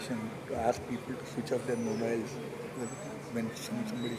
tradition to ask people to switch off their mobiles when somebody.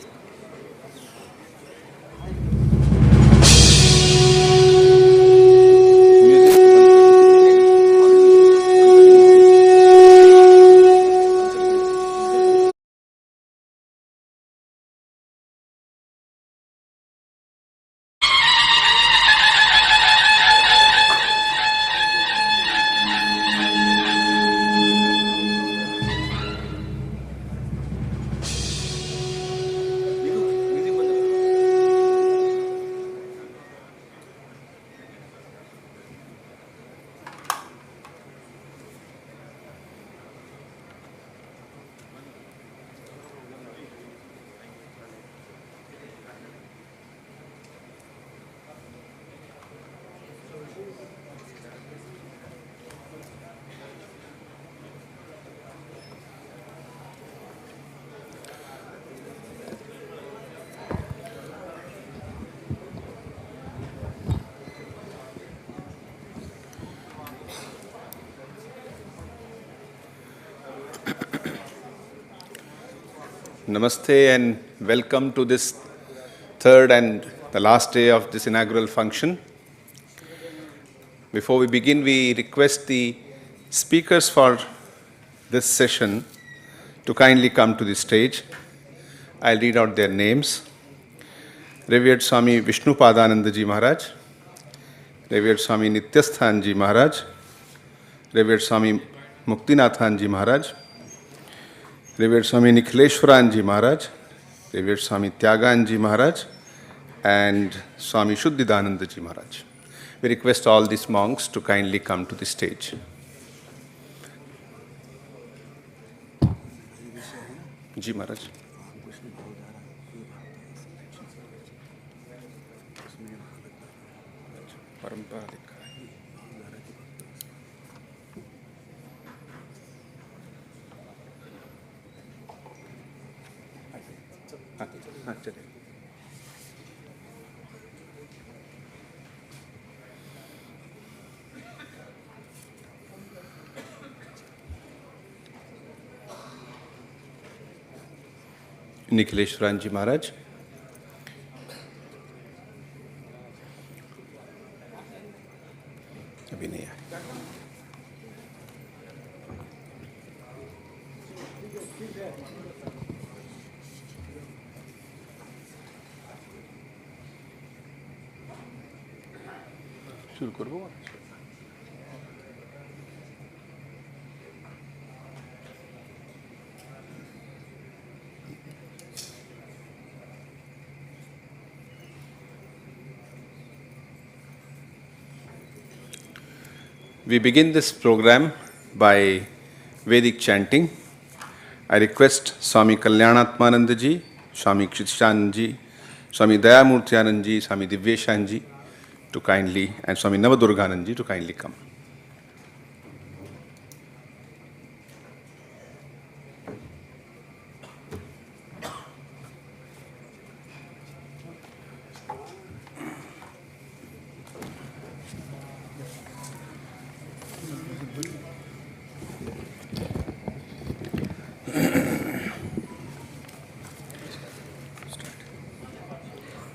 Namaste and welcome to this third and the last day of this inaugural function. Before we begin, we request the speakers for this session to kindly come to the stage. I'll read out their names. Revered Swami Vishnupadanandaji Maharaj, Revered Swami Nityasthanji Maharaj, Revered Swami Muktinathanji Maharaj, Revered Swami Nikhileshwaranji Maharaj, Revered Swami Tyaganji Maharaj, and Swami Shuddhidanandaji Maharaj. We request all these monks to kindly come to the stage. Ji Maharaj. Nikhileshwaranji Maharaj. अभी नहीं आया. शुरू करो. We begin this program by Vedic chanting. I request Swami Kalyanatmanandaji, Swami Krishnanji, Swami Dayamurtyananji, Swami Divyeshanji to kindly, and Swami Navadurgananji to kindly come.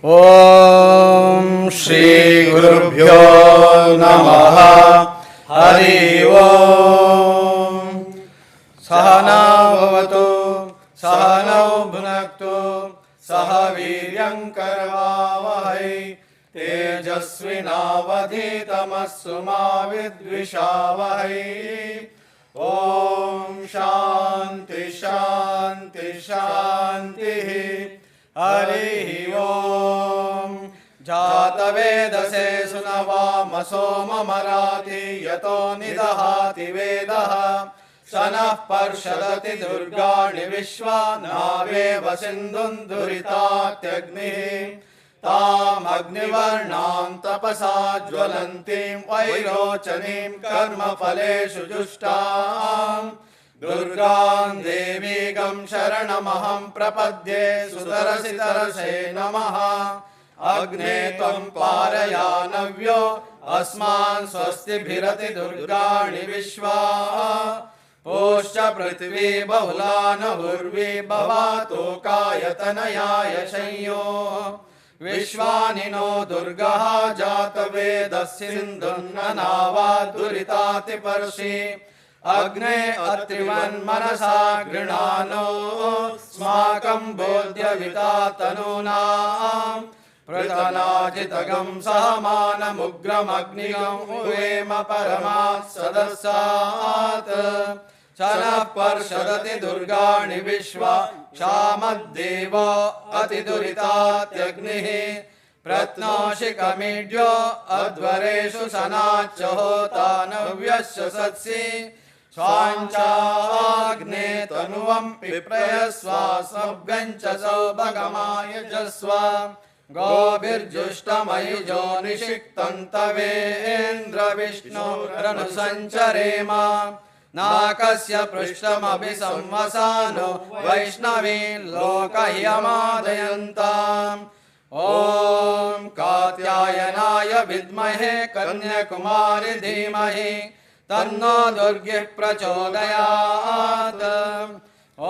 Om Shri Gurubhyo Namaha Hari Om Sahana Bhavatu Sahana Bhunaktu Sahaviryam Karvavahai Tejasvinavadhitamassu ma vidvishavahai Om Shanti Shanti Shanti Harihi Om Jatavedase sunavamaso mamarati yato nidahati vedaha Sanah parshadati durgani vishwa naveva sindunduritatyagnihi Tam agnivarnam tapasa jvalantim vairochanim karma phaleshu jushtam Durgam Devigam Sharanamaham Prapadye Sudarasitarase Namaha Agne Tvam Parayanavyo Asman Swasti Bhirati Durgani Vishwa ओश्च पृथिवी बहुलानहुर्वी भवातोकायतनयाय संयो विश्वानि no दुर्गः जातवेदः सिन्धुन्ननावा दुरितातिपर्षि अग्ने अत्रिवन्मनसा गृणानो स्माकं बोध्यविता तनूनाम् पृतनाजितगं सहमानमुग्रमग्निगं उवेम परमात् सदस्सात् शनः पर्षदति दुर्गाणि विश्वा क्षामद्देव अतिदुरितात्यग्निः प्रत्नोषिकमीड्यो अध्वरेषु सनाच्च होतानव्यस्य सत्सि स्वाञ्चाग्ने तनुवं पिप्रयस्वास्मभ्यं च सौभगमाय जस्व गोभिर्जुष्टमयुजो निषिक्तं तवेन्द्र विष्णुरनुसञ्चरेम नाकस्य पृष्ठमभि संवसानो वैष्णवीन् लोकह्यमादयन्ताम् ॐ कात्यायनाय विद्महे कन्याकुमारि धीमहि तन्नो दुर्गिः प्रचोदयात् ॐ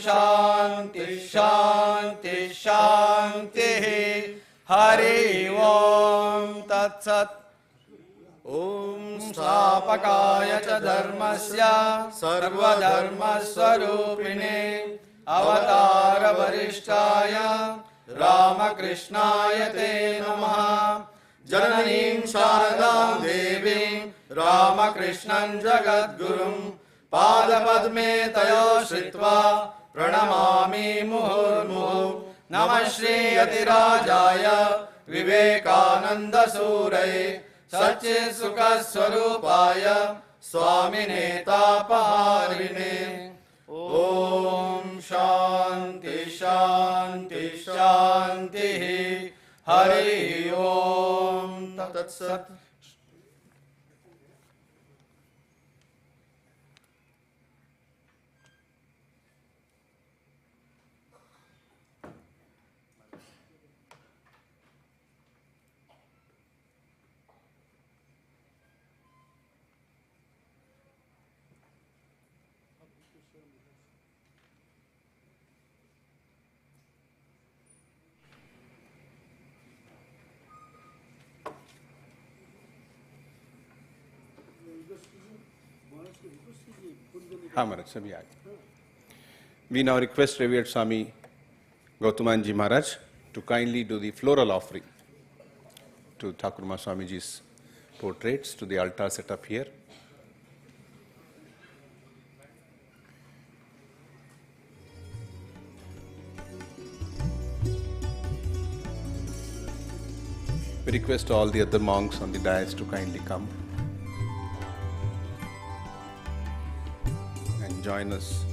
शान्ति शान्ति शान्तिः हरि ॐ तत्सत् ॐ स्थापकाय च धर्मस्य सर्वधर्मस्वरूपिणे अवतारवरिष्ठाय रामकृष्णाय ते नमः जननीं शारदां देवीं रामकृष्णं जगद्गुरुं पादपद्मे तयो श्रित्वा प्रणमामि मुहुर्मुहुः नमः श्रीयतिराजाय विवेकानन्दसूरये सच्चित्सुखस्वरूपाय स्वामिने तापहारिणे ॐ शान्ति शान्ति शान्तिः हरि ॐ तत्सत् हाँ महाराज सभी आ गए. We now request Revered Swami Gautamanji Maharaj to kindly do the floral offering to Thakurma Swamiji's portraits to the altar set up here. We request all the other monks on the dais to kindly come and join us.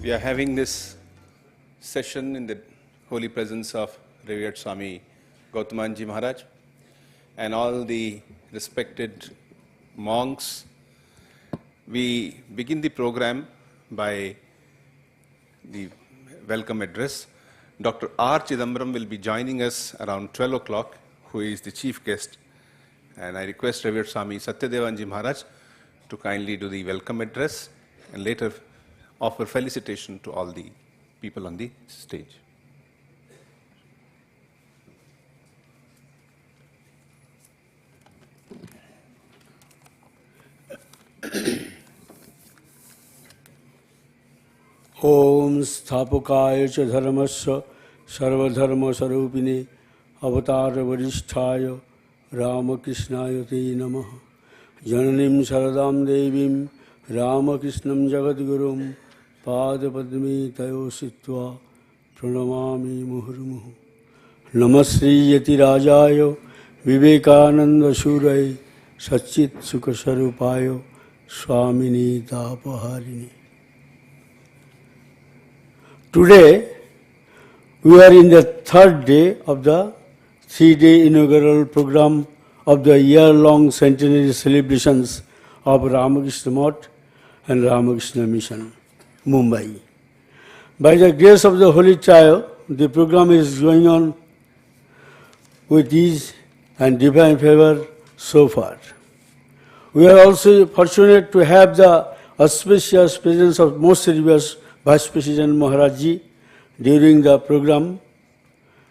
We are having this session in the holy presence of revered Swami Gautamanji Maharaj and all the respected monks. We begin the program by the welcome address. Dr. R. Chidambaram will be joining us around 12 o'clock, who is the chief guest. And I request revered Swami Satyadevanji Maharaj to kindly do the welcome address and later offer felicitation to all the people on the stage. Om Sthapakaya cha dharmasya sarvadharma sarupine avatar varisthaya Ramakrishnaya te namaha jananim saradam devim Ramakrishnam jagadgurum Padapadmi tayo sitva pranamami muhurmuhu Namasri yati rajayo Vivekananda shurai Satchit sukhasarupayo Swamini tapaharini. Today, we are in the third day of the three-day inaugural program of the year-long centenary celebrations of Ramakrishna Math and Ramakrishna Mission, Mumbai. By the grace of the Holy Trio, the program is going on with ease and divine favor so far. We are also fortunate to have the auspicious presence of most serious Vice President Maharaj during the program.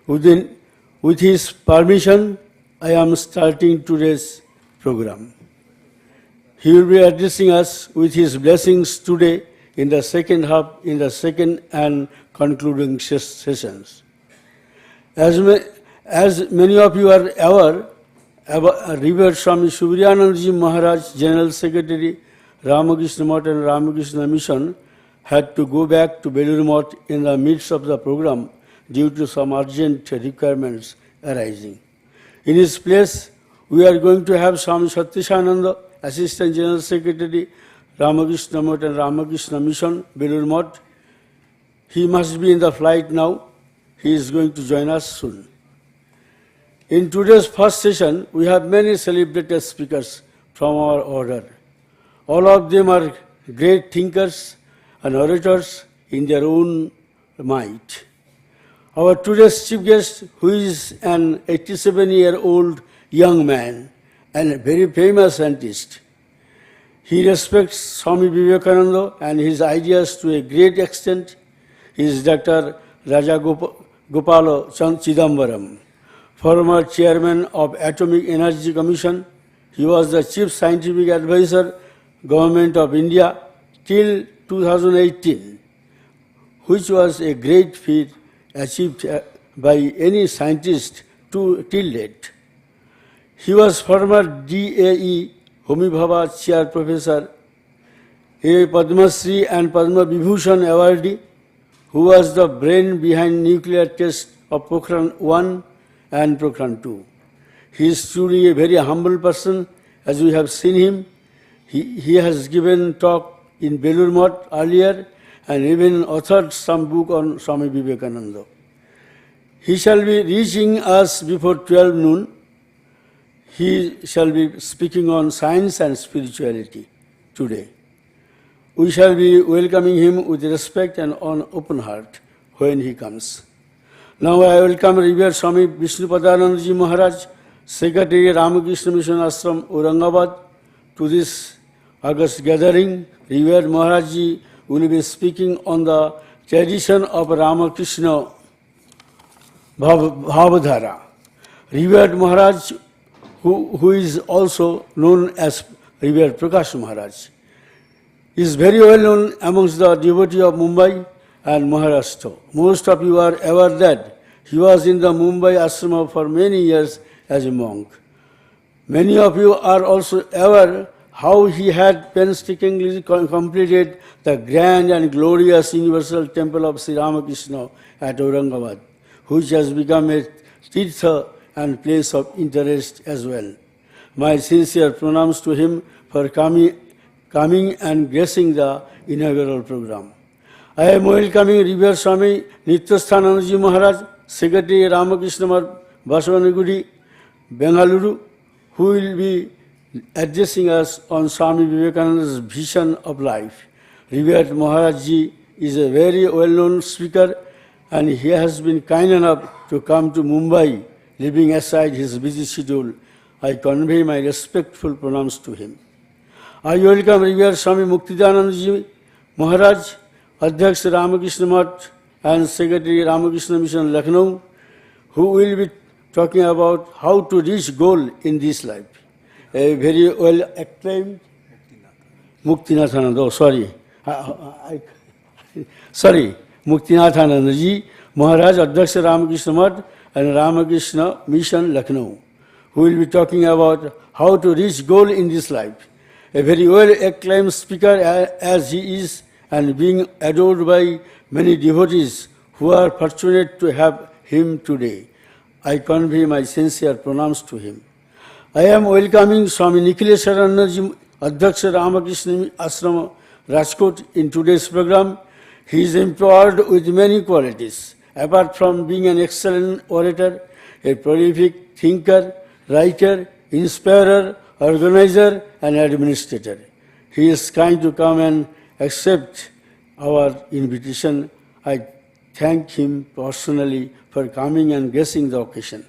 With his permission, I am starting today's program. He will be addressing us with his blessings today in the second and concluding sessions. As many of you are aware, revered Swami Subhriyanandaji Maharaj, General Secretary, Ramakrishna Math and Ramakrishna Mission, had to go back to Belur Math in the midst of the program due to some urgent requirements arising. In his place, we are going to have Swami Satyashananda, Assistant General Secretary, Ramakrishna Math and Ramakrishna Mission, Belur Math. He must be in the flight now. He is going to join us soon. In today's first session, we have many celebrated speakers from our order. All of them are great thinkers and orators in their own might. Our today's chief guest, who is an 87-year-old young man and a very famous scientist, he respects Swami Vivekananda and his ideas to a great extent. He is Dr. Raja Gopala Chidambaram, former chairman of Atomic Energy Commission. He was the chief scientific advisor, Government of India, till 2018, which was a great feat achieved by any scientist till date. He was former DAE Homi Bhabha Chair Professor, a Padma Shri and Padma Vibhushan awardee, who was the brain behind nuclear test of Pokhran 1 and Pokhran 2. He is truly a very humble person, as we have seen him. He has given talk in Belur Math earlier and even authored some book on Swami Vivekananda. He shall be reaching us before 12 noon. He shall be speaking on science and spirituality today. We shall be welcoming him with respect and an open heart when he comes. Now I welcome revered Swami Vishnupadanandaji Maharaj, Secretary Ramakrishna Mission Ashram, Aurangabad, to this August gathering. Revered Maharajji will be speaking on the tradition of Ramakrishna Bhavadhara. Revered Maharaj, who is also known as Revered Prakash Maharaj, is very well known amongst the devotees of Mumbai and Maharashtra. Most of you are aware that he was in the Mumbai ashrama for many years as a monk. Many of you are also aware how he had painstakingly completed the grand and glorious universal temple of Sri Ramakrishna at Aurangabad, which has become a tirtha and place of interest as well. My sincere pranams to him for coming and gracing the inaugural program. I am welcoming Revered Swami Nityasthanandaji Maharaj, Secretary Ramakrishna Basavanagudi, Bengaluru, who will be addressing us on Swami Vivekananda's vision of life. Revered Maharajji is a very well-known speaker, and he has been kind enough to come to Mumbai, leaving aside his busy schedule. I convey my respectful pronouns to him. I welcome Revered Swami Muktidanandaji Maharaj, Adhyaksh Ramakrishna Math and Secretary Ramakrishna Mission Lucknow, who will be talking about how to reach goal in this life. A very well acclaimed Muktinathananda, Muktinathanandaji Maharaj, Adhyaksh Ramakrishna Math and Ramakrishna Mission Lucknow, who will be talking about how to reach goal in this life. A very well acclaimed speaker as he is, and being adored by many devotees who are fortunate to have him today. I convey my sincere pronouns to him. I am welcoming Swami Nikhileswaranandaji, Adhyaksh Ramakrishna Ashram, Rajkot, in today's program. He is empowered with many qualities. Apart from being an excellent orator, a prolific thinker, writer, inspirer, organizer, and administrator. He is kind to come and accept our invitation. I thank him personally for coming and gracing the occasion.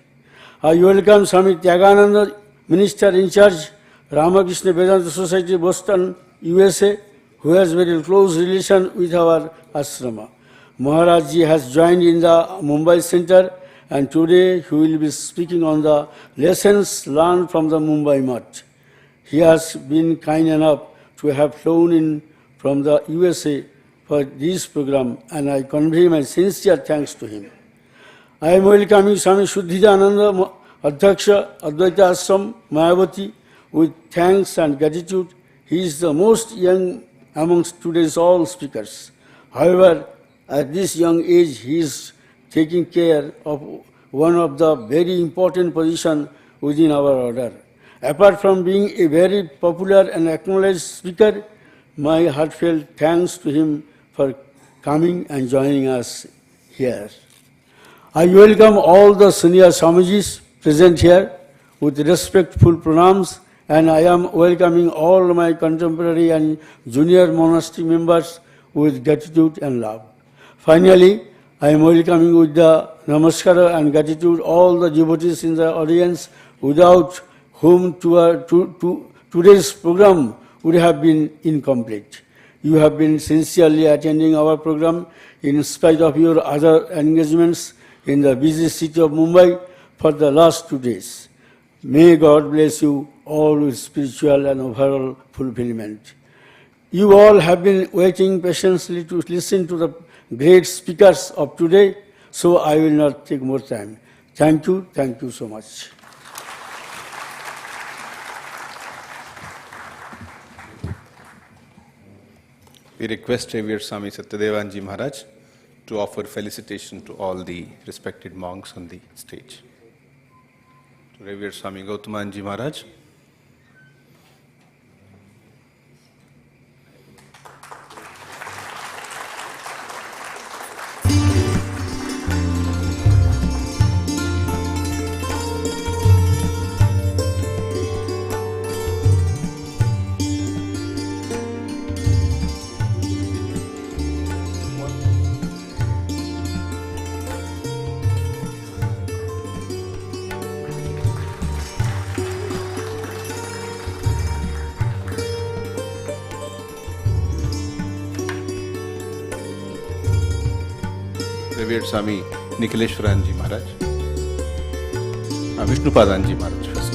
I welcome Swami Tyagananda, Minister in charge, Ramakrishna Vedanta Society, Boston, USA, who has very close relation with our ashrama. Maharajji has joined in the Mumbai Center, and today he will be speaking on the lessons learned from the Mumbai Math. He has been kind enough to have flown in from the USA for this program, and I convey my sincere thanks to him. I am welcoming Swami Shuddhidananda, Adhyaksha Advaita Ashram, Mayavati, with thanks and gratitude. He is the most young amongst today's all speakers. However, at this young age, he is taking care of one of the very important positions within our order. Apart from being a very popular and acknowledged speaker, my heartfelt thanks to him for coming and joining us here. I welcome all the senior Swamijis present here with respectful pronouns, and I am welcoming all my contemporary and junior monastery members with gratitude and love. Finally, I am welcoming with the namaskar and gratitude all the devotees in the audience, without whom today's program would have been incomplete. You have been sincerely attending our program in spite of your other engagements in the busy city of Mumbai for the last 2 days. May God bless you all with spiritual and overall fulfillment. You all have been waiting patiently to listen to the great speakers of today, so I will not take more time. Thank you so much. We request Revered Swami Satyadevanji Maharaj to offer felicitation to all the respected monks on the stage. To Revered Swami Gautamanji Maharaj. Revered Swami Nikhileswaranji Maharaj, Vishnupadanji Maharaj first.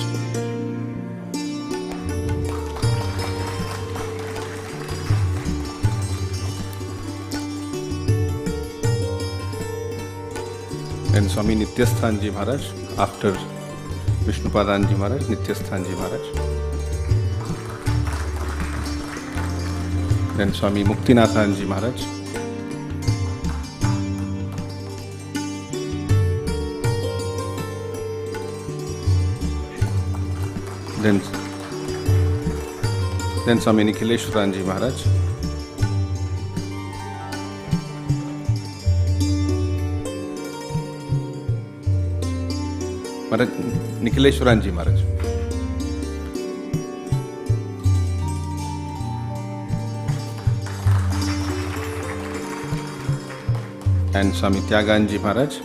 Then Swami Nityasthanji Maharaj, after Vishnupadanji Maharaj, Nityasthanji Maharaj. Then Swami Muktinathanji Maharaj. Then Swami Nikhileswaranji Maharaj. Maharaj, Nikhileshwaranji Maharaj. And Swami Tyaganji Maharaj.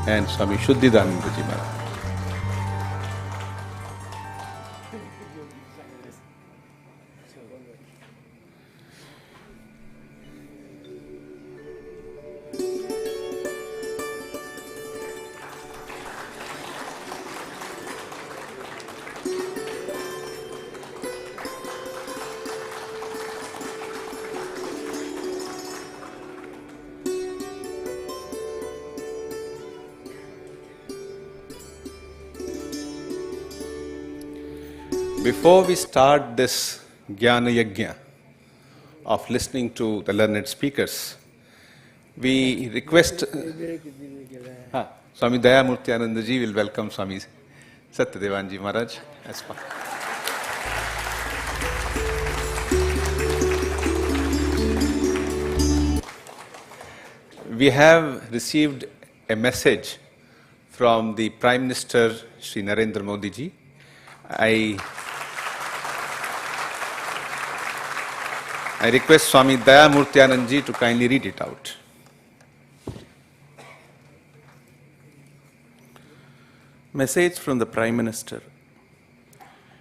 And Swami Shuddhidanandaji Maharaj. Before we start this Jnana Yajna of listening to the learned speakers, we request Swami Dayamurtyanandaji will welcome Swami Satyadevanji Maharaj as well. We have received a message from the Prime Minister Shri Narendra Modi ji. I request Swami Dayamurtyanandaji to kindly read it out. Message from the Prime Minister.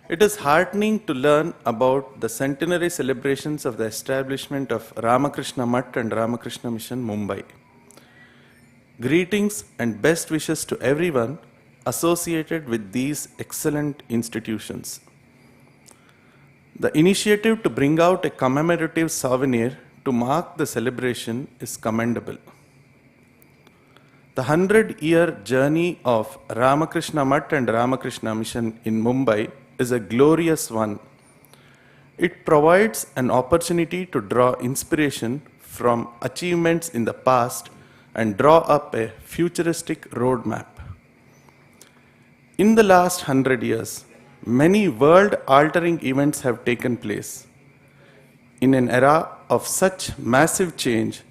It is heartening to learn about the centenary celebrations of the establishment of Ramakrishna Mutt and Ramakrishna Mission, Mumbai. Greetings and best wishes to everyone associated with these excellent institutions. The initiative to bring out a commemorative souvenir to mark the celebration is commendable. The 100-year journey of Ramakrishna Mutt and Ramakrishna Mission in Mumbai is a glorious one. It provides an opportunity to draw inspiration from achievements in the past and draw up a futuristic roadmap. In the last 100 years, many world-altering events have taken place. In an era of such massive change,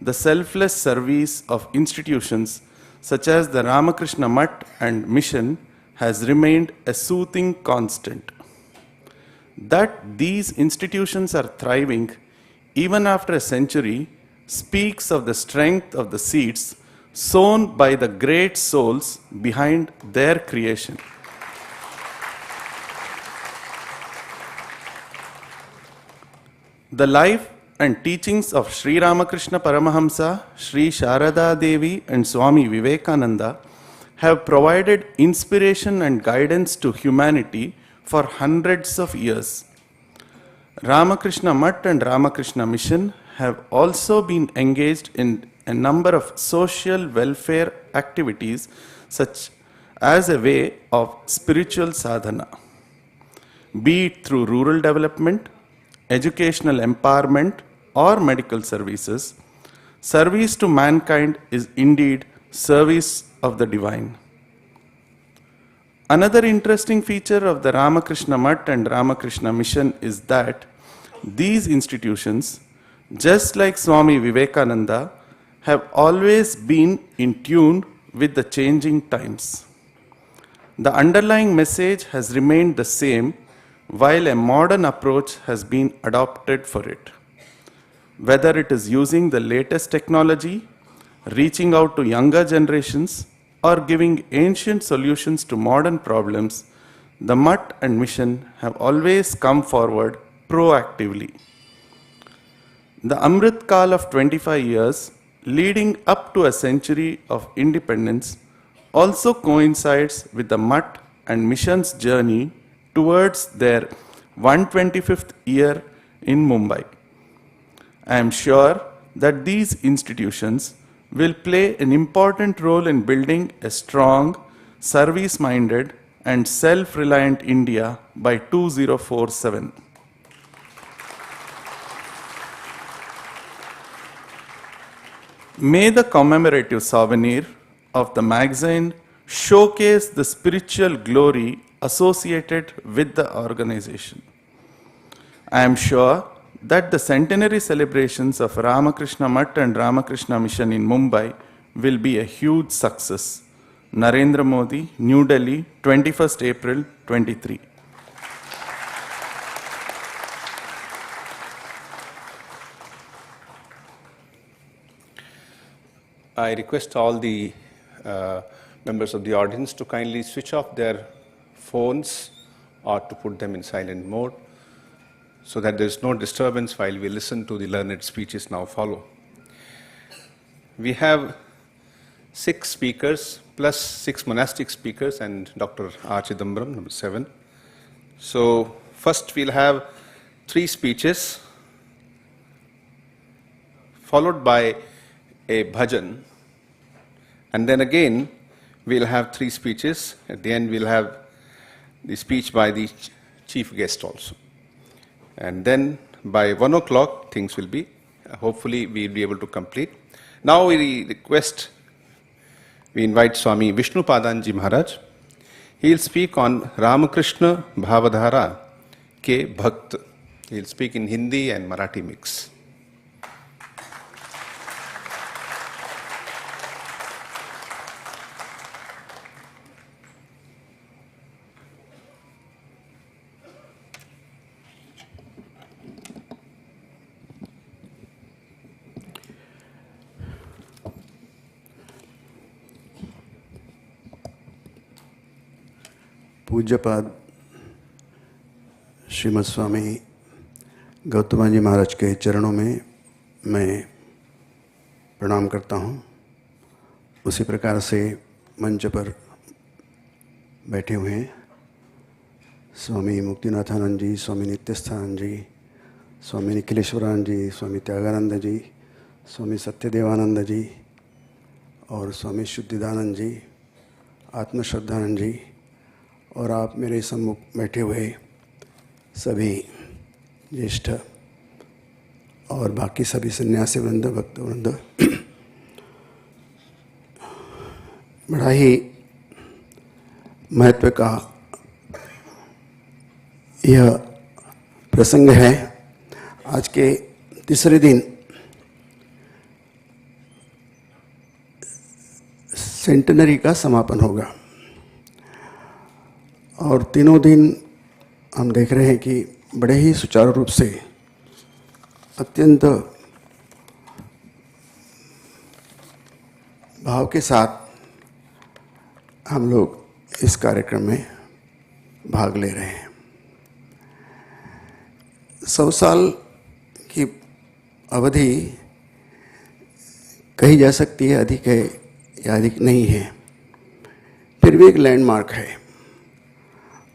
the selfless service of institutions such as the Ramakrishna Mutt and Mission has remained a soothing constant. That these institutions are thriving even after a century speaks of the strength of the seeds sown by the great souls behind their creation. The life and teachings of Sri Ramakrishna Paramahamsa, Sri Sharada Devi and Swami Vivekananda have provided inspiration and guidance to humanity for hundreds of years. Ramakrishna Mutt and Ramakrishna Mission have also been engaged in a number of social welfare activities such as a way of spiritual sadhana, be it through rural development, educational empowerment, or medical services. Service to mankind is indeed service of the divine. Another interesting feature of the Ramakrishna Mutt and Ramakrishna Mission is that these institutions, just like Swami Vivekananda, have always been in tune with the changing times. The underlying message has remained the same, while a modern approach has been adopted for it. Whether it is using the latest technology, reaching out to younger generations, or giving ancient solutions to modern problems, the Mutt and Mission have always come forward proactively. The Amrit Kal of 25 years, leading up to a century of independence, also coincides with the Mutt and Mission's journey towards their 125th year in Mumbai. I am sure that these institutions will play an important role in building a strong, service-minded, and self-reliant India by 2047. May the commemorative souvenir of the magazine showcase the spiritual glory associated with the organization. I am sure that the centenary celebrations of Ramakrishna Mutt and Ramakrishna Mission in Mumbai will be a huge success. Narendra Modi, New Delhi, 21st April 23. I request all the members of the audience to kindly switch off their phones or to put them in silent mode so that there is no disturbance while we listen to the learned speeches now follow. We have 6 speakers plus 6 monastic speakers and Dr. R. Chidambaram, number 7. So first we'll have 3 speeches followed by a bhajan, and then again we'll have 3 speeches. At the end we'll have the speech by the chief guest also. And then by 1 o'clock things will be, hopefully we'll be able to complete. Now we invite Swami Vishnu Padanji Maharaj. He'll speak on Ramakrishna Bhavadhara ke Bhakt. He'll speak in Hindi and Marathi mix. पूज्यपाद श्रीमद स्वामी गौतम जी महाराज के चरणों में मैं प्रणाम करता हूँ। उसी प्रकार से मंच पर बैठे हुए हैं स्वामी मुक्तिनाथानंद जी, स्वामी नित्यस्थानंद जी, स्वामी निखिलेश्वरानंद जी, स्वामी त्यागानंद जी, स्वामी सत्यदेवानंद जी और स्वामी शुद्धिदानंद जी, आत्मश्रद्धानंद जी और आप मेरे सम्मुख बैठे हुए सभी ज्येष्ठ और बाकी सभी सन्यासी वृंद, भक्त वृंद, बड़ा ही महत्व का यह प्रसंग है। आज के तीसरे दिन सेंटेनरी का समापन होगा और तीनों दिन हम देख रहे हैं कि बड़े ही सुचारू रूप से अत्यंत भाव के साथ हम लोग इस कार्यक्रम में भाग ले रहे हैं। 100 साल की अवधि कही जा सकती है, अधिक है या अधिक नहीं है, फिर भी एक लैंडमार्क है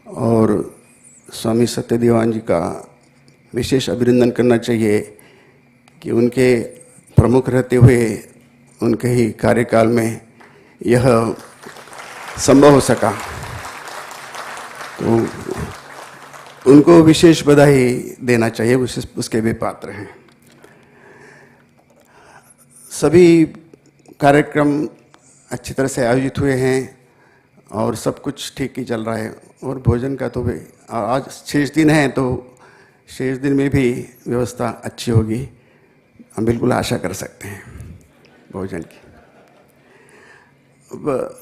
और स्वामी सत्यदेवानंद जी का विशेष अभिनंदन करना चाहिए कि उनके प्रमुख रहते हुए उनके ही कार्यकाल में यह संभव हो सका, तो उनको विशेष बधाई देना चाहिए, उसके भी पात्र हैं। सभी कार्यक्रम अच्छी तरह से आयोजित हुए हैं और सब कुछ ठीक ही चल रहा है और भोजन का तो भी आज शेष दिन है तो शेष दिन में भी व्यवस्था अच्छी होगी, हम बिल्कुल आशा कर सकते हैं भोजन की। अब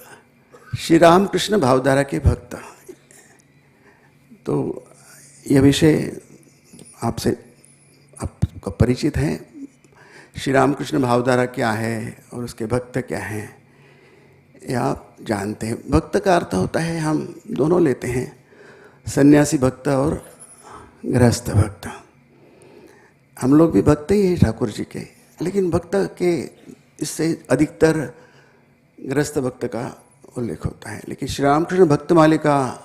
श्री रामकृष्ण भावधारा के भक्त, तो यह विषय आपको परिचित है। श्री रामकृष्ण भावधारा क्या है और उसके भक्त क्या हैं, ये आप जानते हैं। भक्त का अर्थ होता है, हम दोनों लेते हैं, सन्यासी भक्त और गृहस्थ भक्त। हम लोग भी भक्त ही हैं ठाकुर जी के, लेकिन भक्त के इससे अधिकतर गृहस्थ भक्त का उल्लेख होता है। लेकिन श्री रामकृष्ण भक्तमाले का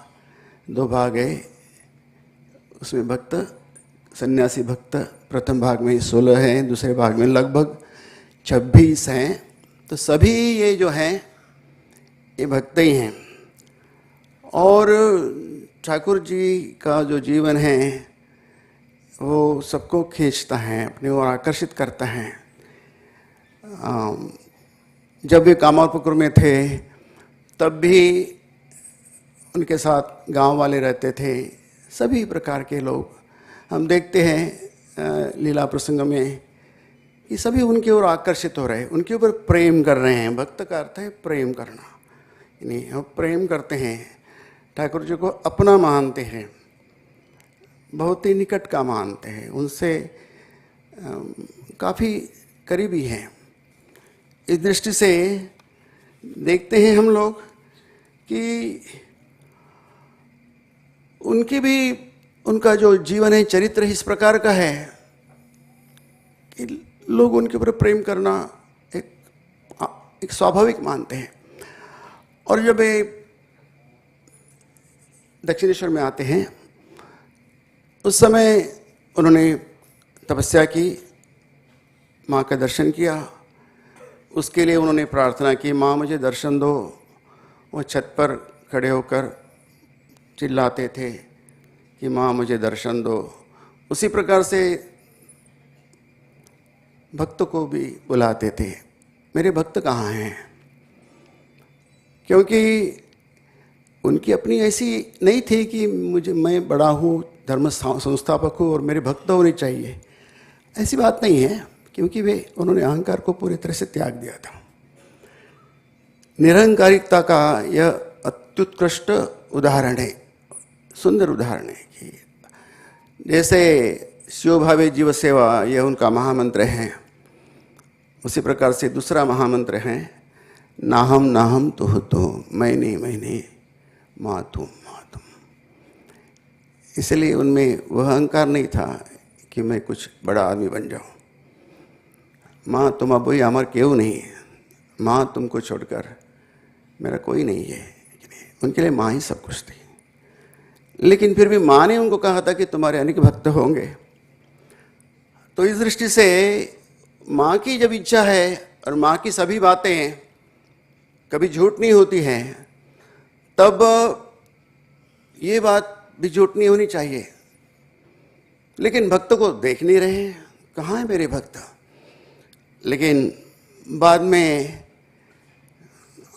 2 भाग है, उसमें भक्त सन्यासी भक्त प्रथम भाग में 16 हैं, दूसरे भाग में लगभग 26 हैं। तो सभी ये जो हैं ये भक्त ही हैं और ठाकुर जी का जो जीवन है वो सबको खींचता है, अपनी ओर आकर्षित करता है। जब वे कामारपुकुर में थे तब भी उनके साथ गांव वाले रहते थे, सभी प्रकार के लोग। हम देखते हैं लीला प्रसंग में कि सभी उनकी ओर आकर्षित हो रहे हैं, उनके ऊपर प्रेम कर रहे हैं। भक्त का अर्थ है प्रेम करना, यानी हम प्रेम करते हैं, ठाकुर जी को अपना मानते हैं, बहुत ही निकट का मानते हैं, उनसे काफ़ी करीबी हैं। इस दृष्टि से देखते हैं हम लोग कि उनकी भी, उनका जो जीवन है, चरित्र इस प्रकार का है कि लोग उनके ऊपर प्रेम करना एक स्वाभाविक मानते हैं। और जब वे दक्षिणेश्वर में आते हैं, उस समय उन्होंने तपस्या की, माँ का दर्शन किया। उसके लिए उन्होंने प्रार्थना की, माँ मुझे दर्शन दो। वो छत पर खड़े होकर चिल्लाते थे कि माँ मुझे दर्शन दो। उसी प्रकार से भक्त को भी बुलाते थे, मेरे भक्त कहाँ हैं? क्योंकि उनकी अपनी ऐसी नहीं थी कि मैं बड़ा हूँ, धर्म संस्थापक हूँ और मेरे भक्त होने चाहिए, ऐसी बात नहीं है। क्योंकि उन्होंने अहंकार को पूरी तरह से त्याग दिया था। निरहंकारिकता का यह अत्युत्कृष्ट उदाहरण है, सुंदर उदाहरण है कि जैसे स्यो भावे जीव सेवा, यह उनका महामंत्र है, उसी प्रकार से दूसरा महामंत्र है नाहम नाहम तुह तो, मैंने मैंने माँ तुम। इसलिए उनमें वह अहंकार नहीं था कि मैं कुछ बड़ा आदमी बन जाऊं। माँ तुम अब वही अमर क्यों नहीं, माँ तुमको छोड़कर मेरा कोई नहीं है। उनके लिए माँ ही सब कुछ थी। लेकिन फिर भी माँ ने उनको कहा था कि तुम्हारे अनेक भक्त होंगे। तो इस दृष्टि से माँ की जब इच्छा है और माँ की सभी बातें कभी झूठ नहीं होती हैं, तब ये बात भी झूठ नहीं होनी चाहिए। लेकिन भक्त को देख नहीं रहे हैं, कहाँ है मेरे भक्त? लेकिन बाद में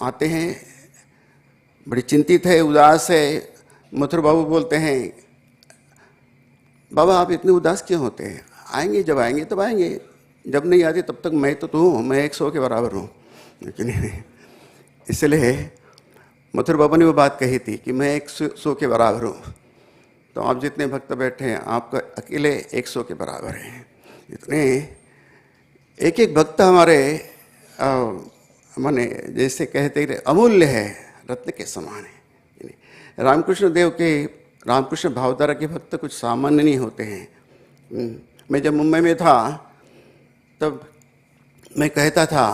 आते हैं, बड़ी चिंतित है, उदास है। मथुर बाबू बोलते हैं, बाबा आप इतने उदास क्यों होते हैं? आएंगे, जब आएंगे तब आएंगे, जब नहीं आते तब तक मैं तो हूँ, मैं 100 के बराबर हूँ। लेकिन इसलिए मथुर बाबू ने वो बात कही थी कि मैं 100 के बराबर हूँ, तो आप जितने भक्त बैठे हैं आपका अकेले 100 के बराबर हैं। इतने एक एक भक्त हमारे माने जैसे कहते रहे अमूल्य है, रत्न के समान है। रामकृष्ण देव के, रामकृष्ण भावधारा के भक्त कुछ सामान्य नहीं होते हैं। मैं जब मुंबई में था तब मैं कहता था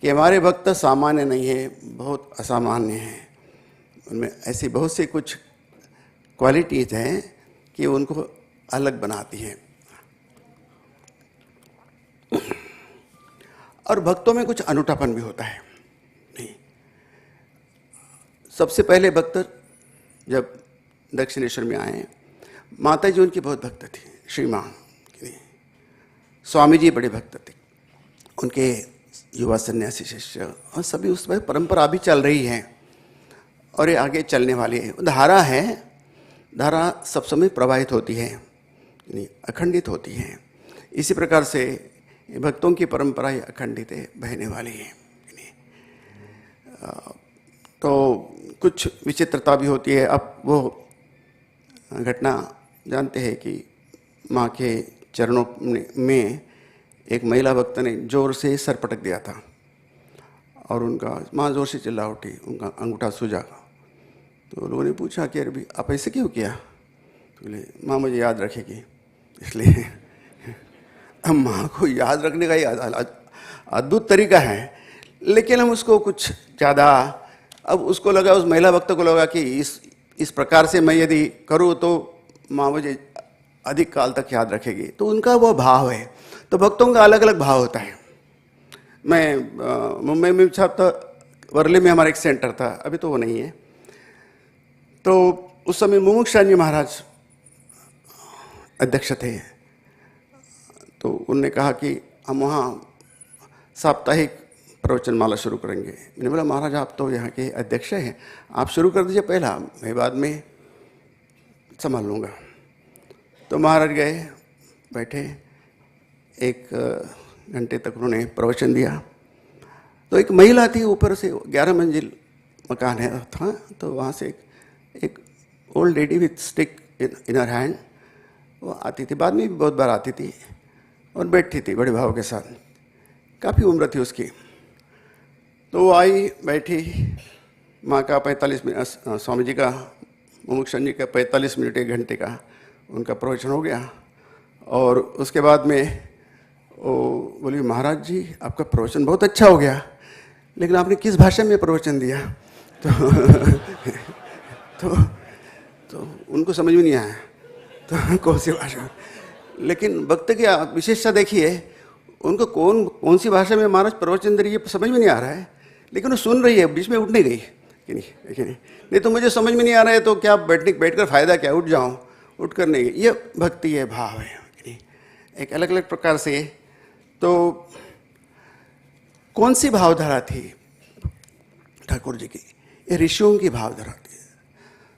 कि हमारे भक्त सामान्य नहीं है, बहुत असामान्य हैं। उनमें ऐसी बहुत सी कुछ क्वालिटीज़ हैं कि उनको अलग बनाती हैं। और भक्तों में कुछ अनूठापन भी होता है। नहीं, सबसे पहले भक्त जब दक्षिणेश्वर में आए, माता जी उनकी बहुत भक्त थी, श्रीमान। स्वामी जी बड़े भक्त थे, उनके युवा सन्यासी शिष्य, और सभी उस पर परंपरा भी चल रही है और ये आगे चलने वाली है। धारा है, धारा सब समय प्रवाहित होती है, अखंडित होती है। इसी प्रकार से भक्तों की परंपरा ये अखंडित है, बहने वाली है। तो कुछ विचित्रता भी होती है। अब वो घटना जानते हैं कि माँ के चरणों में एक महिला भक्त ने जोर से सर पटक दिया था और उनका माँ जोर से चिल्ला उठी, उनका अंगूठा सूजा। तो लोगों ने पूछा कि अरे आप ऐसे क्यों किया? तो बोले माँ मुझे याद रखेगी, इसलिए। अब माँ को याद रखने का ही अद्भुत तरीका है, लेकिन हम उसको कुछ ज़्यादा, अब उसको लगा, उस महिला भक्त को लगा कि इस प्रकार से मैं यदि करूँ तो माँ मुझे अधिक काल तक याद रखेगी। तो उनका वो भाव है। तो भक्तों का अलग अलग भाव होता है। मैं मुंबई में था, वर्ली में हमारा एक सेंटर था, अभी तो वो नहीं है। तो उस समय मुमुक्षानंद जी महाराज अध्यक्ष थे। तो उन्होंने कहा कि हम वहाँ साप्ताहिक प्रवचन माला शुरू करेंगे। मैंने बोला महाराज आप तो यहाँ के अध्यक्ष हैं, आप शुरू कर दीजिए पहला, मैं बाद में संभाल लूँगा। तो महाराज गए, बैठे, 1 घंटे तक उन्होंने प्रवचन दिया। तो एक महिला थी, ऊपर से 11 मंजिल मकान है था, तो वहाँ से एक old lady with stick in her hand वो आती थी, बाद में भी बहुत बार आती थी और बैठती थी बड़े भाव के साथ, काफ़ी उम्र थी उसकी। तो वो आई, बैठी, माँ का 45 मिनट, स्वामी जी का, मुमुक्षण जी का 45 मिनट 1 घंटे का उनका प्रवचन हो गया। और उसके बाद में वो बोली महाराज जी आपका प्रवचन बहुत अच्छा हो गया, लेकिन आपने किस भाषा में प्रवचन दिया? तो उनको समझ में नहीं आया तो कौन सी भाषा। लेकिन भक्त की विशेषता देखिए, उनको कौन सी भाषा में महाराज प्रवचन दे रही है समझ में नहीं आ रहा है, लेकिन वो सुन रही है, बीच में उठ नहीं गई कि नहीं तो मुझे समझ में नहीं आ रहा है तो क्या बैठकर फ़ायदा क्या, उठ जाऊँ, उठ कर नहीं गई। ये भक्ति है, भाव है कि नहीं, एक अलग अलग प्रकार से। तो कौन सी भावधारा थी ठाकुर जी की? ये ऋषियों की भावधारा थी,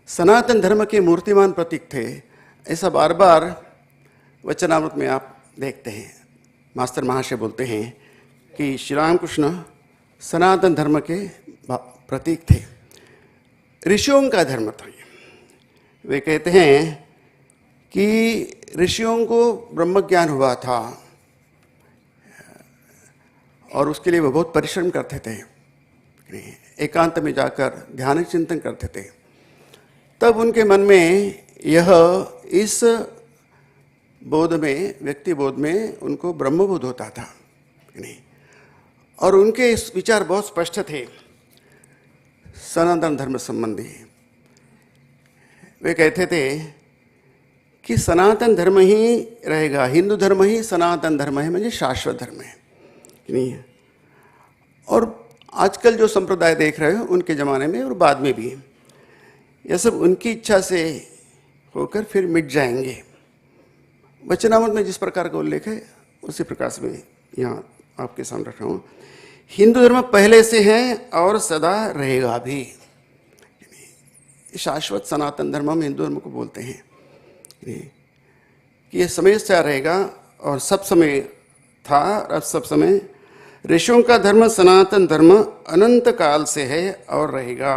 सनातन धर्म के मूर्तिमान प्रतीक थे। ऐसा बार बार वचनामृत में आप देखते हैं, मास्टर महाशय बोलते हैं कि श्री रामकृष्ण सनातन धर्म के प्रतीक थे, ऋषियों का धर्म था। वे कहते हैं कि ऋषियों को ब्रह्म ज्ञान हुआ था और उसके लिए वो बहुत परिश्रम करते थे, एकांत में जाकर ध्यान चिंतन करते थे। तब उनके मन में यह, इस बोध में, व्यक्ति बोध में उनको ब्रह्मबोध होता था नहीं, और उनके विचार बहुत स्पष्ट थे सनातन धर्म संबंधी। वे कहते थे कि सनातन धर्म ही रहेगा, हिंदू धर्म ही सनातन धर्म है, म्हणजे शाश्वत धर्म है नहीं। और आजकल जो संप्रदाय देख रहे हो उनके ज़माने में और बाद में भी, यह सब उनकी इच्छा से होकर फिर मिट जाएंगे। वचनामृत में जिस प्रकार का उल्लेख है उसी प्रकार से मैं यहाँ आपके सामने रख रहा हूँ। हिंदू धर्म पहले से है और सदा रहेगा भी, शाश्वत सनातन धर्म हम हिंदू धर्म को बोलते हैं कि यह समय से रहेगा और सब समय था और सब समय। ऋषियों का धर्म सनातन धर्म अनंत काल से है और रहेगा।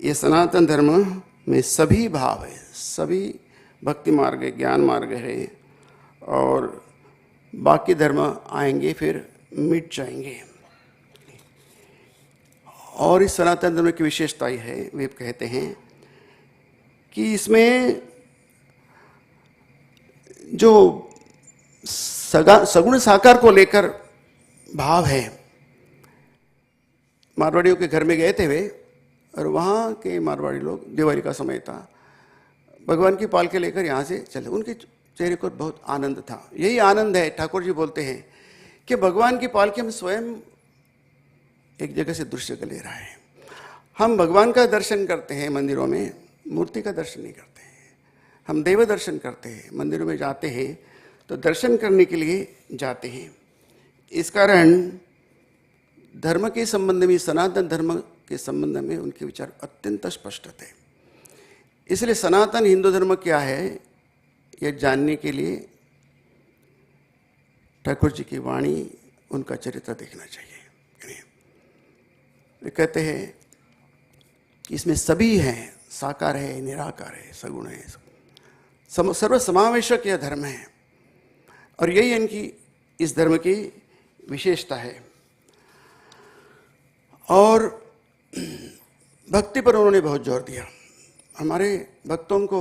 ये सनातन धर्म में सभी भाव है, सभी भक्ति मार्ग है, ज्ञान मार्ग है, और बाकी धर्म आएंगे फिर मिट जाएंगे। और इस सनातन धर्म की विशेषता ये है, वे कहते हैं कि इसमें जो सगुण साकार को लेकर भाव है। मारवाड़ियों के घर में गए थे वे, और वहाँ के मारवाड़ी लोग, दिवाली का समय था, भगवान की पालकी लेकर यहाँ से चले। उनके चेहरे को बहुत आनंद था। यही आनंद है, ठाकुर जी बोलते हैं कि भगवान की पालकी हम स्वयं एक जगह से दूसरी जगह ले रहा है। हम भगवान का दर्शन करते हैं मंदिरों में, मूर्ति का दर्शन नहीं करते हैं। हम देव दर्शन करते हैं, मंदिरों में जाते हैं तो दर्शन करने के लिए जाते हैं। इस कारण धर्म के संबंध में, सनातन धर्म के संबंध में उनके विचार अत्यंत स्पष्ट थे। इसलिए सनातन हिंदू धर्म क्या है यह जानने के लिए ठाकुर जी की वाणी, उनका चरित्र देखना चाहिए। वे कहते हैं कि इसमें सभी हैं, साकार है, निराकार है, सगुण है, सर्व समावेशक यह धर्म है, और यही इनकी इस धर्म की विशेषता है। और भक्ति पर उन्होंने बहुत जोर दिया। हमारे भक्तों को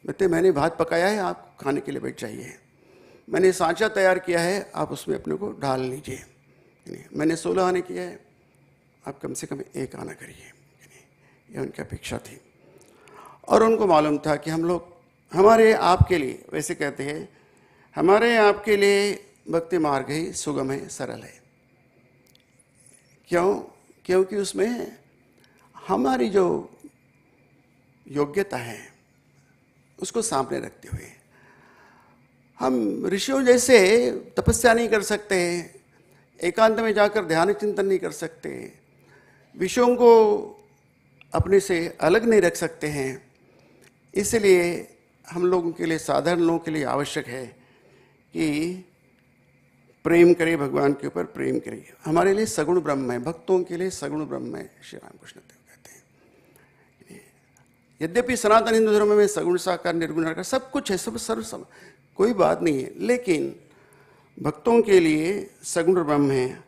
कहते, मैंने भात पकाया है, आप खाने के लिए बैठ जाइए। मैंने सांचा तैयार किया है, आप उसमें अपने को डाल लीजिए। मैंने 16 आने किया है, आप कम से कम 1 आना करिए। यह उनकी अपेक्षा थी। और उनको मालूम था कि हम लोग हमारे आपके लिए, वैसे कहते हैं, हमारे आपके लिए भक्ति मार्ग ही सुगम है, सरल है। क्यों? क्योंकि उसमें हमारी जो योग्यता है उसको सामने रखते हुए हम ऋषियों जैसे तपस्या नहीं कर सकते, एकांत में जाकर ध्यान चिंतन नहीं कर सकते, विषयों को अपने से अलग नहीं रख सकते हैं। इसलिए हम लोगों के लिए, साधारण लोगों के लिए आवश्यक है कि प्रेम करें, भगवान के ऊपर प्रेम करें। हमारे लिए सगुण ब्रह्म है, भक्तों के लिए सगुण ब्रह्म है, श्री रामकृष्ण देव कहते हैं। यद्यपि सनातन हिंदू धर्म में सगुण साकार निर्गुण निराकार सब कुछ है, सब कोई बात नहीं है, लेकिन भक्तों के लिए सगुण ब्रह्म है।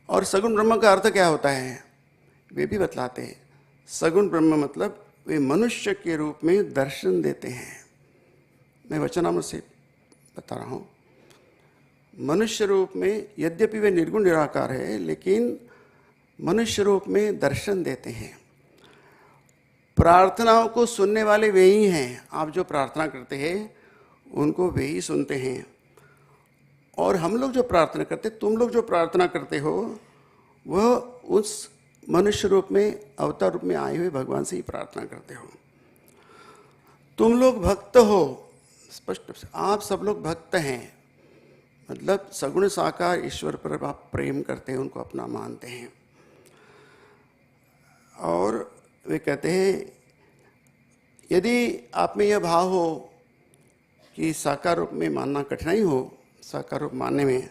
और सगुण ब्रह्म का अर्थ क्या होता है वे भी बतलाते हैं। सगुण ब्रह्म मतलब वे मनुष्य के रूप में दर्शन देते हैं। मैं वचनामृत से बता रहा हूँ, मनुष्य रूप में, यद्यपि वे निर्गुण निराकार है, लेकिन मनुष्य रूप में दर्शन देते हैं। प्रार्थनाओं को सुनने वाले वे ही हैं। आप जो प्रार्थना करते हैं उनको वे ही सुनते हैं। और हम लोग जो प्रार्थना करते, तुम लोग जो प्रार्थना करते हो, वह उस मनुष्य रूप में, अवतार रूप में आए हुए भगवान से ही प्रार्थना करते हो। तुम लोग भक्त हो, स्पष्ट से आप सब लोग भक्त हैं, मतलब सगुण साकार ईश्वर पर आप प्रेम करते हैं, उनको अपना मानते हैं। और वे कहते हैं यदि आप में यह भाव हो कि साकार रूप में मानना कठिनाई हो, साकार रूप मानने में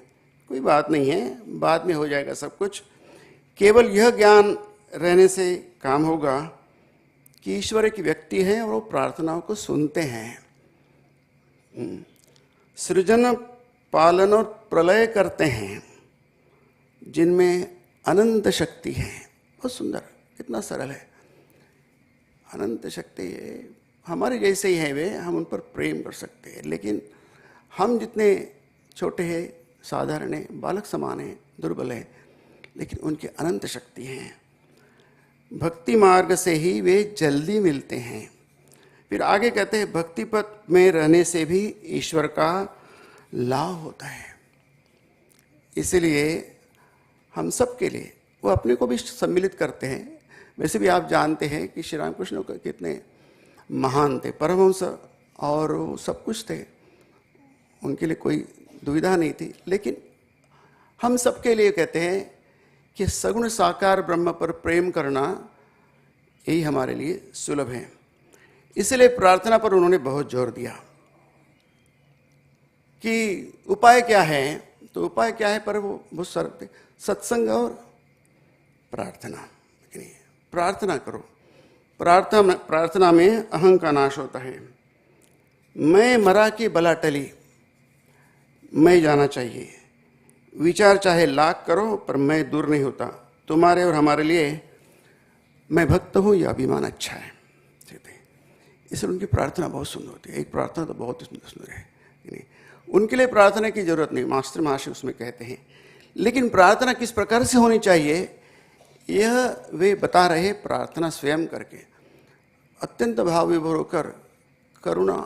कोई बात नहीं है, बाद में हो जाएगा सब कुछ। केवल यह ज्ञान रहने से काम होगा कि ईश्वर एक व्यक्ति है और वो प्रार्थनाओं को सुनते हैं, सृजन पालन और प्रलय करते हैं, जिनमें अनंत शक्ति है। बहुत सुंदर, कितना सरल है। अनंत शक्ति है, हमारे जैसे ही है वे, हम उन पर प्रेम कर सकते हैं। लेकिन हम जितने छोटे हैं, साधारण हैं, बालक समान हैं, दुर्बल हैं, लेकिन उनकी अनंत शक्ति हैं। भक्ति मार्ग से ही वे जल्दी मिलते हैं। फिर आगे कहते हैं भक्ति पथ में रहने से भी ईश्वर का लाभ होता है। इसलिए हम सब के लिए वो अपने को भी सम्मिलित करते हैं। वैसे भी आप जानते हैं कि श्री रामकृष्ण कितने महान थे, परमहंस और वो सब कुछ थे, उनके लिए कोई दुविधा नहीं थी। लेकिन हम सबके लिए कहते हैं कि सगुण साकार ब्रह्म पर प्रेम करना यही हमारे लिए सुलभ है। इसलिए प्रार्थना पर उन्होंने बहुत जोर दिया कि उपाय क्या है। तो उपाय क्या है, पर वो बहुत सारे सत्संग और प्रार्थना। प्रार्थना करो। प्रार्थना में अहं का नाश होता है। मैं मरा की बला टली, मैं जाना चाहिए। विचार चाहे लाख करो पर मैं दूर नहीं होता। तुम्हारे और हमारे लिए मैं भक्त हूँ, यह अभिमान अच्छा है। इसलिए उनकी प्रार्थना बहुत सुंदर होती है। एक प्रार्थना तो बहुत सुंदर है, उनके लिए प्रार्थना की जरूरत नहीं, मास्टर महाशय उसमें कहते हैं। लेकिन प्रार्थना किस प्रकार से होनी चाहिए यह वे बता रहे। प्रार्थना स्वयं करके अत्यंत भाव विभोर होकर करुणा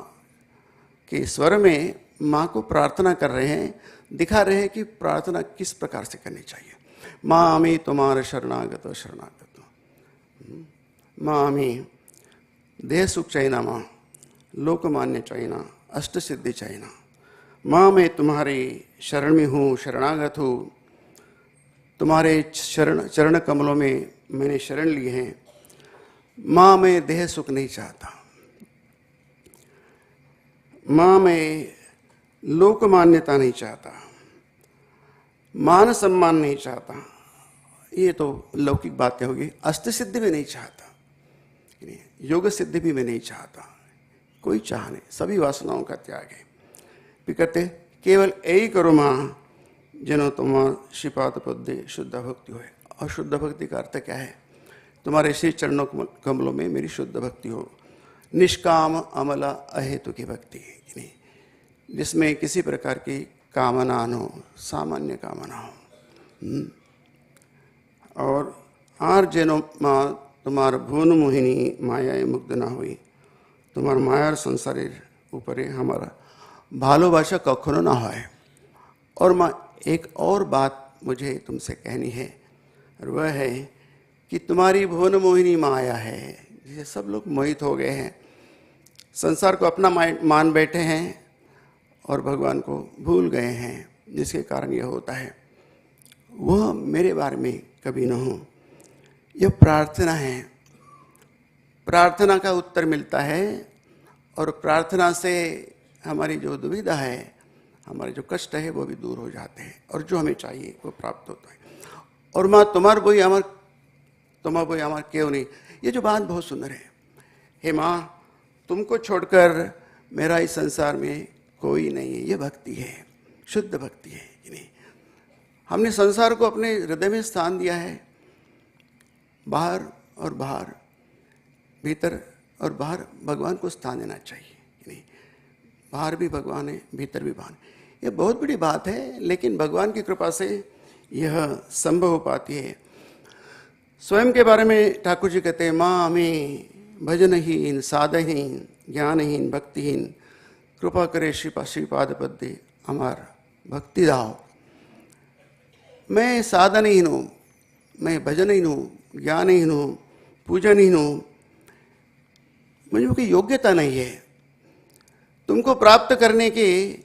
के स्वर में माँ को प्रार्थना कर रहे हैं, दिखा रहे हैं कि प्रार्थना किस प्रकार से करनी चाहिए। माँ मैं तुम्हारे शरणागत शरणागत, माँ मैं देह सुख चाहिए, माँ लोकमान्य चाहिए, अष्ट सिद्धि चाहिए। माँ मैं तुम्हारे शरण में हूँ, शरणागत हूँ, तुम्हारे चरण कमलों में मैंने शरण ली है। माँ मैं देह सुख नहीं चाहता, माँ मैं लोक मान्यता नहीं चाहता, मान सम्मान नहीं चाहता, ये तो लौकिक बातें होगी। अष्ट सिद्धि भी नहीं चाहता, योग सिद्धि भी मैं नहीं चाहता, कोई चाह नहीं, सभी वासनाओं का त्याग है। भी कहते केवल यही करो माँ जनो तुम्हार श्रीपाद पद्य शुद्ध भक्ति हो। और शुद्ध भक्ति का अर्थ क्या है? तुम्हारे श्री चरणों कमलों में मेरी शुद्ध भक्ति हो, निष्काम अमला अहेतु की भक्ति, जिसमें किसी प्रकार की कामना न हो, सामान्य कामना हो। और आर जेनो माँ तुम्हार भुवन मोहिनी माया मुग्ध ना हुई, तुम्हार मायार संसारेर ऊपरे हमारा भालोबाशा कखनो ना होए। और माँ एक और बात मुझे तुमसे कहनी है, और वह है कि तुम्हारी भुवन मोहिनी माया है, जिसे सब लोग मोहित हो गए हैं, संसार को अपना मान बैठे हैं और भगवान को भूल गए हैं, जिसके कारण यह होता है। वह मेरे बारे में कभी न हो। यह प्रार्थना है, प्रार्थना का उत्तर मिलता है और प्रार्थना से हमारी जो दुविधा है, हमारे जो कष्ट है वो भी दूर हो जाते हैं और जो हमें चाहिए वो प्राप्त होता है। और माँ तुम्हार बोई हमार क्यों नहीं, ये जो बात बहुत सुंदर है। हे माँ, तुमको छोड़कर मेरा इस संसार में कोई नहीं है, ये भक्ति है, शुद्ध भक्ति है कि नहीं। हमने संसार को अपने हृदय में स्थान दिया है, बाहर और बाहर, भीतर और बाहर भगवान को स्थान देना चाहिए कि नहीं। बाहर भी भगवान है, भीतर भी भगवान। ये बहुत बड़ी बात है, लेकिन भगवान की कृपा से यह संभव हो पाती है। स्वयं के बारे में ठाकुर जी कहते हैं, माँ हमें भजनहीन, साधहीन, ज्ञानहीन, भक्तिहीन कृपा करे श्रीपाद पद्य हमार भक्ति दाओ। मैं साधनहीन हूँ, मैं भजनहीन हूँ, ज्ञानहीन हूँ, पूजनहीन हूँ, मुझे कोई योग्यता नहीं है तुमको प्राप्त करने की,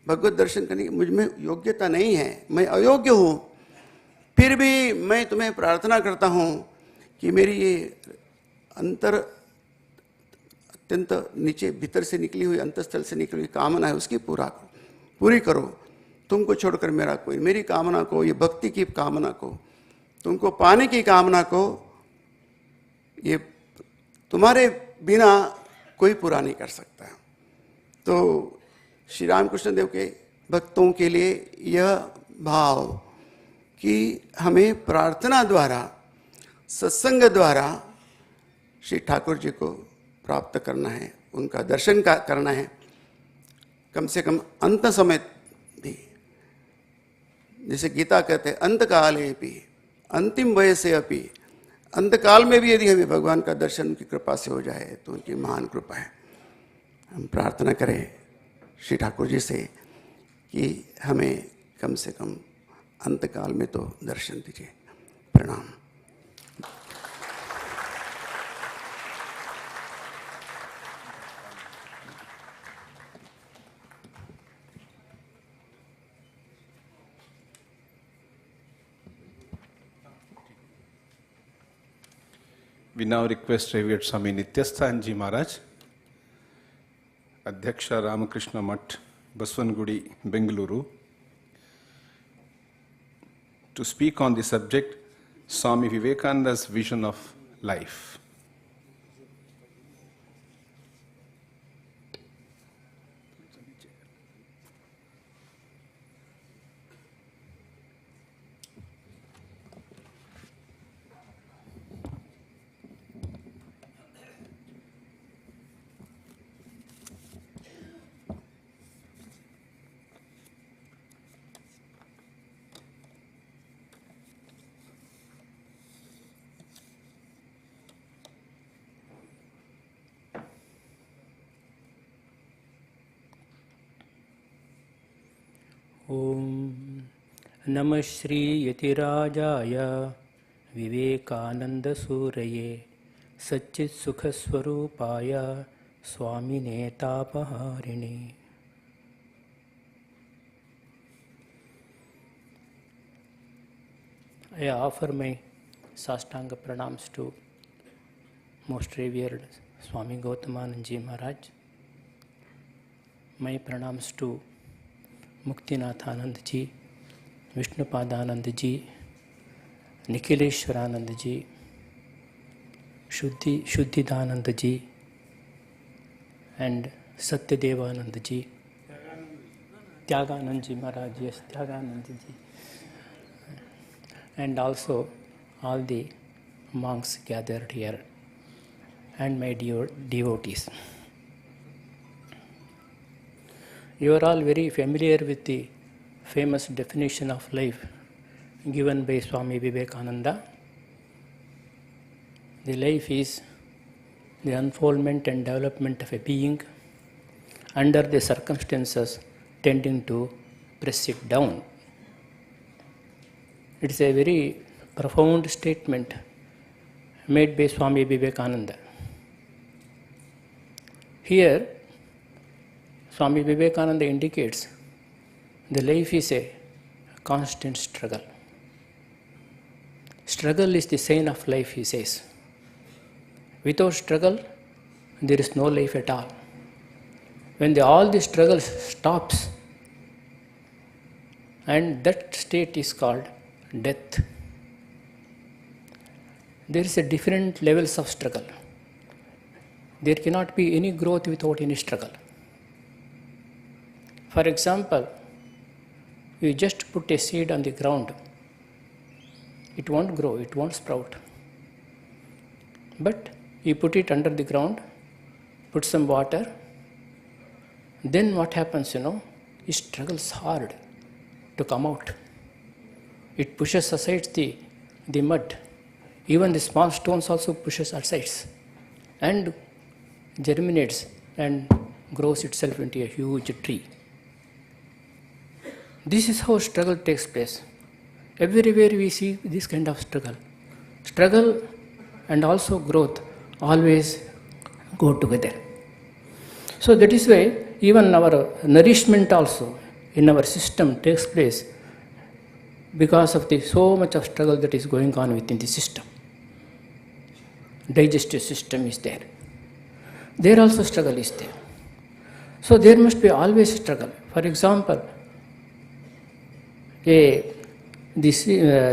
भगवत दर्शन करने की मुझ में योग्यता नहीं है, मैं अयोग्य हूँ। फिर भी मैं तुम्हें प्रार्थना करता हूँ कि मेरी ये अंतर अत्यंत नीचे भीतर से निकली हुई, अंतस्थल से निकली हुई कामना है, उसकी पूरी करो। तुमको छोड़कर मेरा कोई, मेरी कामना को, ये भक्ति की कामना को, तुमको पाने की कामना को, ये तुम्हारे बिना कोई पूरा नहीं कर सकता। तो श्री रामकृष्ण देव के भक्तों के लिए यह भाव कि हमें प्रार्थना द्वारा, सत्संग द्वारा श्री ठाकुर जी को प्राप्त करना है, उनका दर्शन करना है, कम से कम अंत समय भी। जैसे गीता कहते हैं, अंत काले भी, अंतिम वयसे अपि, अंतकाल में भी यदि हमें भगवान का दर्शन उनकी कृपा से हो जाए तो उनकी महान कृपा है। हम प्रार्थना करें श्री ठाकुर जी से कि हमें कम से कम अंतकाल में तो दर्शन दीजिए। प्रणाम। We now request Revered Swami Nityasthanji Maharaj, Adhyaksha Ramakrishna Mutt, Baswangudi, Bengaluru, to speak on the subject Swami Vivekananda's vision of life. ॐ नमः Shri यतिराजाय विवेकानन्दसूरये सच्चित्सुखस्वरूपाय स्वामिने तापहारिणे। I offer my Sastanga pranams to Most Revered Swami Gautamananji Maharaj. My pranams to मुक्तिनाथानंद ji, Vishnupadanand ji, Nikhileshwaranand ji, Shuddhidanand ji, and Satyadevanand ji, Tyaganand ji Maharaj, yes, Tyaganand ji, and also all the monks gathered here, and my devotees. You are all very familiar with the famous definition of life given by Swami Vivekananda. The life is the unfoldment and development of a being under the circumstances tending to press it down. It is a very profound statement made by Swami Vivekananda. Here, Swami Vivekananda indicates the life is a constant struggle. struggle is the sign of life, he says. Without struggle, there is no life at all. When all the struggle stops, and that state is called death. There is a different levels of struggle. There cannot be any growth without any struggle. For example, you just put a seed on the ground. It won't grow, it won't sprout. But you put it under the ground, put some water, then what happens, it struggles hard to come out. It pushes aside the mud. Even the small stones also pushes aside and germinates and grows itself into a huge tree. This is how struggle takes place. Everywhere we see this kind of struggle. Struggle and also growth always go together. So that is why even our nourishment also in our system takes place because of so much of struggle that is going on within the system. Digestive system is there. There also struggle is there. So there must be always struggle. For example, the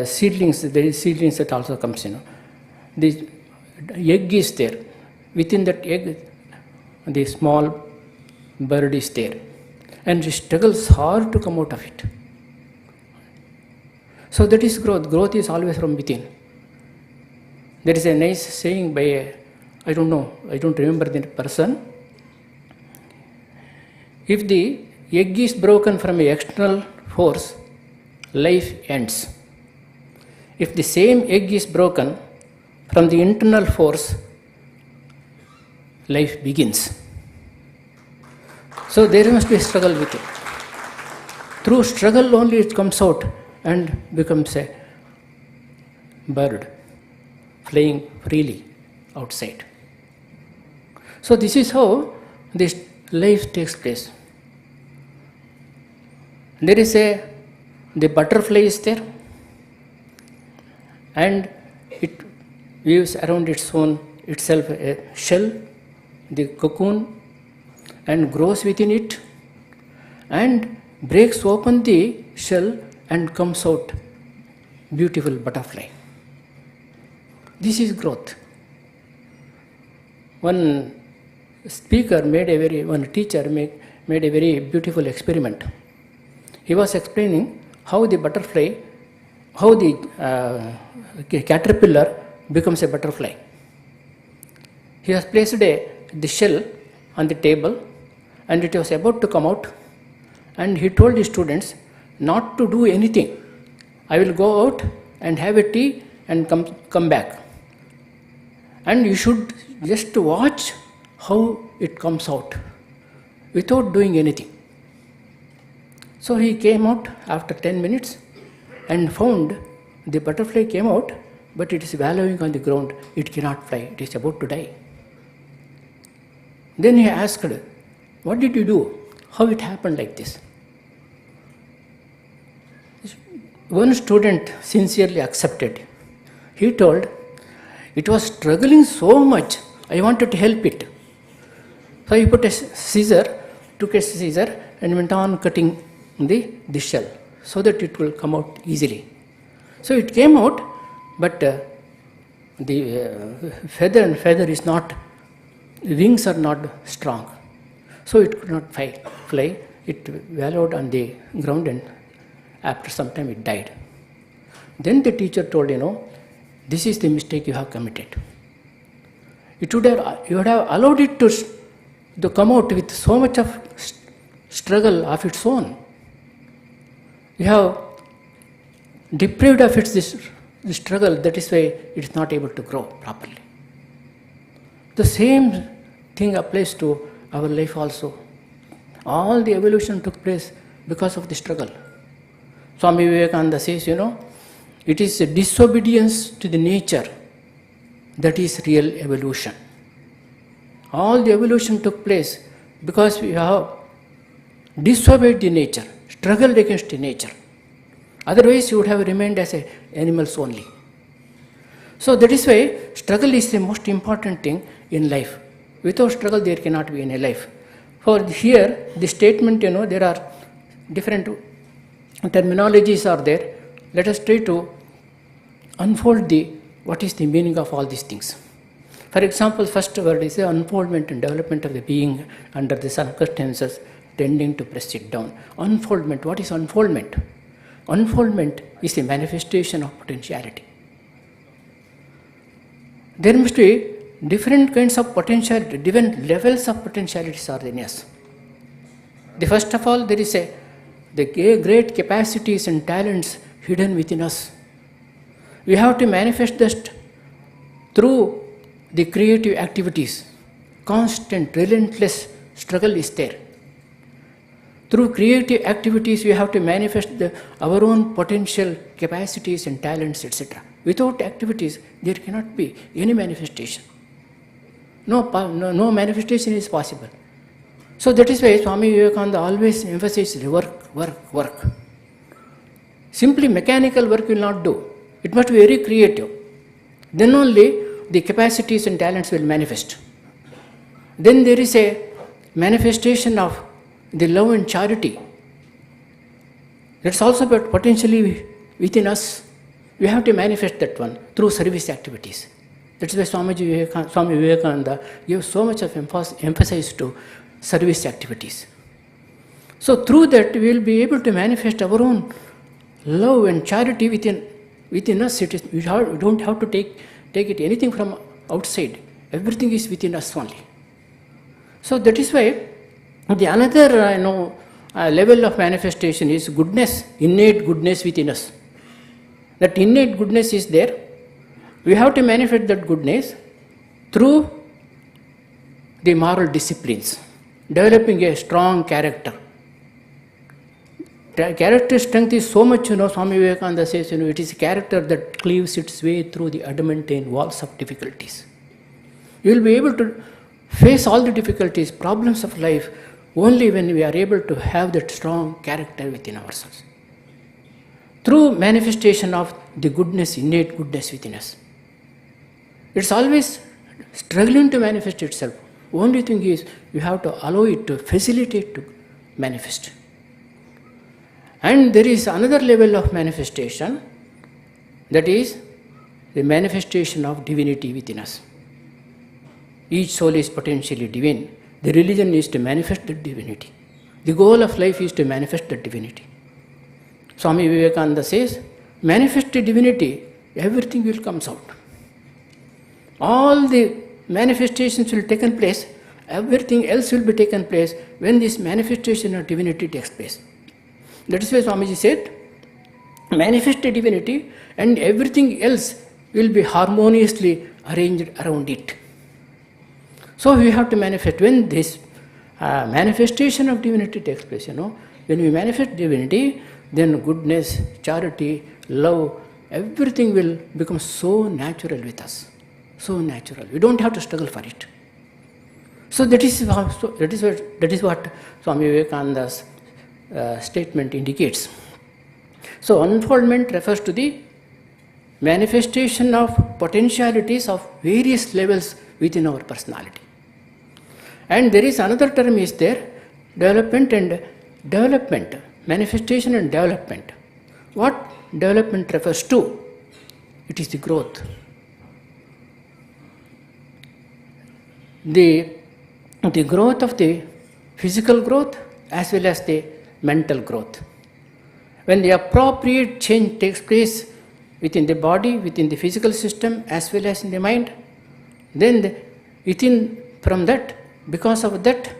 seedlings that also comes, the egg is there. Within that egg, the small bird is there. And it struggles hard to come out of it. So that is growth. Growth is always from within. There is a nice saying by I don't remember the person. If the egg is broken from an external force, life ends. If the same egg is broken from the internal force, life begins. So there must be a struggle with it. Through struggle only it comes out and becomes a bird flying freely outside. So this is how this life takes place. There is the butterfly is there, and it weaves around itself a shell, the cocoon, and grows within it, and breaks open the shell and comes out beautiful butterfly. This is growth. One teacher made a very beautiful experiment. He was explaining how the caterpillar becomes a butterfly. He has placed the shell on the table and it was about to come out, and he told the students not to do anything. I will go out and have a tea and come back. And you should just watch how it comes out without doing anything. So he came out after 10 minutes and found the butterfly came out, but it is wallowing on the ground. It cannot fly. It is about to die. Then he asked, "What did you do? How it happened like this?" One student sincerely accepted. He told, "It was struggling so much, I wanted to help it. So he took a scissor and went on cutting the shell so that it will come out easily. So it came out, but the feather is not, wings are not strong. So it could not fly. It wallowed on the ground and after some time it died. Then the teacher told, this is the mistake you have committed. You would have allowed it to come out with so much of struggle of its own. You have deprived of its struggle, that is why it is not able to grow properly. The same thing applies to our life also. All the evolution took place because of the struggle. Swami Vivekananda says, it is a disobedience to the nature that is real evolution. All the evolution took place because we have disobeyed the nature, struggled against the nature. Otherwise, you would have remained as animals only. So that is why struggle is the most important thing in life. Without struggle, there cannot be any life. For here, the statement, there are different terminologies are there. Let us try to unfold what is the meaning of all these things. For example, first word is the unfoldment and development of the being under the circumstances tending to press it down. Unfoldment, what is unfoldment? Unfoldment is the manifestation of potentiality. There must be different kinds of potentiality, different levels of potentialities are in us. The first of all, there is the great capacities and talents hidden within us. We have to manifest that through the creative activities. Constant, relentless struggle is there. Through creative activities, we have to manifest our own potential capacities and talents, etc. Without activities, there cannot be any manifestation. No manifestation is possible. So that is why Swami Vivekananda always emphasizes work. Simply mechanical work will not do. It must be very creative. Then only the capacities and talents will manifest. Then there is a manifestation of the love and charity. That's also potentially within us. We have to manifest that one through service activities. That's why Swami Vivekananda gave so much of emphasis to service activities. So through that we will be able to manifest our own love and charity within us. We don't have to take it anything from outside. Everything is within us only. So that is why the another level of manifestation is goodness, innate goodness within us. That innate goodness is there. We have to manifest that goodness through the moral disciplines, developing a strong character. Character strength is so much, Swami Vivekananda says, it is a character that cleaves its way through the adamantine walls of difficulties. You will be able to face all the difficulties, problems of life, only when we are able to have that strong character within ourselves. Through manifestation of the goodness, innate goodness within us. It's always struggling to manifest itself. Only thing is, you have to allow it to facilitate to manifest. And there is another level of manifestation, that is the manifestation of divinity within us. Each soul is potentially divine. The religion is to manifest that divinity. The goal of life is to manifest that divinity. Swami Vivekananda says, manifest the divinity, everything will come out. All the manifestations will take place, everything else will be taken place when this manifestation of divinity takes place. That is why Swamiji said, manifest the divinity and everything else will be harmoniously arranged around it. So we have to manifest. When this manifestation of divinity takes place, when we manifest divinity, then goodness, charity, love, everything will become so natural with us. So natural. We don't have to struggle for it. So that is what Swami Vivekananda's statement indicates. So unfoldment refers to the manifestation of potentialities of various levels within our personality. And there is another term is there, development, manifestation and development. What development refers to? It is the growth. The growth of the physical growth as well as the mental growth. When the appropriate change takes place within the body, within the physical system as well as in the mind, then from that, because of that,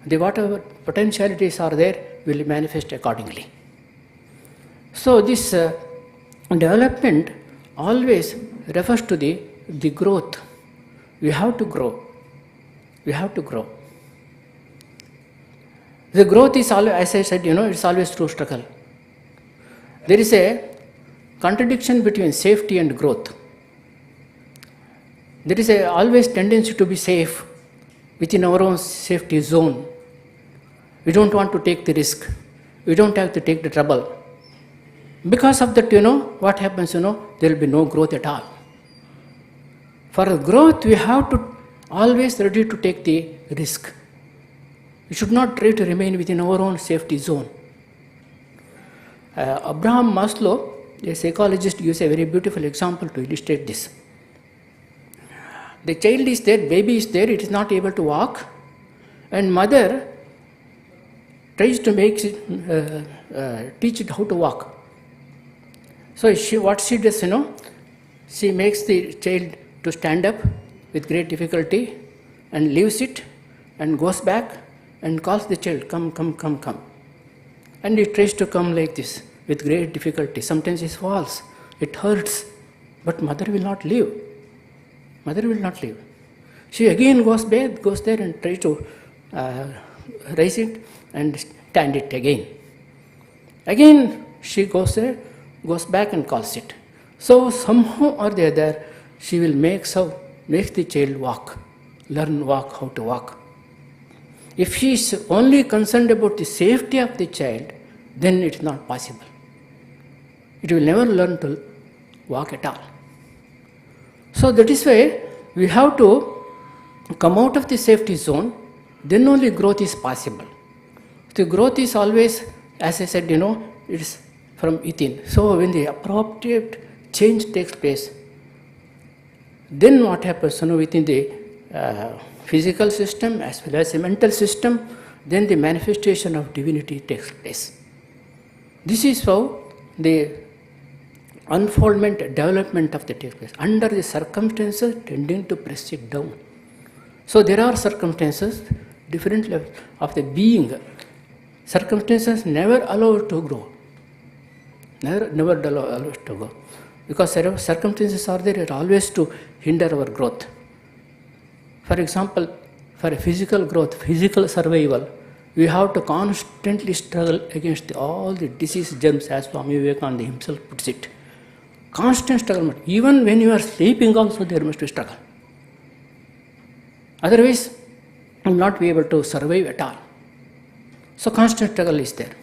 the whatever potentialities are there will manifest accordingly. So this development always refers to the growth. We have to grow. We have to grow. The growth is always, as I said, it's always through struggle. There is a contradiction between safety and growth. There is always tendency to be safe within our own safety zone. We don't want to take the risk. We don't have to take the trouble. Because of that, what happens, there will be no growth at all. For growth, we have to always ready to take the risk. We should not try to remain within our own safety zone. Abraham Maslow, a psychologist, gives a very beautiful example to illustrate this. The child is there, baby is there, it is not able to walk, and mother tries to teach it how to walk. So what she does, she makes the child to stand up with great difficulty and leaves it and goes back and calls the child, come, come, come, come. And it tries to come like this with great difficulty. Sometimes it falls, it hurts, but mother will not leave. Mother will not leave. She again goes there and tries to raise it and stand it again. Again she goes there, goes back and calls it. So somehow or the other she will make the child walk, learn how to walk. If she is only concerned about the safety of the child, then it is not possible. It will never learn to walk at all. So that is why we have to come out of the safety zone, then only growth is possible. The growth is always, as I said, it is from within. So when the appropriate change takes place, then what happens within the physical system as well as the mental system, then the manifestation of divinity takes place. This is how the unfoldment, development of the takes place, under the circumstances tending to press it down. So there are circumstances, different levels of the being. Circumstances never allow it to grow. Never allow it to go. Because circumstances are there always to hinder our growth. For example, for physical growth, physical survival, we have to constantly struggle against all the disease germs, as Swami Vivekananda himself puts it. Constant struggle. Even when you are sleeping also there must be struggle. Otherwise, you will not be able to survive at all. So constant struggle is there.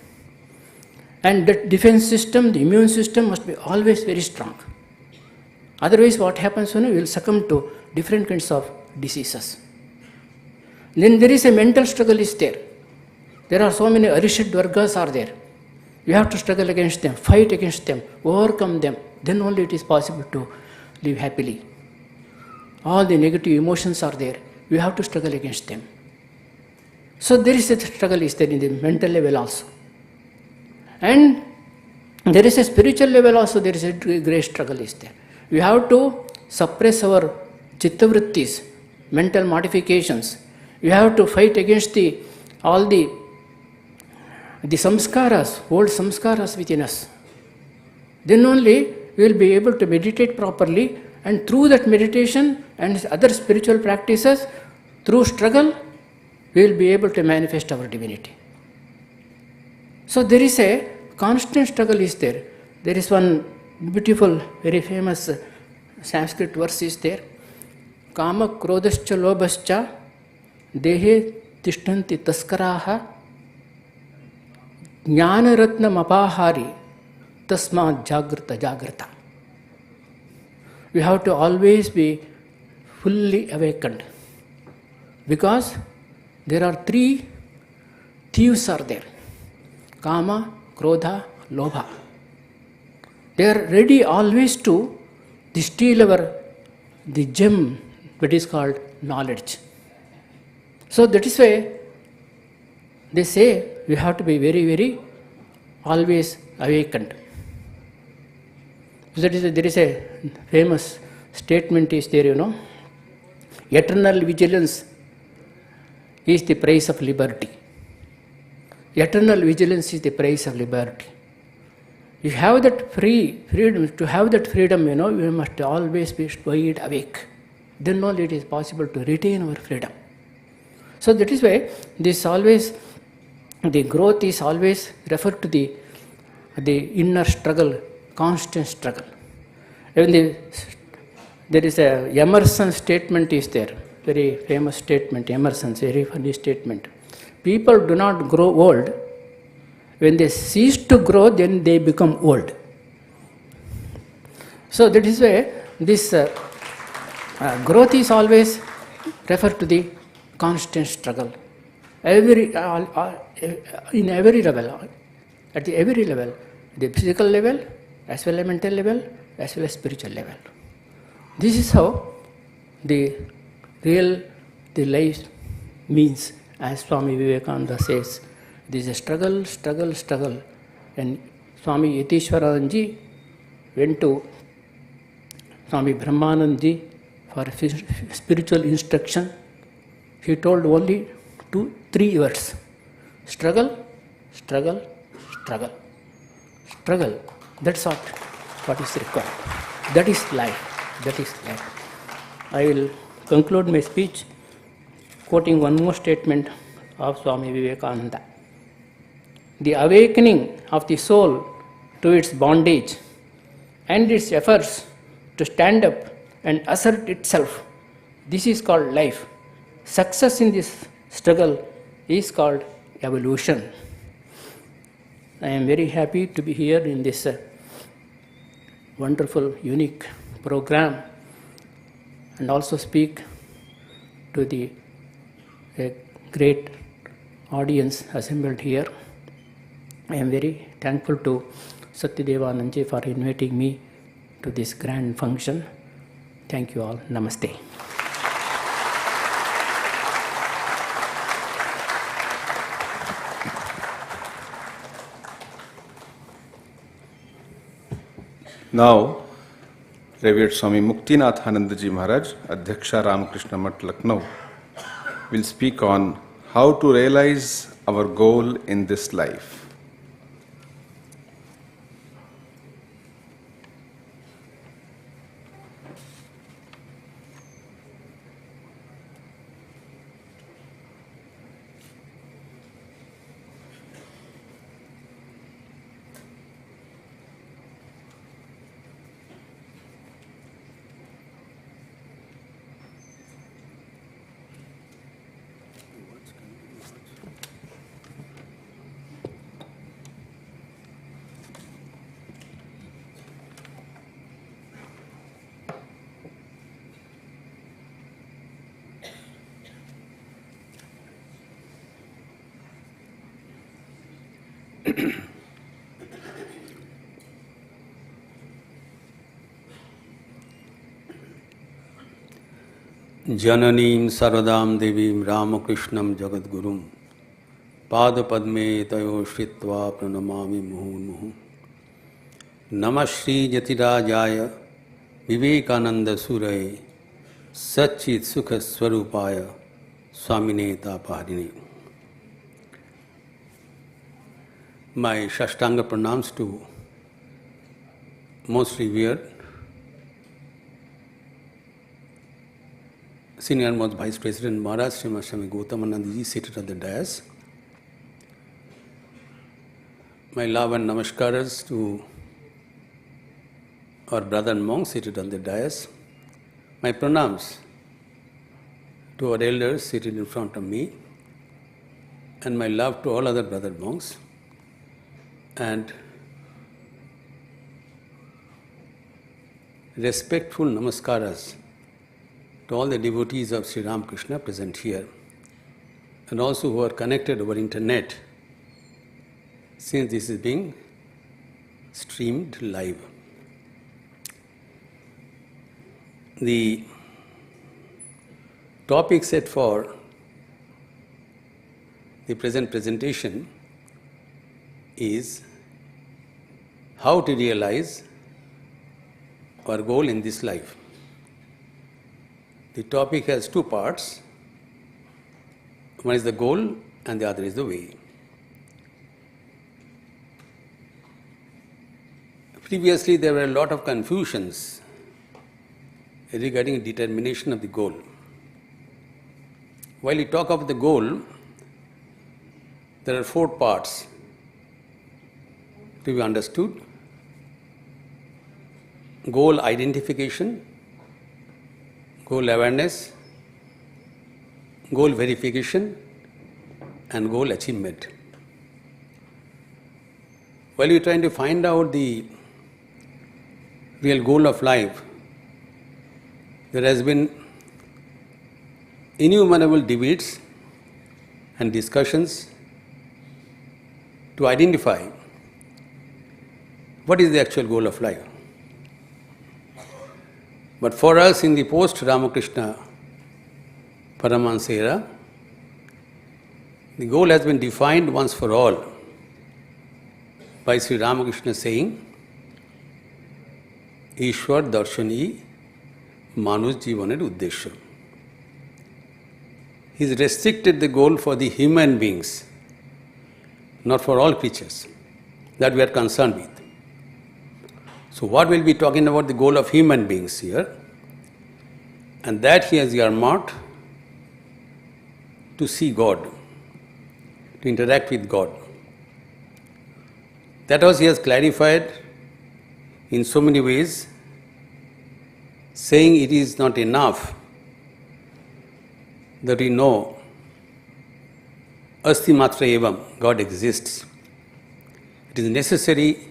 And the defense system, the immune system must be always very strong. Otherwise what happens, we will succumb to different kinds of diseases. Then there is a mental struggle is there. There are so many Arishad Vargas are there. You have to struggle against them, fight against them, overcome them. Then only it is possible to live happily. All the negative emotions are there. You have to struggle against them. So there is a struggle is there in the mental level also. And there is a spiritual level also, there is a great struggle is there. We have to suppress our chittavrittis, mental modifications. We have to fight against all the samskaras, old samskaras within us. Then only we will be able to meditate properly, and through that meditation and other spiritual practices, through struggle, we will be able to manifest our divinity. So there is a constant struggle is there. There is one beautiful, very famous Sanskrit verse is there. Kama krodascha lobascha dehe tishtanti taskaraha jnana ratna mapahari tasma jagrata jagrata. We have to always be fully awakened, because there are three thieves are there: Kama, Krodha, Lobha. They are ready always to steal the gem that is called knowledge. So that is why they say we have to be very, very always awakened. There is a famous statement is there, eternal vigilance is the price of liberty. Eternal vigilance is the price of liberty. You have that freedom. To have that freedom, you must always be wide awake. Then only it is possible to retain our freedom. So that is why the growth is always referred to the inner struggle, constant struggle. Even there is a Emerson statement is there, very famous statement, Emerson's very funny statement. People do not grow old. When they cease to grow, then they become old. So that is why this Growth is always referred to the constant struggle. In every level, at every level, the physical level, as well as mental level, as well as spiritual level. This is how the life means, as Swami Vivekananda says. This is a struggle, struggle, struggle. And Swami Yatishwaranji went to Swami Brahmanandji for spiritual instruction. He told only 2-3 words: struggle, struggle, struggle. Struggle. That's what is required. That is life. That is life. I will conclude my speech quoting one more statement of Swami Vivekananda. The awakening of the soul to its bondage and its efforts to stand up and assert itself, this is called life. Success in this struggle is called evolution. I am very happy to be here in this wonderful, unique program, and also speak to the great audience assembled here. I am very thankful to Satyadevanandji for inviting me to this grand function. Thank you all. Namaste. Now, Revered Swami Muktinath Anandaji Maharaj, Adhyaksha Ramakrishna Math, Lucknow, will speak on how to realize our goal in this life. जननीं सर्वदां देवीं रामकृष्णं जगद्गुरुं पादपद्मे तयो श्रित्वा प्रणमामि मुहुर्मुहुः। नमः श्रीयतिराजाय विवेकानन्दसूरये सच्चित्सुखस्वरूपाय स्वामिने तापहारिणे। My Shashtanga pranams to most revered Senior Most Vice President Maharaj Srimad Swami Gautamanandji seated on the dais. My love and namaskaras to our brother and monks seated on the dais. My pranams to our elders seated in front of me, and my love to all other brother monks, and respectful namaskaras to all the devotees of Sri Ramakrishna present here, and also who are connected over internet, since this is being streamed live. The topic set for the present presentation is how to realize our goal in this life. The topic has two parts. One is the goal and the other is the way. Previously, there were a lot of confusions regarding determination of the goal. While we talk of the goal, there are 4 parts to be understood. Goal identification, goal awareness, goal verification, and goal achievement. While you're trying to find out the real goal of life, there has been innumerable debates and discussions to identify what is the actual goal of life. But for us in the post-Ramakrishna Paramahansa era, the goal has been defined once for all by Sri Ramakrishna saying, Ishwar darshani manush jivaner uddeshya. He has restricted the goal for the human beings, not for all creatures that we are concerned with. So what we'll be talking about the goal of human beings here, and that he has earmarked to see God, to interact with God. That was he has clarified in so many ways, saying it is not enough that we know asti matra evam, God exists. It is necessary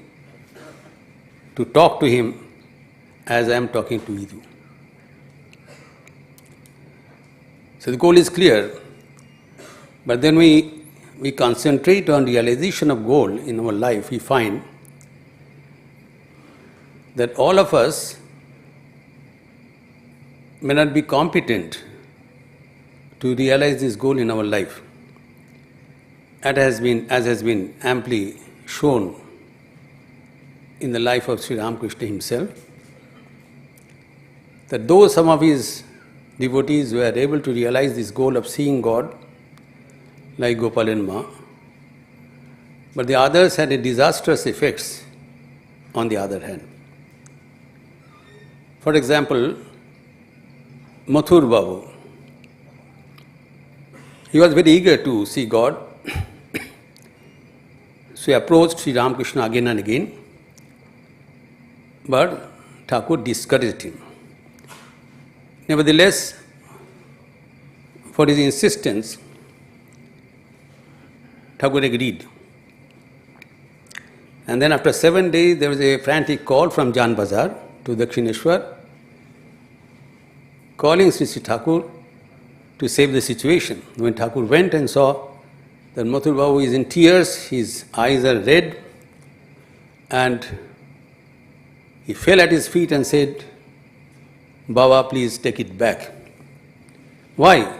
to talk to him as I am talking to you. So the goal is clear, but then we concentrate on realization of goal in our life. We find that all of us may not be competent to realize this goal in our life. As has been amply shown in the life of Sri Ramakrishna himself, that though some of his devotees were able to realize this goal of seeing God, like Gopal and Ma, but the others had a disastrous effects on the other hand. For example, Mathur Babu, he was very eager to see God, so he approached Sri Ramakrishna again and again, but Thakur discouraged him. Nevertheless, for his insistence, Thakur agreed. And then after 7 days, there was a frantic call from Jan Bazar to Dakshineshwar, calling Sri Thakur to save the situation. When Thakur went and saw that Mathur Babu is in tears, his eyes are red, and he fell at his feet and said, Baba, please take it back. Why?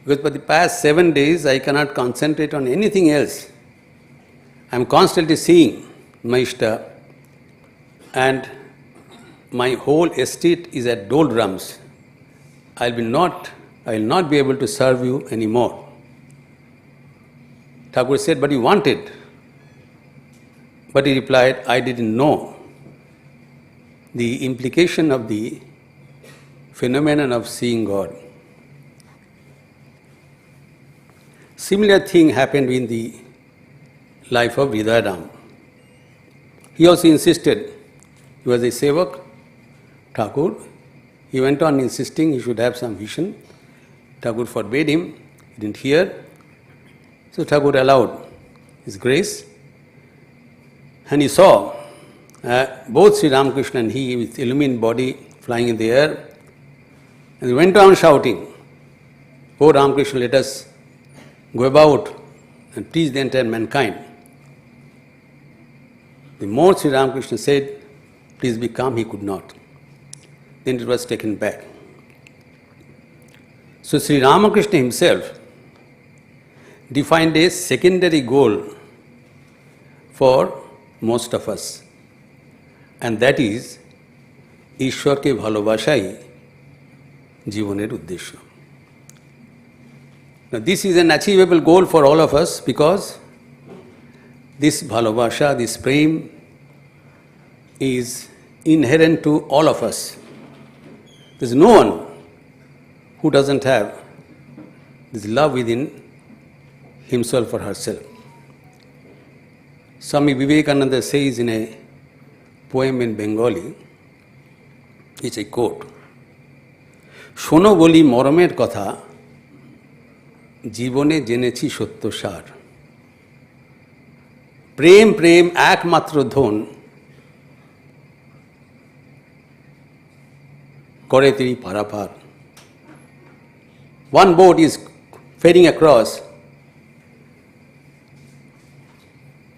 Because for the past 7 days, I cannot concentrate on anything else. I am constantly seeing my Ishta, and my whole estate is at doldrums. I will not be able to serve you anymore. Thakur said, but you wanted. But he replied, I didn't know the implication of the phenomenon of seeing God. Similar thing happened in the life of Hridayaram. He also insisted, he was a sevak, Thakur. He went on insisting he should have some vision. Thakur forbade him, he didn't hear. So Thakur allowed his grace. And he saw both Sri Ramakrishna and he with illumined body flying in the air. And he went on shouting, O Ramakrishna, let us go about and teach the entire mankind. The more Sri Ramakrishna said, please be calm, he could not. Then it was taken back. So Sri Ramakrishna himself defined a secondary goal for most of us, and that is Ishwarke bhalobashai jivaner uddeshya. Now this is an achievable goal for all of us because this bhalobasha, this prem is inherent to all of us. There is no one who doesn't have this love within himself or herself. Swami Vivekananda says in a poem in Bengali, it's a quote, শোনো বলি মরমের কথা জীবনে জেনেছি সত্য সার প্রেম প্রেম একমাত্র ধন kore teri parapar. One boat is ferrying across.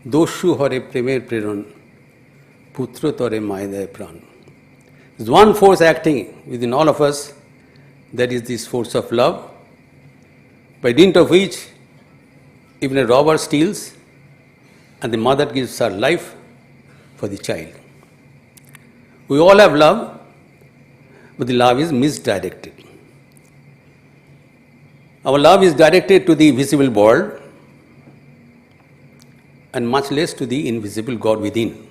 Doshu hore premer preron, putra tore maidaya pran. There's one force acting within all of us, that is this force of love, by dint of which even a robber steals and the mother gives her life for the child. We all have love, but the love is misdirected. Our love is directed to the visible world and much less to the invisible God within.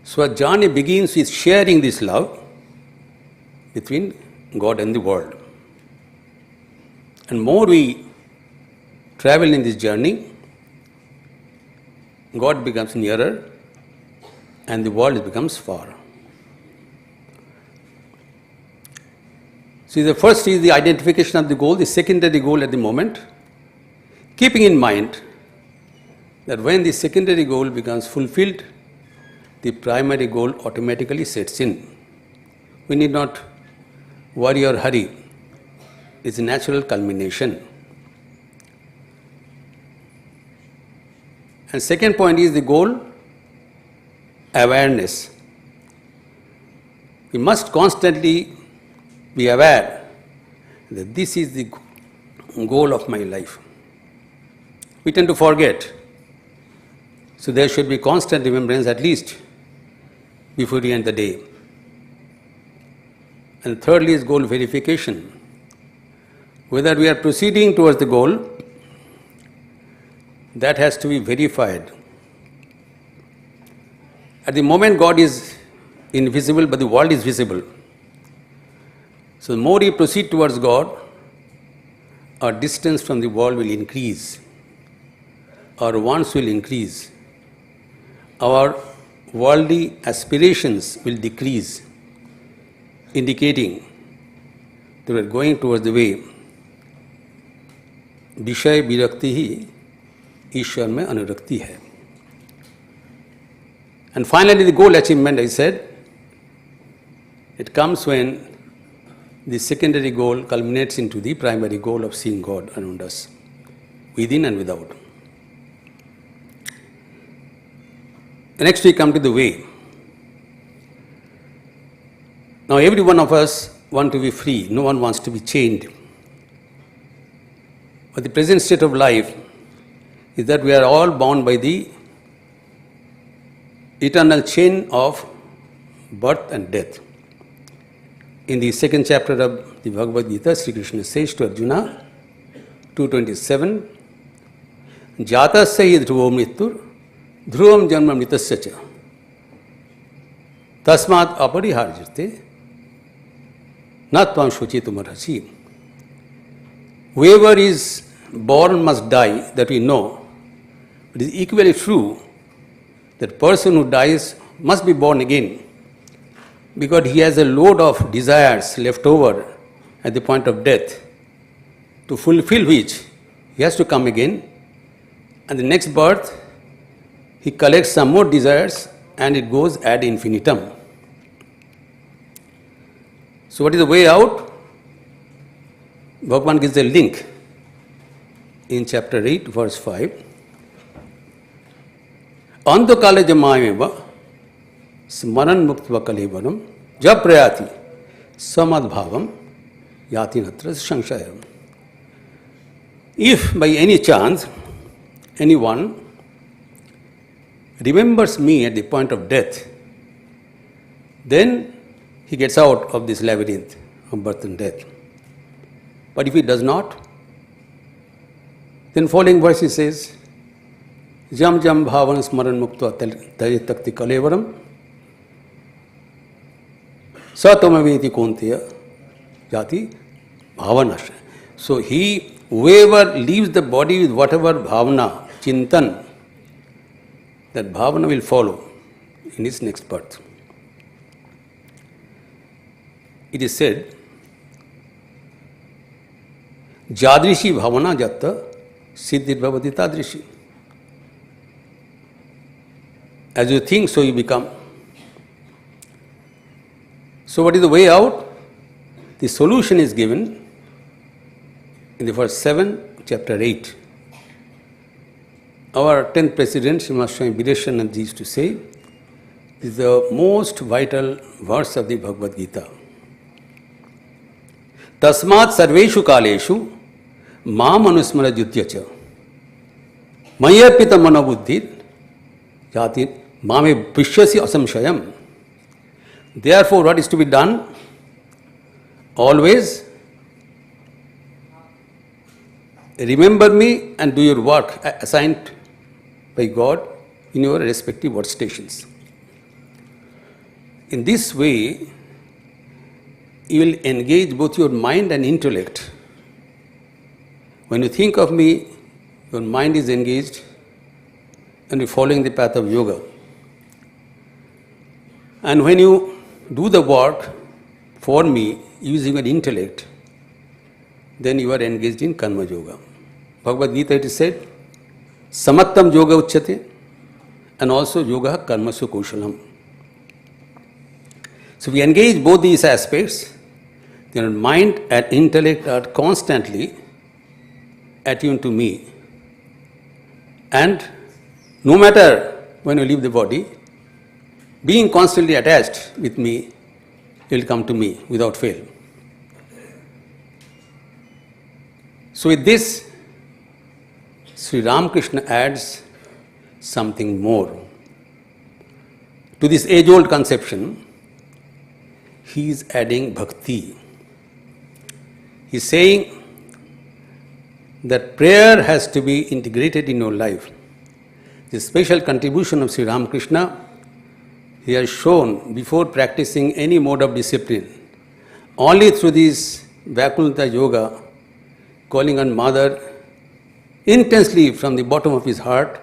So our journey begins with sharing this love between God and the world. And more we travel in this journey, God becomes nearer and the world becomes far. So the first is the identification of the goal, the secondary goal at the moment, keeping in mind that when the secondary goal becomes fulfilled, the primary goal automatically sets in. We need not worry or hurry. It's a natural culmination. And second point is the goal, awareness. We must constantly be aware that this is the goal of my life. We tend to forget. So there should be constant remembrance at least before we end the day. And thirdly is goal verification. Whether we are proceeding towards the goal, that has to be verified. At the moment God is invisible, but the world is visible. So the more we proceed towards God, our distance from the world will increase. Our wants will increase. Our worldly aspirations will decrease, indicating that we are going towards the way विषय विरक्ति ही ईश्वर में अनुरक्ति है. And finally the goal achievement, I said, it comes when the secondary goal culminates into the primary goal of seeing God around us, within and without. Next we come to the way. Now every one of us want to be free, no one wants to be chained. But the present state of life is that we are all bound by the eternal chain of birth and death. In the second chapter of the Bhagavad Gita, Sri Krishna says to Arjuna, 227, Jatasya hi dhruvo mrityur, dhruvam janma mritasya cha, tasmat apariharjate, na tvam shuchitum arhasi. Whoever is born must die, that we know. It is equally true that person who dies must be born again, because he has a load of desires left over at the point of death, to fulfill which he has to come again, and the next birth he collects some more desires and it goes ad infinitum. So what is the way out? Bhagavan gives a link in chapter 8, verse 5. Andhakale jamayeva smaran muktva kalevaram jab prayati samad bhavam yati natra sanshayam. If by any chance anyone remembers me at the point of death, then he gets out of this labyrinth of birth and death. But if he does not, then following verse he says, Jam jam bhavan smaran muktva takti kalevaram satamaveti konteya jati bhavanasya. So whoever leaves the body with whatever bhavana, chintan, that bhavana will follow in his next birth. It is said, Jadrishi bhavana jatta siddhir bhavati tadrishi. As you think, so you become. So, what is the way out? The solution is given in the verse 7, chapter 8. Our 10th President, Srimad Swami Bireshwanand used to say, this is the most vital verse of the Bhagavad Gita. Tasmat sarveshu kaleshu mam anusmara jyutyacha mayapita manobuddhir jati mame vishyasi asamshayam. Therefore, what is to be done? Always remember me and do your work assigned by God in your respective workstations. In this way, you will engage both your mind and intellect. When you think of me, your mind is engaged and you're following the path of yoga. And when you do the work for me using your intellect, then you are engaged in karma yoga. Bhagavad Gita, it is said, samattam yoga uchyate, and also yoga karmasu kaushalam. So we engage both these aspects. Your mind and intellect are constantly attuned to me. And no matter when you leave the body, being constantly attached with me, you will come to me without fail. So with this, Sri Ramakrishna adds something more. To this age-old conception, he is adding bhakti. He is saying that prayer has to be integrated in your life. The special contribution of Sri Ramakrishna, he has shown before practicing any mode of discipline. Only through this Vakulata yoga, calling on Mother intensely from the bottom of his heart,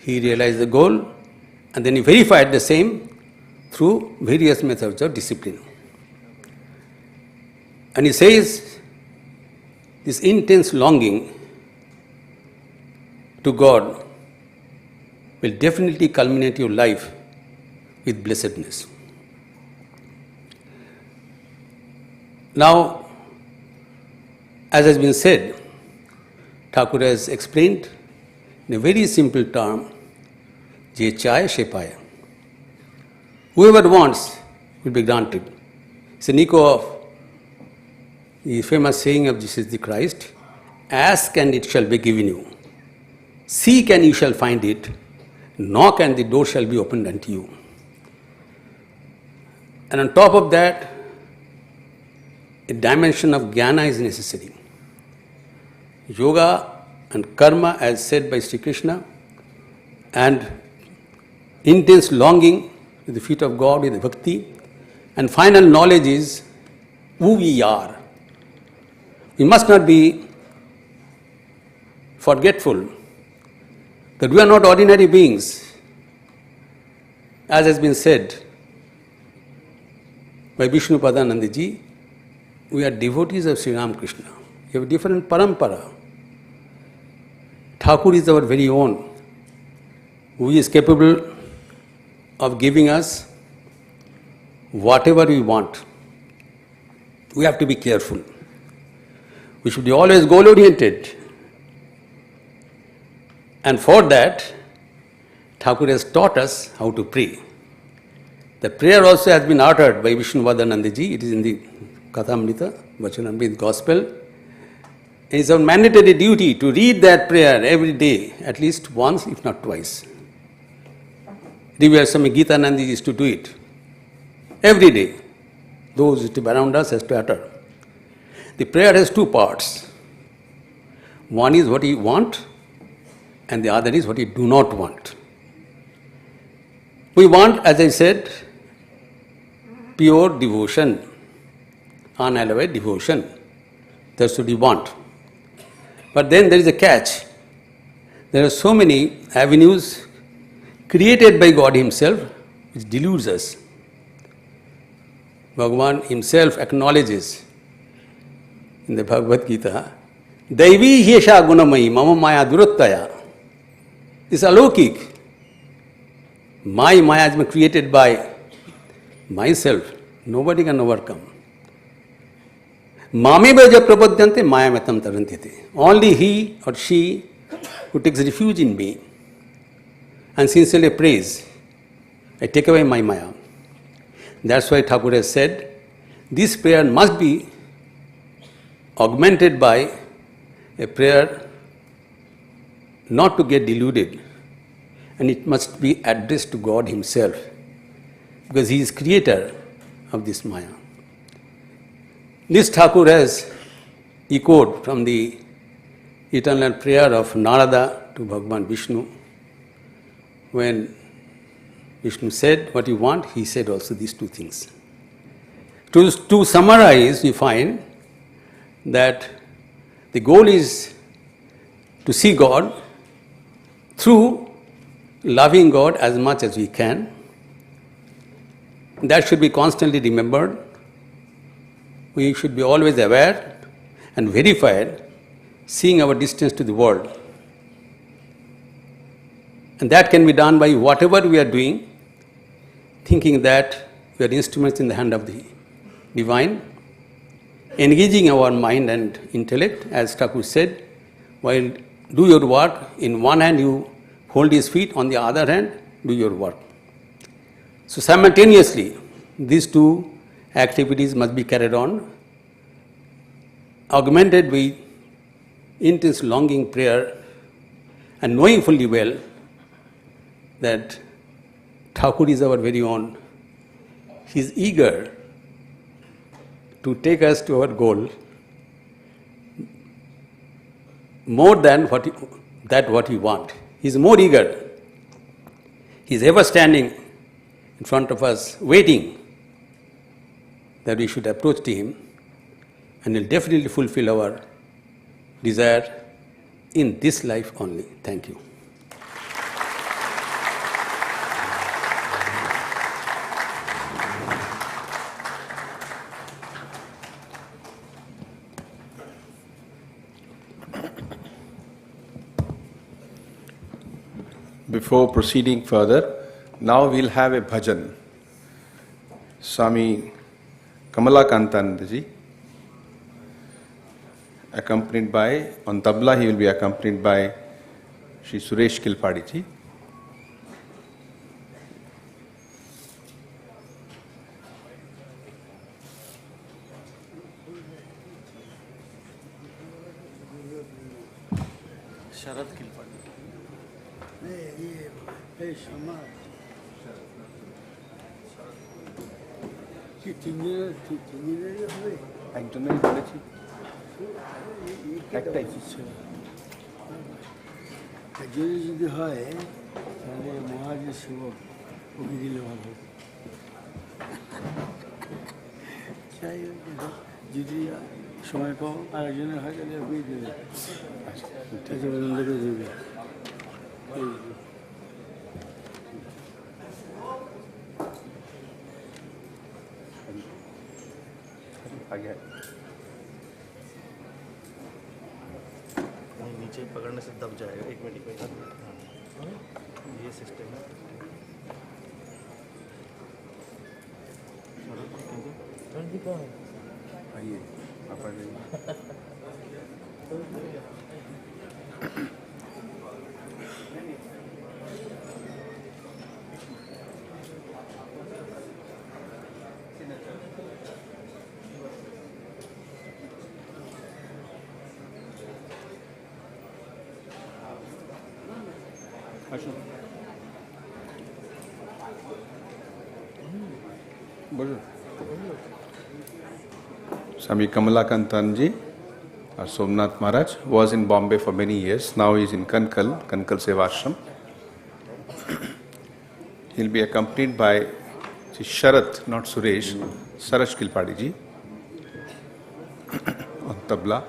he realized the goal, and then he verified the same through various methods of discipline. And he says, this intense longing to God will definitely culminate your life with blessedness. Now, as has been said, Thakur has explained in a very simple term, Je chaye she paye. Whoever wants will be granted. It's an echo of the famous saying of Jesus the Christ, ask and it shall be given you. Seek and you shall find it. Knock and the door shall be opened unto you. And on top of that, a dimension of jnana is necessary. Yoga and karma, as said by Sri Krishna, and intense longing with the feet of God, with the bhakti, and final knowledge is who we are. We must not be forgetful that we are not ordinary beings. As has been said by Vishnu Padanandaji, we are devotees of Sri Ramakrishna. We have a different parampara. Thakur is our very own, who is capable of giving us whatever we want. We have to be careful. We should be always goal-oriented. And for that, Thakur has taught us how to pray. The prayer also has been uttered by Vishnu Vadanandaji. It is in the Kathamrita, Vachanamrita Gospel. It is our mandatory duty to read that prayer every day, at least once, if not twice. Divya Swami Gitanandi used to do it every day. Those around us has to utter. The prayer has two parts. One is what you want, and the other is what you do not want. We want, as I said, pure devotion, unalloyed devotion. That's what we want. But then there is a catch. There are so many avenues created by God Himself which deludes us. Bhagavan Himself acknowledges in the Bhagavad Gita, Daivi Hyesha Gunamayi Mama Maya Durattaya. This alaukik. My Maya has been created by myself, Nobody can overcome. Mameva prapadyante mayamatam tarantite. Only he or she who takes refuge in me and sincerely prays, I take away my maya. That's why Thakur has said, this prayer must be augmented by a prayer not to get deluded, and it must be addressed to God Himself, because He is creator of this maya. This Thakur has echoed from the eternal prayer of Narada to Bhagavan Vishnu. When Vishnu said what you want, he said also these two things. To summarize, we find that the goal is to see God through loving God as much as we can. That should be constantly remembered. We should be always aware and verified, seeing our distance to the world. And that can be done by whatever we are doing, thinking that we are instruments in the hand of the divine, engaging our mind and intellect, as Thakur said, while do your work, in one hand you hold his feet, on the other hand do your work. So simultaneously, these two activities must be carried on, augmented with intense longing prayer, and knowing fully well that Thakur is our very own. He is eager to take us to our goal more than what we want. He is more eager. He is ever standing in front of us, waiting that we should approach to Him, and He will definitely fulfill our desire in this life only. Thank you. Before proceeding further, now we'll have a bhajan. Swami Kamalakantandaji, accompanied by, on tabla he will be accompanied by Shri Suresh Kilpadiji. Sharad Kilpadi. Hey, Shama. কি তিনজনেরই হবে? একজনেরই বলেছি, একটাই। একজনের যদি হয় তাহলে মহারাজের সেবক ওকে দিলে ভালো হবে। যাই হোক, যদি সময় পাও আর একজনের হয় তাহলে ওকেই দেবে, তাকে বন্ধকে দেবে। आगे नीचे पकड़ने से दब जाएगा। एक मिनट ये सिस्टम है। आइए आप आ जाइए। Swami Kamalakantanji, our Somnath Maharaj, was in Bombay for many years. Now he is in Kankal Seva Ashram. He will be accompanied by Sharat, not Suresh, Sarash Kilpadiji on tabla.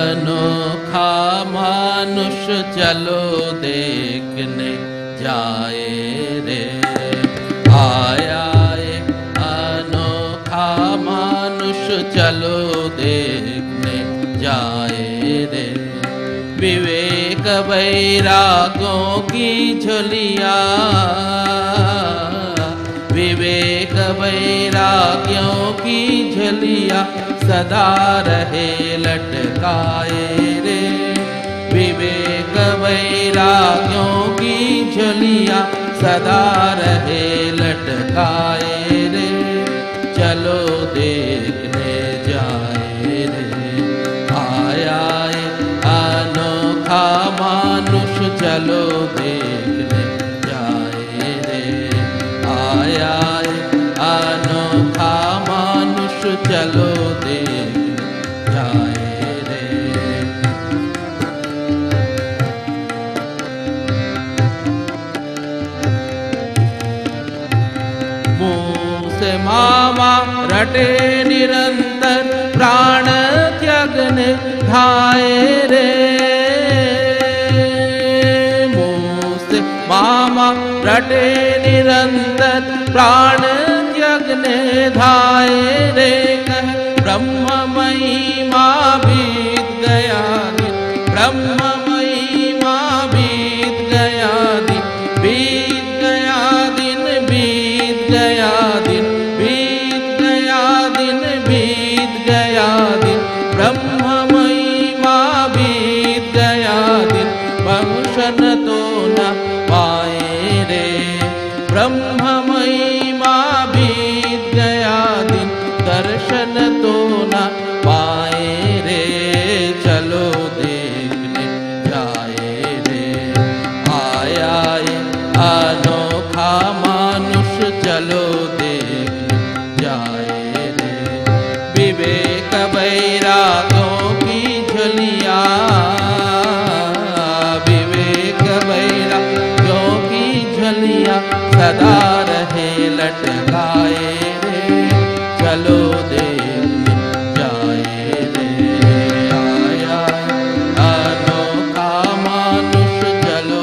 अनोखा मानुष चलो देखने जाए रे, आया एक अनोखा मानुष चलो देखने जाए रे। विवेक वैरागों की झोलिया, विवेक वैराग्यों की झोलिया सदा रहे लटकाए रे। विवेक वैराग्यों की झोलिया सदा रहे लटकाए रे। चलो देखने जाए रे, आया एक अनोखा मानुष चलो देखने जाए रे, आया एक अनोखा मानुष चलो देखने जाए रे। मुँह से मामा रटे निरंतर प्राण त्यागने धाए रे। मुँह से मामा रटे निरंतर प्राण त्यागने धाए रे। कह ब्रह्ममयी माँ बीत गया दिन, ब्रह्ममयी माँ बीत गया दिन, बीत गया दिन, बीत गया दिन, बीत गया दिन, बीत गया दिन। ब्रह्ममयी माँ बीत गया दिन, दर्शन तो न पाए रे। ब्रह्ममयी माँ बीत गया दिन, दर्शन तो न पाए रे। चलो देखने जाए रे, आया एक अनोखा मानुष चलो देखने जाए रे। विवेक वैरागों की झोलिया, विवेक वैरागों की झोलिया सदा रहे लटकाए रे। चलो देखने जाए रे, आया अनोखा मानुष चलो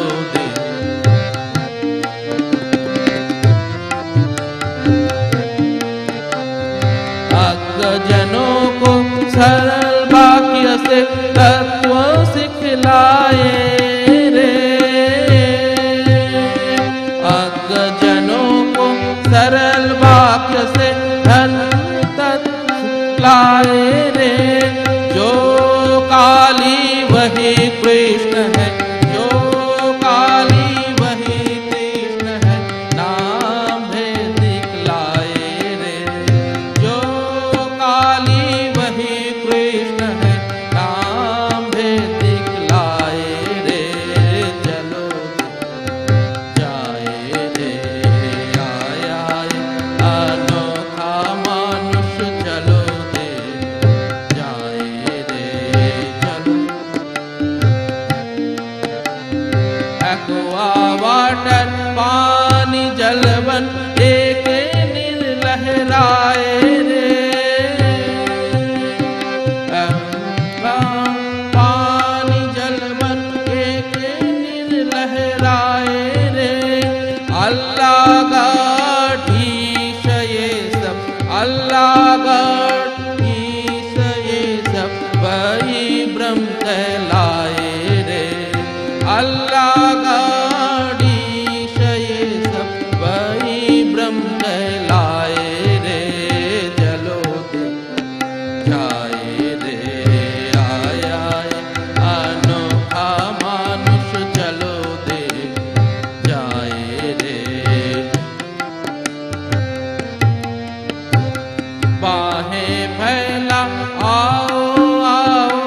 अज्ञजनों को सरल वाक्य से तत्व सिखलाए रे। अज्ञजनों को सरल वाक्य से धन तत्व सिखलाए रे। जो काली वही कृष्ण है, जो काली वही कृष्ण है, नाम भेद दिखलाए रे। जो काली वही कृष्ण है, नाम भेद दिखलाए रे। चलो जाए रे, आया अनोखा मानुष चलो दे जाए रे। चलो एक्वा वाटर पानी जलवन एक निर्लहराए रे। एक्वा पानी जलवन एक निर्लहराए रे। अल्लाह गाढ़ीश ये सब, अल्लाह गाढ़ीश ये सब वही ब्रह्म कहलाए रे। अल्लाह गाढ़ीश ये सब वही ब्रह्म कहलाए रे। चलो जाए रे, आया अनोखा मानुष चलो दे जाए रे। बाहें फैला आओ आओ,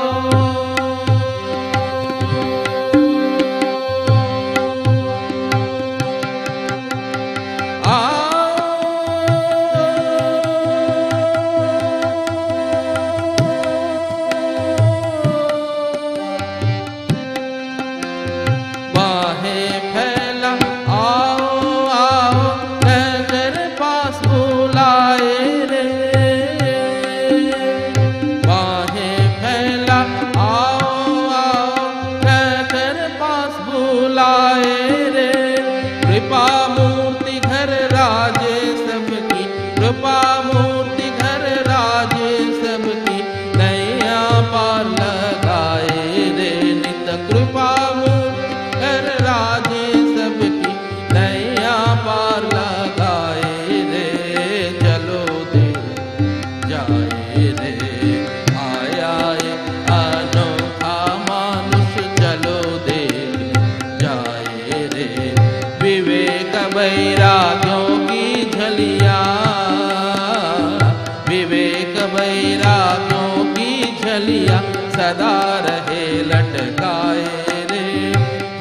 रहे लटकाए रे।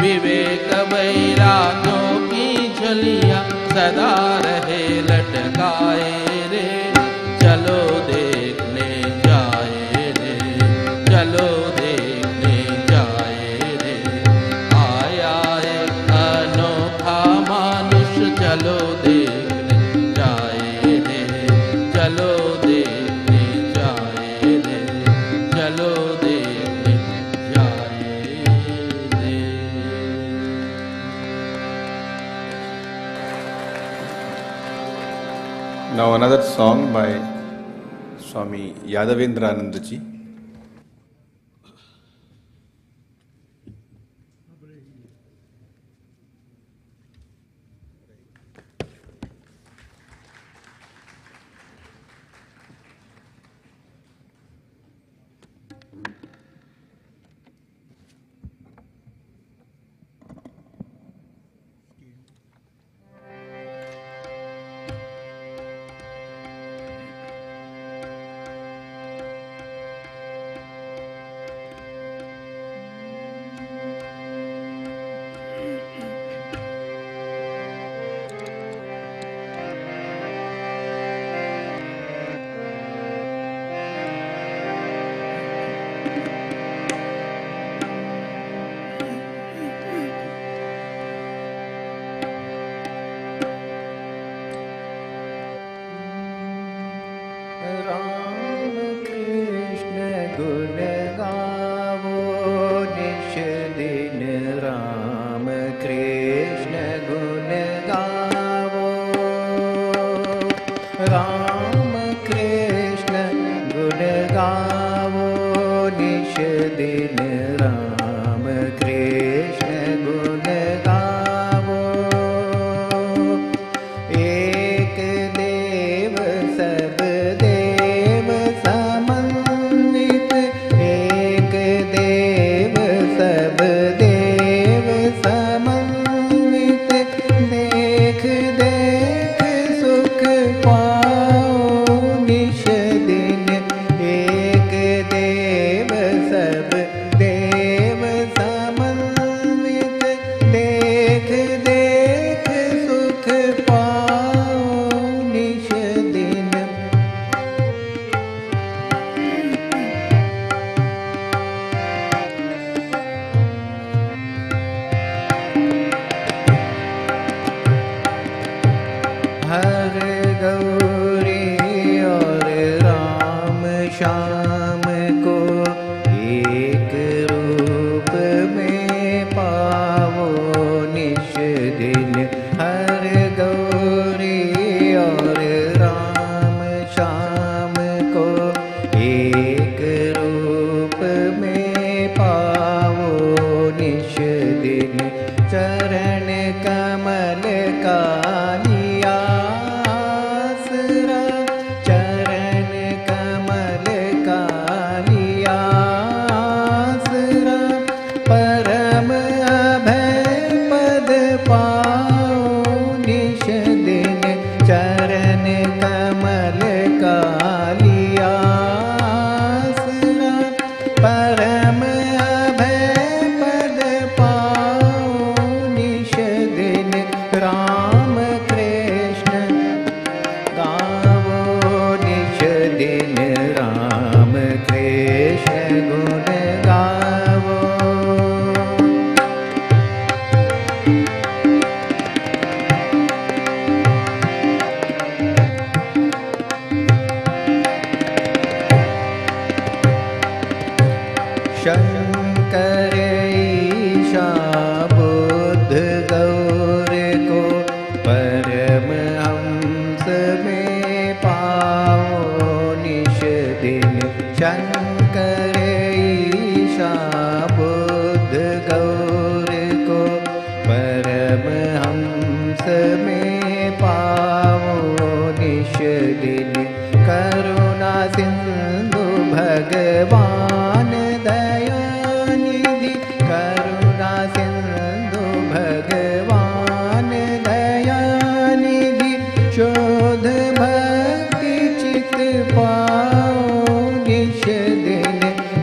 विवेक वैराग्यों की झलियाँ सदा रहे लटकाए रे। चलो देखने जाए रे, चलो देखने जाए रे। आया एक अनोखा मानुष, चलो देखने जाए रे, चलो देखने जाए रे, चलो देखने जाए रे। Now another song by Swami Yadavendrananda ji.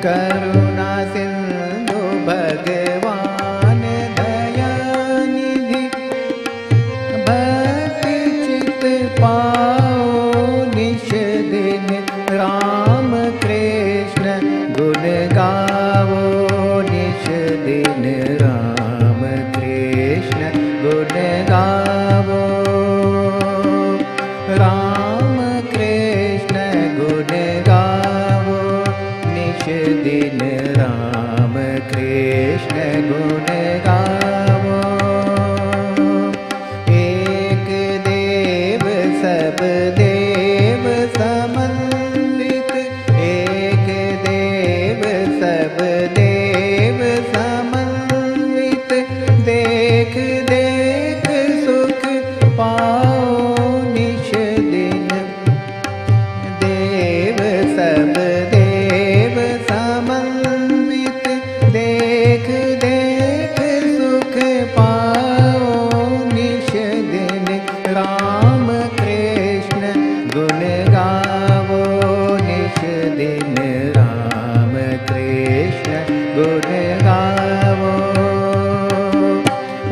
करुणा कृष्ण गुण गावो। एक देव सब देव समन्वित, एक देव सब देव समन्वित, देख देख सुख पाओ निश दिन। देव सब देव समन्वित, देख देख सुख पाओ निश दिन। राम कृष्ण गुण गावो निश दिन, राम कृष्ण गुण गावो।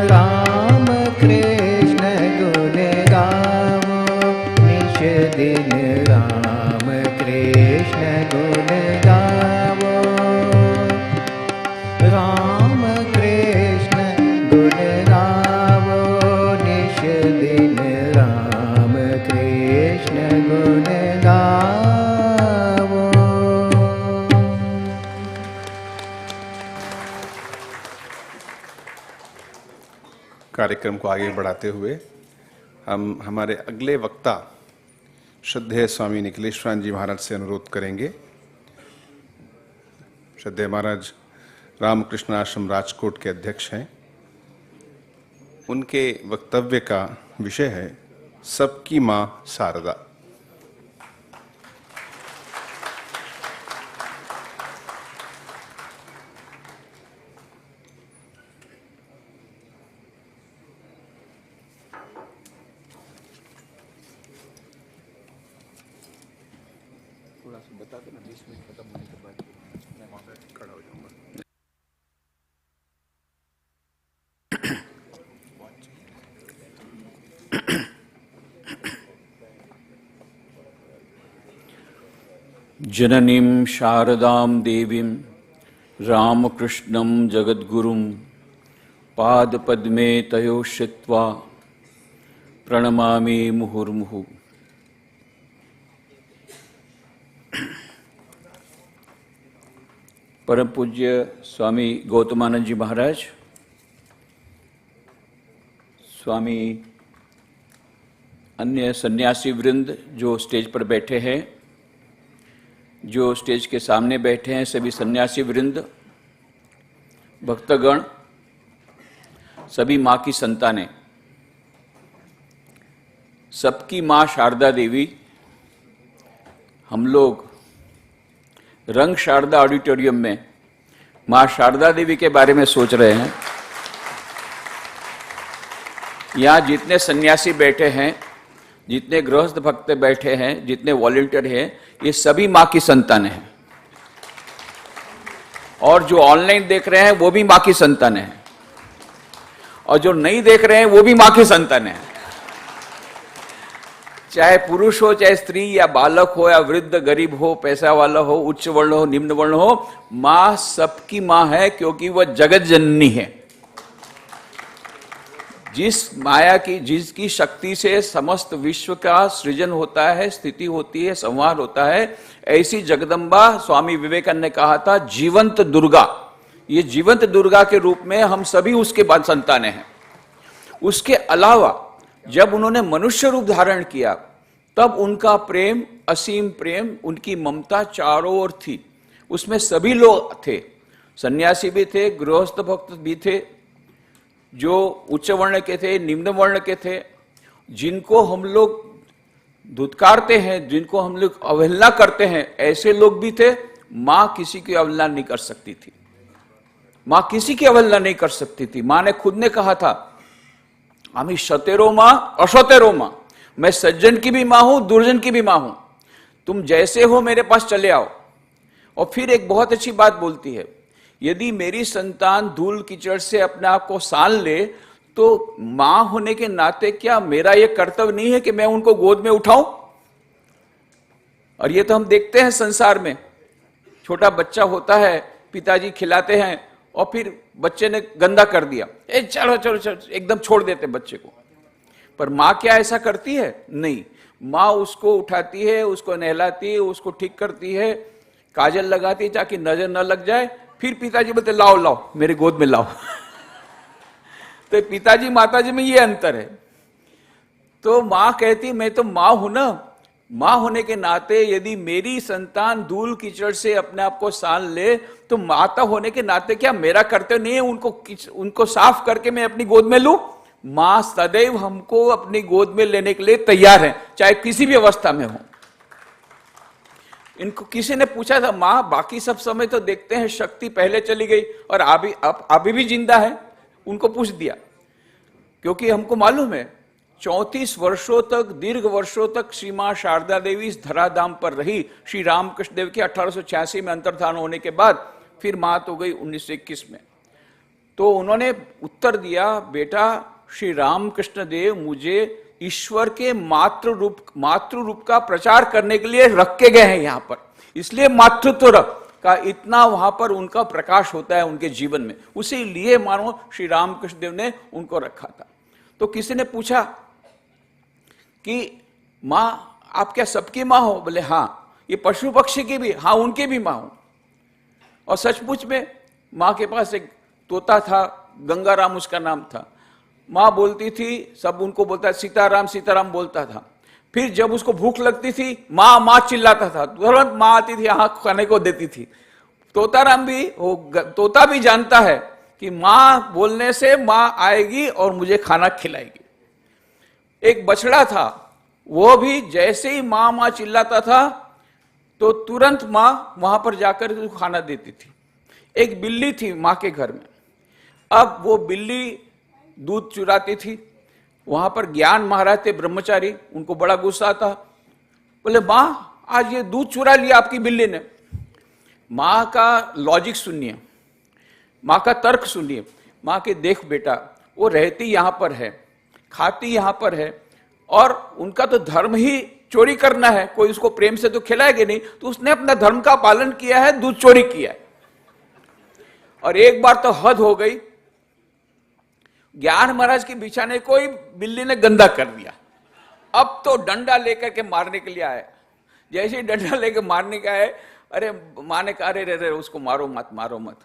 राम कृष्ण गुण गावो निश दिन, राम कृष्ण गुण गावो। राम कृष्ण गुण गावो निश दिन, राम कृष्ण गुण गावो। कार्यक्रम को आगे बढ़ाते हुए हम हमारे अगले वक्ता श्रद्धेय स्वामी निखिलेश्वरानंद जी महाराज से अनुरोध करेंगे। श्रद्धेय महाराज रामकृष्ण आश्रम राजकोट के अध्यक्ष हैं। उनके वक्तव्य का विषय है सबकी मां शारदा। जननीं शारदां देवीं रामकृष्णं जगद्गुरुं पादपद्मे तयो श्रित्वा प्रणमामि मुहुर्मुहुः। परम पूज्य स्वामी गौतमानंद जी महाराज, स्वामी अन्य सन्यासी वृंद जो स्टेज पर बैठे हैं, जो स्टेज के सामने बैठे हैं सभी सन्यासी वृंद, भक्तगण, सभी माँ की संतानें, सबकी माँ शारदा देवी, हम लोग रंग शारदा ऑडिटोरियम में माँ शारदा देवी के बारे में सोच रहे हैं। यहाँ जितने सन्यासी बैठे हैं, जितने गृहस्थ भक्त बैठे हैं, जितने वॉलंटियर हैं, ये सभी माँ की संतानें हैं। और जो ऑनलाइन देख रहे हैं वो भी माँ की संतानें हैं, और जो नहीं देख रहे हैं वो भी माँ की संतानें हैं। चाहे पुरुष हो, चाहे स्त्री या बालक हो, या वृद्ध, गरीब हो, पैसा वाला हो, उच्च वर्ण हो, निम्न वर्ण हो, माँ सबकी माँ है, क्योंकि वह जगत जननी है। जिस माया की, जिसकी शक्ति से समस्त विश्व का सृजन होता है, स्थिति होती है, संहार होता है, ऐसी जगदम्बा स्वामी विवेकानंद ने कहा था जीवंत दुर्गा। ये जीवंत दुर्गा के रूप में हम सभी उसके बाद संतानें हैं। उसके अलावा जब उन्होंने मनुष्य रूप धारण किया, तब उनका प्रेम, असीम प्रेम, उनकी ममता चारों ओर थी। उसमें सभी लोग थे, सन्यासी भी थे, गृहस्थ भक्त भी थे, जो उच्च वर्ण के थे, निम्न वर्ण के थे, जिनको हम लोग धुतकारते हैं, जिनको हम लोग अवहेलना करते हैं, ऐसे लोग भी थे। माँ किसी की अवहेलना नहीं कर सकती थी, माँ किसी की अवहेलना नहीं कर सकती थी। माँ ने खुद ने कहा था, आमी सतेरो माँ असतेरो माँ, मैं सज्जन की भी माँ हूं, दुर्जन की भी माँ हूं, तुम जैसे हो मेरे पास चले आओ। और फिर एक बहुत अच्छी बात बोलती है, यदि मेरी संतान धूल कीचड़ से अपने आप को सान ले, तो मां होने के नाते क्या मेरा यह कर्तव्य नहीं है कि मैं उनको गोद में उठाऊं? और ये तो हम देखते हैं संसार में, छोटा बच्चा होता है, पिताजी खिलाते हैं और फिर बच्चे ने गंदा कर दिया, चलो चलो चलो, एकदम छोड़ देते बच्चे को। पर माँ क्या ऐसा करती है? नहीं, माँ उसको उठाती है, उसको नहलाती है, उसको ठीक करती है, काजल लगाती है ताकि नजर न लग जाए, फिर पिताजी बोलते लाओ लाओ मेरे गोद में लाओ। तो पिताजी माताजी में ये अंतर है। तो माँ कहती मैं तो माँ हूं ना, माँ होने के नाते यदि मेरी संतान धूल कीचड़ से अपने आप को सान ले तो माता होने के नाते क्या मेरा कर्तव्य नहीं है उनको साफ करके मैं अपनी गोद में लूं? माँ सदैव हमको अपनी गोद में लेने के लिए तैयार है, चाहे किसी भी अवस्था में हो। इनको किसी ने पूछा था, माँ बाकी सब समय तो देखते हैं शक्ति पहले चली गई और अभी भी जिंदा है। उनको पूछ दिया, क्योंकि हमको मालूम है 34 वर्षों तक, दीर्घ वर्षों तक श्री मां शारदा देवी इस धराधाम पर रही। श्री रामकृष्ण देव के 1886 में अंतर्धान होने के बाद फिर मात हो गई 1921 में। तो उन्होंने उत्तर दिया, बेटा श्री रामकृष्ण देव मुझे ईश्वर के मातृ रूप का प्रचार करने के लिए रख के गए हैं यहाँ पर, इसलिए मातृत्व का इतना वहां पर उनका प्रकाश होता है उनके जीवन में, उसी लिए मानो श्री रामकृष्ण देव ने उनको रखा था। तो किसी ने पूछा कि माँ आप क्या सबकी माँ हो? बोले हाँ। ये पशु पक्षी की भी? हाँ उनकी भी माँ हो। और सचमुच में माँ के पास एक तोता था, गंगाराम उसका नाम था। माँ बोलती थी, सब उनको बोलता सीताराम सीताराम बोलता था। फिर जब उसको भूख लगती थी माँ माँ चिल्लाता था, तुरंत माँ आती थी यहाँ खाने को देती थी। तोता भी जानता है कि माँ बोलने से माँ आएगी और मुझे खाना खिलाएगी। एक बछड़ा था, वो भी जैसे ही माँ माँ चिल्लाता था तो तुरंत माँ वहां पर जाकर उसको खाना देती थी। एक बिल्ली थी माँ के घर में। अब वो बिल्ली दूध चुराती थी। वहां पर ज्ञान महाराज थे ब्रह्मचारी, उनको बड़ा गुस्सा था। बोले माँ आज ये दूध चुरा लिया आपकी बिल्ली ने। माँ का लॉजिक सुनिए, माँ का तर्क सुनिए। माँ के देख बेटा वो रहती यहां पर है, खाती यहां पर है और उनका तो धर्म ही चोरी करना है, कोई उसको प्रेम से तो खिलाएगा नहीं, तो उसने अपना धर्म का पालन किया है, दूध चोरी किया है। और एक बार तो हद हो गई, ज्ञान महाराज के बिछाने को ही बिल्ली ने गंदा कर दिया। अब तो डंडा लेकर के मारने के लिए आए। जैसे ही डंडा लेकर मारने के आए, अरे माँ ने कहा अरे उसको मारो मत मारो मत।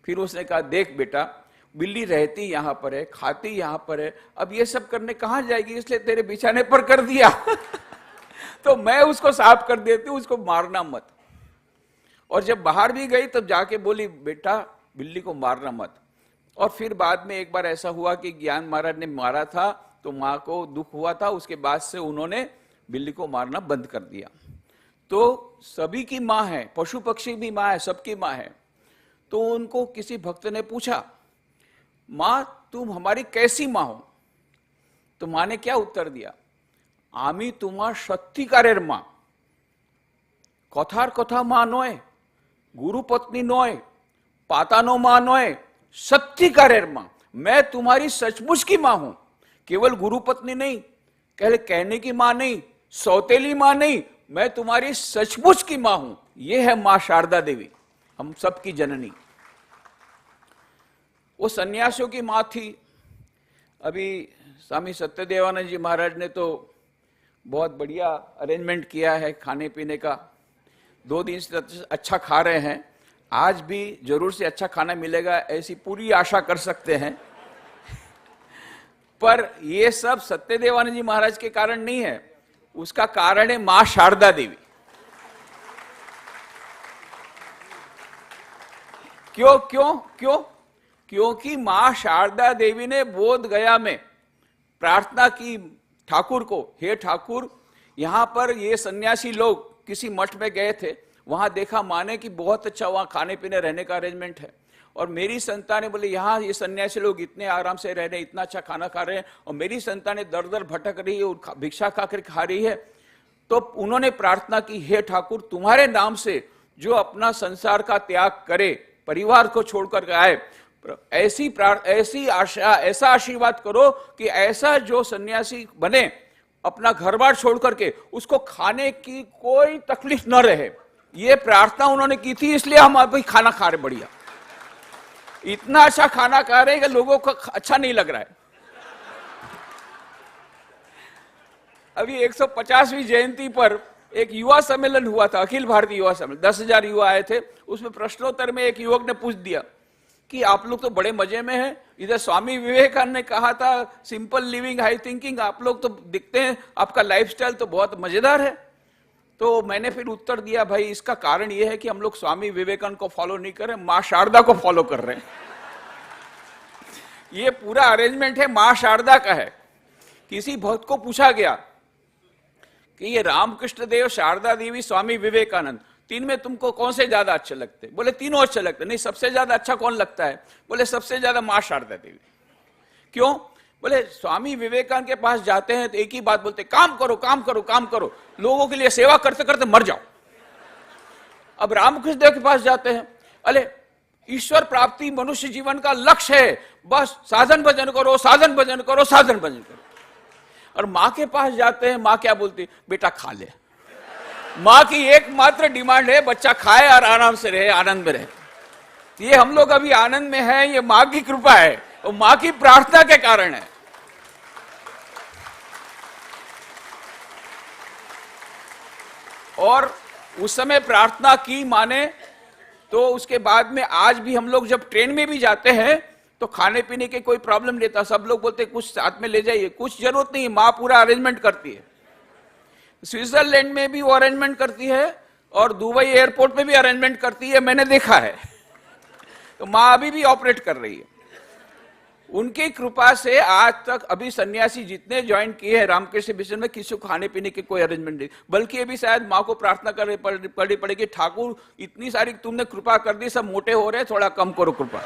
फिर उसने कहा देख बेटा बिल्ली रहती यहां पर है, खाती यहां पर है, अब ये सब करने कहां जाएगी, इसलिए तेरे बिछाने पर कर दिया। तो मैं उसको साफ कर देती हूं, उसको मारना मत। और जब बाहर भी गई तब जाके बोली बेटा बिल्ली को मारना मत। और फिर बाद में एक बार ऐसा हुआ कि ज्ञान महाराज ने मारा था तो माँ को दुख हुआ था, उसके बाद से उन्होंने बिल्ली को मारना बंद कर दिया। तो सभी की माँ है, पशु पक्षी भी माँ है, सबकी माँ है। तो उनको किसी भक्त ने पूछा माँ तुम हमारी कैसी माँ हो? तो माँ ने क्या उत्तर दिया, आमी तुम्हार सत्यिकारेर माँ, कथार कथा माँ नय, गुरु पत्नी नय, पातानो माँ नय, सत्यिकारेर माँ। मैं तुम्हारी सचमुच की माँ हूं, केवल गुरु पत्नी नहीं, कहने की माँ नहीं, सौतेली माँ नहीं, मैं तुम्हारी सचमुच की माँ हूं। यह है माँ शारदा देवी, हम सबकी जननी। वो सन्यासियों की माँ थी। अभी स्वामी सत्यदेवानंद जी महाराज ने तो बहुत बढ़िया अरेंजमेंट किया है खाने पीने का। 2 दिन से अच्छा खा रहे हैं, आज भी जरूर से अच्छा खाना मिलेगा ऐसी पूरी आशा कर सकते हैं। पर ये सब सत्यदेवानंद जी महाराज के कारण नहीं है, उसका कारण है माँ शारदा देवी। क्यों क्यों क्यों? क्योंकि माँ शारदा देवी ने बोध गया में प्रार्थना की ठाकुर को, हे ठाकुर, यहां पर ये सन्यासी लोग किसी मठ में गए थे, वहां देखा माँ ने कि बहुत अच्छा वहां खाने पीने रहने का अरेंजमेंट है, और मेरी संतानें बोले यहाँ ये सन्यासी लोग इतने आराम से रह रहे हैं, इतना अच्छा खाना खा रहे हैं, और मेरी संतानें दर दर भटक रही है और भिक्षा खाकर खा रही है। तो उन्होंने प्रार्थना की, हे ठाकुर, तुम्हारे नाम से जो अपना संसार का त्याग करे, परिवार को छोड़कर आए, ऐसी आशा, ऐसा आशीर्वाद करो कि ऐसा जो सन्यासी बने अपना घर बार छोड़ करके उसको खाने की कोई तकलीफ न रहे। ये प्रार्थना उन्होंने की थी, इसलिए हम अभी खाना खा रहे बढ़िया। इतना अच्छा खाना खा रहे हैं कि लोगों को अच्छा नहीं लग रहा है। अभी 150वीं जयंती पर एक युवा सम्मेलन हुआ था, अखिल भारतीय युवा सम्मेलन, 10,000 युवा आए थे। उसमें प्रश्नोत्तर में एक युवक ने पूछ दिया कि आप लोग तो बड़े मजे में हैं, इधर स्वामी विवेकानंद ने कहा था सिंपल लिविंग हाई थिंकिंग, आप लोग तो दिखते हैं, आपका लाइफस्टाइल तो बहुत मजेदार है। तो मैंने फिर उत्तर दिया, भाई इसका कारण यह है कि हम लोग स्वामी विवेकानंद को फॉलो नहीं कर रहे, मां शारदा को फॉलो कर रहे हैं। ये पूरा अरेंजमेंट है मां शारदा का है। किसी भक्त को पूछा गया कि ये रामकृष्ण देव, शारदा देवी, स्वामी विवेकानंद, तीन में तुमको कौन से ज्यादा अच्छे लगते? बोले तीनों अच्छे लगते। नहीं, सबसे ज्यादा अच्छा कौन लगता है? बोले सबसे ज्यादा मां शारदा देवी। क्यों? बोले स्वामी विवेकानंद के पास जाते हैं तो एक ही बात बोलते, काम करो काम करो काम करो, लोगों के लिए सेवा करते करते मर जाओ। अब रामकृष्ण देव के पास जाते हैं, अरे ईश्वर प्राप्ति मनुष्य जीवन का लक्ष्य है, बस साधन भजन करो साधन भजन करो साधन भजन करो। और माँ के पास जाते हैं, माँ क्या बोलती? बेटा खा ले। माँ की एकमात्र डिमांड है बच्चा खाए और आराम से रहे, आनंद में रहे। ये हम लोग अभी आनंद में हैं, ये माँ की कृपा है और माँ की प्रार्थना के कारण है। और उस समय प्रार्थना की माने तो उसके बाद में आज भी हम लोग जब ट्रेन में भी जाते हैं तो खाने पीने के कोई प्रॉब्लम नहीं था। सब लोग बोलते कुछ साथ में ले जाइए, कुछ जरूरत नहीं, माँ पूरा अरेंजमेंट करती है। स्विट्जरलैंड में भी वो अरेंजमेंट करती है और दुबई एयरपोर्ट पे भी अरेंजमेंट करती है, मैंने देखा है। तो माँ अभी भी ऑपरेट कर रही है। उनकी कृपा से आज तक अभी सन्यासी जितने ज्वाइन किए हैं रामकृष्ण मिशन में, किसी को खाने पीने की कोई अरेंजमेंट नहीं, बल्कि अभी शायद माँ को प्रार्थना करनी पड़ेगी, ठाकुर इतनी सारी तुमने कृपा कर दी, सब मोटे हो रहे, थोड़ा कम करो कृपा।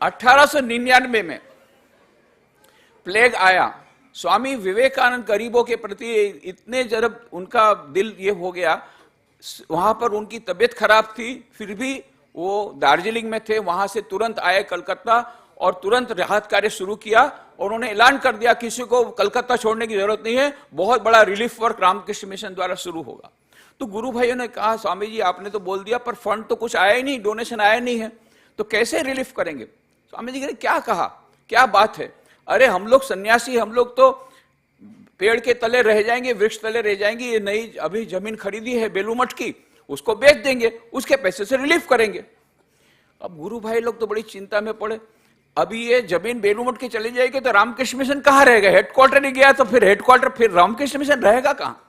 अठारह में प्लेग आया, स्वामी विवेकानंद गरीबों के प्रति इतने जब उनका दिल ये हो गया, वहां पर उनकी तबीयत खराब थी, फिर भी वो दार्जिलिंग में थे, वहां से तुरंत आए कलकत्ता और तुरंत राहत कार्य शुरू किया। और उन्होंने ऐलान कर दिया किसी को कलकत्ता छोड़ने की जरूरत नहीं है, बहुत बड़ा रिलीफ वर्क रामकृष्ण मिशन द्वारा शुरू होगा। तो गुरु भाइयों ने कहा, स्वामी जी आपने तो बोल दिया पर फंड तो कुछ आया ही नहीं, डोनेशन आया नहीं है, तो कैसे रिलीफ करेंगे? स्वामी जी ने क्या कहा, क्या बात है? अरे हम लोग सन्यासी, हम लोग तो पेड़ के तले रह जाएंगे, वृक्ष तले रह जाएंगे, ये नई अभी जमीन खरीदी है बेलूमठ की, उसको बेच देंगे, उसके पैसे से रिलीफ करेंगे। अब गुरु भाई लोग तो बड़ी चिंता में पड़े, अभी ये जमीन बेलूमठ की चली जाएगी तो रामकृष्ण मिशन कहाँ रहेगा? हेडक्वार्टर ही गया तो फिर हेडक्वार्टर, फिर रामकृष्ण मिशन रहेगा कहाँ?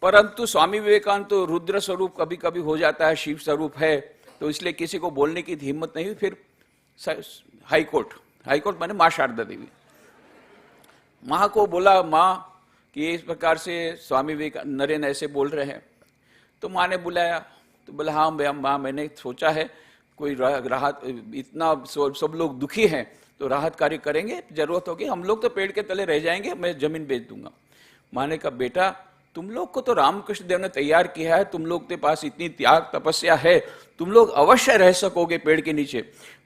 परंतु स्वामी विवेकानंद तो रुद्र स्वरूप कभी कभी हो जाता है, शिव स्वरूप है, तो इसलिए किसी को बोलने की हिम्मत नहीं हुई। फिर हाईकोर्ट माने मां शारदा देवी, माँ को बोला, माँ कि इस प्रकार से स्वामी विवेकानंद नरेंद्र ऐसे बोल रहे हैं। तो माँ ने बुलाया, तो बोला हाँ माँ, मैंने सोचा है कोई राहत, इतना सब लोग दुखी हैं तो राहत कार्य करेंगे, जरूरत होगी, हम लोग तो पेड़ के तले रह जाएंगे, मैं जमीन बेच दूंगा। माँ ने कहा बेटा तुम लोग को तो रामकृष्ण देव ने तैयार किया है, तुम लोग के पास इतनी त्याग तपस्या है, तुम लोग अवश्य रह सकोगे पेड़ के नीचे,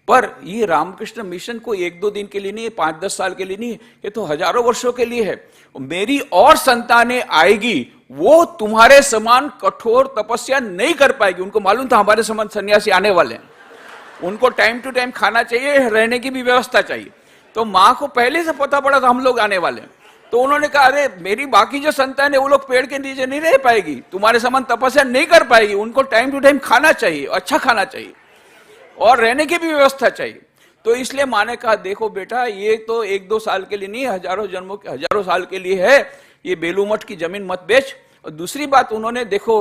पर ये रामकृष्ण मिशन को 1-2 दिन के लिए नहीं है, 5-10 साल के लिए नहीं है, ये तो हजारों वर्षों के लिए है। मेरी और संतानें आएगी, वो तुम्हारे समान कठोर तपस्या नहीं कर पाएगी। उनको मालूम था हमारे समान सन्यासी आने वाले हैं, उनको टाइम टू टाइम खाना चाहिए, रहने की भी व्यवस्था चाहिए। तो माँ को पहले से पता पड़ा था हम लोग आने वाले हैं, तो उन्होंने कहा अरे मेरी बाकी जो संतान है वो लोग पेड़ के नीचे नहीं रह पाएगी, तुम्हारे समान तपस्या नहीं कर पाएगी, उनको टाइम टू टाइम खाना चाहिए, अच्छा खाना चाहिए और रहने की भी व्यवस्था चाहिए। तो इसलिए माँ ने कहा देखो बेटा ये तो 1-2 साल के लिए नहीं, हजारों साल के लिए है, ये बेलूमठ की जमीन मत बेच। और दूसरी बात उन्होंने देखो,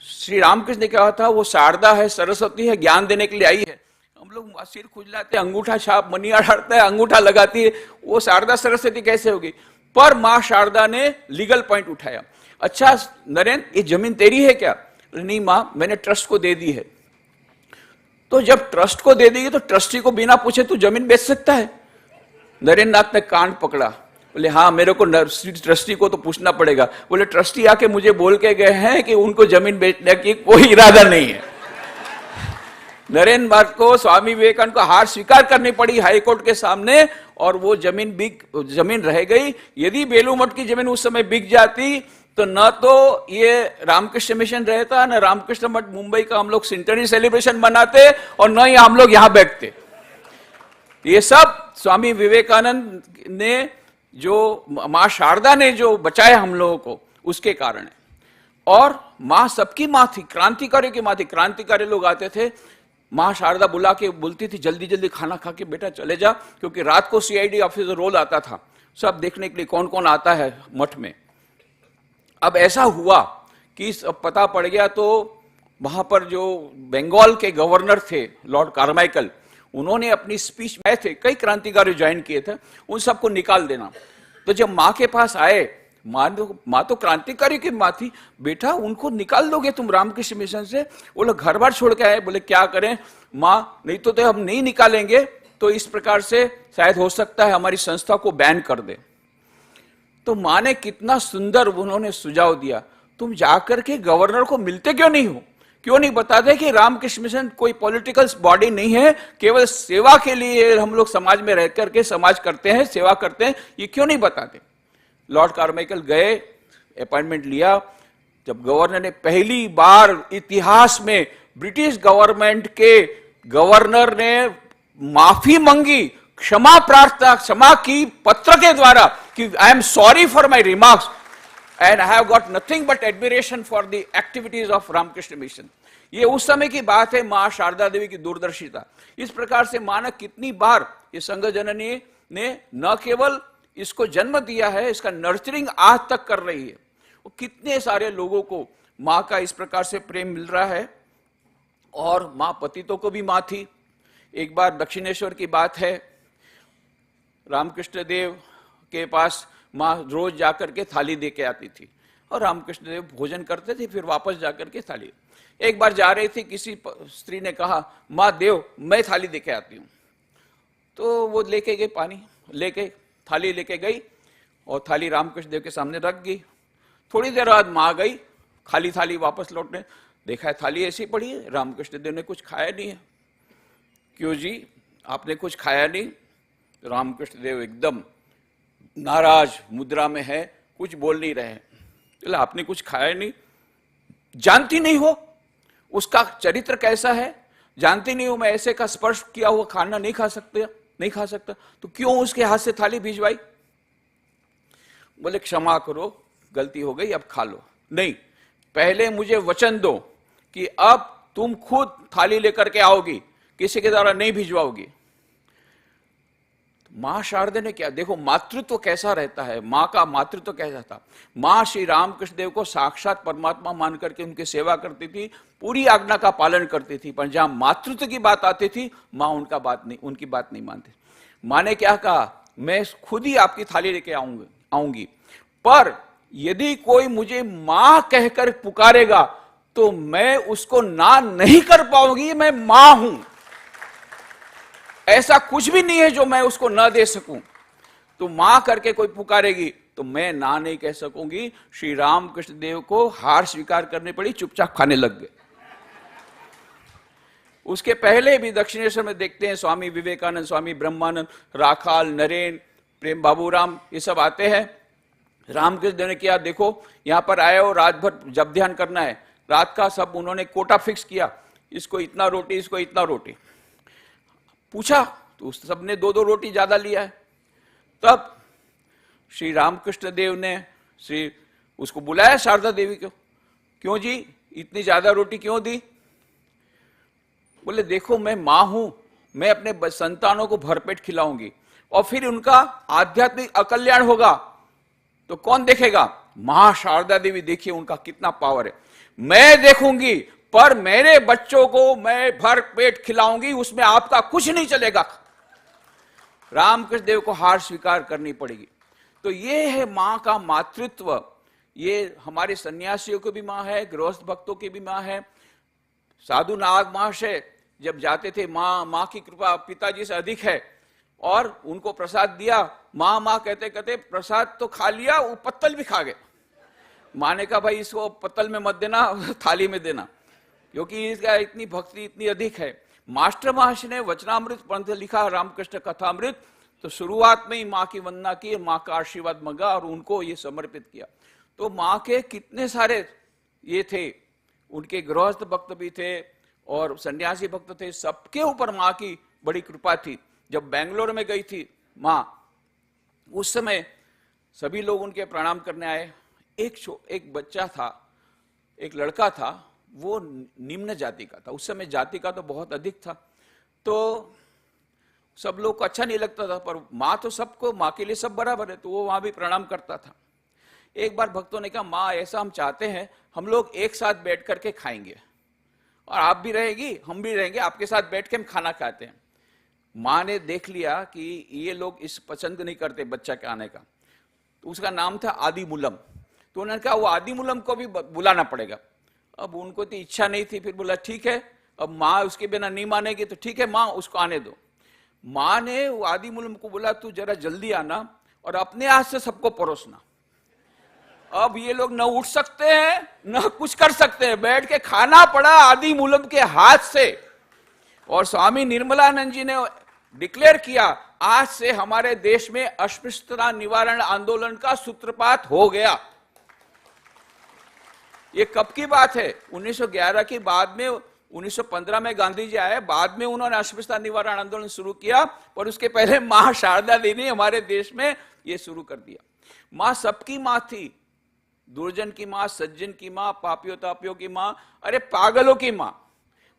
श्री रामकृष्ण ने कहा था वो शारदा है, सरस्वती है, ज्ञान देने के लिए आई है। हम लोग सिर खुजलाते, अंगूठा छाप मनिया डालता है, अंगूठा लगाती है, वो शारदा सरस्वती कैसे होगी? पर माँ शारदा ने लीगल पॉइंट उठाया, अच्छा नरेंद्र ये जमीन तेरी है क्या? नहीं माँ मैंने ट्रस्ट को दे दी है। तो जब ट्रस्ट को दे देगी तो ट्रस्टी को बिना पूछे तू जमीन बेच सकता है? नरेंद्र नाथ ने कान पकड़ा, बोले हाँ मेरे को ट्रस्टी को तो पूछना पड़ेगा। बोले ट्रस्टी आके मुझे बोल के गए हैं कि उनको जमीन बेचने की कोई इरादा नहीं है। नरेंद्र नाथ को स्वामी विवेकानंद को हार स्वीकार करनी पड़ी हाईकोर्ट के सामने और वो जमीन रह गई। यदि बेलूमठ की जमीन उस समय बिक जाती तो न तो ये रामकृष्ण मिशन रहता, न रामकृष्ण मठ मुंबई का हम लोग सेंटेनरी सेलिब्रेशन मनाते और न ही हम लोग यहां बैठते। ये सब स्वामी विवेकानंद ने, जो माँ शारदा ने जो बचाया हम लोगों को, उसके कारण है। और माँ सबकी माँ थी, क्रांतिकारी की माँ थी। क्रांतिकारी लोग आते थे, माँ शारदा बुला के बोलती थी जल्दी जल्दी खाना खा के बेटा चले जा, क्योंकि रात को सीआईडी ऑफिसर रोल आता था सब देखने के लिए कौन कौन आता है मठ में। अब ऐसा हुआ कि सब पता पड़ गया, तो वहां पर जो बंगाल के गवर्नर थे लॉर्ड कार्माइकल, उन्होंने अपनी स्पीच में थे, कई क्रांतिकारी ज्वाइन किए थे, उन सबको निकाल देना। तो जब माँ के पास आए, माँ तो क्रांतिकारी की माँ थी, बेटा उनको निकाल दोगे तुम रामकृष्ण मिशन से? वो लोग घर बार छोड़ के आए। बोले क्या करें माँ, नहीं तो हम नहीं निकालेंगे तो इस प्रकार से शायद हो सकता है हमारी संस्था को बैन कर दे। तो माँ ने कितना सुंदर उन्होंने सुझाव दिया, तुम जाकर के गवर्नर को मिलते क्यों नहीं हो, क्यों नहीं बताते कि रामकृष्ण मिशन कोई पॉलिटिकल बॉडी नहीं है, केवल सेवा के लिए हम लोग समाज में रह करके समाज करते हैं, सेवा करते हैं, ये क्यों नहीं बताते? लॉर्ड कार्माइकल गए, अपॉइंटमेंट लिया। जब गवर्नर ने पहली बार इतिहास में ब्रिटिश गवर्नमेंट के गवर्नर ने माफी मांगी, क्षमा प्रार्थना, क्षमा की पत्र के द्वारा कि I am sorry for my remarks and I have got nothing but admiration for the activities of Ramakrishna Mission. ये उस समय की बात है, माँ शारदा देवी की दूरदर्शिता। इस प्रकार से माँ ने कितनी बार ये संघ जननी ने न केवल इसको जन्म दिया है, इसका नर्चरिंग आज तक कर रही है। वो कितने सारे लोगों को माँ का इस प्रकार से प्रेम मिल रहा है। और माँ पतितों को भी माँ थी। एक बार दक्षिणेश्वर की बात है, रामकृष्ण देव के पास माँ रोज जाकर के थाली दे के आती थी और रामकृष्ण देव भोजन करते थे, फिर वापस जाकर के थाली। एक बार जा रही थी, किसी स्त्री ने कहा माँ देव मैं थाली दे के आती हूँ, तो वो लेके गए, पानी लेके थाली लेके गई और थाली रामकृष्ण देव के सामने रख गई। थोड़ी देर बाद माँ गई खाली थाली वापस लौटने, देखा है थाली ऐसी पड़ी है, रामकृष्ण देव ने कुछ खाया नहीं है। क्यों जी आपने कुछ खाया नहीं? रामकृष्ण देव एकदम नाराज मुद्रा में है, कुछ बोल नहीं रहे। तो आपने कुछ खाया नहीं, जानती नहीं हो उसका चरित्र कैसा है, जानती नहीं हो मैं ऐसे का स्पर्श किया हुआ खाना नहीं खा सकता, तो क्यों उसके हाथ से थाली भिजवाई? बोले क्षमा करो गलती हो गई, अब खा लो। नहीं, पहले मुझे वचन दो कि अब तुम खुद थाली लेकर के आओगी, किसी के द्वारा नहीं भिजवाओगी। मां शारदा ने क्या, देखो मातृत्व कैसा रहता है, मां का मातृत्व कैसा था। मां श्री रामकृष्ण देव को साक्षात परमात्मा मान करके उनकी सेवा करती थी, पूरी आज्ञा का पालन करती थी, पर जहां मातृत्व की बात आती थी मां उनकी बात नहीं मानती। मां ने क्या कहा, मैं खुद ही आपकी थाली लेके आऊंगी, पर यदि कोई मुझे मां कहकर पुकारेगा तो मैं उसको ना नहीं कर पाऊंगी, मैं मां हूं, ऐसा कुछ भी नहीं है जो मैं उसको ना दे सकूं। तो मां करके कोई पुकारेगी तो मैं ना नहीं कह सकूंगी। श्री रामकृष्ण देव को हार स्वीकार करनी पड़ी, चुपचाप खाने लग गए। उसके पहले भी दक्षिणेश्वर में देखते हैं स्वामी विवेकानंद, स्वामी ब्रह्मानंद, राखाल, नरेन, प्रेम बाबूराम, ये सब आते हैं। रामकृष्ण देव ने किया, देखो यहां पर आए हो, रात भर जब ध्यान करना है, रात का सब उन्होंने कोटा फिक्स किया, इसको इतना रोटी, इसको इतना रोटी। पूछा तो सबने 2-2 रोटी ज्यादा लिया है। तब श्री रामकृष्ण देव ने उसको बुलाया शारदा देवी को, क्यों जी इतनी ज्यादा रोटी क्यों दी? बोले देखो मैं मां हूं, मैं अपने संतानों को भरपेट खिलाऊंगी और फिर उनका आध्यात्मिक अकल्याण होगा तो कौन देखेगा? मां शारदा देवी, देखिए उनका कितना पावर है। मैं देखूंगी पर मेरे बच्चों को मैं भर पेट खिलाऊंगी, उसमें आपका कुछ नहीं चलेगा। रामकृष्ण देव को हार स्वीकार करनी पड़ेगी। तो ये है मां का मातृत्व। ये हमारे सन्यासियों की भी मां है, गृहस्थ भक्तों की भी मां है। साधु नाग महाशय जब जाते थे, मां की कृपा पिताजी से अधिक है, और उनको प्रसाद दिया, मां कहते कहते प्रसाद तो खा लिया, वो पत्तल भी खा गए। मां ने कहा भाई इसको पत्तल में मत देना, थाली में देना, क्योंकि इसका इतनी भक्ति इतनी अधिक है। मास्टर महर्षि ने वचनामृत पंथ लिखा, रामकृष्ण कथामृत, तो शुरुआत में ही माँ की वंदना की, माँ का आशीर्वाद मांगा और उनको ये समर्पित किया। तो माँ के कितने सारे ये थे, उनके गृहस्थ भक्त भी थे और सन्यासी भक्त थे, सबके ऊपर माँ की बड़ी कृपा थी। जब बेंगलोर में गई थी माँ, उस समय सभी लोग उनके प्रणाम करने आए। एक बच्चा था, एक लड़का था, वो निम्न जाति का था। उस समय जाति का तो बहुत अधिक था, तो सब लोग को अच्छा नहीं लगता था, पर माँ तो सबको, माँ के लिए सब बराबर है, तो वो वहां भी प्रणाम करता था। एक बार भक्तों ने कहा, माँ ऐसा हम चाहते हैं, हम लोग एक साथ बैठ करके खाएंगे और आप भी रहेगी, हम भी रहेंगे, आपके साथ बैठ के हम खाना खाते हैं। माँ ने देख लिया कि ये लोग इस पसंद नहीं करते बच्चा के आने का, तो उसका नाम था आदि मूलम। तो उन्होंने कहा वो आदि मूलम को भी बुलाना पड़ेगा। अब उनको तो इच्छा नहीं थी, फिर बोला ठीक है, अब माँ उसके बिना नहीं मानेगी तो ठीक है माँ, उसको आने दो। माँ ने वो आदि मूलम को बोला, तू जरा जल्दी आना और अपने हाथ से सबको परोसना। अब ये लोग न उठ सकते हैं न कुछ कर सकते हैं, बैठ के खाना पड़ा आदि मूलम के हाथ से। और स्वामी निर्मलानंद जी ने डिक्लेयर किया, आज से हमारे देश में अस्पृश्यता निवारण आंदोलन का सूत्रपात हो गया। ये कब की बात है? 1911 की, बाद में 1915 में गांधी जी आए, बाद में उन्होंने अस्पृश्यता निवारण आंदोलन शुरू किया, पर उसके पहले मां शारदा देवी ने हमारे देश में ये शुरू कर दिया। मां सबकी मां थी, दुर्जन की मां, सज्जन की मां, पापियों तापियों की मां, अरे पागलों की मां।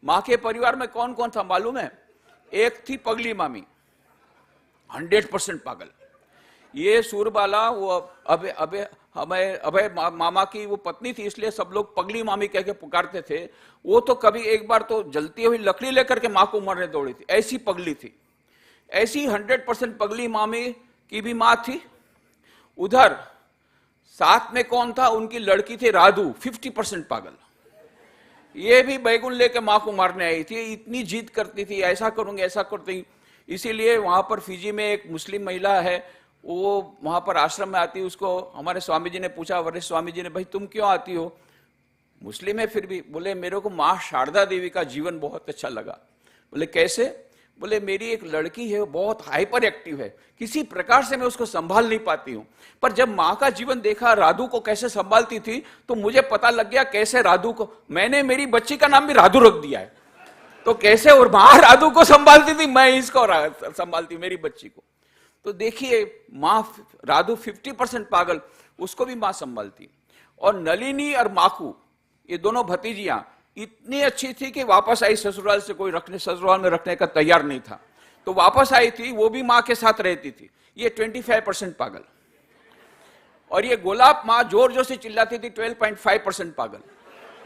मां के परिवार में कौन कौन था मालूम है? एक थी पगली मामी, 100% पागल। ये सूरबाला, वो अभय मामा की वो पत्नी थी, इसलिए सब लोग पगली मामी कह के पुकारते थे। वो तो कभी एक बार तो जलती हुई लकड़ी लेकर के मां को मारने दौड़ी थी, ऐसी पगली थी। ऐसी 100% पगली मामी की भी मां थी। उधर साथ में कौन था? उनकी लड़की थी राधू, 50% पागल। ये भी बैगुन लेके मां को मारने आई थी, इतनी जिद करती थी, ऐसा करूंगी ऐसा करती। इसीलिए वहां पर फिजी में एक मुस्लिम महिला है, वो वहां पर आश्रम में आती, उसको हमारे स्वामी जी ने पूछा, वरिष्ठ स्वामी जी ने, भाई तुम क्यों आती हो? मुस्लिम है फिर भी। बोले मेरे को माँ शारदा देवी का जीवन बहुत अच्छा लगा। बोले कैसे? बोले मेरी एक लड़की है, बहुत हाइपर एक्टिव है, किसी प्रकार से मैं उसको संभाल नहीं पाती हूँ, पर जब माँ का जीवन देखा, राधू को कैसे संभालती थी, तो मुझे पता लग गया कैसे राधू को, मैंने मेरी बच्ची का नाम भी राधू रख दिया है, तो कैसे और माँ राधू को संभालती थी, मैं इसको संभालती मेरी बच्ची को। तो देखिए माँ राधू 50% पागल, उसको भी माँ संभालती। और नलिनी और माखू, ये दोनों भतीजियां इतनी अच्छी थी कि वापस आई ससुराल से, कोई ससुराल में रखने का तैयार नहीं था, तो वापस आई थी, वो भी माँ के साथ रहती थी। ये 25% पागल। और ये गोलाब माँ जोर जोर से चिल्लाती थी, 12.5% पागल।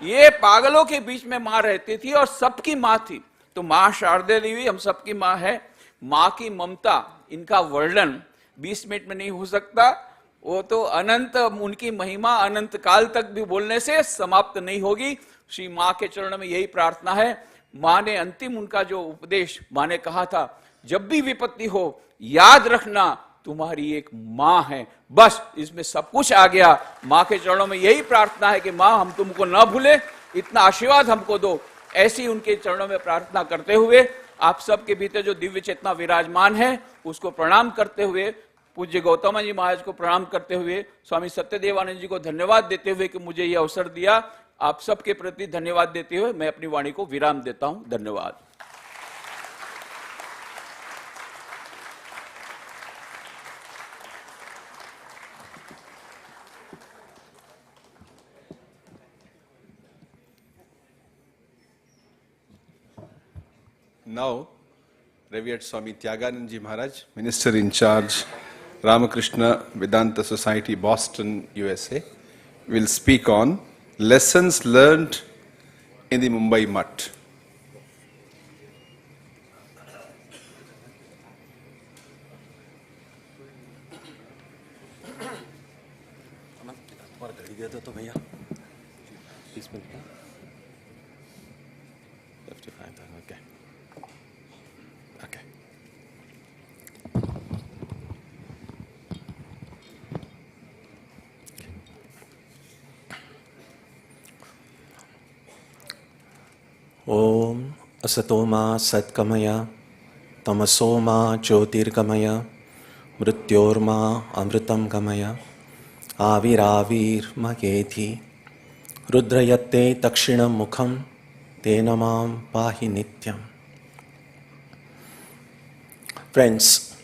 ये पागलों के बीच में माँ रहती थी और सबकी माँ थी। तो माँ शारदा देवी हम सबकी माँ है। माँ की ममता, इनका वर्णन 20 मिनट में नहीं हो सकता, वो तो अनंत, उनकी महिमा अनंत काल तक भी बोलने से समाप्त नहीं होगी। श्री माँ के चरणों में यही प्रार्थना है। माँ ने अंतिम उनका जो उपदेश, माँ ने कहा था, जब भी विपत्ति हो याद रखना तुम्हारी एक माँ है, बस इसमें सब कुछ आ गया। माँ के चरणों में यही प्रार्थना है कि माँ हम तुमको न भूले, इतना आशीर्वाद हमको दो। ऐसी उनके चरणों में प्रार्थना करते हुए आप सबके भीतर जो दिव्य चेतना विराजमान है, उसको प्रणाम करते हुए, पूज्य गौतम जी महाराज को प्रणाम करते हुए, स्वामी सत्यदेवानंद जी को धन्यवाद देते हुए कि मुझे यह अवसर दिया, आप सबके प्रति धन्यवाद देते हुए मैं अपनी वाणी को विराम देता हूं। धन्यवाद। Now, Revered Swami Tyaganand Ji Maharaj, Minister in Charge, Ramakrishna Vedanta Society, Boston, USA, will speak on lessons learned in the Mumbai Mutt. तो भैया Okay. ओम असतो मा सत्कमया तमसो मा ज्योतिर्गमया मृत्योर्मा अमृतं गमया आविराविर्मयेति रुद्रयत्ते दक्षिणं मुखं तेन मां पाहि नित्यम्। Friends,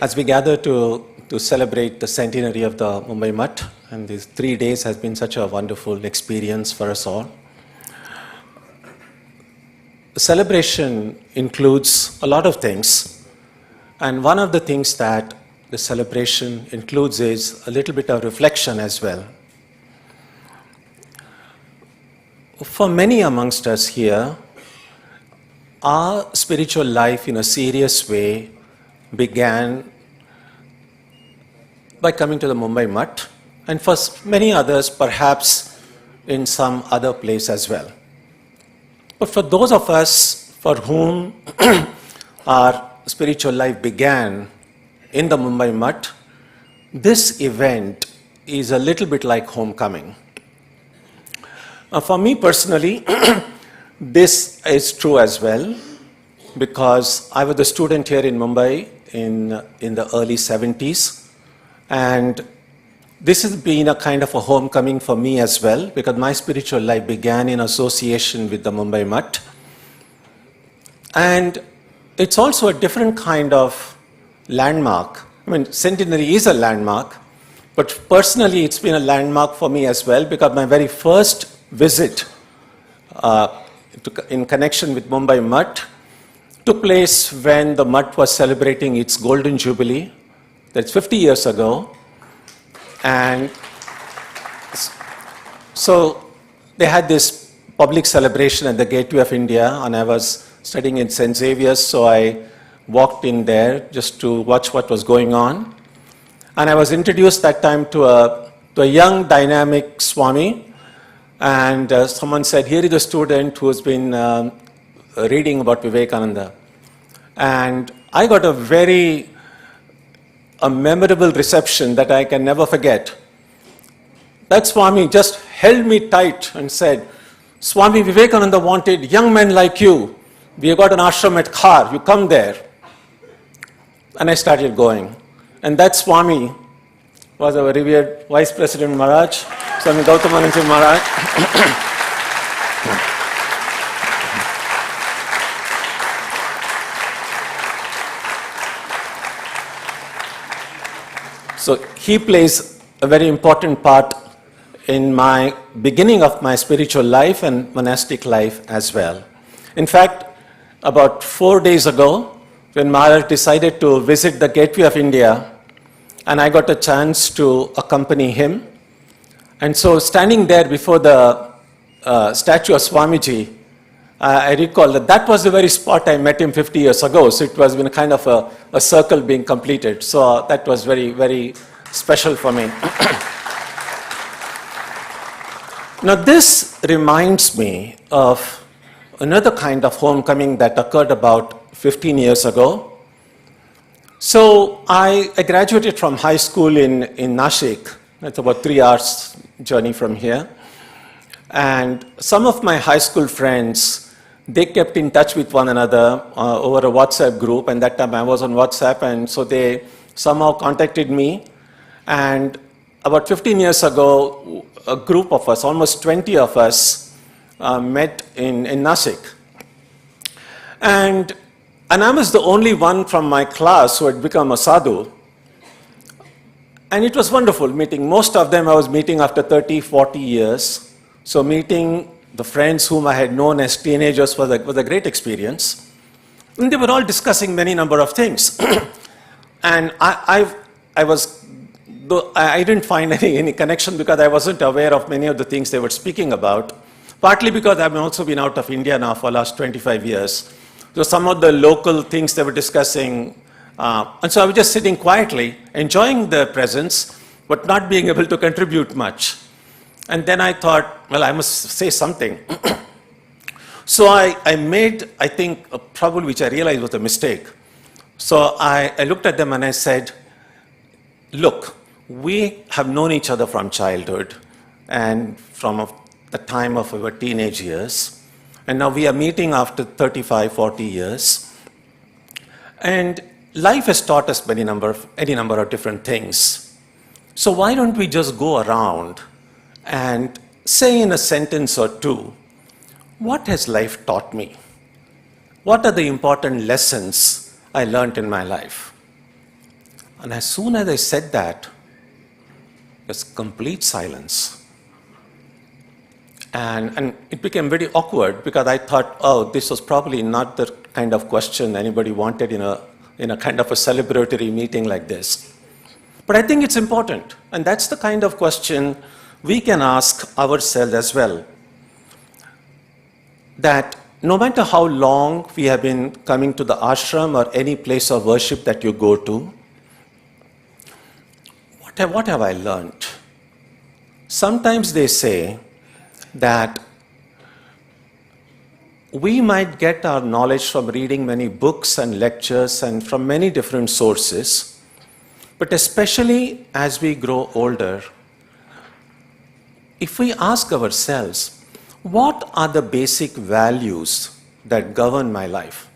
as we gather to celebrate the centenary of the Mumbai Mutt, and these 3 days has been such a wonderful experience for us all. The celebration includes a lot of things, and one of the things that the celebration includes is a little bit of reflection as well. For many amongst us here, our spiritual life in a serious way began by coming to the Mumbai Mutt, and for many others perhaps in some other place as well. But for those of us for whom our spiritual life began in the Mumbai Mutt, this event is a little bit like homecoming. For me personally, this is true as well, because I was a student here in Mumbai in the early 70s, and this has been a kind of a homecoming for me as well, because my spiritual life began in association with the Mumbai Mutt. And it's also a different kind of landmark. I mean, Centenary is a landmark, but personally it's been a landmark for me as well, because my very first visit in connection with Mumbai Mutt took place when the Mutt was celebrating its Golden Jubilee. That's 50 years ago. And so they had this public celebration at the Gateway of India, and I was studying in St. Xavier's, so I walked in there just to watch what was going on. And I was introduced that time to a young, dynamic Swami, and someone said, here is a student who's been reading about Vivekananda. And I got a memorable reception that I can never forget. That Swami just held me tight and said, Swami Vivekananda wanted young men like you. We have got an ashram at Khar, you come there. And I started going. And that Swami was our revered Vice President Maharaj, Swami Gautamanand Maharaj. So he plays a very important part in my beginning of my spiritual life and monastic life as well. In fact, about 4 days ago, when Maharaj decided to visit the Gateway of India, and I got a chance to accompany him. And so standing there before the statue of Swamiji, I recall that was the very spot I met him 50 years ago. So it was been kind of a circle being completed. So that was very, very special for me. Now this reminds me of another kind of homecoming that occurred about 15 years ago. So I graduated from high school in Nashik. That's about 3 hours journey from here. And some of my high school friends, they kept in touch with one another over a WhatsApp group, and that time I was on WhatsApp, and so they somehow contacted me. And about 15 years ago, a group of us, almost 20 of us, met in Nashik. And I was the only one from my class who had become a sadhu. And it was wonderful meeting. Most of them I was meeting after 30, 40 years. So meeting the friends whom I had known as teenagers was a great experience. And they were all discussing many number of things. And I didn't find any connection because I wasn't aware of many of the things they were speaking about. Partly because I've also been out of India now for the last 25 years. So some of the local things they were discussing, and so I was just sitting quietly, enjoying their presence, but not being able to contribute much. And then I thought, well, I must say something. So I made, I think, probably which I realized was a mistake. So I looked at them and I said, look, we have known each other from childhood and from the time of our teenage years. And now we are meeting after 35, 40 years. And life has taught us any number of different things. So why don't we just go around and say in a sentence or two, what has life taught me? what are the important lessons I learned in my life? And as soon as I said that, there's complete silence. And it became very awkward because I thought, oh, this was probably not the kind of question anybody wanted in a kind of a celebratory meeting like this. But I think it's important, and that's the kind of question we can ask ourselves as well. That no matter how long we have been coming to the ashram or any place of worship that you go to, what have I learned? Sometimes they say that we might get our knowledge from reading many books and lectures and from many different sources, but especially as we grow older, if we ask ourselves, what are the basic values that govern my life?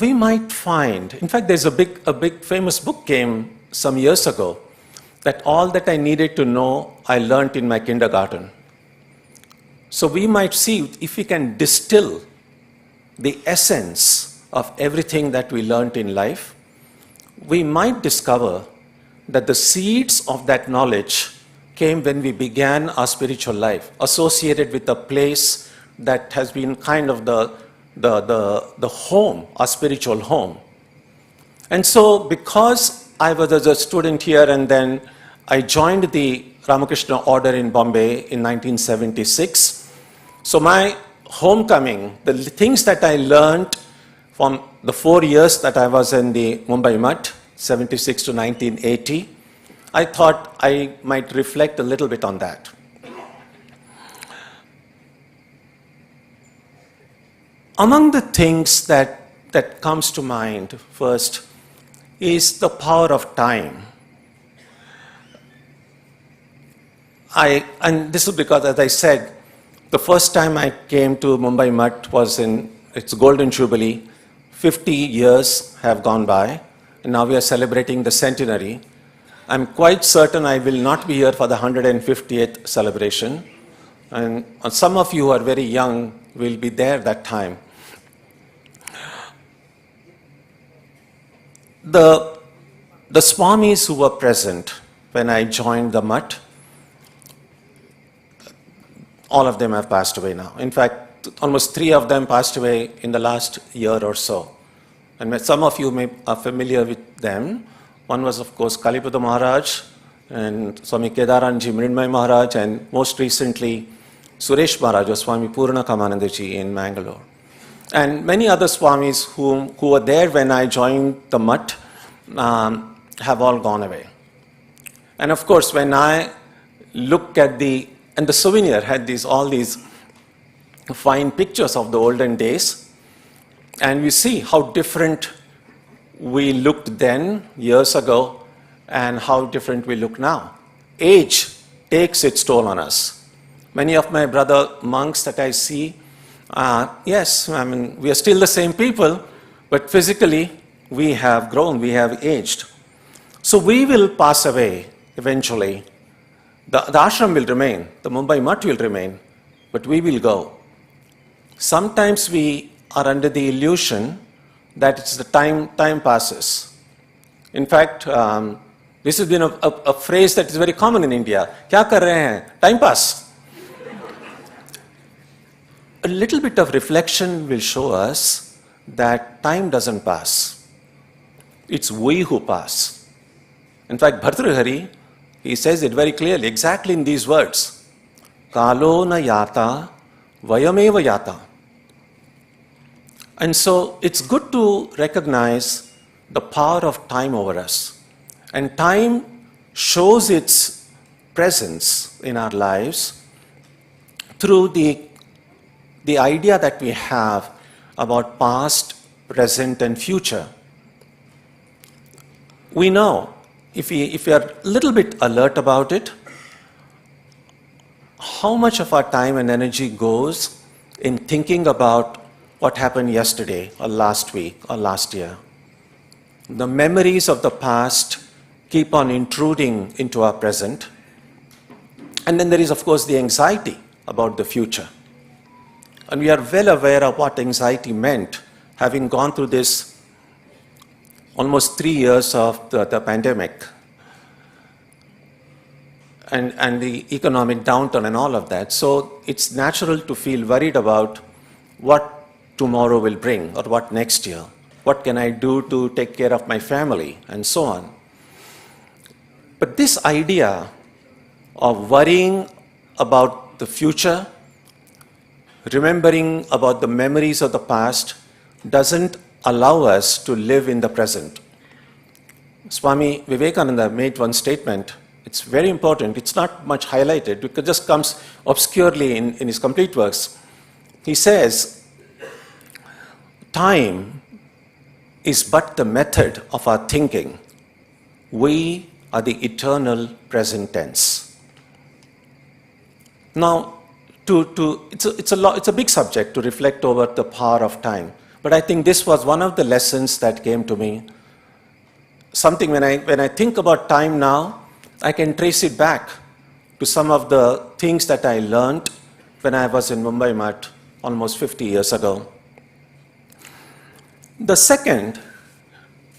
We might find, in fact, there's a big famous book came some years ago, that all that I needed to know, I learned in my kindergarten. So we might see if we can distill the essence of everything that we learned in life, we might discover that the seeds of that knowledge came when we began our spiritual life, associated with a place that has been kind of the home, our spiritual home. And so because I was a student here and then I joined the Ramakrishna order in Bombay in 1976. So my homecoming, the things that I learned from the 4 years that I was in the Mumbai Mutt, 76 to 1980, I thought I might reflect a little bit on that. Among the things that comes to mind first is the power of time. And this is because, as I said, the first time I came to Mumbai Mutt was in its Golden Jubilee. 50 years have gone by, and now we are celebrating the Centenary. I'm quite certain I will not be here for the 150th celebration, and some of you who are very young will be there that time. The Swamis who were present when I joined the Mutt, all of them have passed away now. In fact, almost 3 of them passed away in the last year or so. And some of you are familiar with them. One was, of course, Kalipada Maharaj, and Swami Kedaranji Mrinmay Maharaj, and most recently, Suresh Maharaj or Swami Purna Kamanandaji in Mangalore. And many other Swamis who were there when I joined the Mutt have all gone away. And of course, when I look at and the souvenir had all these fine pictures of the olden days, and we see how different we looked then, years ago, and how different we look now. Age takes its toll on us. Many of my brother monks that I see, yes, I mean, we are still the same people, but physically we have grown, we have aged. So we will pass away eventually. The ashram will remain, the Mumbai Mutt will remain, but we will go. Sometimes we are under the illusion that it's the time passes. In fact, this has been a phrase that is very common in India. Kya kar rahe hain? Time pass. A little bit of reflection will show us that time doesn't pass. It's we who pass. In fact, Bhartrihari, he says it very clearly, exactly in these words. Kalo na yata, vayameva yata. And so it's good to recognize the power of time over us. And time shows its presence in our lives through the idea that we have about past, present, and future. We know, if we are a little bit alert about it, how much of our time and energy goes in thinking about what happened yesterday or last week or last year. The memories of the past keep on intruding into our present. And then there is, of course, the anxiety about the future. And we are well aware of what anxiety meant, having gone through this almost 3 years of the pandemic and the economic downturn and all of that. So it's natural to feel worried about what tomorrow will bring or what next year. What can I do to take care of my family and so on. But this idea of worrying about the future, remembering about the memories of the past, doesn't allow us to live in the present. Swami Vivekananda made one statement. It's very important. It's not much highlighted. It just comes obscurely in his complete works. He says, time is but the method of our thinking. We are the eternal present tense. Now, it's a big subject to reflect over the power of time. But I think this was one of the lessons that came to me. Something when I think about time now, I can trace it back to some of the things that I learned when I was in Mumbai Mutt almost 50 years ago. The second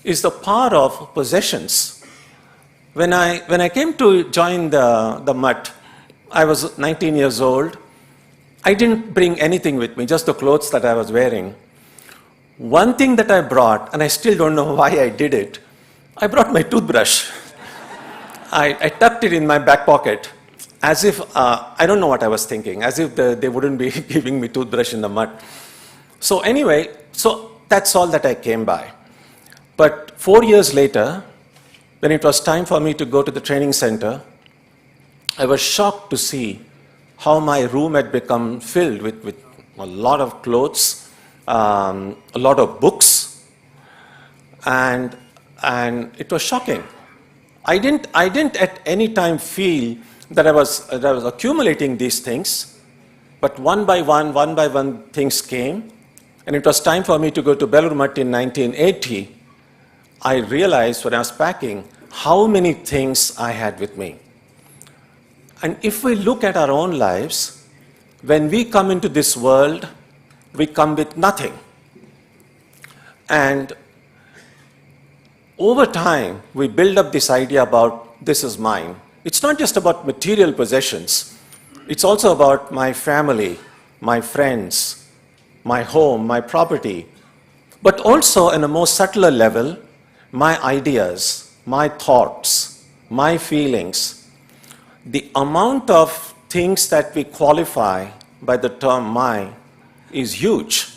is the power of possessions. When I came to join the Mutt, I was 19 years old. I didn't bring anything with me, just the clothes that I was wearing. One thing that I brought, and I still don't know why I did it, I brought my toothbrush. I tucked it in my back pocket as if, I don't know what I was thinking, as if they wouldn't be giving me toothbrush in the mud. So anyway, so that's all that I came by. But 4 years later, when it was time for me to go to the training center, I was shocked to see how my room had become filled with a lot of clothes, a lot of books, and it was shocking. I didn't at any time feel that I was accumulating these things, but one by one things came, and it was time for me to go to Belur Mutt in 1980. I realized when I was packing how many things I had with me. And if we look at our own lives, when we come into this world, we come with nothing. And over time, we build up this idea about this is mine. It's not just about material possessions. It's also about my family, my friends, my home, my property. But also, on a more subtler level, my ideas, my thoughts, my feelings. The amount of things that we qualify by the term mine is huge.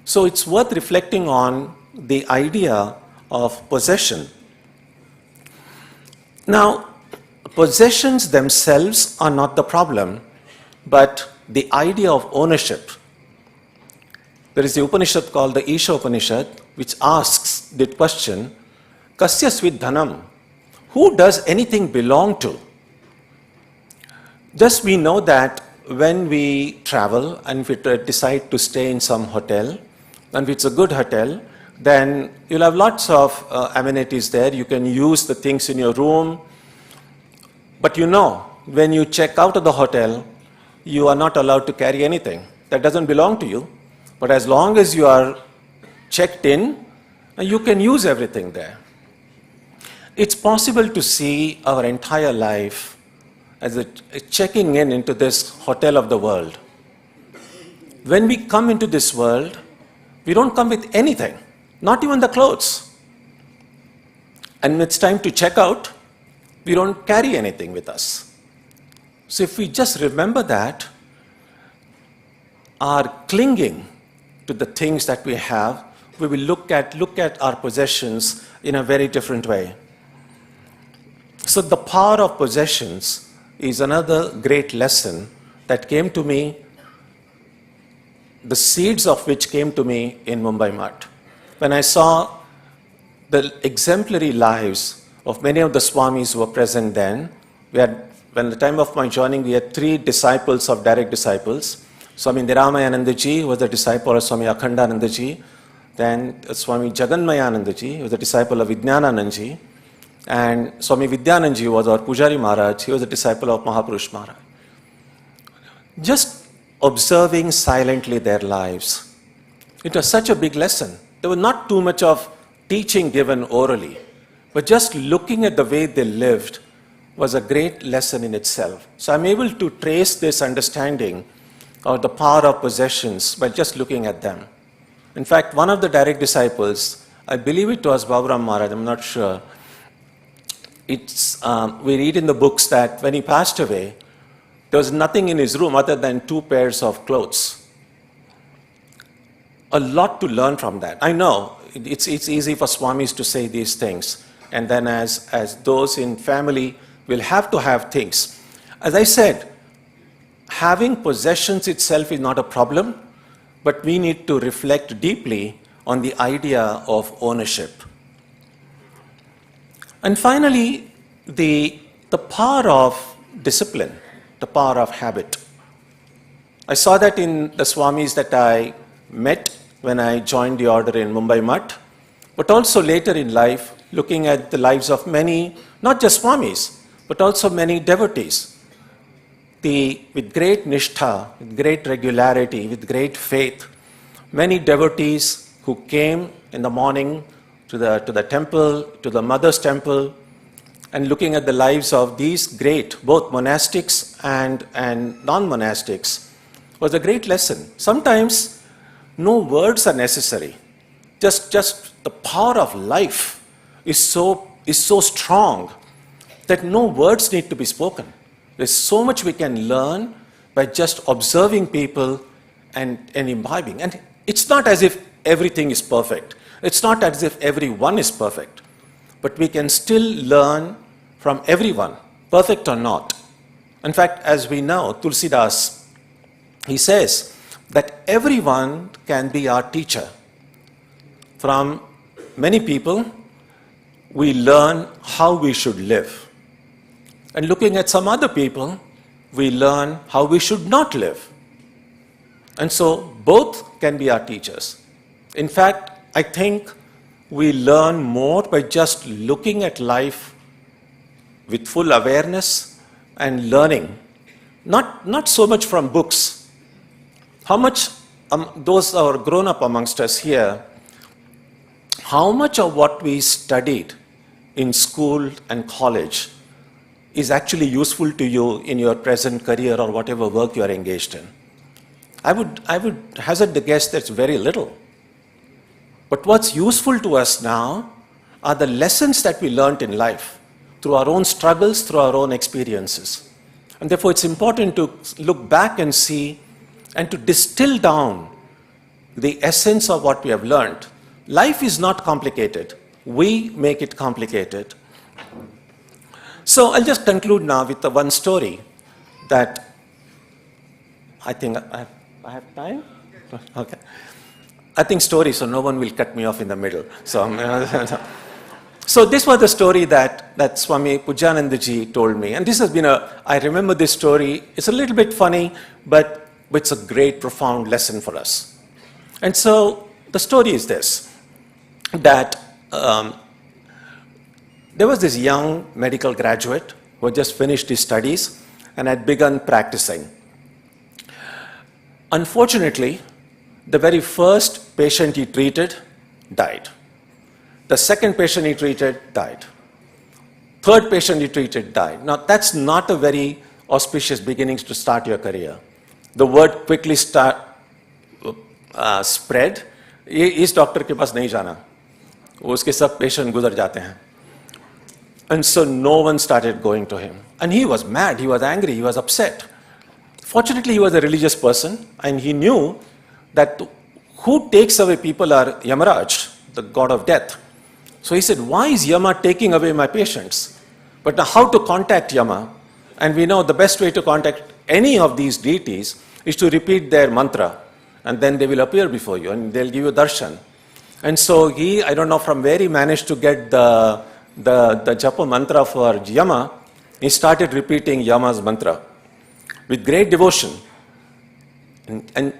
So it's worth reflecting on the idea of possession. Now, possessions themselves are not the problem, but the idea of ownership. There is the Upanishad called the Isha Upanishad, which asks the question, Kasya Svidhanam? Who does anything belong to? Just we know that when we travel and we decide to stay in some hotel, and if it's a good hotel, then you'll have lots of amenities there. You can use the things in your room. But you know, when you check out of the hotel, you are not allowed to carry anything. That doesn't belong to you. But as long as you are checked in, you can use everything there. It's possible to see our entire life as a checking in into this hotel of the world. When we come into this world, we don't come with anything. Not even the clothes. And when it's time to check out, we don't carry anything with us. So if we just remember that, our clinging to the things that we have, we will look at our possessions in a very different way. So the power of possessions is another great lesson that came to me, the seeds of which came to me in Mumbai Mutt. When I saw the exemplary lives of many of the Swamis who were present then, when the time of my joining, we had 3 disciples of direct disciples. Swami Niramayanandaji was a disciple of Swami Akhandanandaji. Then Swami Jaganmayanandaji was a disciple of Vijnananandaji. And Swami Vidyanandaji was our Pujari Maharaj. He was a disciple of Mahapurush Maharaj. Just observing silently their lives. It was such a big lesson. There was not too much of teaching given orally, but just looking at the way they lived was a great lesson in itself. So I'm able to trace this understanding of the power of possessions by just looking at them. In fact, one of the direct disciples, I believe it was Bavaram Maharaj, I'm not sure, we read in the books that when he passed away, there was nothing in his room other than 2 pairs of clothes. A lot to learn from that. I know it's easy for Swamis to say these things, and then as those in family will have to have things. As I said, having possessions itself is not a problem, but we need to reflect deeply on the idea of ownership. And finally, the power of discipline, the power of habit. I saw that in the Swamis that I met when I joined the order in Mumbai Mutt, but also later in life, looking at the lives of many, not just Swamis, but also many devotees. With great nishtha, with great regularity, with great faith, many devotees who came in the morning to the temple, to the mother's temple, and looking at the lives of these great, both monastics and non-monastics, was a great lesson. Sometimes no words are necessary. Just the power of life is so strong that no words need to be spoken. There's so much we can learn by just observing people and imbibing. And it's not as if everything is perfect. It's not as if everyone is perfect. But we can still learn from everyone, perfect or not. In fact, as we know, Tulsidas, he says that everyone can be our teacher. From many people, we learn how we should live. And looking at some other people, we learn how we should not live. And so both can be our teachers. In fact, I think we learn more by just looking at life with full awareness and learning. Not so much from books. How much, those are grown up amongst us here, how much of what we studied in school and college is actually useful to you in your present career or whatever work you are engaged in? I would hazard the guess that's very little. But what's useful to us now are the lessons that we learned in life through our own struggles, through our own experiences. And therefore it's important to look back and see and to distill down the essence of what we have learned. Life is not complicated. We make it complicated. So I'll just conclude now with the one story that I think I have time? Okay. I think story, so no one will cut me off in the middle. So this was the story that Swami Pujanandaji told me. And this has been I remember this story. It's a little bit funny, but it's a great, profound lesson for us. And so the story is this, that there was this young medical graduate who had just finished his studies and had begun practicing. Unfortunately, the very first patient he treated died. The second patient he treated died. Third patient he treated died. Now, that's not a very auspicious beginnings to start your career. The word quickly spread. इस doctor के पास नहीं जाना, उसके सब patient गुजर जाते हैं. And so no one started going to him. And he was mad, he was angry, he was upset. Fortunately, he was a religious person, and he knew that who takes away people are Yamaraj, the god of death. So he said, why is Yama taking away my patients? But now how to contact Yama? And we know the best way to contact any of these deities is to repeat their mantra, and then they will appear before you, and they'll give you darshan. And so he, I don't know from where he managed to get the japa mantra for Yama. He started repeating Yama's mantra with great devotion. And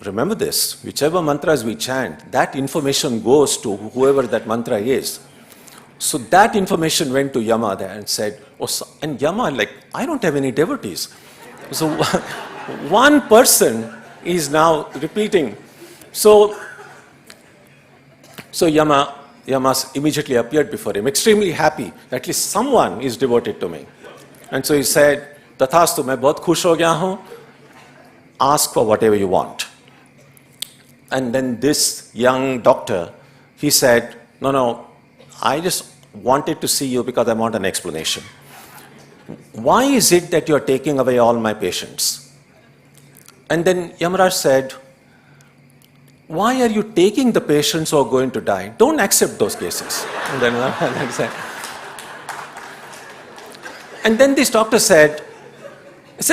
remember this, whichever mantras we chant, that information goes to whoever that mantra is. So that information went to Yama there and said, oh, and Yama, like, I don't have any devotees. So one person is now repeating. So Yamas immediately appeared before him, extremely happy that at least someone is devoted to me. And so he said, Tathastu, मैं बहुत खुश हो गया हूँ. Ask for whatever you want. And then this young doctor, he said, no, I just wanted to see you because I want an explanation. Why is it that you're taking away all my patients? And then Yamaraj said, why are you taking the patients who are going to die? Don't accept those cases. And then this doctor said,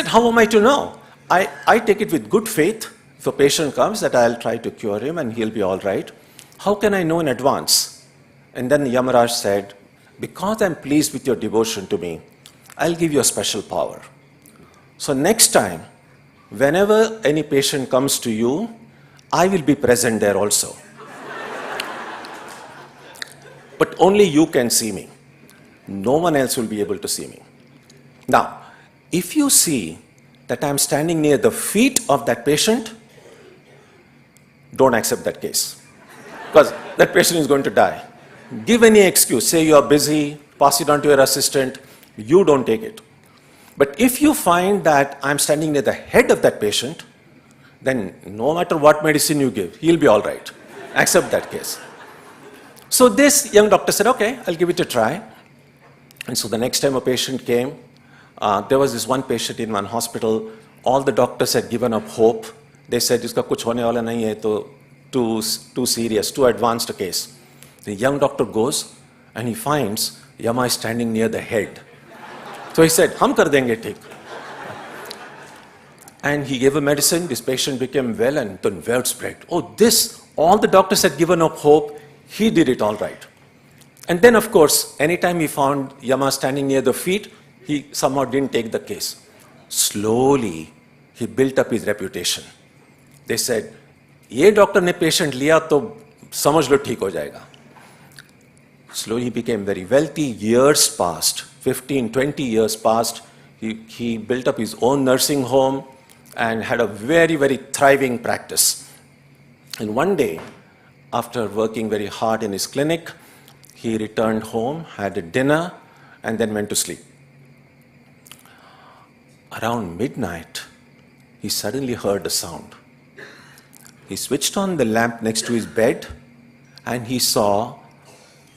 how am I to know? I take it with good faith. If a patient comes, that I'll try to cure him and he'll be all right. How can I know in advance? And then Yamaraj said, because I'm pleased with your devotion to me, I'll give you a special power. So next time, whenever any patient comes to you, I will be present there also. But only you can see me. No one else will be able to see me. Now, if you see that I'm standing near the feet of that patient, don't accept that case. Because that patient is going to die. Give any excuse. Say you are busy, pass it on to your assistant. You don't take it. But if you find that I'm standing near the head of that patient, then no matter what medicine you give, he'll be all right. Accept that case. So this young doctor said, okay, I'll give it a try. And so the next time a patient came, there was this one patient in one hospital. All the doctors had given up hope. They said, iska kuch hone wala nahi hai, to too serious, too advanced a case. The young doctor goes and he finds Yama is standing near the head. So he said, hum kar denge theek. And he gave a medicine, this patient became well, and the word spread. Oh, all the doctors had given up hope, he did it all right. And then, of course, anytime he found Yama standing near the feet, he somehow didn't take the case. Slowly, he built up his reputation. They said, ye doctor ne patient liya to samajh lo theek ho jayega. Slowly he became very wealthy. Years passed, 15, 20 years passed. He built up his own nursing home and had a very, very thriving practice. And one day, after working very hard in his clinic, he returned home, had a dinner, and then went to sleep. Around midnight, he suddenly heard a sound. He switched on the lamp next to his bed, and he saw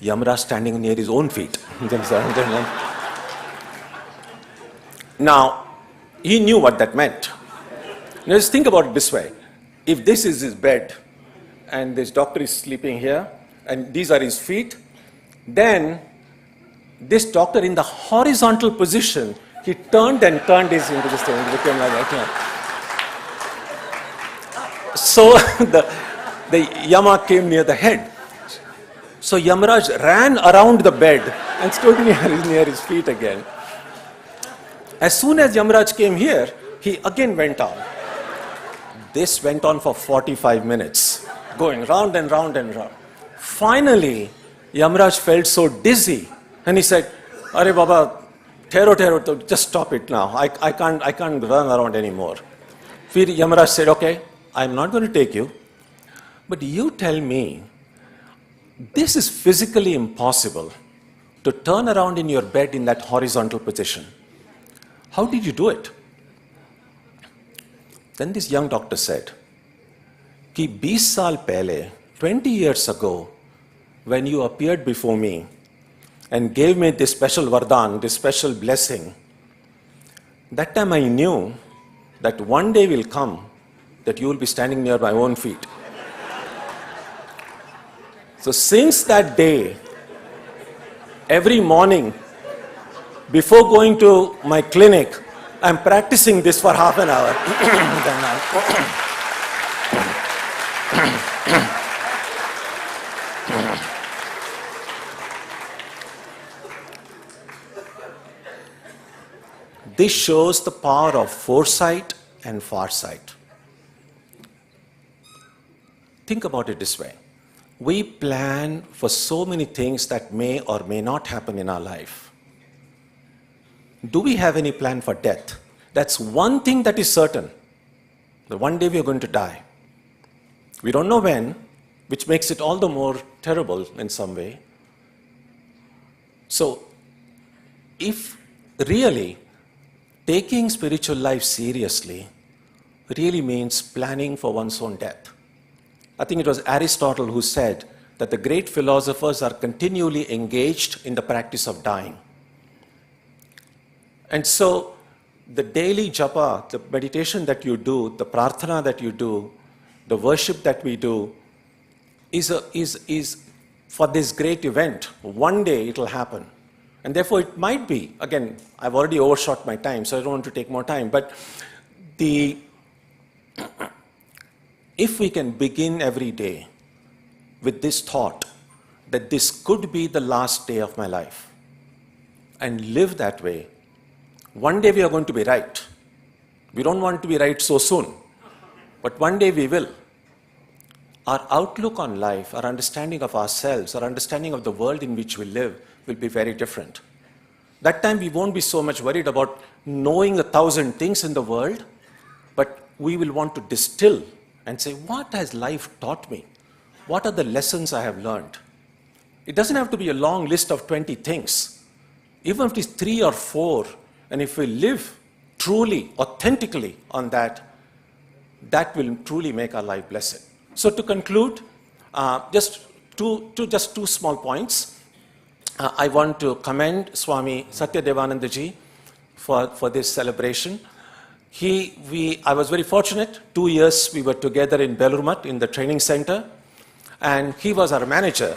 Yamaraj standing near his own feet. Now, he knew what that meant. Now, just think about it this way. If this is his bed, and this doctor is sleeping here, and these are his feet, then this doctor in the horizontal position, he turned and turned his into this thing. It became like that. So the Yama came near the head. So Yamaraj ran around the bed and stood near his feet again. As soon as Yamaraj came here, he again went on. This went on for 45 minutes, going round and round and round. Finally, Yamaraj felt so dizzy, and he said, "Arey Baba, thero, just stop it now. I can't run around anymore." Then Yamaraj said, "Okay, I'm not going to take you, but you tell me, this is physically impossible to turn around in your bed in that horizontal position. How did you do it?" Then this young doctor said, "Ki 20 saal pehle, 20 years ago, when you appeared before me and gave me this special vardhan, this special blessing, that time I knew that one day will come that you will be standing near my own feet. So since that day, every morning, before going to my clinic, I'm practicing this for half an hour." This shows the power of foresight and farsight. Think about it this way. We plan for so many things that may or may not happen in our life. Do we have any plan for death? That's one thing that is certain. that one day we are going to die. We don't know when, which makes it all the more terrible in some way. So, if really taking spiritual life seriously really means planning for one's own death. I think it was Aristotle who said that the great philosophers are continually engaged in the practice of dying. And so, the daily japa, the meditation that you do, the prarthana that you do, the worship that we do, is for this great event. One day it will happen. And therefore it might be, again, I've already overshot my time, so I don't want to take more time, but if we can begin every day with this thought that this could be the last day of my life and live that way, one day we are going to be right. We don't want to be right so soon, but one day we will. Our outlook on life, our understanding of ourselves, our understanding of the world in which we live will be very different. That time we won't be so much worried about knowing 1,000 things in the world, but we will want to distill and say, what has life taught me? What are the lessons I have learned? It doesn't have to be a long list of 20 things. Even if it is 3 or 4, and if we live truly, authentically on that, that will truly make our life blessed. So to conclude, just two small points. I want to commend Swami Satyadevanandaji for this celebration. I was very fortunate. 2 years we were together in Belurmat in the training center, and he was our manager.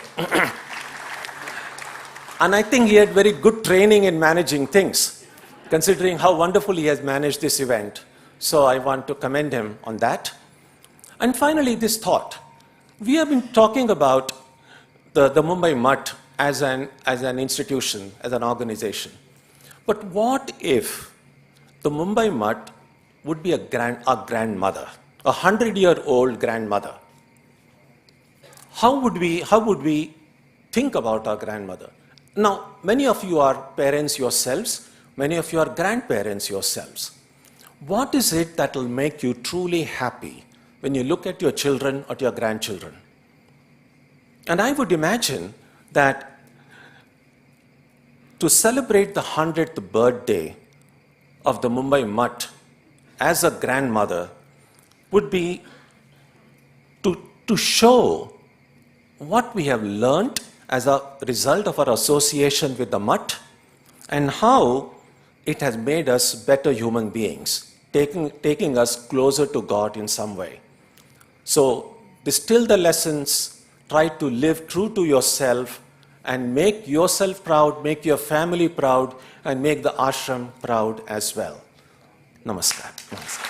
And I think he had very good training in managing things, considering how wonderfully he has managed this event. So I want to commend him on that. And finally, this thought. We have been talking about the Mumbai Mutt as an institution, as an organization. But what if the Mumbai Mutt would be a grandmother, a 100-year-old grandmother? How would we think about our grandmother? Now, many of you are parents yourselves, many of you are grandparents yourselves. What is it that will make you truly happy when you look at your children or your grandchildren? And I would imagine that to celebrate the 100th birthday of the Mumbai Mutt as a grandmother would be to show what we have learned as a result of our association with the Mutt and how it has made us better human beings, taking us closer to God in some way. So distill the lessons, try to live true to yourself, and make yourself proud, make your family proud, and make the ashram proud as well. Namaskar. Namaskar.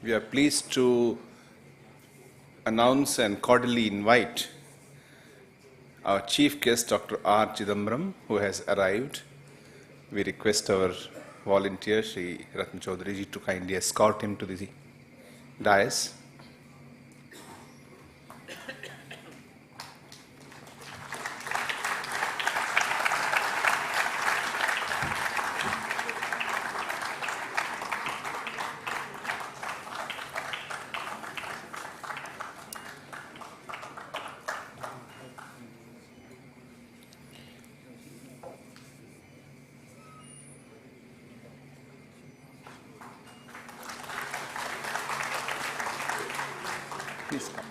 We are pleased to announce and cordially invite our chief guest, Dr. R. Chidambaram, who has arrived. We request our volunteer, Shri Ratan Chaudhary ji, to kindly escort him to the dais. Please come.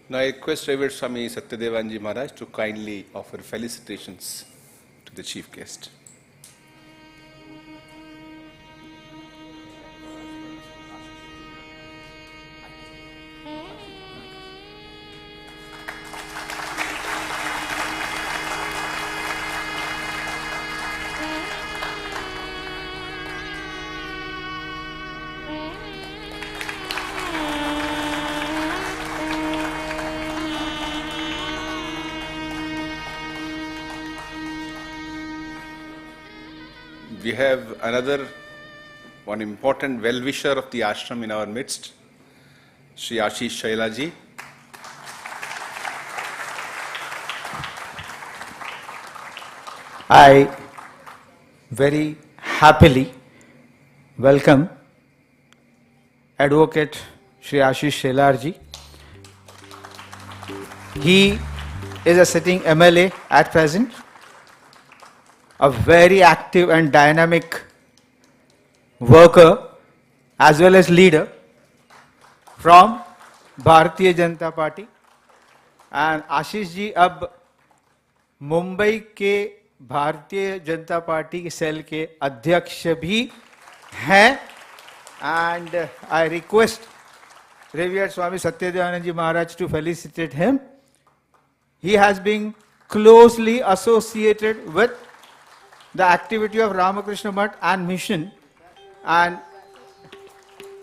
Now I request Revered Swami Satyadevanji Maharaj to kindly offer felicitations to the chief guest. We have one important well-wisher of the ashram in our midst, Sri Ashish Shailaji. I very happily welcome Advocate Sri Ashish Shelarji. He is a sitting MLA at present, a very active and dynamic worker as well as leader from Bharatiya Janata Party. And Ashish ji अब मुंबई के Bharatiya Janata party के cell के अध्यक्ष भी हैं. And I request Revered Swami Satyadevanand Ji Maharaj to felicitate him. He has been closely associated with the activity of Ramakrishna Math and mission, and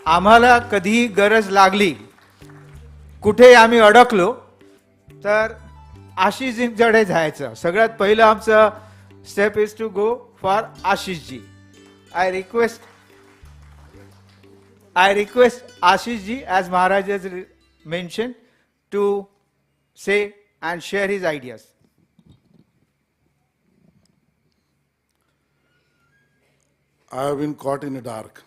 आम्हाला कधी गरज लागली, कुठे आम्ही अडकलो तर आशिषजींकडे जायचं. सगळ्यात पहिलं आमचं step is to go for Ashish ji. I request Ashish ji, as Maharaj has mentioned, to say and share his ideas. I have been caught in the dark.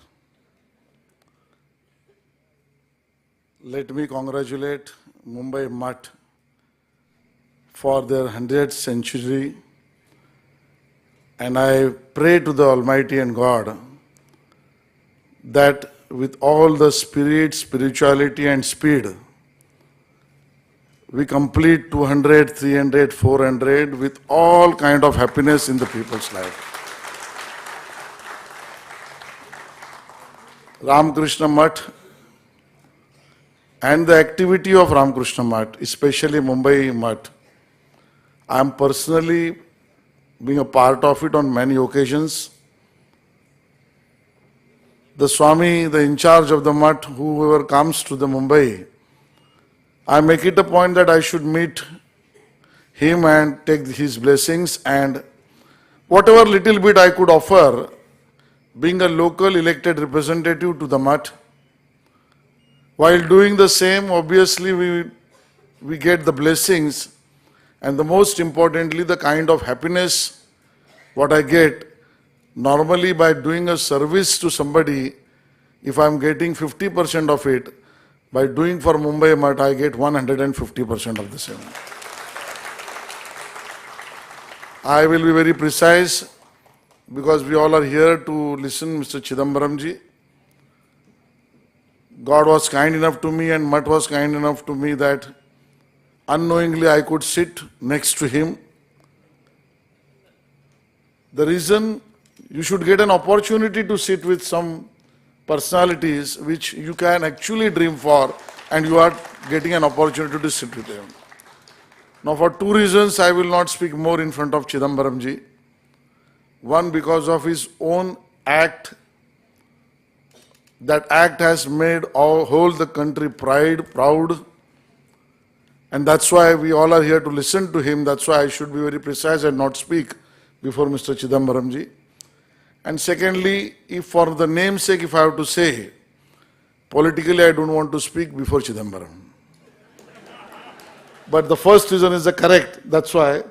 Let me congratulate Mumbai Math for their 100th century, and I pray to the Almighty and God that with all the spirit, spirituality and speed, we complete 200, 300, 400 with all kind of happiness in the people's life. Ramakrishna Math and the activity of Ramakrishna Math, especially Mumbai Math, I am personally being a part of it on many occasions. The Swami, the in charge of the Math, whoever comes to the Mumbai, I make it a point that I should meet him and take his blessings, and whatever little bit I could offer, being a local elected representative to the Math. While doing the same, obviously we get the blessings, and the most importantly, the kind of happiness what I get. Normally by doing a service to somebody, if I am getting 50% of it, by doing for Mumbai Math, I get 150% of the same. I will be very precise because we all are here to listen Mr. Chidambaram ji. God was kind enough to me and Math was kind enough to me that unknowingly I could sit next to him. The reason you should get an opportunity to sit with some personalities which you can actually dream for, and you are getting an opportunity to sit with them. Now for two reasons I will not speak more in front of Chidambaram ji. One, because of his own act. That act has made whole the country proud, and that's why we all are here to listen to him. That's why I should be very precise and not speak before Mr. Chidambaram ji. And secondly, if for the namesake, if I have to say, politically I don't want to speak before Chidambaram. But the first reason is the correct. That's why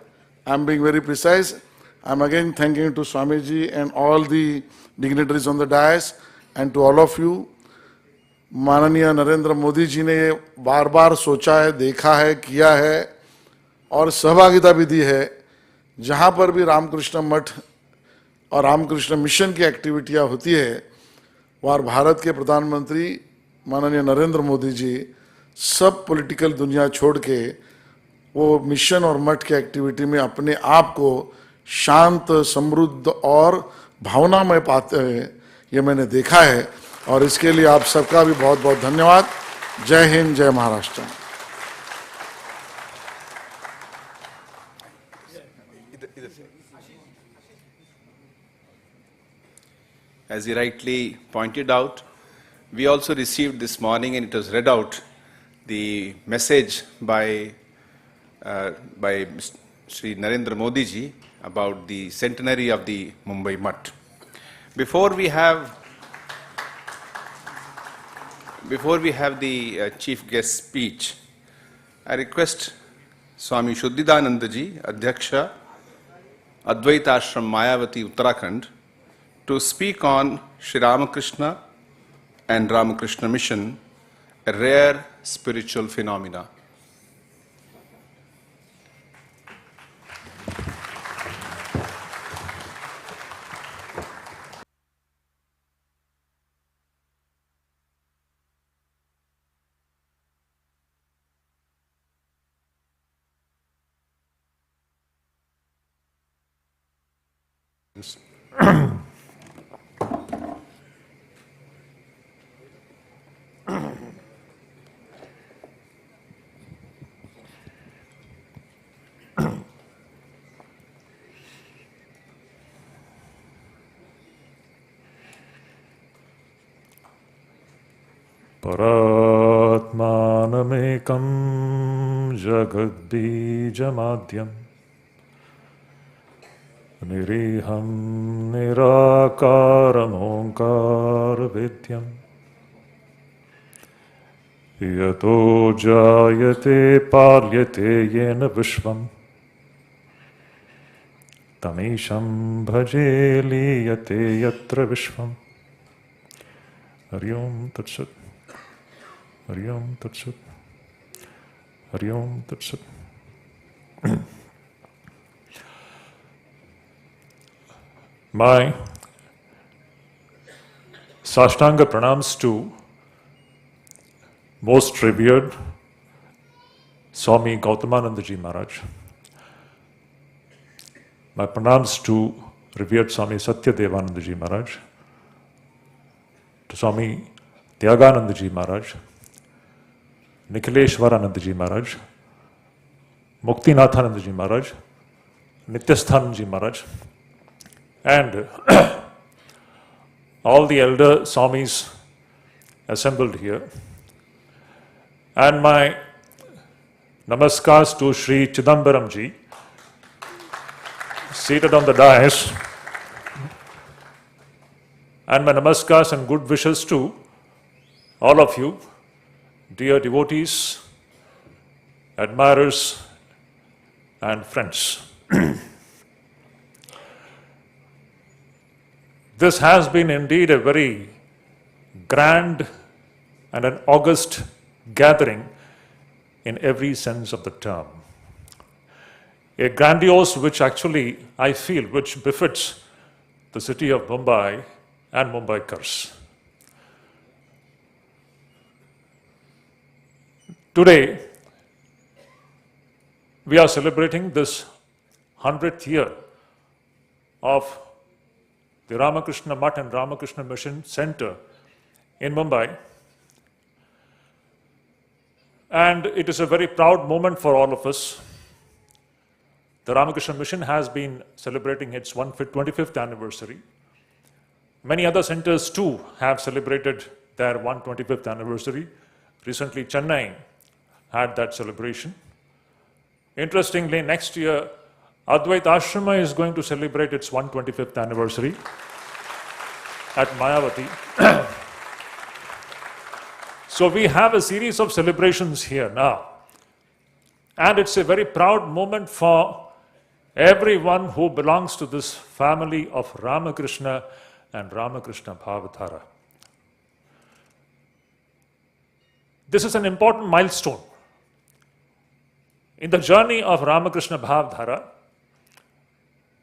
I'm being very precise. I'm again thanking to Swamiji and all the dignitaries on the dais, and to all of you. माननीय नरेंद्र मोदी जी ने ये बार बार सोचा है, देखा है, किया है और सहभागिता भी दी है. जहाँ पर भी रामकृष्ण मठ और रामकृष्ण मिशन की एक्टिविटियाँ होती है, वहाँ भारत के प्रधानमंत्री माननीय नरेंद्र मोदी जी सब पॉलिटिकल दुनिया छोड़ के वो मिशन और मठ की एक्टिविटी में अपने आप को शांत, समृद्ध और भावनामय पाते हैं. ये मैंने देखा है और इसके लिए आप सबका भी बहुत बहुत धन्यवाद. जय हिंद, जय Maharashtra. As he rightly pointed out, we also received this morning, and it was read out, the message by Sri Narendra Modi ji about the centenary of the Mumbai Math. Before we have the chief guest speech, I request Swami Shuddhidanandaji, Adhyaksha, Advaita Ashram Mayavati, Uttarakhand, to speak on Sri Ramakrishna and Ramakrishna Mission, a rare spiritual phenomena. Paratmanamekam jagadbijamadyam niriham nirakaram onkar vidyam yato jayate palyate yena vishvam tamisham bhaje liyate yatra vishvam. Hari Om Tat Sat. Hari Om Tat Sat. Hari Om Tat Sat. My Sashtanga pranams to most revered Swami Gautamanandaji Maharaj. My pranams to revered Swami Satyadevanandaji Maharaj, to Swami Tyaganandaji Maharaj, Nikhileshwaranandaji Maharaj, Muktinathanandaji Maharaj, Nityasthanandaji Maharaj, and all the elder Swamis assembled here. And my namaskars to Sri Chidambaramji, seated on the dais, and my namaskars and good wishes to all of you, dear devotees, admirers, and friends. This has been indeed a very grand and an august gathering in every sense of the term. A grandiose which actually, I feel, which befits the city of Mumbai and Mumbaikars. Today, we are celebrating this 100th year of the Ramakrishna Mutt and Ramakrishna Mission Center in Mumbai. And it is a very proud moment for all of us. The Ramakrishna Mission has been celebrating its 25th anniversary. Many other centers too have celebrated their 125th anniversary. Recently, Chennai had that celebration. Interestingly, next year, Advaita Ashrama is going to celebrate its 125th anniversary at Mayavati. So we have a series of celebrations here now. And it's a very proud moment for everyone who belongs to this family of Ramakrishna and Ramakrishna Bhavatara. This is an important milestone in the journey of Ramakrishna Bhavatara,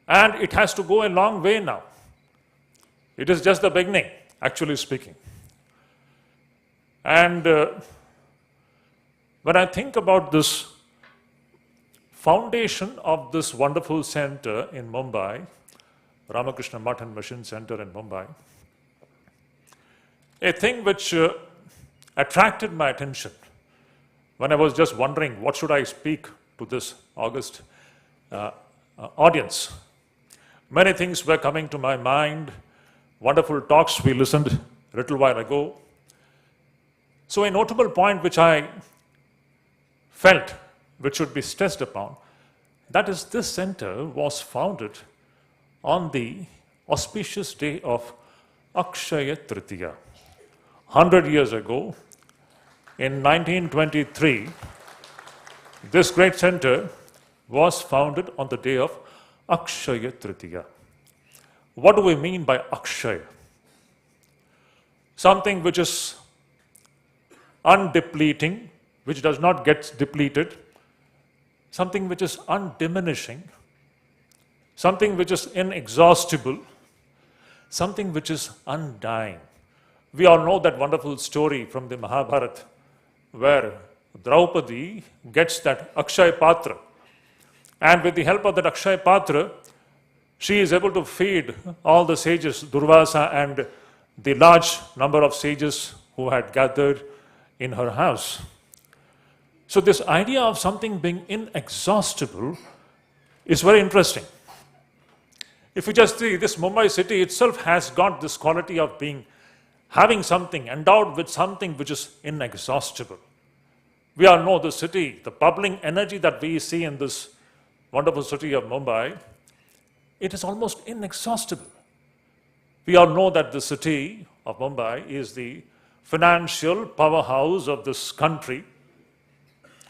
and it has to go a long way now. It is just the beginning, actually speaking. And when I think about this foundation of this wonderful center in Mumbai, Ramakrishna Mutt and Mission Center in Mumbai, a thing which attracted my attention when I was just wondering what should I speak to this august audience. Many things were coming to my mind, wonderful talks we listened a little while ago. So a notable point which I felt which should be stressed upon, that is, this center was founded on the auspicious day of Akshaya Tritiya. 100 years ago, in 1923, this great center was founded on the day of Akshaya Tritiya. What do we mean by Akshaya? Something which is undepleting, which does not get depleted, something which is undiminishing, something which is inexhaustible, something which is undying. We all know that wonderful story from the Mahabharata where Draupadi gets that Akshay Patra, and with the help of that Akshay Patra, she is able to feed all the sages, Durvasa and the large number of sages who had gathered in her house. So this idea of something being inexhaustible is very interesting. If you just see, this Mumbai city itself has got this quality of having something, endowed with something which is inexhaustible. We all know the city, the bubbling energy that we see in this wonderful city of Mumbai, it is almost inexhaustible. We all know that the city of Mumbai is the financial powerhouse of this country,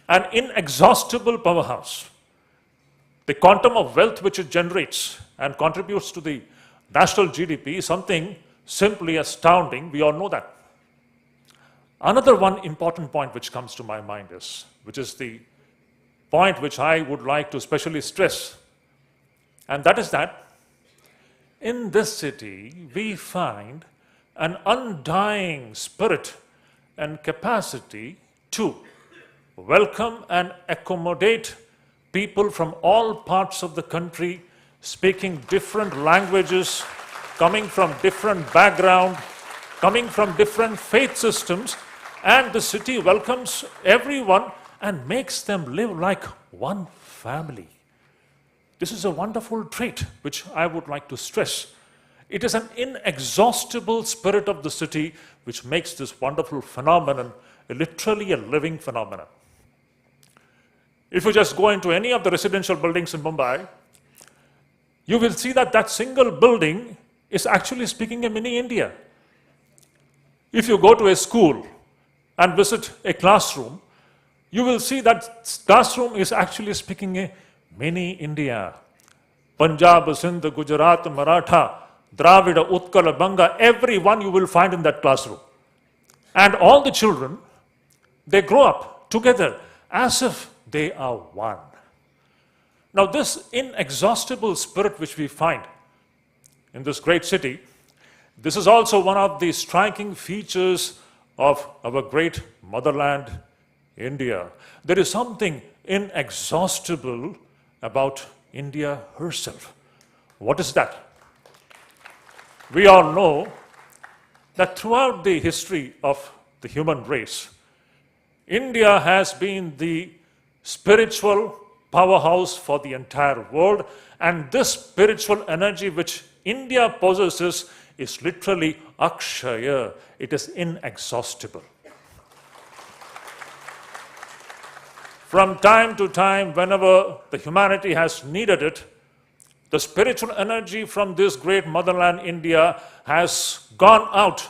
an inexhaustible powerhouse. The quantum of wealth which it generates and contributes to the national GDP is something simply astounding. We all know that. Another one important point which comes to my mind is, which is the point which I would like to specially stress, and that is that in this city we find an undying spirit and capacity to welcome and accommodate people from all parts of the country, speaking different languages, coming from different background, coming from different faith systems, and the city welcomes everyone and makes them live like one family. This is a wonderful trait which I would like to stress. It is an inexhaustible spirit of the city which makes this wonderful phenomenon literally a living phenomenon. If you just go into any of the residential buildings in Mumbai, you will see that that single building is actually speaking a mini India. If you go to a school and visit a classroom, you will see that classroom is actually speaking a mini India. Punjab, Sindh, Gujarat, Maratha, Dravida, Utkala, Banga, everyone you will find in that classroom. And all the children, they grow up together as if they are one. Now this inexhaustible spirit which we find in this great city, this is also one of the striking features of our great motherland, India. There is something inexhaustible about India herself. What is that? We all know that throughout the history of the human race, India has been the spiritual powerhouse for the entire world, and this spiritual energy which India possesses is literally Akshaya. It is inexhaustible. From time to time, whenever the humanity has needed it, the spiritual energy from this great motherland India has gone out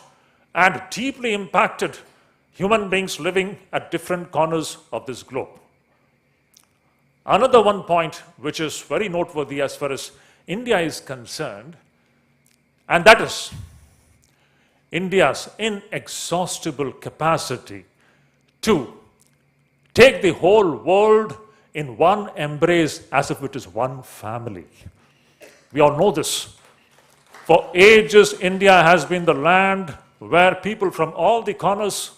and deeply impacted human beings living at different corners of this globe. Another one point which is very noteworthy as far as India is concerned, and that is India's inexhaustible capacity to take the whole world in one embrace as if it is one family. We all know this. For ages, India has been the land where people from all the corners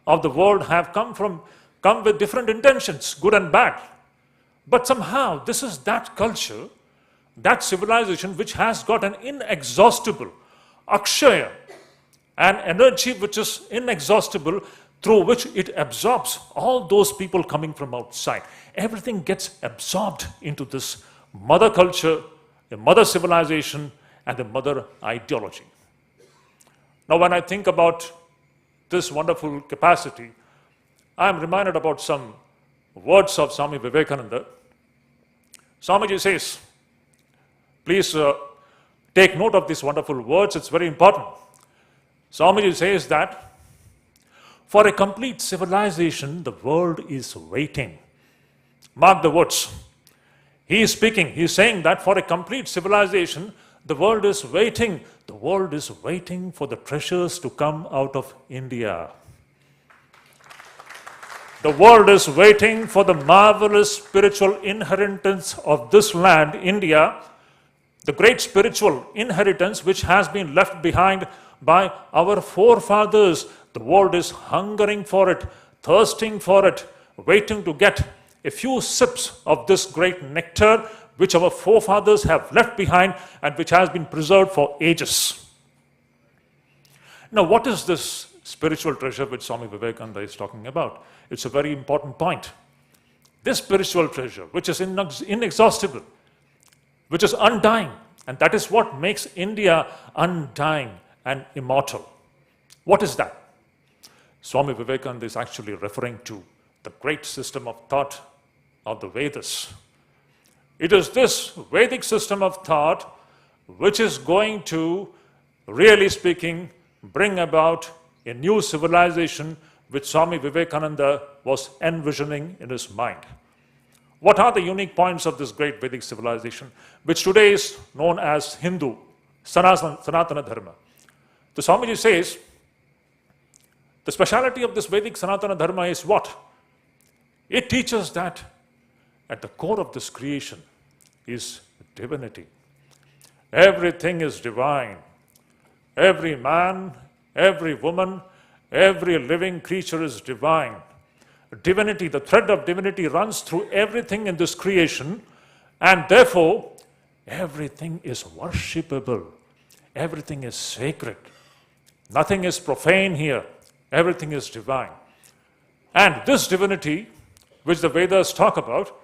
of the world have come with different intentions, good and bad. But somehow, this is that culture, that civilization which has got an inexhaustible Akshaya, an energy which is inexhaustible, through which it absorbs all those people coming from outside. Everything gets absorbed into this mother culture, the mother civilization, and the mother ideology. Now, when I think about this wonderful capacity, I am reminded about some words of Swami Vivekananda. Swamiji says, please take note of these wonderful words, it's very important. Swamiji says that for a complete civilization, the world is waiting. Mark the words. He is speaking, he is saying that for a complete civilization, the world is waiting. The world is waiting for the treasures to come out of India. The world is waiting for the marvelous spiritual inheritance of this land, India, the great spiritual inheritance which has been left behind by our forefathers. The world is hungering for it, thirsting for it, waiting to get a few sips of this great nectar which our forefathers have left behind and which has been preserved for ages. Now, what is this spiritual treasure which Swami Vivekananda is talking about? It's a very important point. This spiritual treasure, which is inexhaustible, which is undying, and that is what makes India undying and immortal. What is that? Swami Vivekananda is actually referring to the great system of thought of the Vedas. It is this Vedic system of thought which is going to, really speaking, bring about a new civilization which Swami Vivekananda was envisioning in his mind. What are the unique points of this great Vedic civilization, which today is known as Hindu, Sanatana Dharma? The Swamiji says, the speciality of this Vedic Sanatana Dharma is what? It teaches that at the core of this creation is divinity. Everything is divine. Every man, every woman, every living creature is divine. Divinity, the thread of divinity runs through everything in this creation, and therefore everything is worshipable. Everything is sacred. Nothing is profane here. Everything is divine. And this divinity, which the Vedas talk about,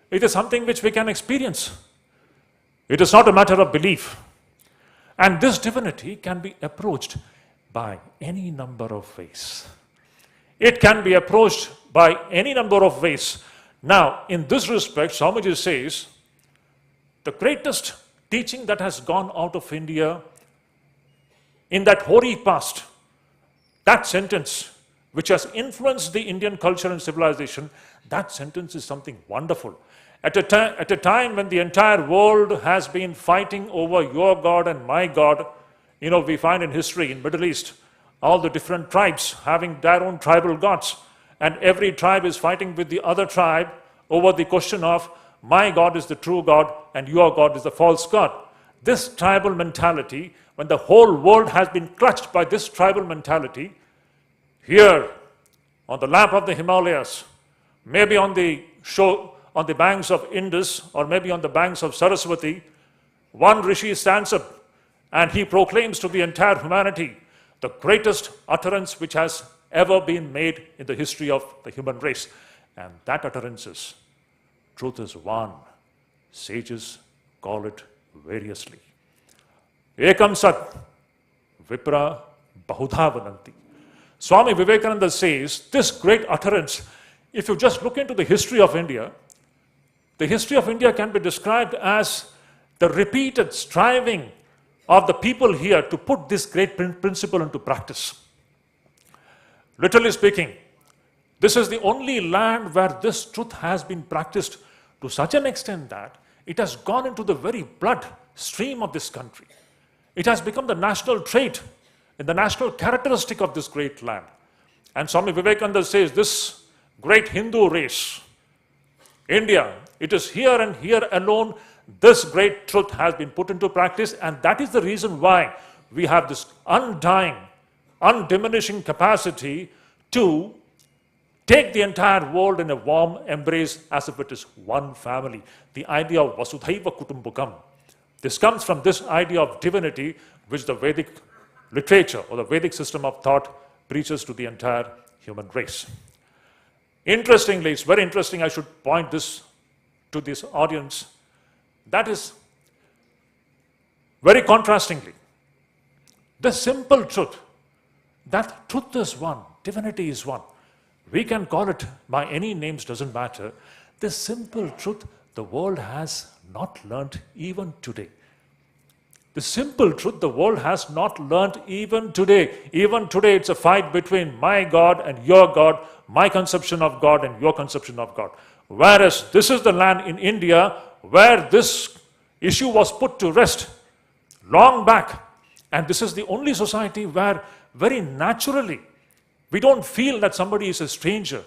it is something which we can experience. It is not a matter of belief. And this divinity can be approached by any number of ways. It can be approached by any number of ways. Now, in this respect, Swamiji says, the greatest teaching that has gone out of India in that hoary past, that sentence which has influenced the Indian culture and civilization, that sentence is something wonderful. At a time when the entire world has been fighting over your God and my God, we find in history in Middle East, all the different tribes having their own tribal gods, and every tribe is fighting with the other tribe over the question of, my God is the true God and your God is the false God. This tribal mentality, when the whole world has been clutched by this tribal mentality, here on the lap of the Himalayas, maybe on the banks of Indus or maybe on the banks of Saraswati, one rishi stands up and he proclaims to the entire humanity the greatest utterance which has ever been made in the history of the human race. And that utterance is, truth is one. Sages call it variously. Ekam sat vipra bahudha vadanti. Swami Vivekananda says this great utterance, if you just look into the history of India, the history of India can be described as the repeated striving of the people here to put this great principle into practice. Literally speaking, this is the only land where this truth has been practiced to such an extent that it has gone into the very blood stream of this country. It has become the national trait and the national characteristic of this great land. And Swami Vivekananda says this great Hindu race, India, it is here and here alone this great truth has been put into practice, and that is the reason why we have this undying, undiminishing capacity to take the entire world in a warm embrace as if it is one family. The idea of Vasudhaiva Kutumbakam. This comes from this idea of divinity which the Vedic literature or the Vedic system of thought preaches to the entire human race. Interestingly, it's very interesting, I should point this to this audience, that is very contrastingly, the simple truth, that truth is one, divinity is one. We can call it by any names, doesn't matter. This simple truth the world has not learnt even today. The simple truth the world has not learned even today. Even today, it's a fight between my God and your God, my conception of God and your conception of God. Whereas this is the land in India where this issue was put to rest long back. And this is the only society where very naturally we don't feel that somebody is a stranger.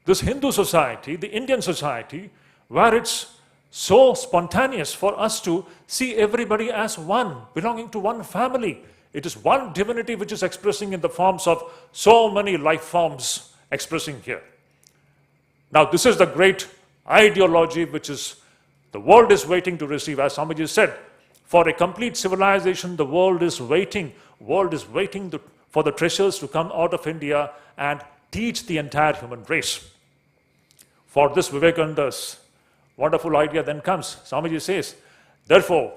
This Hindu society, the Indian society, where it's so spontaneous for us to see everybody as one, belonging to one family. It is one divinity which is expressing in the forms of so many life forms expressing here. Now, this is the great ideology which is the world is waiting to receive. As Swamiji said, for a complete civilization, the world is waiting. For the treasures to come out of India and teach the entire human race. For this, Vivekananda's wonderful idea then comes. Swamiji says, therefore,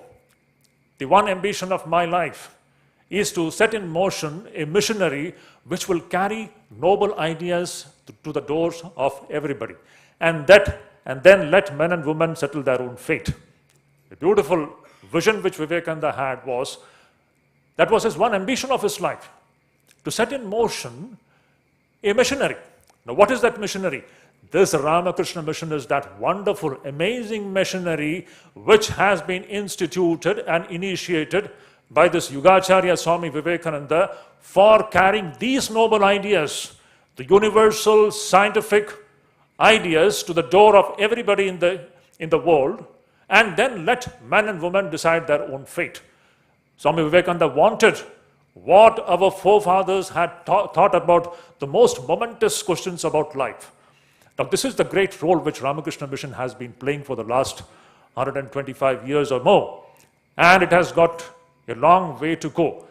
the one ambition of my life is to set in motion a missionary which will carry noble ideas to the doors of everybody. And then let men and women settle their own fate. The beautiful vision which Vivekananda had was, that was his one ambition of his life, to set in motion a missionary. Now, what is that missionary? This Ramakrishna mission is that wonderful, amazing missionary which has been instituted and initiated by this Yugacharya Swami Vivekananda for carrying these noble ideas, the universal scientific ideas, to the door of everybody in the world, and then let men and women decide their own fate. Swami Vivekananda wanted what our forefathers had thought about the most momentous questions about life. Now, this is the great role which Ramakrishna Mission has been playing for the last 125 years or more. And it has got a long way to go.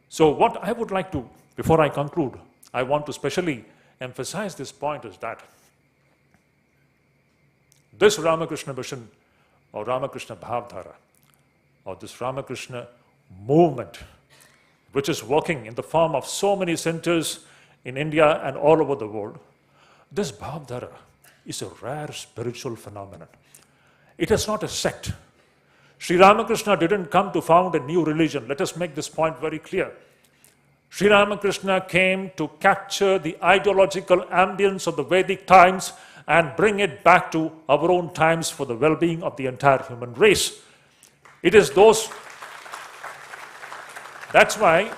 So what I would like to, before I conclude, I want to specially emphasize this point is that this Ramakrishna Mission or Ramakrishna Bhavdhara or this Ramakrishna movement, which is working in the form of so many centers in India and all over the world, this Bhavdhara is a rare spiritual phenomenon. It is not a sect. Sri Ramakrishna didn't come to found a new religion. Let us make this point very clear. Sri Ramakrishna came to capture the ideological ambience of the Vedic times and bring it back to our own times for the well-being of the entire human race. It is those. That's why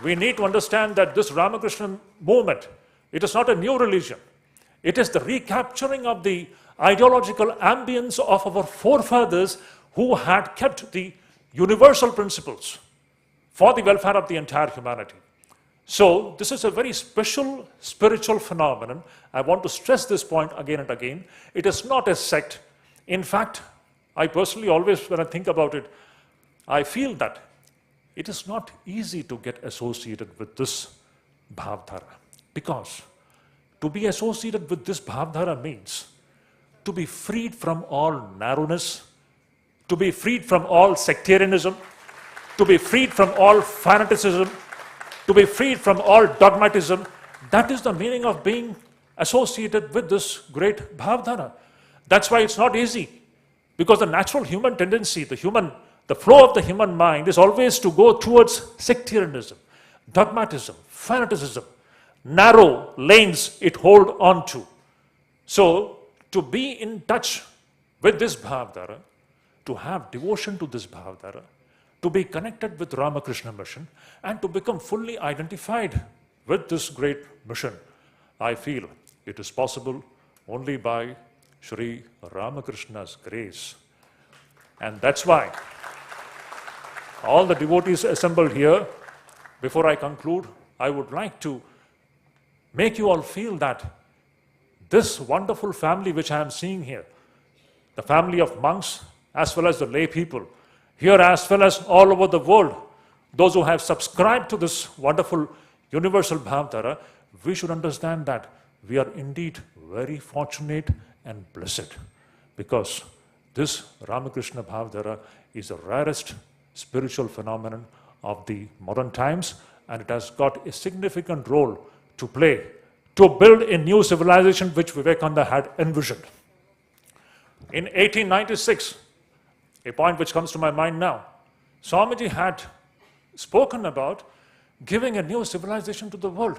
we need to understand that this Ramakrishna movement, it is not a new religion. It is the recapturing of the ideological ambience of our forefathers who had kept the universal principles for the welfare of the entire humanity. So this is a very special spiritual phenomenon. I want to stress this point again and again. It is not a sect. In fact, I personally always, when I think about it, I feel that it is not easy to get associated with this Bhavdhara, because to be associated with this Bhavdhara means to be freed from all narrowness, to be freed from all sectarianism, to be freed from all fanaticism, to be freed from all dogmatism. That is the meaning of being associated with this great Bhavdhara. That's why it's not easy, because the natural human tendency, the flow of the human mind is always to go towards sectarianism, dogmatism, fanaticism, narrow lanes it hold on to. So, to be in touch with this Bhavdhara, to have devotion to this Bhavdhara, to be connected with Ramakrishna Mission, and to become fully identified with this great mission, I feel it is possible only by Sri Ramakrishna's grace. And that's why all the devotees assembled here, before I conclude, I would like to make you all feel that this wonderful family which I am seeing here, the family of monks as well as the lay people, here as well as all over the world, those who have subscribed to this wonderful universal Bhavdhara, we should understand that we are indeed very fortunate and blessed, because this Ramakrishna Bhavdhara is the rarest spiritual phenomenon of the modern times, and it has got a significant role to play to build a new civilization which Vivekananda had envisioned. In 1896, a point which comes to my mind now, Swamiji had spoken about giving a new civilization to the world.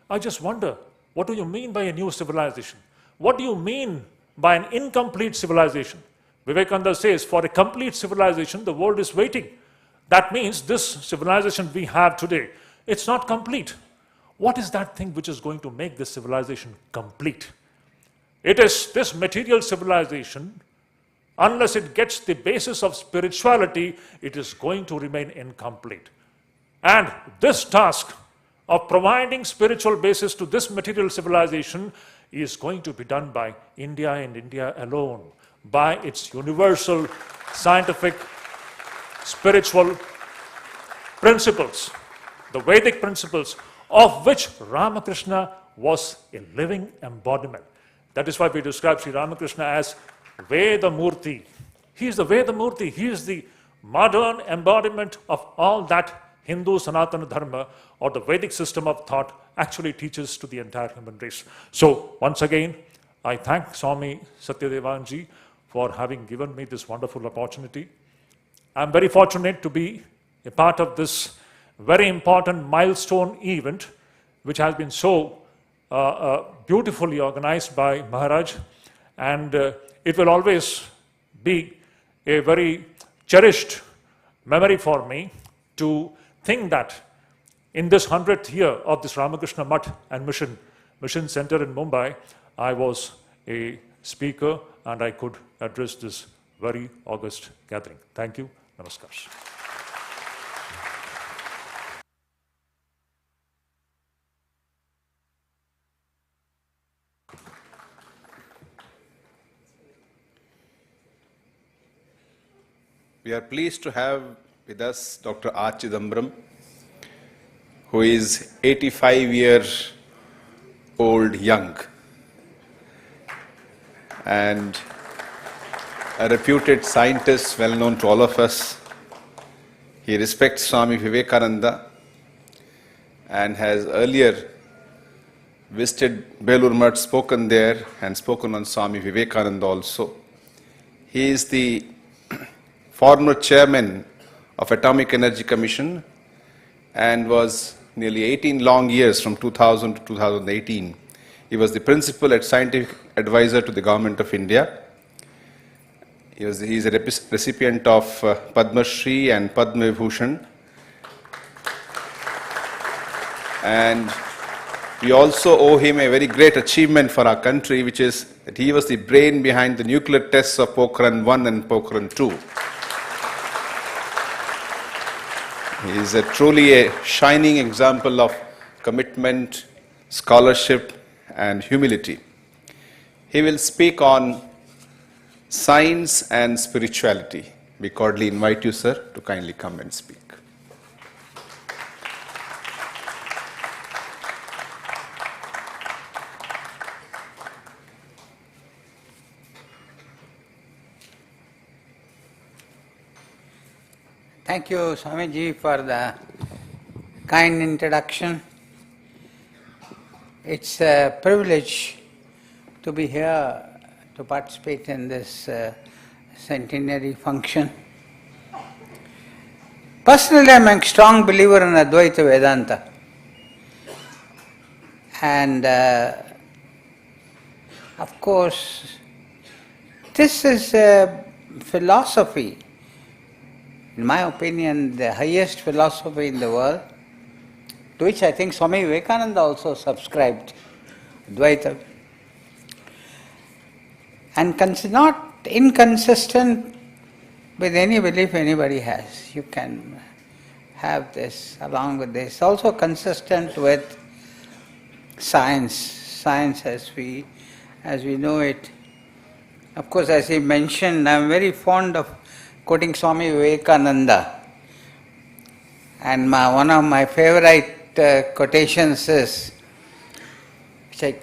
I just wonder, what do you mean by a new civilization? What do you mean by an incomplete civilization? Vivekananda says, for a complete civilization, the world is waiting. That means this civilization we have today, it's not complete. What is that thing which is going to make this civilization complete? It is this material civilization. Unless it gets the basis of spirituality, it is going to remain incomplete. And this task of providing spiritual basis to this material civilization is going to be done by India and India alone, by its universal scientific, spiritual principles, the Vedic principles, of which Ramakrishna was a living embodiment. That is why we describe Sri Ramakrishna as Veda Murti. He is the Veda Murti. He is the modern embodiment of all that Hindu Sanatana Dharma, or the Vedic system of thought, actually teaches to the entire human race. So, once again, I thank Swami Satyadevanji for having given me this wonderful opportunity. I'm very fortunate to be a part of this very important milestone event, which has been so beautifully organized by Maharaj, and it will always be a very cherished memory for me to think that in this 100th year of this Ramakrishna Mutt and Mission Center in Mumbai, I was a speaker and I could address this very august gathering. Thank you. Namaskar. We are pleased to have with us Dr. R. Chidambaram, who is 85 years old young and a reputed scientist well known to all of us. He respects Swami Vivekananda and has earlier visited Belur Mutt, spoken there and spoken on Swami Vivekananda also. He is the former chairman of Atomic Energy Commission and was nearly 18 long years from 2000 to 2018. He was the principal and scientific advisor to the Government of India. He is a recipient of Padma Shri and Padma Vibhushan. And we also owe him a very great achievement for our country, which is that he was the brain behind the nuclear tests of Pokhran 1 and Pokhran 2. He is truly a shining example of commitment, scholarship, and humility. He will speak on science and spirituality. We cordially invite you, sir, to kindly come and speak. Thank you, Swamiji, for the kind introduction. It's a privilege to be here to participate in this centenary function. Personally, I'm a strong believer in Advaita Vedanta. And of course, this is a philosophy, in my opinion, the highest philosophy in the world, to which I think Swami Vivekananda also subscribed, Advaita. And not inconsistent with any belief anybody has. You can have this along with this. Also consistent with science as we know it. Of course, as he mentioned, I am very fond of quoting Swami Vivekananda. And one of my favorite quotations is,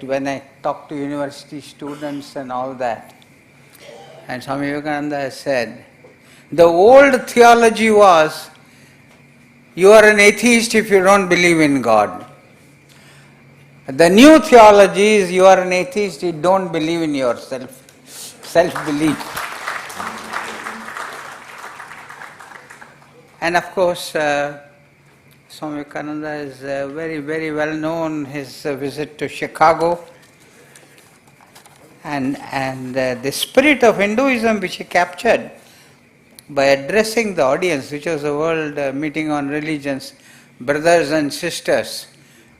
when I talk to university students and all that, and Swami Vivekananda has said, the old theology was, you are an atheist if you don't believe in God. The new theology is, you are an atheist if you don't believe in yourself, self-belief. And of course, Swami Vivekananda is very, very well known, his visit to Chicago. And the spirit of Hinduism which he captured by addressing the audience, which was a world meeting on religions, brothers and sisters,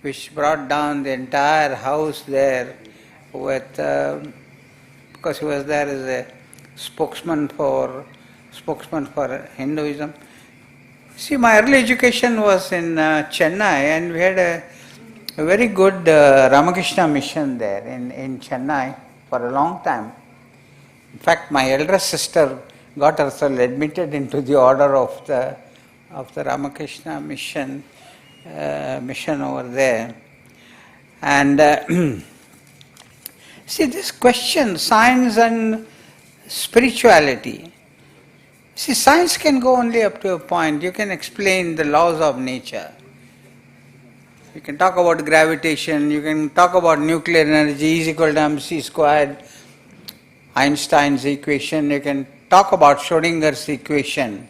which brought down the entire house there with, because he was there as a spokesman for Hinduism. See, my early education was in Chennai, and we had a very good Ramakrishna mission there in Chennai for a long time. In fact, my elder sister got herself admitted into the order of the Ramakrishna mission over there. And see, this question, science and spirituality. See, science can go only up to a point. You can explain the laws of nature. You can talk about gravitation, you can talk about nuclear energy, E = mc squared, Einstein's equation, you can talk about Schrodinger's equation.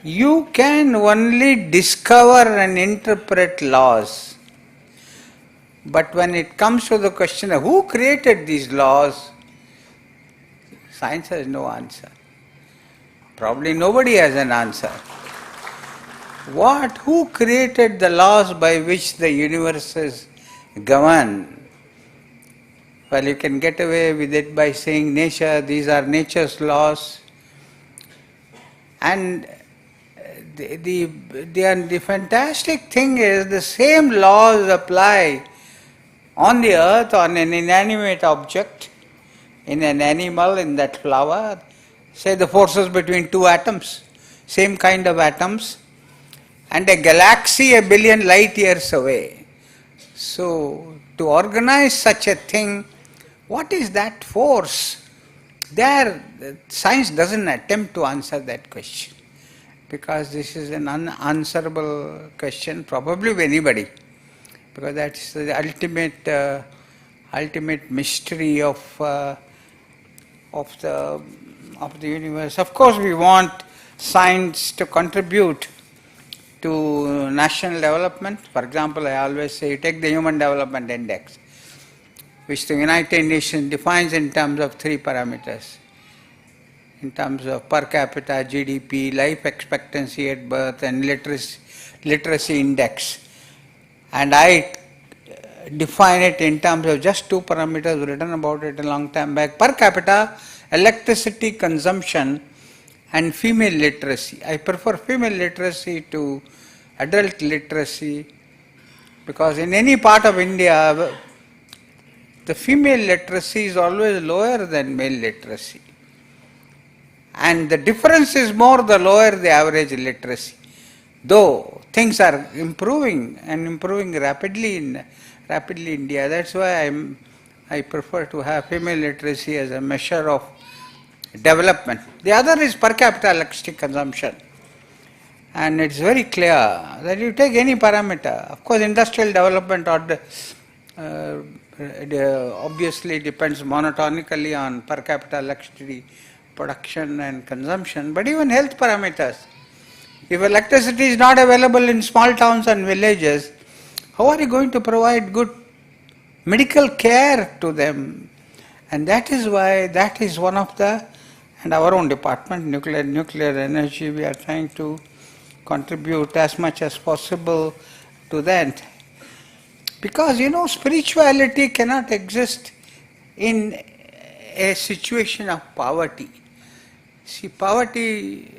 You can only discover and interpret laws. But when it comes to the question of who created these laws, science has no answer. Probably nobody has an answer. Who created the laws by which the universe is governed? Well, you can get away with it by saying nature, these are nature's laws. And the fantastic thing is the same laws apply on the earth, on an inanimate object, in an animal, in that flower. Say the forces between two atoms, same kind of atoms, and a galaxy a billion light years away. So, to organize such a thing, what is that force? There, science doesn't attempt to answer that question, because this is an unanswerable question, probably of anybody, because that's the ultimate mystery of the universe. Of course, we want science to contribute to national development. For example, I always say, take the Human Development Index, which the United Nations defines in terms of 3 parameters, in terms of per capita, GDP, life expectancy at birth, and literacy index. And I define it in terms of just 2 parameters, written about it a long time back: per capita, electricity consumption, and female literacy. I prefer female literacy to adult literacy, because in any part of India, the female literacy is always lower than male literacy. And the difference is more the lower the average literacy. Though things are improving, and improving rapidly in India. That's why I prefer to have female literacy as a measure of development. The other is per capita electricity consumption. And it's very clear that you take any parameter. Of course, industrial development obviously depends monotonically on per capita electricity production and consumption, but even health parameters. If electricity is not available in small towns and villages, how are you going to provide good medical care to them? And that is why that is one of the, and our own department, nuclear energy, we are trying to contribute as much as possible to that. Because spirituality cannot exist in a situation of poverty. See, poverty,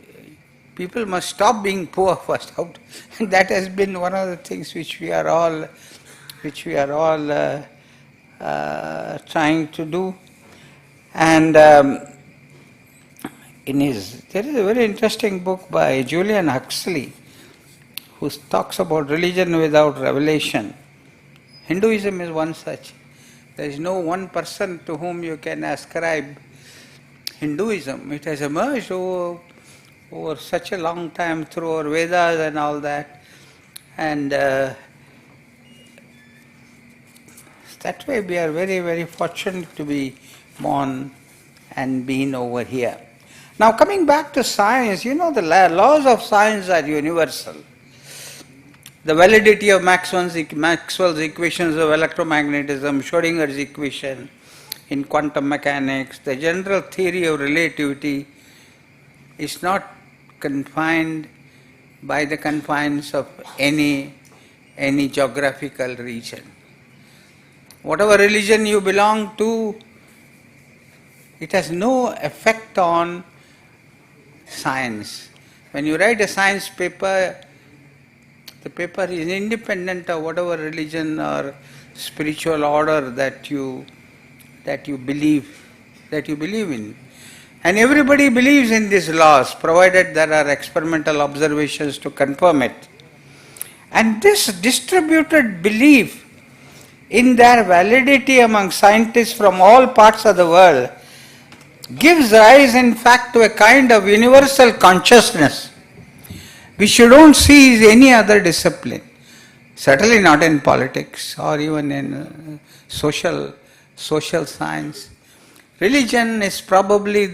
people must stop being poor first out, and that has been one of the things which we are all trying to do. And there is a very interesting book by Julian Huxley, who talks about religion without revelation. Hinduism is one such. There is no one person to whom you can ascribe Hinduism. It has emerged over such a long time through our Vedas and all that. And that way we are very, very fortunate to be born and been over here. Now coming back to science, you know the laws of science are universal. The validity of Maxwell's equations of electromagnetism, Schrödinger's equation in quantum mechanics, the general theory of relativity is not confined by the confines of any geographical region. Whatever religion you belong to, it has no effect on science. When you write a science paper, the paper is independent of whatever religion or spiritual order that you believe in. And everybody believes in these laws, provided there are experimental observations to confirm it. And this distributed belief in their validity among scientists from all parts of the world gives rise in fact to a kind of universal consciousness which you don't see in any other discipline, certainly not in politics or even in social science. Religion is probably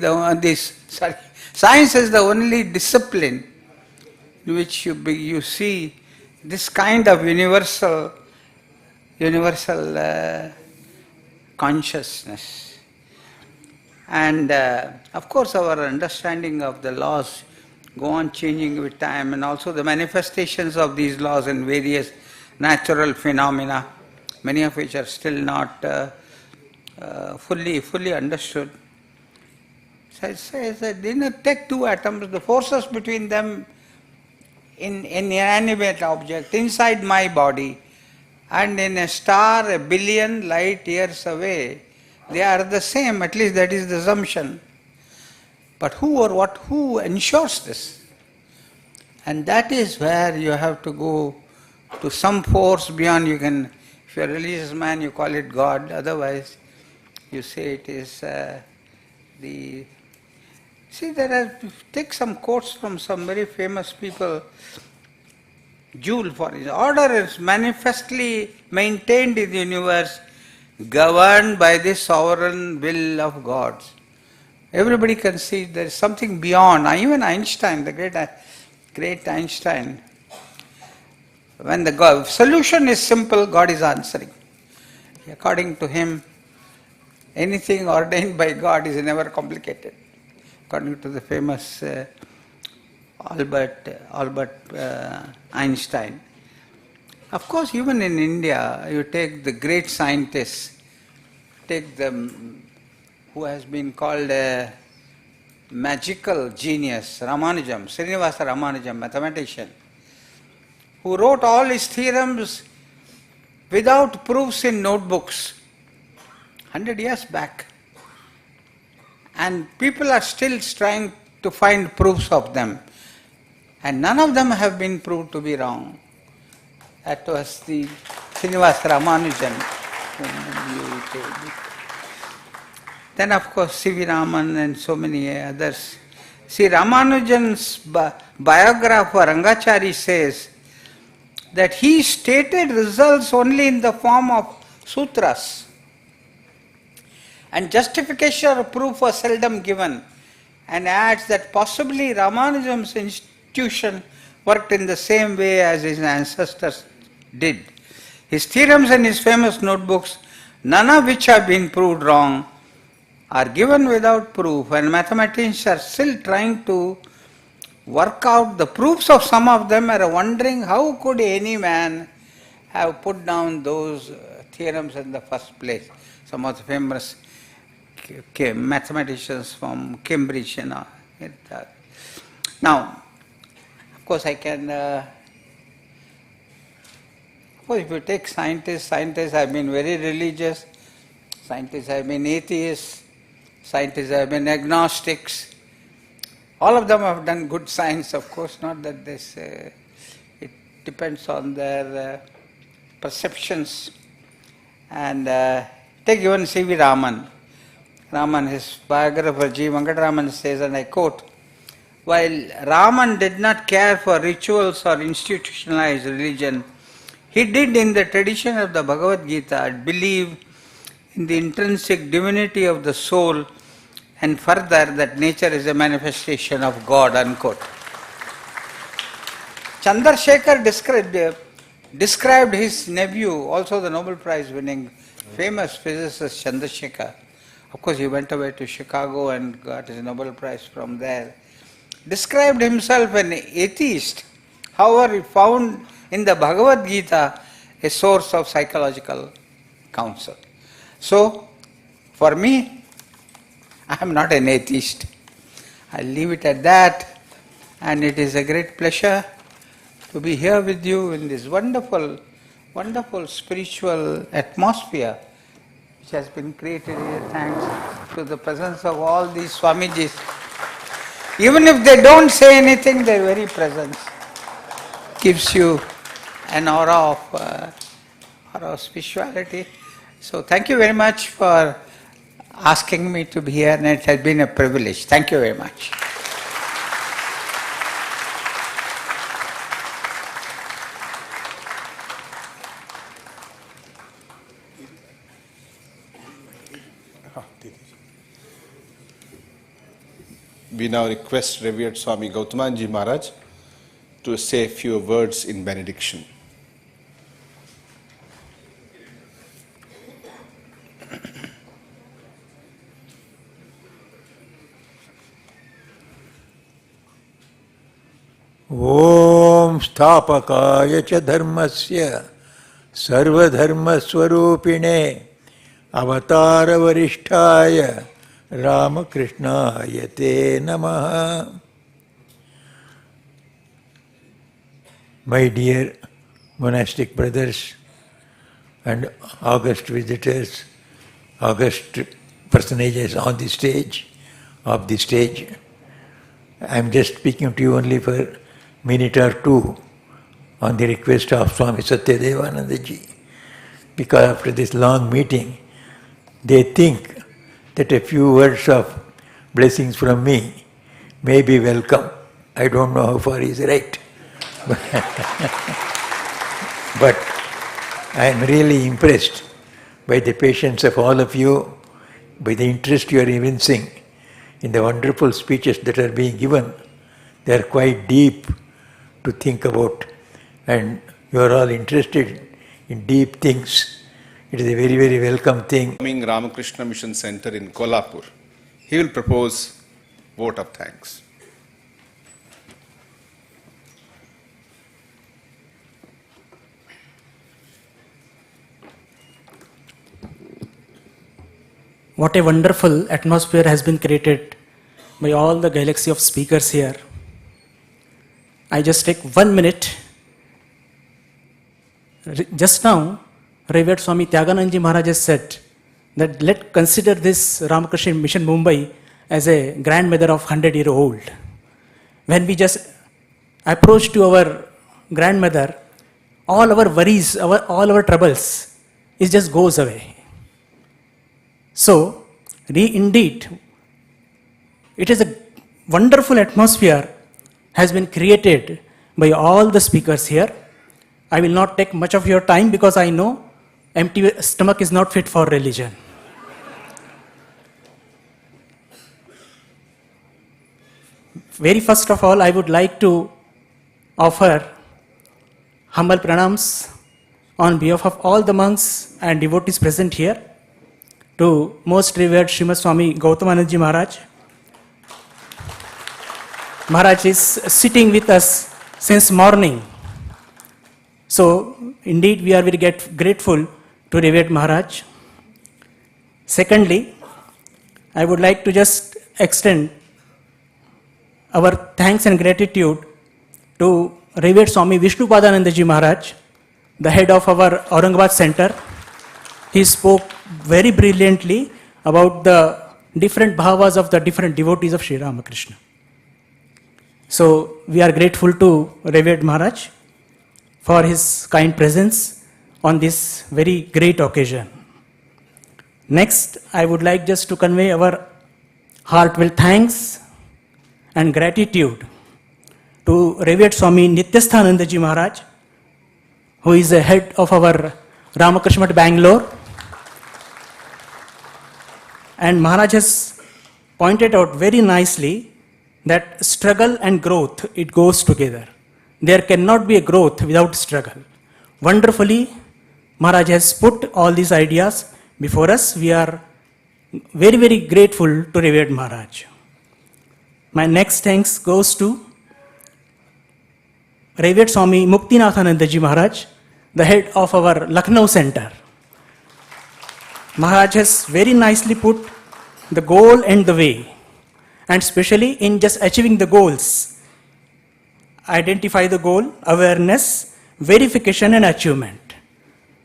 science is the only discipline in which you see this kind of universal consciousness. And of course our understanding of the laws go on changing with time, and also the manifestations of these laws in various natural phenomena, many of which are still not fully understood. So it says that take two atoms, the forces between them in an inanimate object inside my body and in a star a billion light years away, they are the same, at least that is the assumption. But who ensures this? And that is where you have to go to some force beyond. If you're a religious man, you call it God, otherwise you say it is take some quotes from some very famous people. Joule, for his order is manifestly maintained in the universe, governed by the sovereign will of God. Everybody can see there is something beyond. Even Einstein, the great Einstein, when the solution is simple, God is answering. According to him, anything ordained by God is never complicated. According to the famous Albert Einstein. Of course, even in India, you take the great scientists, take them who has been called a magical genius, Srinivasa Ramanujam, mathematician, who wrote all his theorems without proofs in notebooks 100 years back. And people are still trying to find proofs of them. And none of them have been proved to be wrong. That was the Srinivasa Ramanujan. Then of course C.V. Raman and so many others. See, Ramanujan's biographer Rangachari says that he stated results only in the form of sutras. And justification or proof was seldom given, and adds that possibly Ramanujan's institution worked in the same way as his ancestors did. His theorems and his famous notebooks, none of which have been proved wrong, are given without proof, and mathematicians are still trying to work out the proofs of some of them, are wondering how could any man have put down those theorems in the first place. Some of the famous mathematicians from Cambridge and all. Now, of course I can, if you take scientists have been very religious, scientists have been atheists, scientists have been agnostics. All of them have done good science, of course, not that they say, it depends on their perceptions. And take even C.V. Raman, his biographer G. Venkataraman says, and I quote, while Raman did not care for rituals or institutionalized religion, he did, in the tradition of the Bhagavad Gita, believe in the intrinsic divinity of the soul and further that nature is a manifestation of God, unquote. Chandrasekhar described his nephew, also the Nobel Prize winning famous physicist Chandrasekhar. Of course, he went away to Chicago and got his Nobel Prize from there. Described himself an atheist. However, he found in the Bhagavad Gita a source of psychological counsel. So, for me, I am not an atheist. I'll leave it at that. And it is a great pleasure to be here with you in this wonderful, wonderful spiritual atmosphere which has been created here thanks to the presence of all these Swamijis. Even if they don't say anything, their very presence gives you an aura of spirituality. So thank you very much for asking me to be here, and it has been a privilege. Thank you very much. We now request Revered Swami Gautamanji Maharaj to say a few words in benediction. Om Sthapakaya cha dharmasya sarvadharmaswarupine avatara varishtaya Ramakrishna te namaha. My dear monastic brothers and august visitors, august personages on the stage, of the stage, I am just speaking to you only for a minute or two on the request of Swami Satyadevanandaji, because after this long meeting, they think that a few words of blessings from me may be welcome. I don't know how far is right. But I am really impressed by the patience of all of you, by the interest you are evincing in the wonderful speeches that are being given. They are quite deep to think about, and you are all interested in deep things. It is a very, very welcome thing. Ramakrishna Mission Center in Kolhapur. He will propose vote of thanks. What a wonderful atmosphere has been created by all the galaxy of speakers here. I just take 1 minute. Just now, Revered Swami Tyaganandaji Maharaj has said that let's consider this Ramakrishna Mission Mumbai as a grandmother of 100-year-old. When we just approach to our grandmother, all our worries, all our troubles, it just goes away. So, indeed, it is a wonderful atmosphere has been created by all the speakers here. I will not take much of your time because I know empty stomach is not fit for religion. Very first of all, I would like to offer humble pranams on behalf of all the monks and devotees present here to Most Revered Srimad Swami Gautamanandaji Maharaj. Maharaj is sitting with us since morning. So, indeed, we are very grateful to Revered Maharaj. Secondly, I would like to just extend our thanks and gratitude to Revered Swami Vishnupadanandaji Maharaj, the head of our Aurangabad Center. He spoke very brilliantly about the different bhavas of the different devotees of Sri Ramakrishna. So, we are grateful to Revered Maharaj for his kind presence on this very great occasion. Next, I would like just to convey our heartfelt thanks and gratitude to Revered Swami Nityasthanandaji Maharaj, who is the head of our Ramakrishna Math, Bangalore. And Maharaj has pointed out very nicely that struggle and growth, it goes together. There cannot be a growth without struggle. Wonderfully, Maharaj has put all these ideas before us. We are very, very grateful to revered Maharaj. My next thanks goes to Revered Swami Muktinathanandaji Maharaj, the head of our Lucknow center. Maharaj has very nicely put the goal and the way, and especially in just achieving the goals. Identify the goal, awareness, verification and achievement.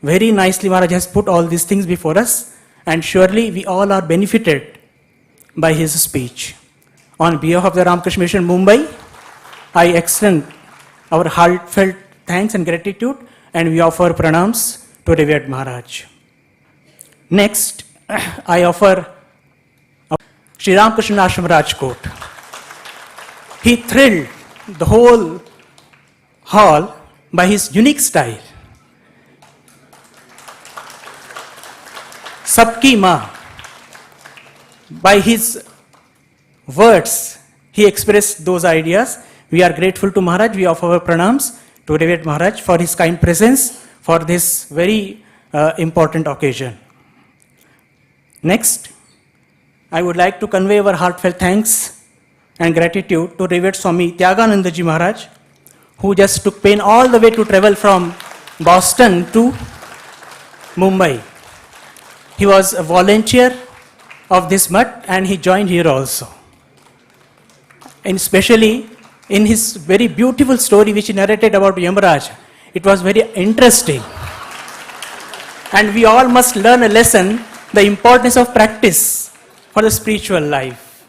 Very nicely Maharaj has put all these things before us, and surely we all are benefited by his speech. On behalf of the Ramakrishna Mission Mumbai, I extend our heartfelt thanks and gratitude, and we offer pranams to revered Maharaj. Next, I offer Sri Ramakrishna Ashram Rajkot. He thrilled the whole hall by his unique style. Sabki Ma. By his words, he expressed those ideas. We are grateful to Maharaj. We offer our pranams to revered Maharaj for his kind presence for this very important occasion. Next, I would like to convey our heartfelt thanks and gratitude to revered Swami Tyaganandaji Maharaj, who just took pain all the way to travel from Boston to Mumbai. He was a volunteer of this mutt and he joined here also. And especially in his very beautiful story which he narrated about Yamaraj, it was very interesting. And we all must learn a lesson, the importance of practice for the spiritual life.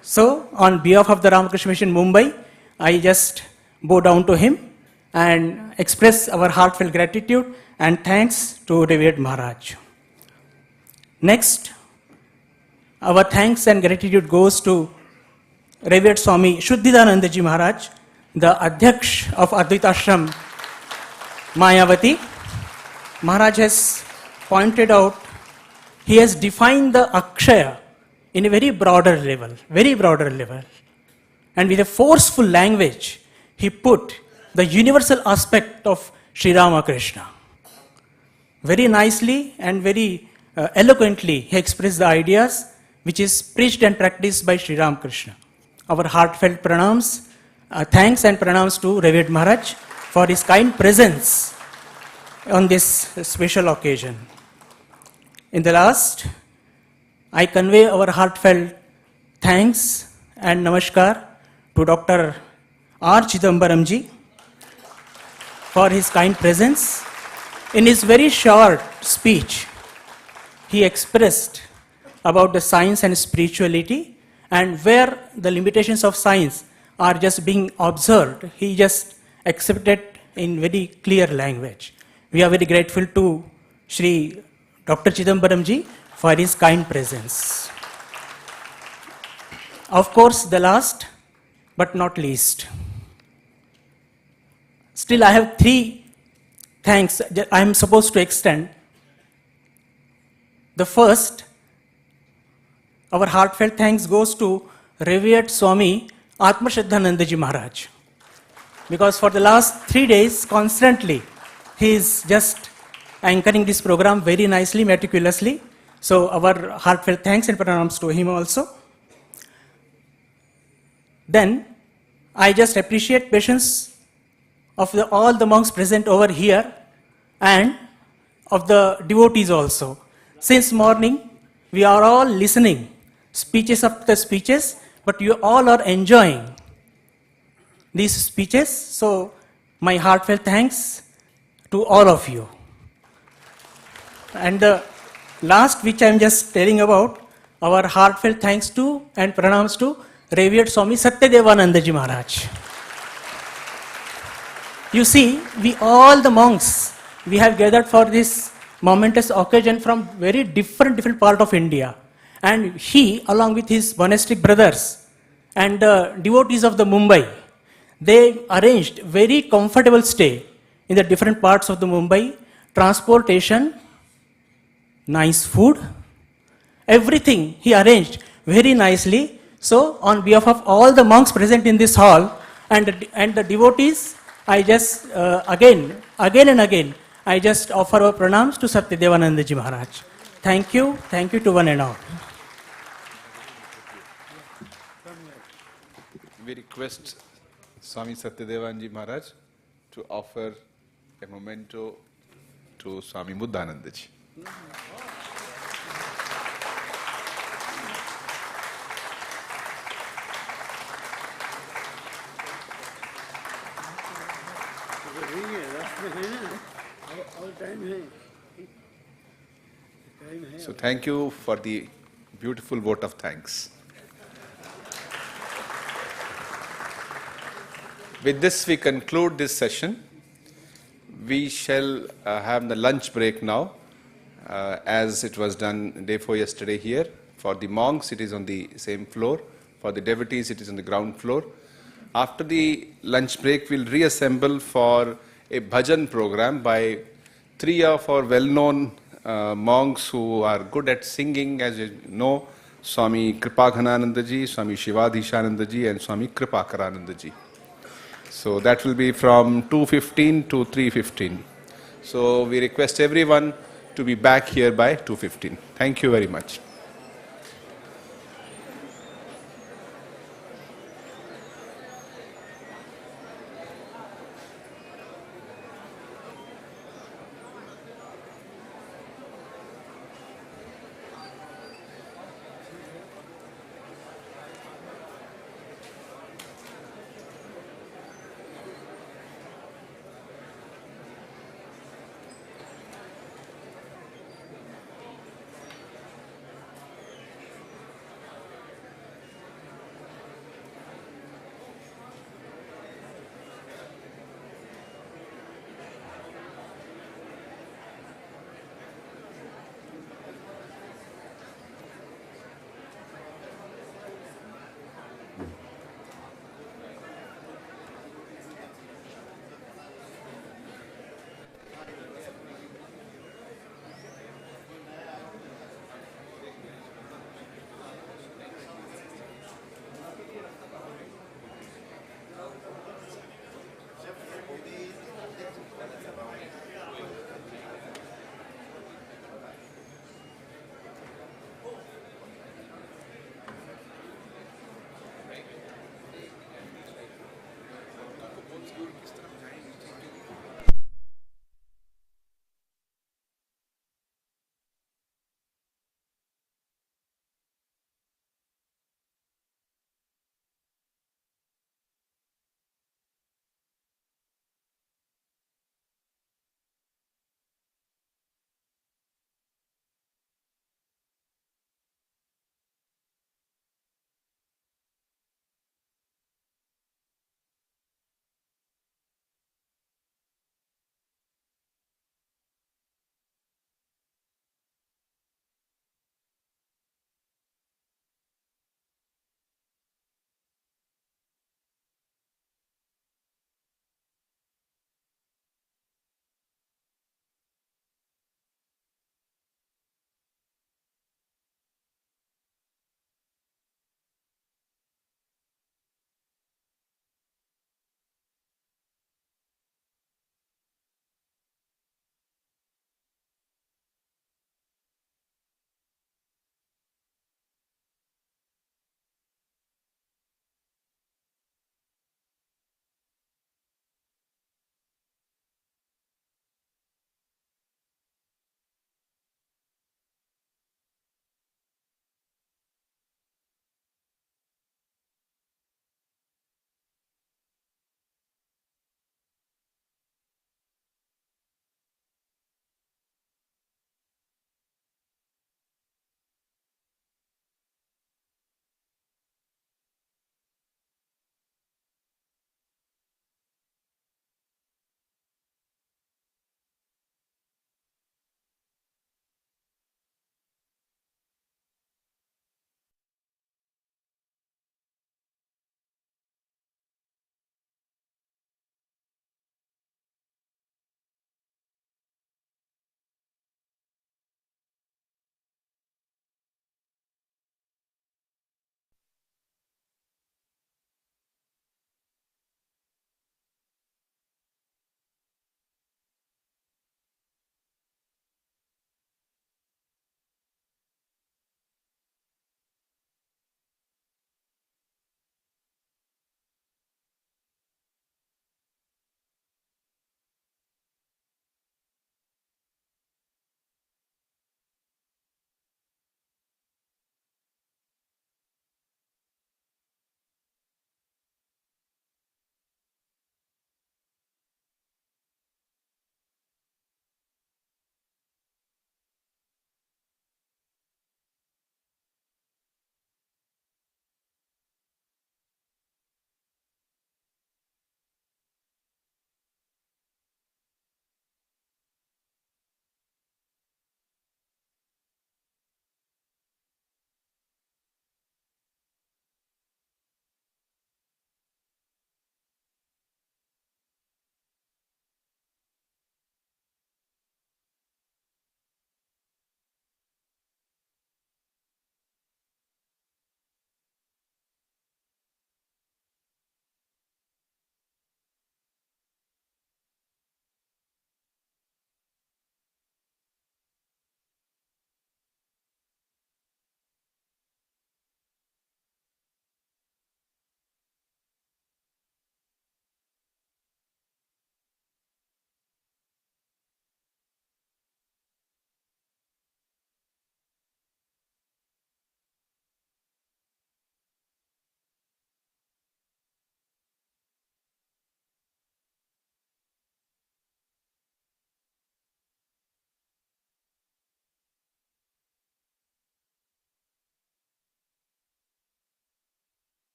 So, on behalf of the Ramakrishna Mission Mumbai, I just bow down to him and express our heartfelt gratitude and thanks to revered Maharaj. Next, our thanks and gratitude goes to revered Swami Shuddhidanandaji Maharaj, the Adhyaksh of Advaita Ashram Mayavati. Maharaj has pointed out, he has defined the Akshaya in a very broader level. And with a forceful language, he put the universal aspect of Sri Ramakrishna. Very nicely and very eloquently, he expressed the ideas which is preached and practiced by Sri Ramakrishna. Our heartfelt pranams, thanks and pranams to revered Maharaj for his kind presence on this special occasion. In the last, I convey our heartfelt thanks and namaskar to Dr. R. Chidambaramji for his kind presence. In his very short speech, he expressed about the science and spirituality, and where the limitations of science are just being observed, he just accepted in very clear language. We are very grateful to Shri Dr. Chidambaramji for his kind presence. Of course, the last but not least. Still, I have 3 thanks I am supposed to extend. The first, our heartfelt thanks goes to revered Swami Atmashraddhanandaji Maharaj. Because for the last 3 days, constantly, he is just anchoring this program very nicely, meticulously. So our heartfelt thanks and pranams to him also. Then, I just appreciate patience of all the monks present over here and of the devotees also. Since morning, we are all listening, speeches after speeches, but you all are enjoying these speeches. So, my heartfelt thanks to all of you. And the last, which I am just telling about, our heartfelt thanks to and pranams to revered Swami Satyadevanandaji Maharaj. You see, we all the monks, we have gathered for this momentous occasion from very different part of India. And he, along with his monastic brothers and the devotees of the Mumbai, they arranged very comfortable stay in the different parts of the Mumbai, transportation, nice food, everything he arranged very nicely. So, on behalf of all the monks present in this hall and the devotees, I just again and again, I just offer our pranams to Satyadevananda Ji Maharaj. Thank you to one and all. We request Swami Satyadevanji Maharaj to offer a memento to Swami Buddhananda Ji. So thank you for the beautiful vote of thanks. With this, we conclude this session. We shall have the lunch break now, as it was done day before yesterday here. For the monks, it is on the same floor. For the devotees, it is on the ground floor. After the lunch break, we'll reassemble for a bhajan program by 3 of our well-known monks who are good at singing, as you know, Swami Kripaghanananda Ji, Swami Shivadhishananda Ji, and Swami Kripakarananda Ji. So that will be from 2:15 to 3:15. So we request everyone to be back here by 2:15. Thank you very much.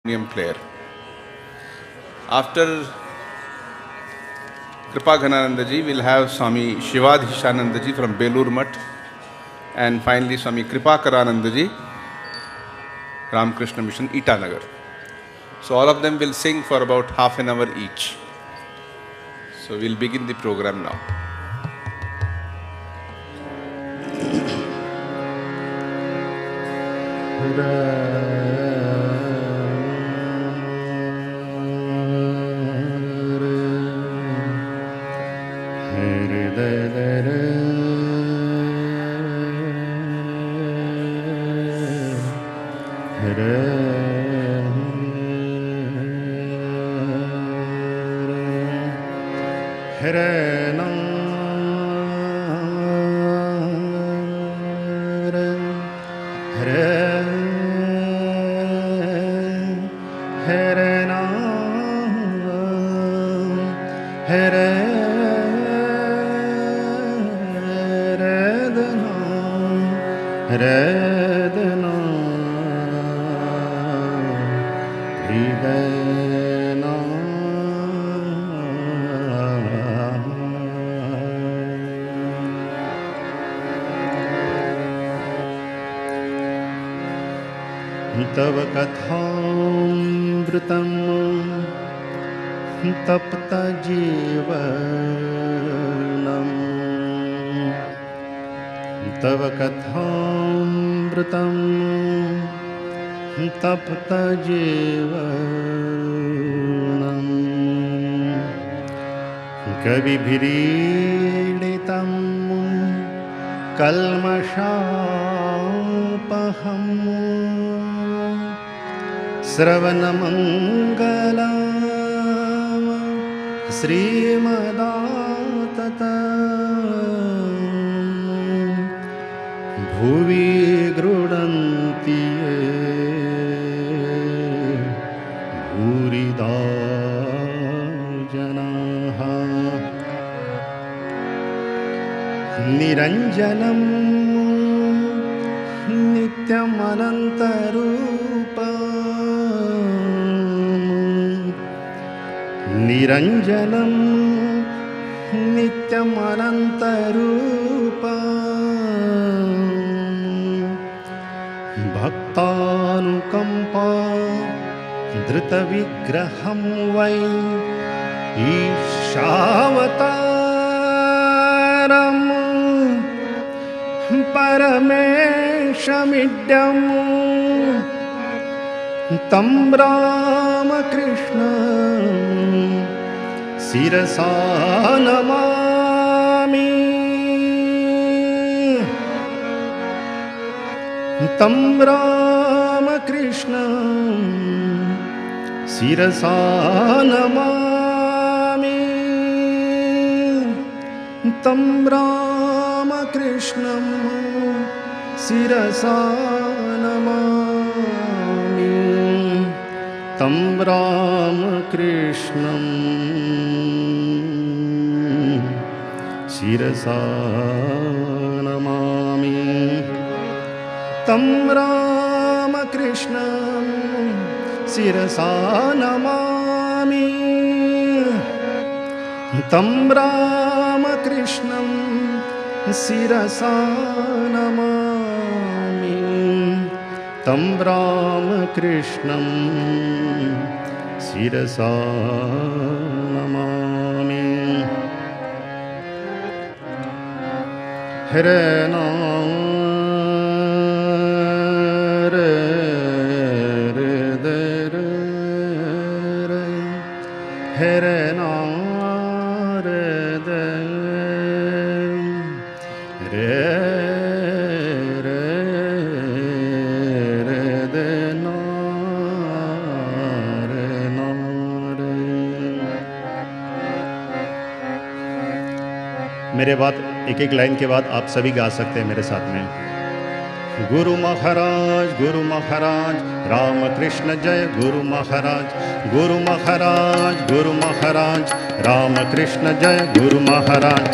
harmonium player. After Kripa Ghananandaji, we'll have Swami Shivadhishanandaji from Belur Mutt, and finally Swami Kripa Karanandaji, Ramakrishna Mission, Itanagar. So all of them will sing for about half an hour each. So we'll begin the program now. तव कथामृतं तप्त जीवनम् तव कथामृतं तप्त जीवनम् कविभिरीडितं कल्मषापहम् श्रवणमङ्गलम् श्रीमदातत भुवि गृह्णन्ति ये भूरिदा जनाः निरञ्जनं नित्यमनन्तरूपम् निरञ्जनं नित्यमनन्तरूपम् भक्तानुकम्पा धृतविग्रहं वै ईशावतारम् परमेशमिड्यम् तं रामकृष्ण शिरसा नमामि तं रामकृष्ण शिरसा नमामि तं रामकृष्णं शिरसा नमामि तं रामकृष्णं शिरसा नमामि तं रामकृष्णं शिरसा नमामि तं रामकृष्णं शिरसा नमामि तं रामकृष्णं शिरसा नमामि हरे मेरे बाद एक एक लाइन के बाद आप सभी गा सकते हैं मेरे साथ में। गुरु महाराज रामकृष्ण जय गुरु महाराज रामकृष्ण जय गुरु महाराज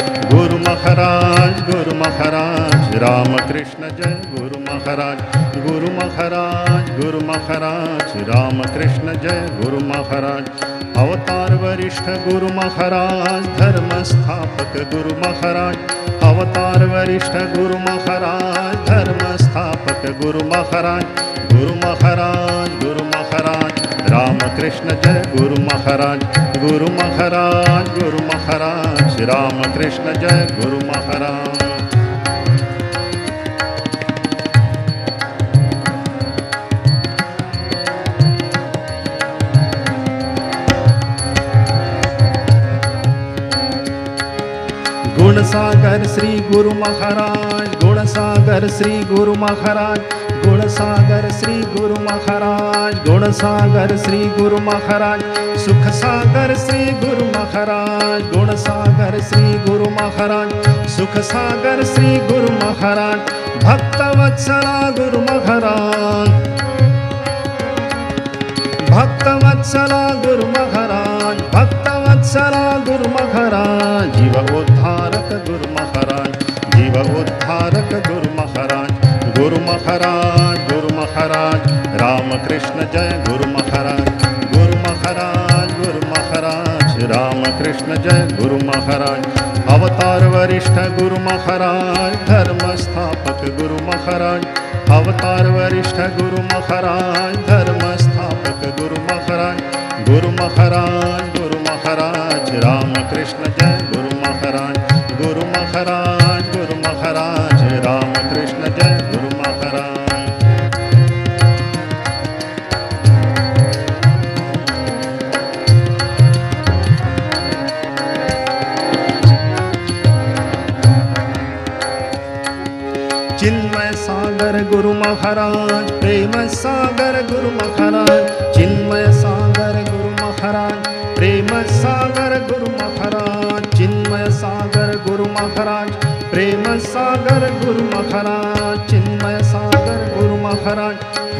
रामकृष्ण जय गुरु महाराज गुरु महाराज, गुरु महाराज, रामकृष्ण जय गुरु महाराज। अवतार वरिष्ठ गुरु महाराज, धर्म स्थापक गुरु महाराज। अवतार वरिष्ठ गुरु महाराज, धर्म स्थापक गुरु महाराज। गुरु महाराज, गुरु महाराज, रामकृष्ण जय गुरु महाराज। गुरु महाराज, गुरु महाराज, रामकृष्ण जय गुरु महाराज। गुण सागर श्री गुरु महाराज, गुण सागर श्री गुरु महाराज। गुण सागर श्री गुरु महाराज, गुण सागर श्री गुरु महाराज। सुख सागर श्री गुरु महाराज, गुण सागर श्री गुरु महाराज। सुख सागर श्री गुरु महाराज, भक्त वत्सला गुरु महाराज। भक्त वत्सला गुरु महाराज, भक्त वत्सला गुरु महाराज। जीव उद्धारक गुरु महाराज, जीव उद्धारक गुरु महाराज। गुरु महाराज, गुरु महाराज, रामकृष्ण जय गुरु महाराज। गुरु महाराज, गुरु महाराज, रामकृष्ण जय गुरु महाराज। अवतार वरिष्ठ गुरु महाराज, धर्म स्थापक गुरु महाराज। अवतार वरिष्ठ गुरु महाराज, धर्म स्थापक गुरु महाराज। गुरु महाराज, गुरु महाराज, रामकृष्ण जय गुरु महाराज। गुरु महाराज, गुरु महाराज, रामकृष्ण जय गुरु महाराज। चिन्मय सागर गुरु महाराज, प्रेम सागर गुरु महाराज। चिन्मय सागर गुरु महाराज, प्रेम सागर गुरु महाराज। चिन्मय सागर गुरु महाराज, प्रेम सागर गुरु महाराज। चिन्मय सागर गुरु महाराज,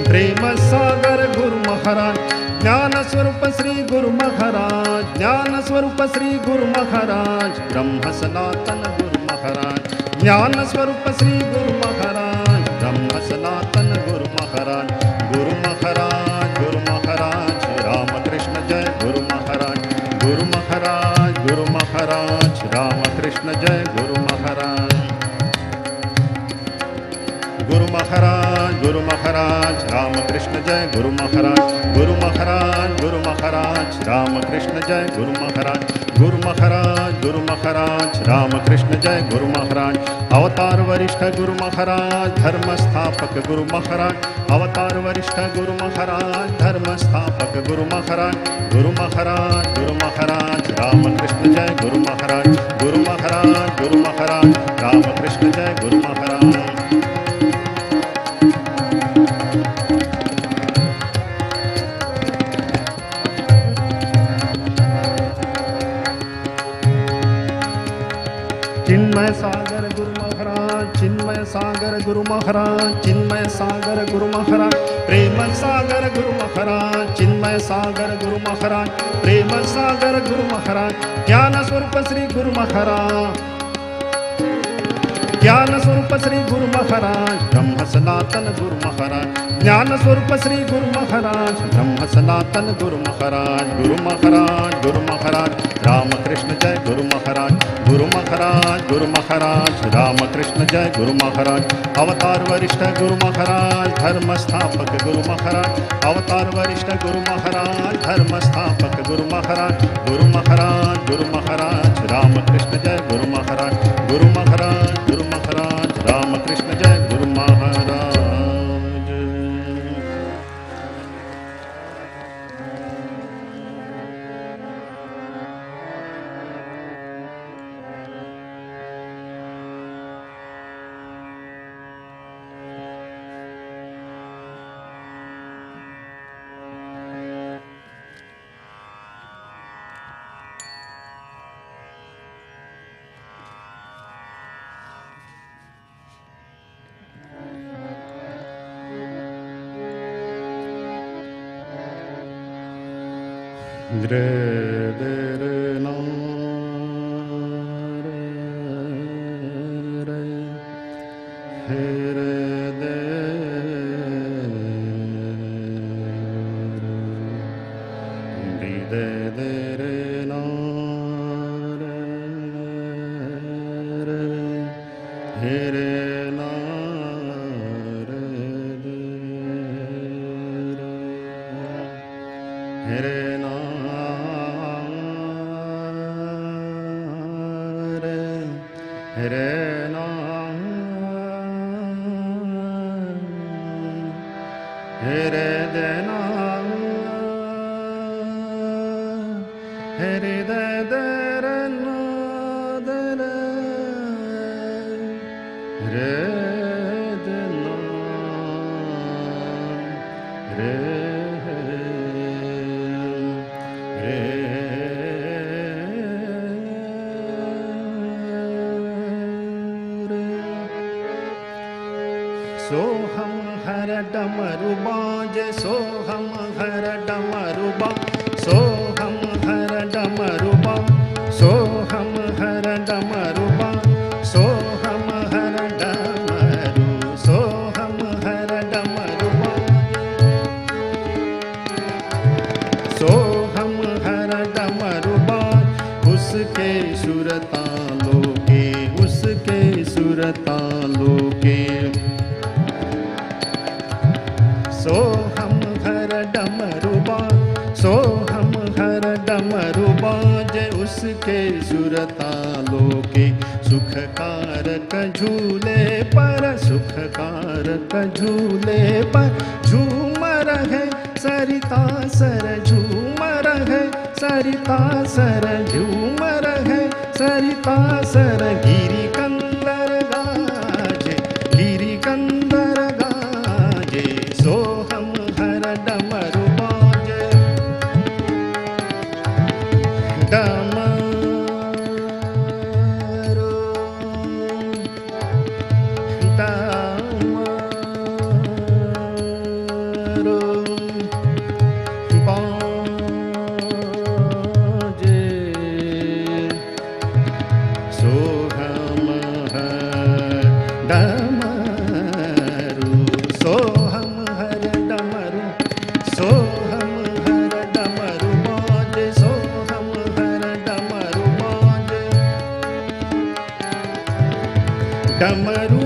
प्रेम सागर गुरु महाराज। ज्ञान स्वरूप श्री गुरु महाराज, ज्ञान स्वरूप श्री गुरु महाराज। ब्रह्म सनातन गुरु महाराज, ज्ञान स्वरूप श्री गुरु महाराज। ब्रह्म सनातन गुरु महाराज। गुरु महाराज, गुरु महाराज, रामकृष्ण जय गुरु महाराज। गुरु महाराज, गुरु महाराज, रामकृष्ण जय गुरु महाराज। गुरु महाराज, गुरु महाराज, रामकृष्ण जय गुरु महाराज। गुरु महाराज, गुरु महाराज, रामकृष्ण जय गुरु महाराज। गुरु महाराज, गुरु महाराज, रामकृष्ण जय गुरु महाराज। अवतार वरिष्ठ गुरु महाराज, धर्म स्थापक गुरु महाराज। अवतार वरिष्ठ गुरु महाराज, धर्म स्थापक गुरु महाराज। गुरु महाराज, गुरु महाराज, रामकृष्ण जय गुरु महाराज। गुरु महाराज, गुरु महाराज, रामकृष्ण जय गुरु महाराज। चिन्मय सागर गुरु महाराज, चिन्मय सागर गुरु महाराज। चिन्मय सागर गुरु महाराज, प्रेम सागर गुरु महाराज। चिन्मय सागर गुरु महाराज, प्रेम सागर गुरु महाराज। ज्ञान स्वरूप श्री गुरु महाराज, ज्ञान स्वरूप श्री गुरु महाराज। ब्रह्म सनातन गुरु महाराज, ज्ञान स्वरूप श्री गुरु महाराज। ब्रह्म सनातन गुरु महाराज। गुरु महाराज, गुरु महाराज, रामकृष्ण जय गुरु महाराज। गुरु महाराज, गुरु महाराज, रामकृष्ण जय गुरु महाराज। अवतार वरिष्ठ गुरु महाराज, धर्म स्थापक गुरु महाराज। अवतार वरिष्ठ गुरु महाराज, धर्म स्थापक गुरु महाराज। गुरु महाराज, गुरु महाराज, रामकृष्ण जय गुरु महाराज। गुरु महाराज, गुरु महाराज, रामकृष्ण जय Guru Maharaj. Hare na Hare na Hare dena Hare dera na dera Hare dena Hare सोहम हर डमरू बाज सोहम हर डमरू बा सोहम हर डमरू बा सोहम हर डमरू बा सोहम हर डमरू सोहम हर डमरू बा सोहम हर डमरू बा उसके सुरतालों के उसके सुरतालों के सोहम हर डमरू बाज सोहम हर डमरू बाज उसके सुरतालों के सुख कारक झूले पर सुख कारक झूले पर झूमर है सरिता सर झूमर है सरिता सर झूमर है सरिता सर गिरी कंदर गाजे गिरी कंदर गाजे सोहम हर डमरू बाज डमरू डमरू बाजे सोहम हर डमरू सोहम हर डमरू सोहम हर डमरू बाज सोहम हर डमरू बाज डमरू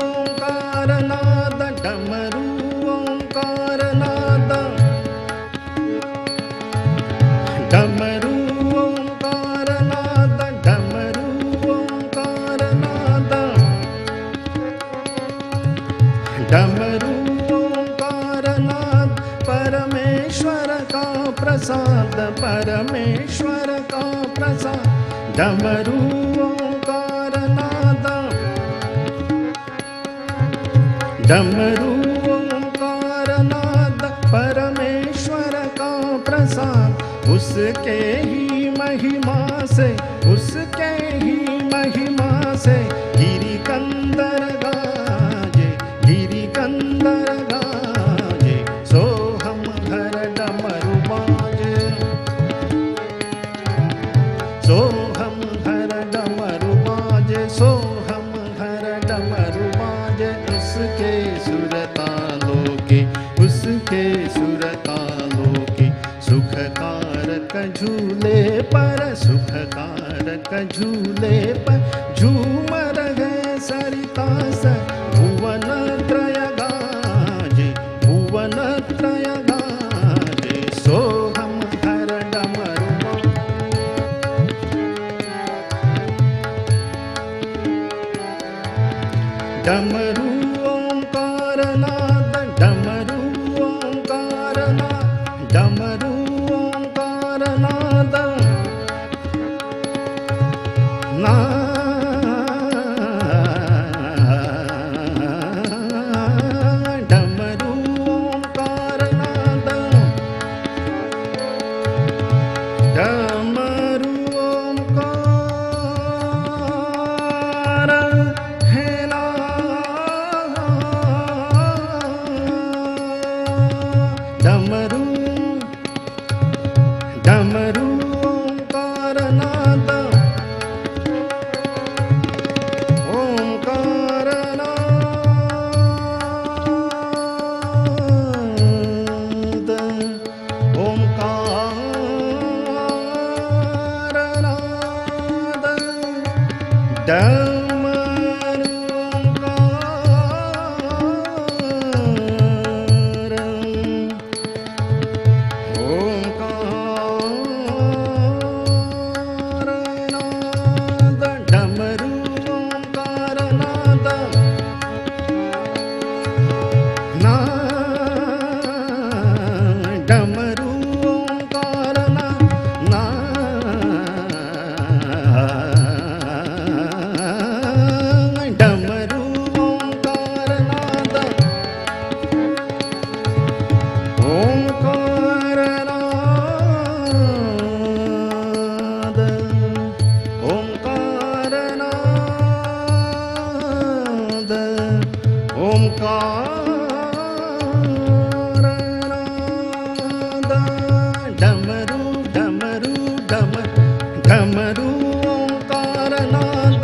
ओंकार नाद डमरू ओंकार नाद डमरू ओंकार नाद डमरू ओंकार नाद डमरू ओंकार नाद परमेश्वर का प्रसाद परमेश्वर का प्रसाद डमरू ओंकार नाद डमरू ओंकार नाद परमेश्वर का प्रसाद उसके ही महिमा से उसके ही महिमा से गिरी कंदर गाजे गिरी कंदर गाजे सोहम हर डमरू बाजे सोहम हर डमरू बाजे सोहम हर डमरू बाजे उसके सुरतालों के उसके सुरतालों के सुख कारक झूले पर सुख कारक झूले पर झूमर है सरिता सर भुवन त्रय गाजे भुवन त्रय गाजे सोहम हर डमरू डमरू ओंकार नाद डमरू ओंकार नाद डमरू ओंकार नाद नाद डमरू ओंकार डमरू ओंकार नाद ओंकार नाद ओंकार नाद ओंकार नाद डमरू डमरू डमरू ओंकार नाद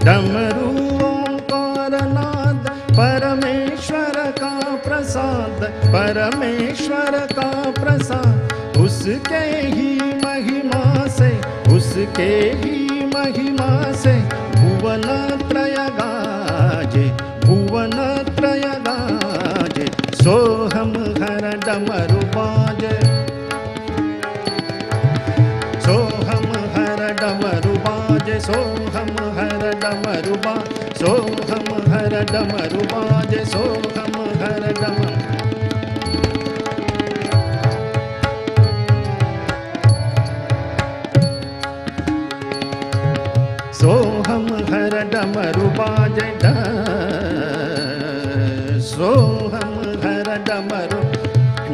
डमरू ओंकार नाद परमेश्वर का प्रसाद परमेश्वर का प्रसाद उसके ही महिमा से उसके ही महिमा से भुवन त्रय गाजे भुवन त्रय गाजे सोहम हर डमरू बाजे सोहम हर डमरू बाजे सोहम हर डमरू बाजे सोहम हर डमरू बाजे सोहम हर डमरू सोहम हर डमरू बाजे सोहम हर डमरू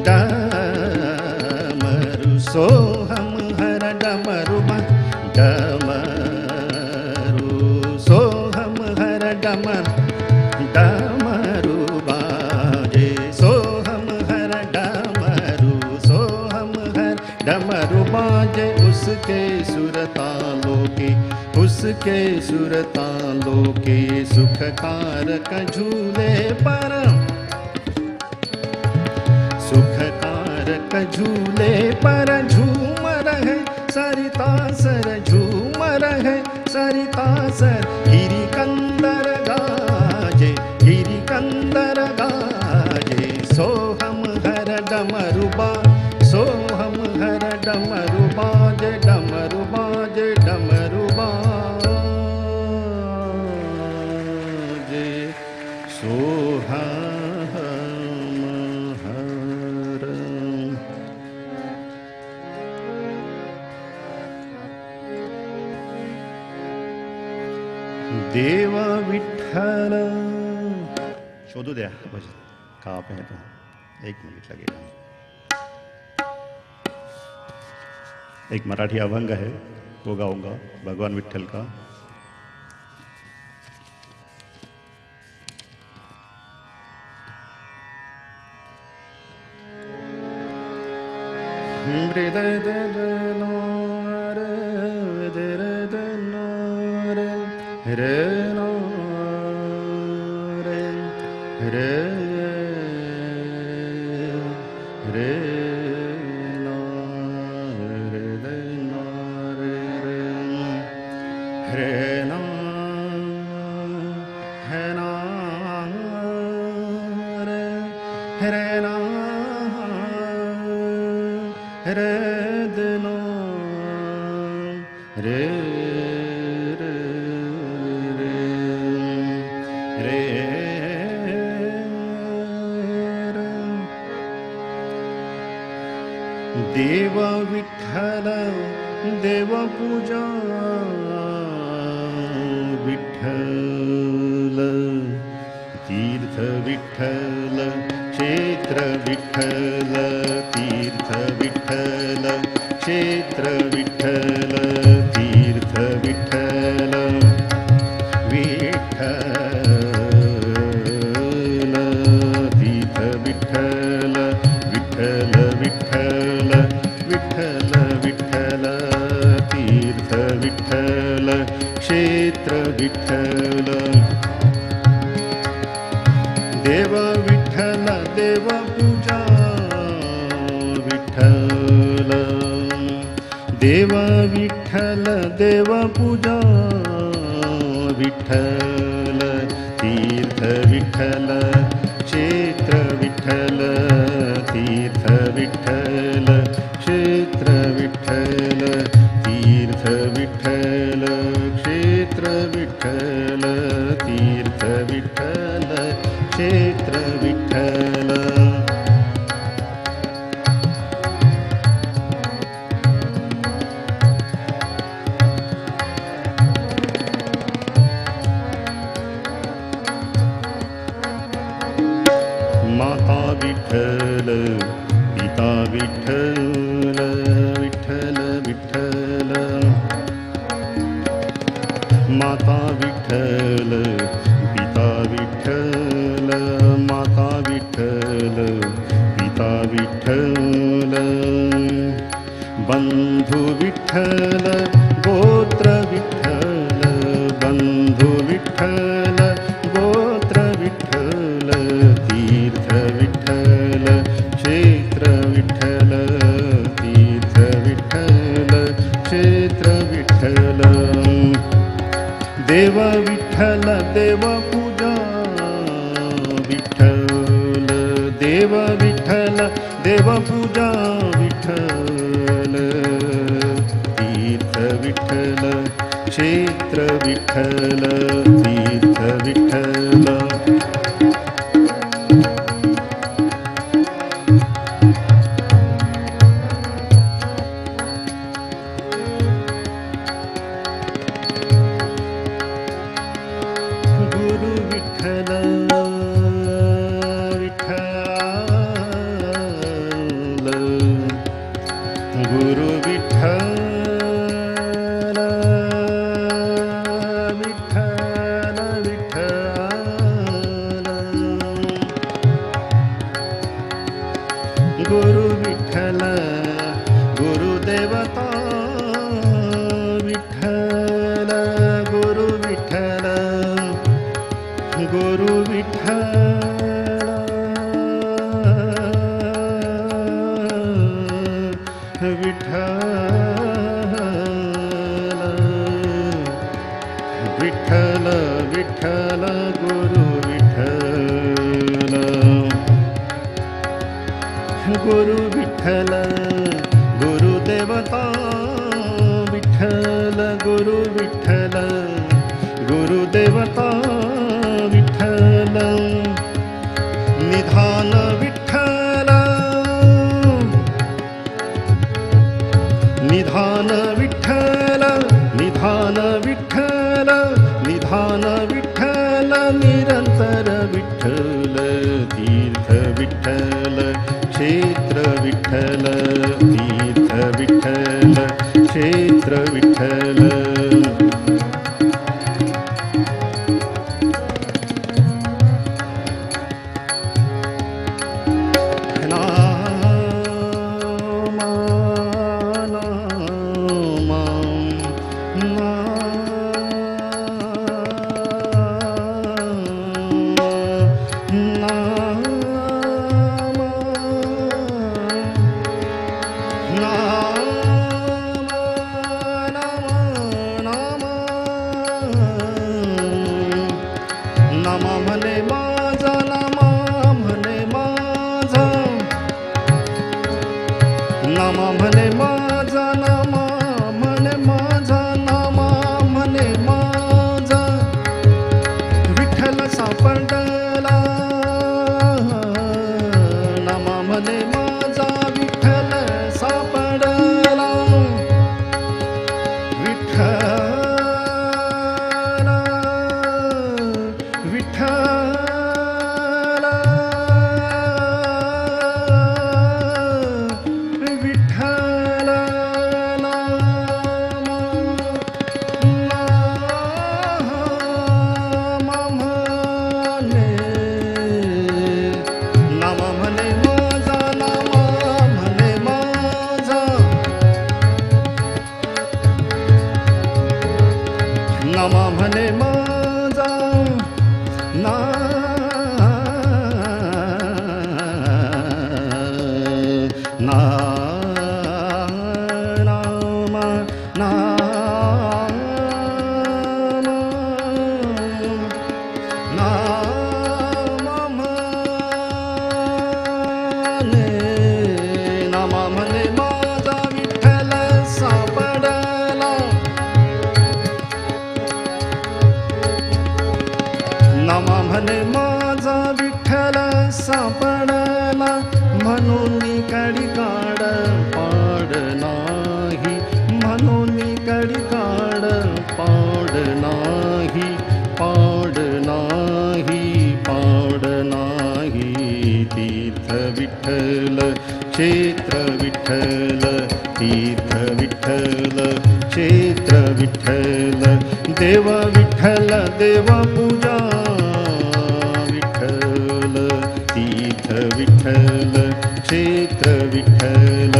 डमरू सोहम हर डमरू डमरू सोहम हर डमरू बाजे सोहम हर डमरू सोहम हर डमरू बाजे उसके सुरतालों की उसके सुरतालों के सुखकारक झूले पर सुखकारक झूले पर झूम रहे सरिता सर झूम रहे सरिता सर गिरी कंदर गाजे गिरी कंदर गाजे सोहम हर डमरू बा सोहम हर डमरू बाजे डमरू बाजे डमरू बाजे सोहम हर देव विठ्ठल शोधू द्या कहाँ पे है तो 1 मिनिट लगेगा एक मराठी अभंग है वो गाऊंगा भगवान विठ्ठल का देव विठ्ठल देव पूजा विठ्ठल तीर्थ विठ्ठल क्षेत्र विठ्ठल तीर्थ विठ्ठल क्षेत्र विठ्ठल तीर्थ विठ्ठल विठ्ठल तीर्थ विठ्ठल विठ्ठल विठ्ठल विठ्ठल विठ्ठल तीर्थ विठ्ठल क्षेत्र विठ्ठल देव विठ्ठल देव पूजा विठ्ठल देव विठ्ठल देव पूजा विठ्ठल तीर्थ विठ्ठल क्षेत्र विठ्ठल तीर्थ विठ्ठल क्षेत्र विठ्ठल तीर्थ विठ्ठल क्षेत्र विठ्ठल तीर्थ विठ्ठल क्षेत्र विठ्ठल माता विठ्ठल पिता विठ्ठल विठ्ठल विठ्ठल माता विठ्ठल पिता विठ्ठल माता विठ्ठल पिता विठ्ठल बंधु विठ्ठल गोत्र विठ्ठल बंधु विठ्ठल गोत्र विठ्ठल तीर्थ विठ्ठल क्षेत्र विठ्ठल तीर्थ विठ्ठल क्षेत्र विठ्ठल देव विठ्ठल देव पूजा विठ्ठल देव विठ्ठल देव पूजा विठ्ठल तीर्थ विठ्ठल क्षेत्र विठ्ठल तीर्थ विठ्ठल गुरु विठ्ठल विठ्ठल गुरु विठ्ठल विठ्ठल विठ्ठल गुरु विठ्ठल गुरुदेवता विठ्ठल गुरु विठ्ठल गुरु विठ्ठल विठ्ठल विठ्ठल विठ्ठल गुरु विठ्ठल गुरु विठ्ठल गुरुदेवता विठ्ठल गुरु विठ्ठल गुरुदेवता विठ्ठल निधान विठ्ठल निधान विठ्ठल निधान विठ्ठल निधान विठ्ठल निरंतर विठ्ठल तीर्थ विठ्ठल क्षेत्र विठ्ठल तीर्थ विठ्ठल क्षेत्र विठ्ठल नमा म्हणे माझा नमा म्हणे माझा नमा म्हणे माझा नमा म्हणे माझा नमा म्हणे माझा विठ्ठल सापडला नमा म्हणे माझा विठ्ठल सापडला विठ्ठल विठ्ठल विठ्ठल नाम म्हणे माझा नाम म्हणे माझा नाम म्हणे माझा ना ना नाम नाम म्हणे नाम म्हणे माझा विठ्ठल सापडला नाम म्हणे माझा विठ्ठल सापडला म्हणून कडी काढ पाड नाही म्हणून कडी काढ पाड नाही पाड नाही पाड नाही विठ्ठल क्षेत्र विठ्ठल तीर्थ विठ्ठल क्षेत्र विठ्ठल देव विठ्ठल देव पूजा विठ्ठल तीर्थ विठ्ठल क्षेत्र विठ्ठल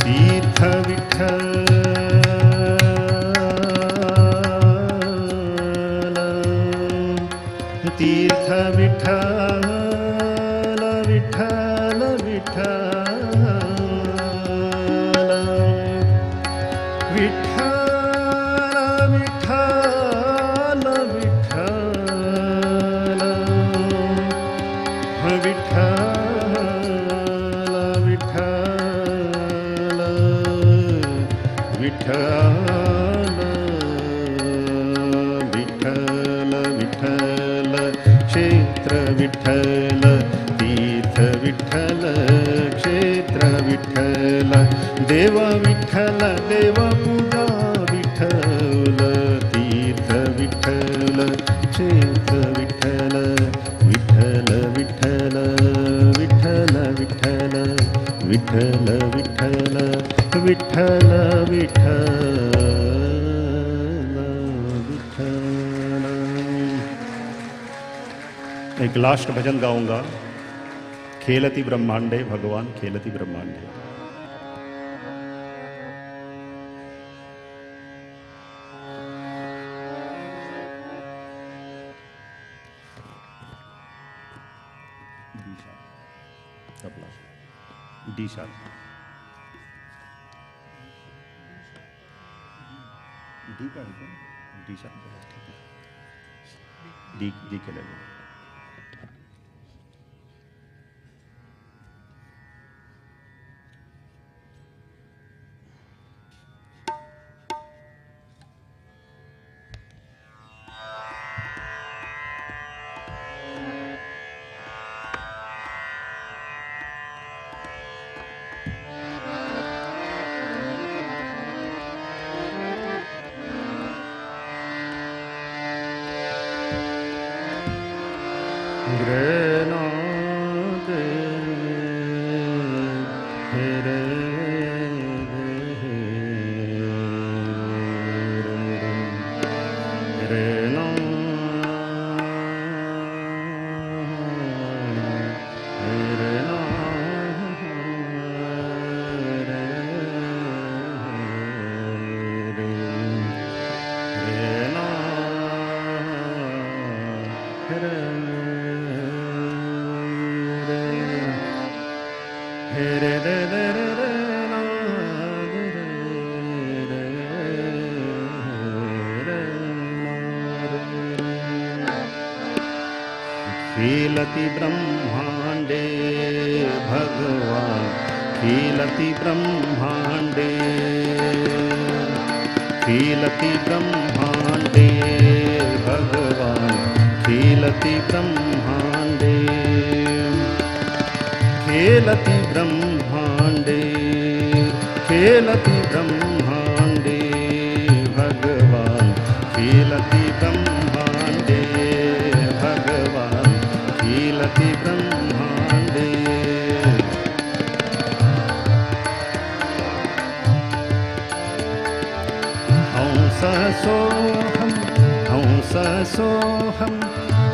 तीर्थ विठ्ठल तीर्थ विठ्ठल विठ्ठल विठ्ठल विठ्ठल विठ्ठल विठ्ठल विठ्ठल विठ्ठल विठ्ठल विठ्ठल क्षेत्र विठ्ठल तीर्थ विठ्ठल क्षेत्र विठ्ठल देव विठ्ठल देव पूजा विठ्ठल तीर्थ विठ्ठल क्षेत्र विठ्ठल विठ्ठल विठ्ठल विठ्ठल विठ्ठल विठ्ठल विठ्ठल विठ्ठल विठ्ठल। एक लास्ट भजन गाऊंगा, खेलती ब्रह्मांडे भगवान खेलती ब्रह्मांडे। डी शार्प डी का डी शार्प डी के लेवल। खेलति ब्रह्मांडे भगवान खेलति ब्रह्मांडे खेलति ब्रह्मांडे भगवान खेलति ब्रह्मांडे खेलति ब्रह्मांडे खेलति ब्रह्मांडे भगवान खेलति ब्रह्मांडे भगवान खेलति ब्रह्मांडे हंस सोहम हंस सोहम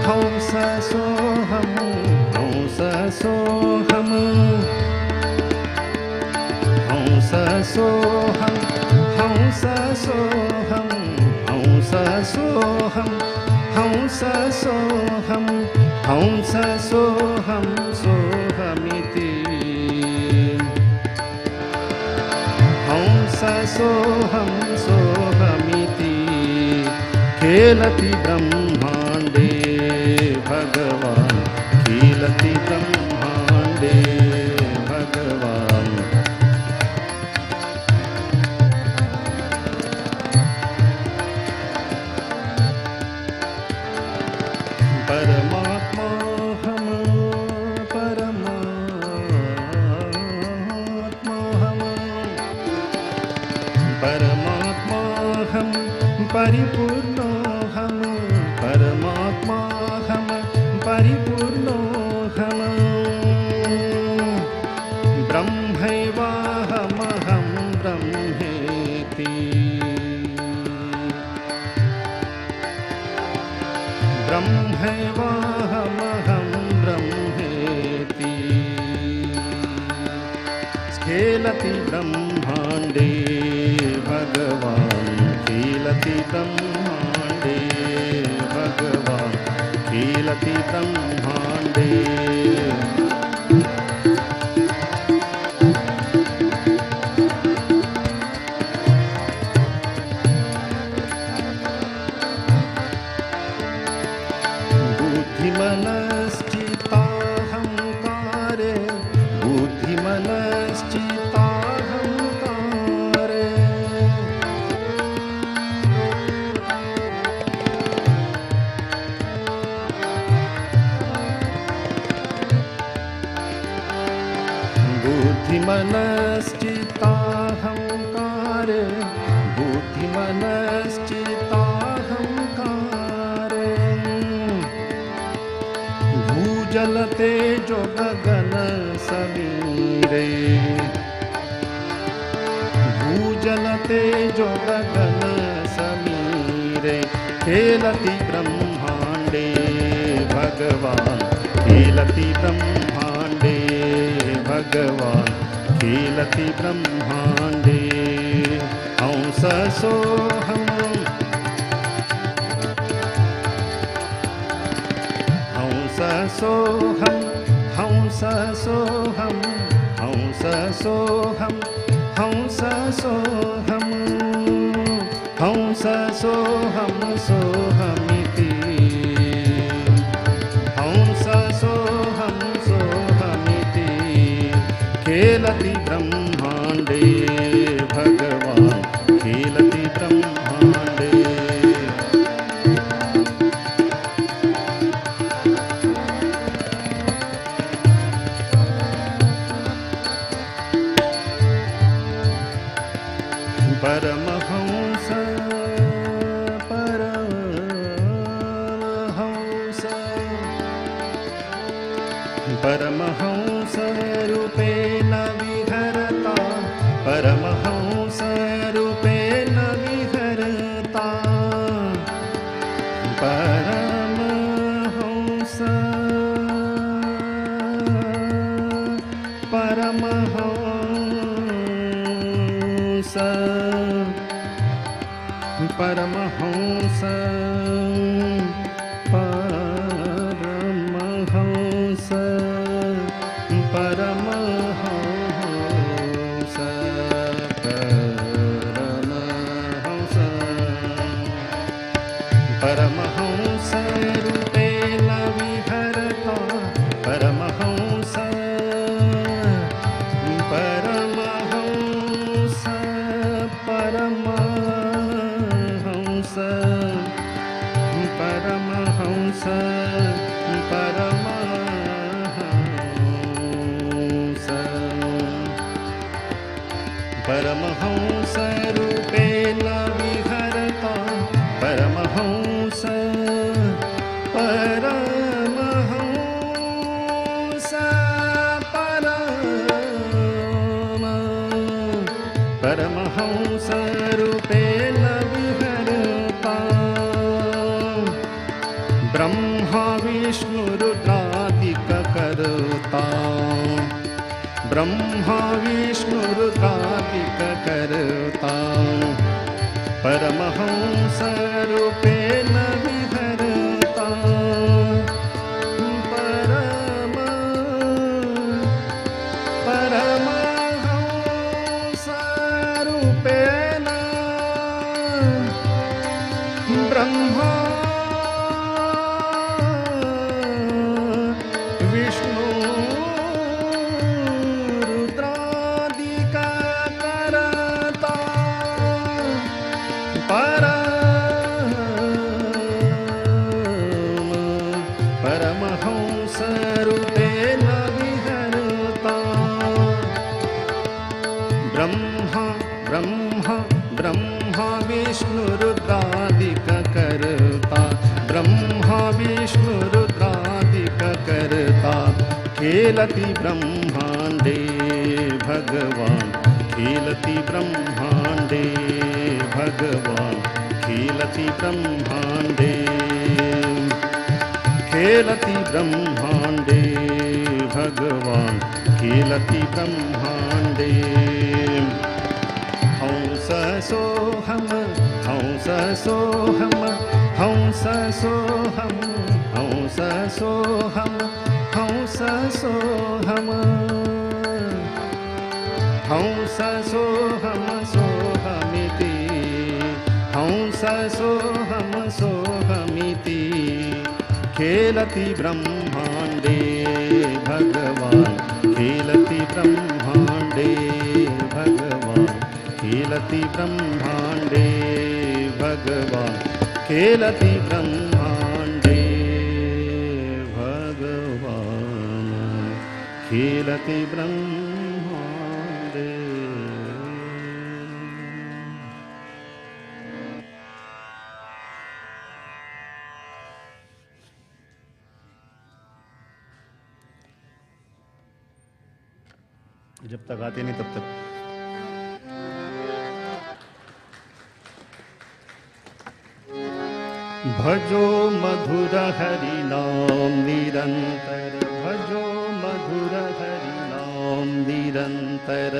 हंस सोहम हंस सोहम हंस सोहम हंस सोहम हंस सोहम हंस सोहम हंस सोहम सोहमिति हंस सोहम सोहमिति खेलति ब्रह्मांडे भगवान खेलति ब्रह्मांडे भगवान परमात्मा हम परमात्मा हम परमात्मा हम परिपूर्ण हम परमात्मा हम परिपूर्ण हम खेलति ब्रह्माण्डे भगवान् खेलति ब्रह्माण्डे भगवान् खेलति ब्रह्माण्डे बुद्धिमनश्चित्ताहङ्कारे बुद्धिमनश्चित्ताहङ्कारे बुद्धिमनश्चित्ताहङ्कारे बुद्धिमनश्चित्ताहङ्कारे भूजलते जो गगन समीरे भूजलते जो गगन समीरे खेलति ब्रह्माण्डे भगवान् खेलति ब्रह्माण्डे भगवान् खेलति ब्रह्माण्डे हंस सोऽहम् हंस सोऽहम् हंस सोऽहम् हंस सोऽहम् हंस सोऽहम् हंस सोऽहम् सोऽहमिति हंस सोऽहम् सोऽहमिति खेलति ब्रह्माण्डे भगवान् खेलति ब्रह्माण्डे परमहंस परमहंस परमहंस रूपेण विहरता परमहंस रूपेण विहरता परमहंस परमहंस परमहंस परमहंस परमहंस परमहंस परमहंस रूपेण विहरता परमहंस परमहंस परमहंस परमहंस परमहंस परमहंस रूपेण विहरता परमहंस परमहंस परमहंस रूपेण विहरता ब्रह्मा विष्णु रुद्रादिककर्ता ब्रह्मा विष्णु रुद्रादिककर्ता परमहंस रूपेण विहरता परमहंस रूपेण ब्रह्मा विष्णु रुद्रादिककर्ता परमहंस रूपेण विहरता ब्रह्मा ब्रह्मा ब्रह्मा विष्णु रुद्रादिककर्ता ब्रह्मा विष्णु रुद्रादिककर्ता खेलति ब्रह्माण्डे भगवान् खेलति ब्रह्माण्डे भगवान् खेलति ब्रह्माण्डे खेलति ब्रह्माण्डे भगवान् खेलति ब्रह्माण्डे सोहम हंस सोहम हंस सोहम हंस सोहम हंस सोहम सोहमिति हंस सोहम सोहमिति खेलति ब्रह्मांडे भगवान खेलति ब्रह्मांडे भगवान खेलति ब्रह्मांडे भगवान खेलति ब्रह्मांडे भगवान खेलति ब्रह्मांडे। जब तक आते नहीं तब तक भजो मधुर हरि नाम निरंतर भजो मधुर हरि नाम निरंतर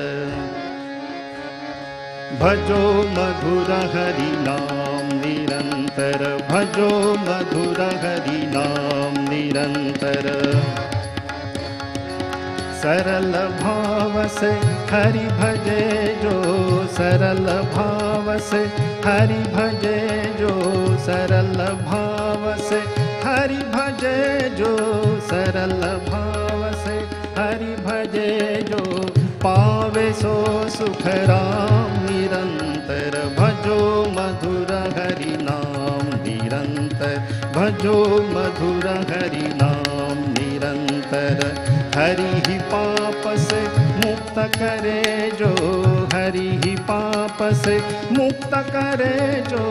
भजो मधुर हरि नाम निरंतर भजो मधुर हरि नाम निरंतर सरल भाव से हरि भजे जो सरल भाव से हरि भजे जो सरल भाव से हरि भजे जो सरल भाव से हरि भजे जो पावे सो सुख राम निरंतर भजो मधुर हरि नाम निरंतर भजो मधुर हरि नाम निरंतर हरि ही पाप से मुक्त करे जो हरि ही पाप से मुक्त करे जो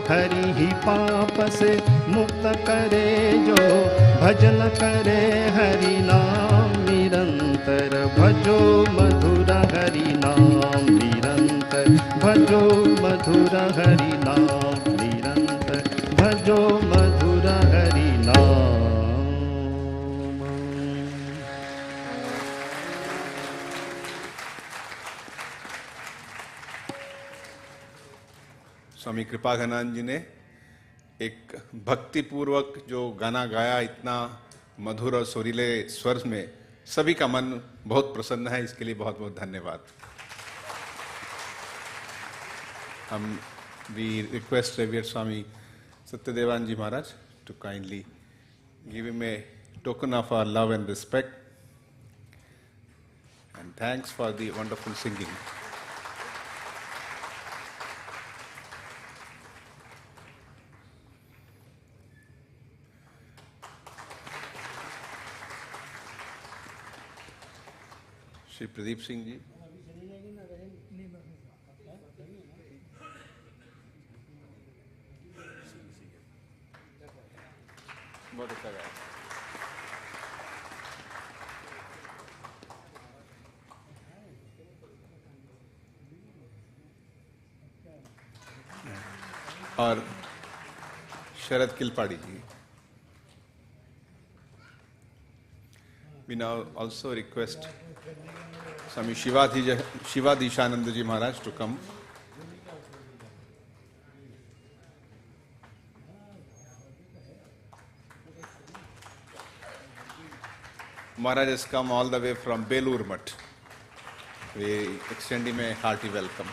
हरि ही पाप से मुक्त करे जो भजन करे हरि नाम निरंतर भजो मधुर हरि नाम निरंतर भजो मधुर हरि नाम निरंतर भजो मधुर हरि नाम। स्वामी कृपाघनानंद जी ने एक भक्तिपूर्वक जो गाना गाया, इतना मधुर और सुरीले स्वर में, सभी का मन बहुत प्रसन्न है। इसके लिए बहुत बहुत धन्यवाद। हम we request revered Swami Satyadevanand ji Maharaj to kindly give him a token of our love and respect and thanks for the wonderful singing. Shri Pradeep Singh ji, बहुत अच्छा गाया। और शरद किलपाड़ी जी। We now also request Swami Shivadishananda ji Maharaj to come. Maharaj has come all the way from Belur Math. We extend him a hearty welcome.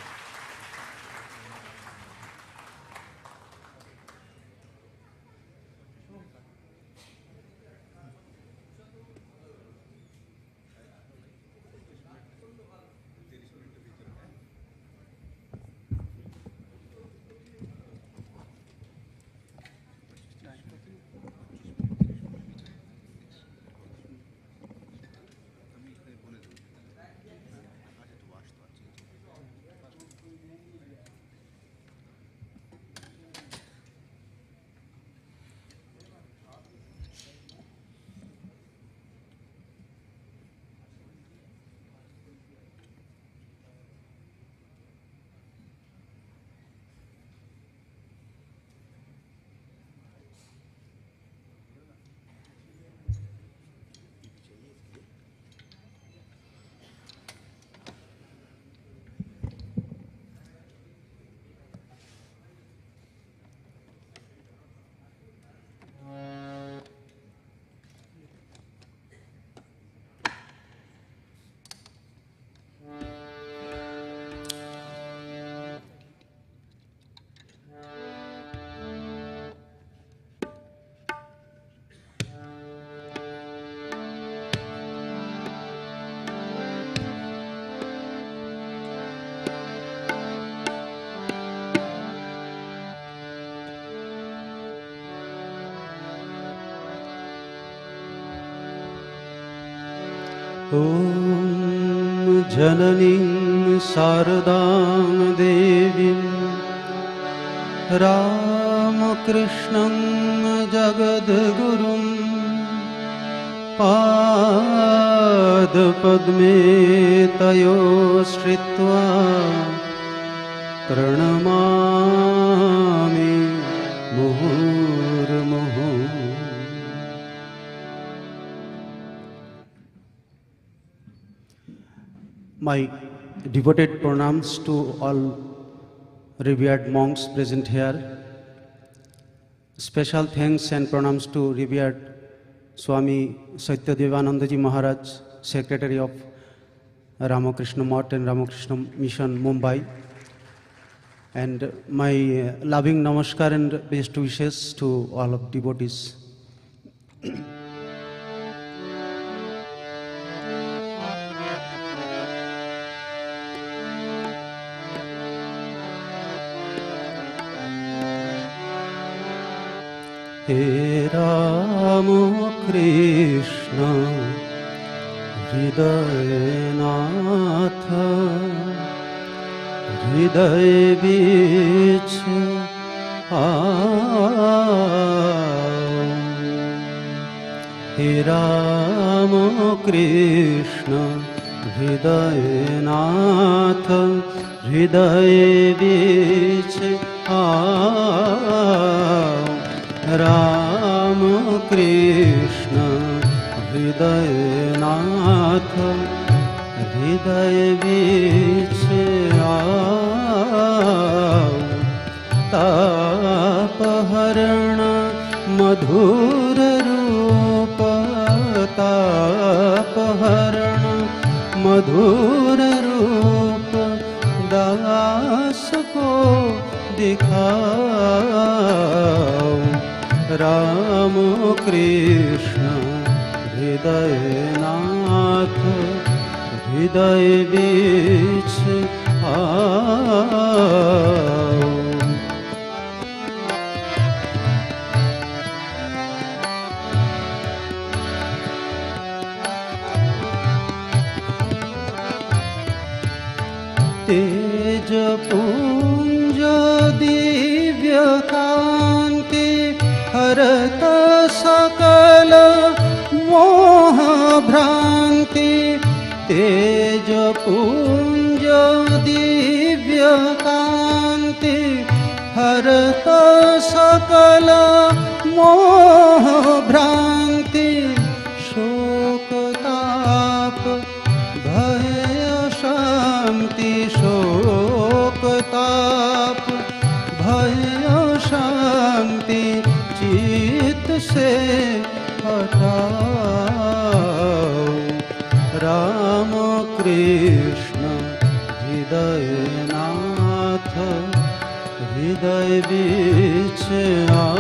ॐ जननीं शारदां देवीं रामकृष्णं जगद्गुरुं पादपद्मे तयो श्रित्वा प्रणमामि मुहुर्मुहुः। My devoted pranams to all revered monks present here. Special thanks and pranams to revered Swami Satyadevanandaji Maharaj, Secretary of Ramakrishna Math and Ramakrishna Mission, Mumbai. And my loving namaskar and best wishes to all of devotees. हे राम कृष्ण हृदयनाथ हृदय बीच आओ। हे राम कृष्ण हृदयनाथ हृदय बीच आओ। राम कृष्ण हृदयनाथ हृदय बीच आओ। तापहरण मधुर रूप तापहरण मधुर रूप दास को दिखाओ। राम कृष्ण हृदयनाथ हृदय बीच आओ। तेज पुंज दिव्य कांति हरत सकल मोह भ्रांति। तेज पुंज दिव्य कांति हरत सकल मोह भ्रांति। शोक ताप भय शांति शोक ताप भय शांति चित्त से हटाओ। राम कृष्ण हृदयनाथ हृदय बीच आओ।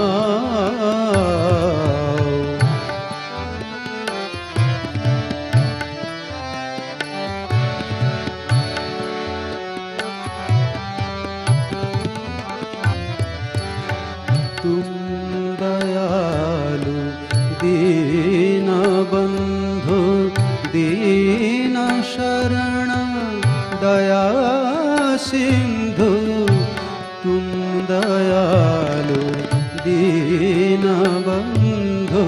तुम दयालु दीन बंधु दीन शरण दया सिंधु। तुम दयालु दीन बंधु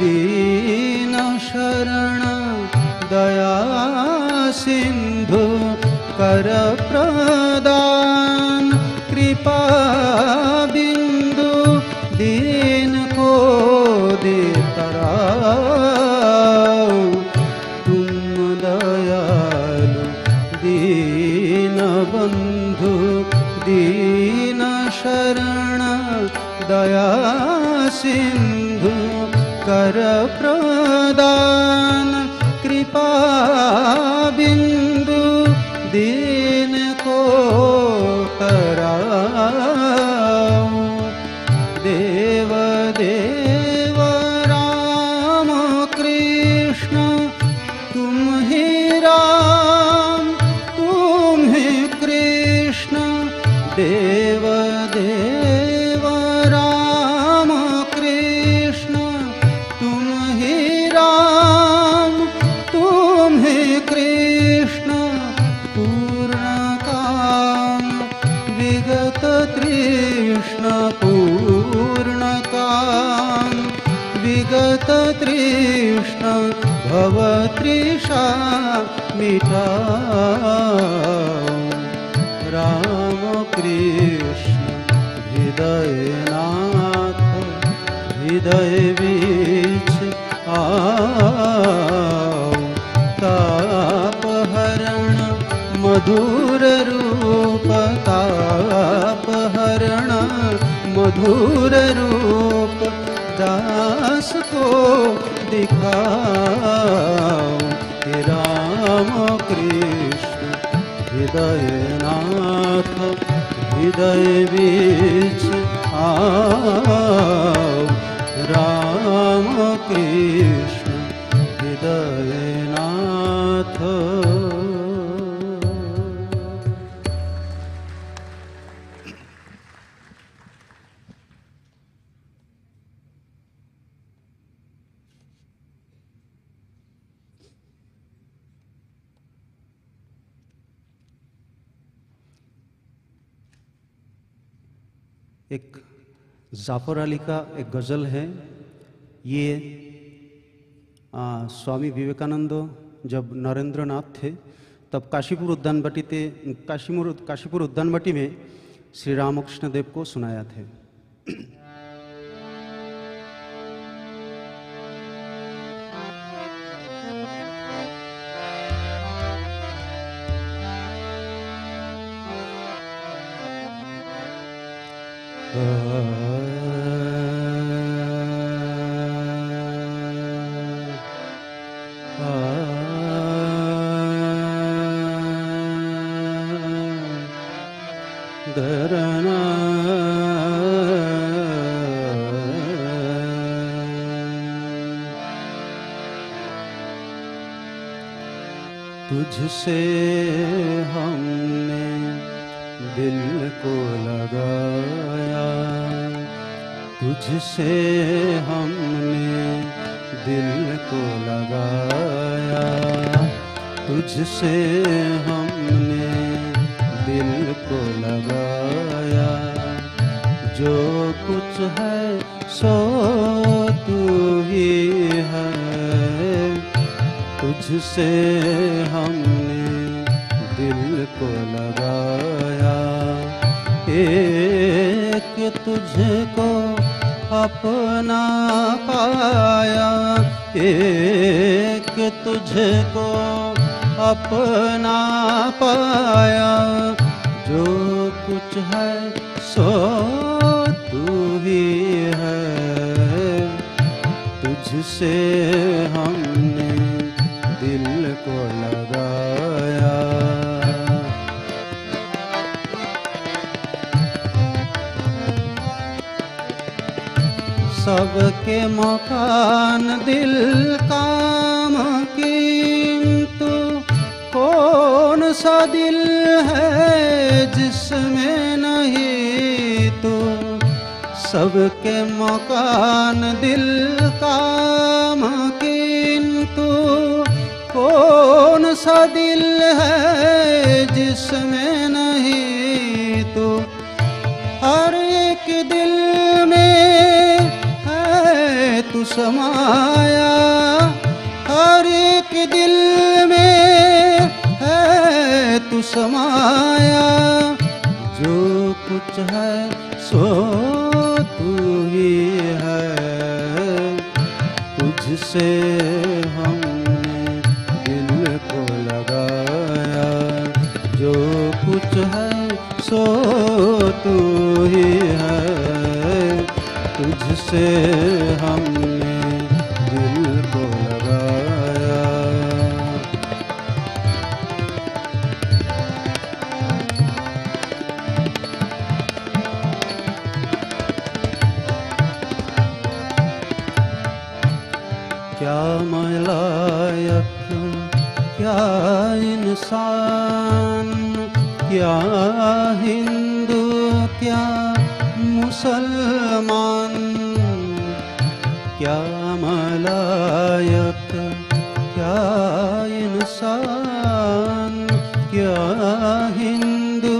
दीन शरण दया सिंधु। कर प्रदान कृपा बिंदु दीन को दे तराओ। तुम दयालु दीन बंधु दीन शरण दया सिंधु। कर प्रदान कृपा बिंदु दीन को तराओ। देव देव राम कृष्ण तुम ही राम तुम ही कृष्ण। देव देव राम कृष्ण तुम ही राम तुम भवतृषा मिटाओ। राम कृष्ण हृदयनाथ हृदय बीच आओ। तापहरण मधुर रूप तापहरण मधुर रूप दास को दिखाओ। हे राम कृष्ण हृदयनाथ हृदय बीच आओ। राम कृष्ण हृदयनाथ। एक जाफर अली का एक गज़ल है। ये स्वामी विवेकानंद जब नरेंद्रनाथ थे तब काशीपुर उद्यानवटी में श्री रामकृष्ण देव को सुनाया थे। तुझसे हमने दिल को लगाया। तुझसे हमने दिल को लगाया। तुझसे हमने दिल को लगाया। जो कुछ है सो तू ही है। तुझसे हमने दिल को लगाया। एक तुझको अपना पाया। एक तुझको अपना पाया। जो कुछ है सो तू ही है। तुझसे हमने दिल को लगाया। सबके मकान दिल काम किंतु कौन सा दिल है जिसमें नहीं तू। सबके मकान दिल काम किंतु कौन सा दिल है जिसमें नहीं तू। हर एक दिल में है तू समाया। हर एक दिल में है तू समाया। जो कुछ है सो तू ही है। तुझसे हमने दिल को लगाया। जो कुछ है सो तू ही है। तुझसे हमने दिल को लगाया। क्या मलायक क्या इंसान क्या हिंदू क्या मुसलमान। क्या मलायक क्या इंसान क्या हिंदू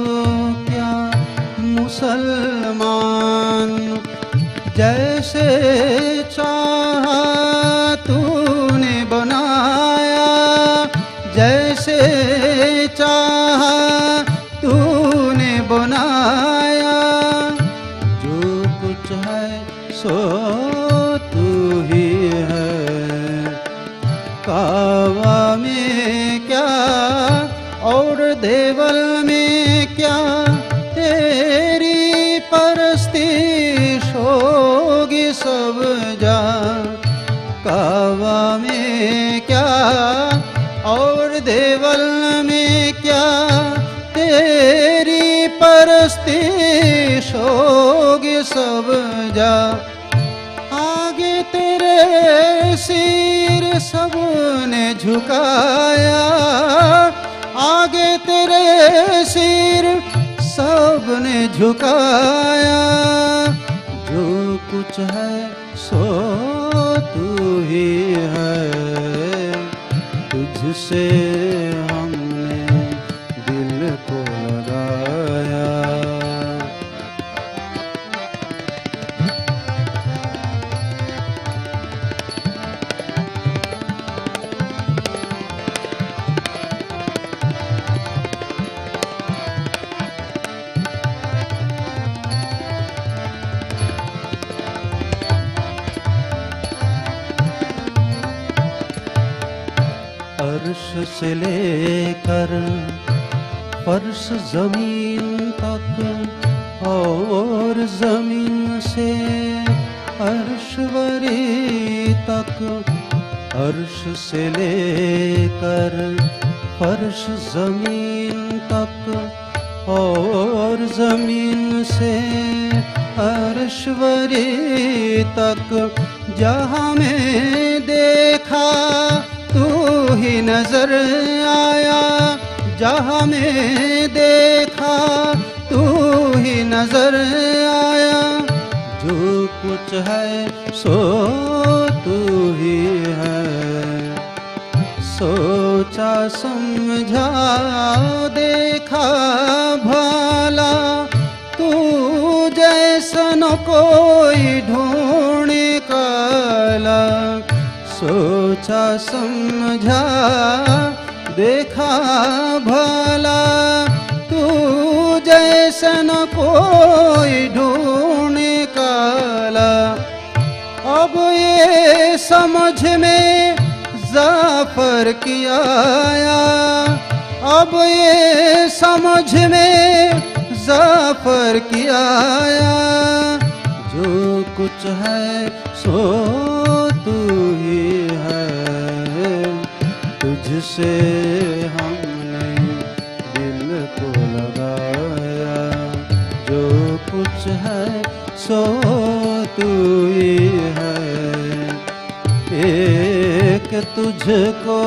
क्या मुसलमान। जैसे चाहा तूने बना कावा में क्या और देवल में क्या तेरी परस्तिश होगी सब जा। कावा में क्या और देवल में क्या तेरी परस्तिश होगी सब जा। आगे तेरे सिर सबने झुकाया, आगे तेरे सिर सबने झुकाया। जो कुछ है सो तू ही है, तुझसे हमने दिल को लगाया। अर्श से लेकर फर्श जमीन तक और जमीन से अर्शवरी तक। अर्श से लेकर फर्श जमीन तक और जमीन से अर्शवरी तक। जहाँ में देखा तू ही नजर आया, जहाँ में देखा तू ही नजर आया। जो कुछ है सो तू ही है, सोचा समझा देखा भला तू जैसा न कोई ढूंढ काला। सोचा समझा देखा भला तू जैसा न कोई ढूंढ काला। अब ये समझ में जाफर की आया, अब ये समझ में जाफर की आया। जो कुछ है सो तू ही है, तुझसे हमने दिल को लगाया। जो कुछ है सो तू ही है, एक तुझको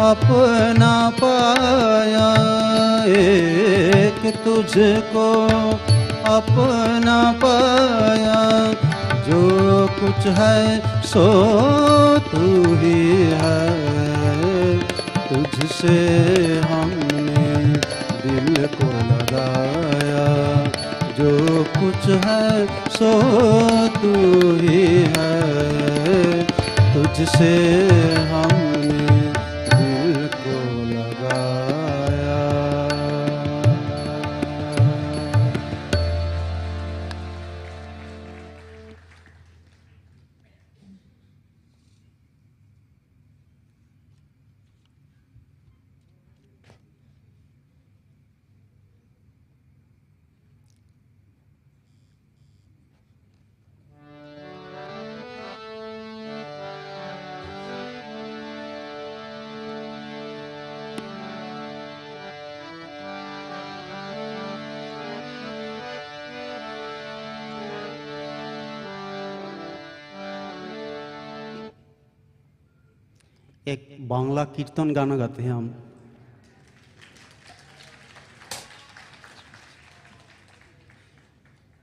अपना पाया, एक तुझको अपना पाया। जो कुछ है सो तू ही है, तुझसे हमने दिल को लगाया। जो कुछ है सो तू ही है, तुझसे हमने दिल को लगाया। एक बांग्ला कीर्तन गाना गाते हैं हम।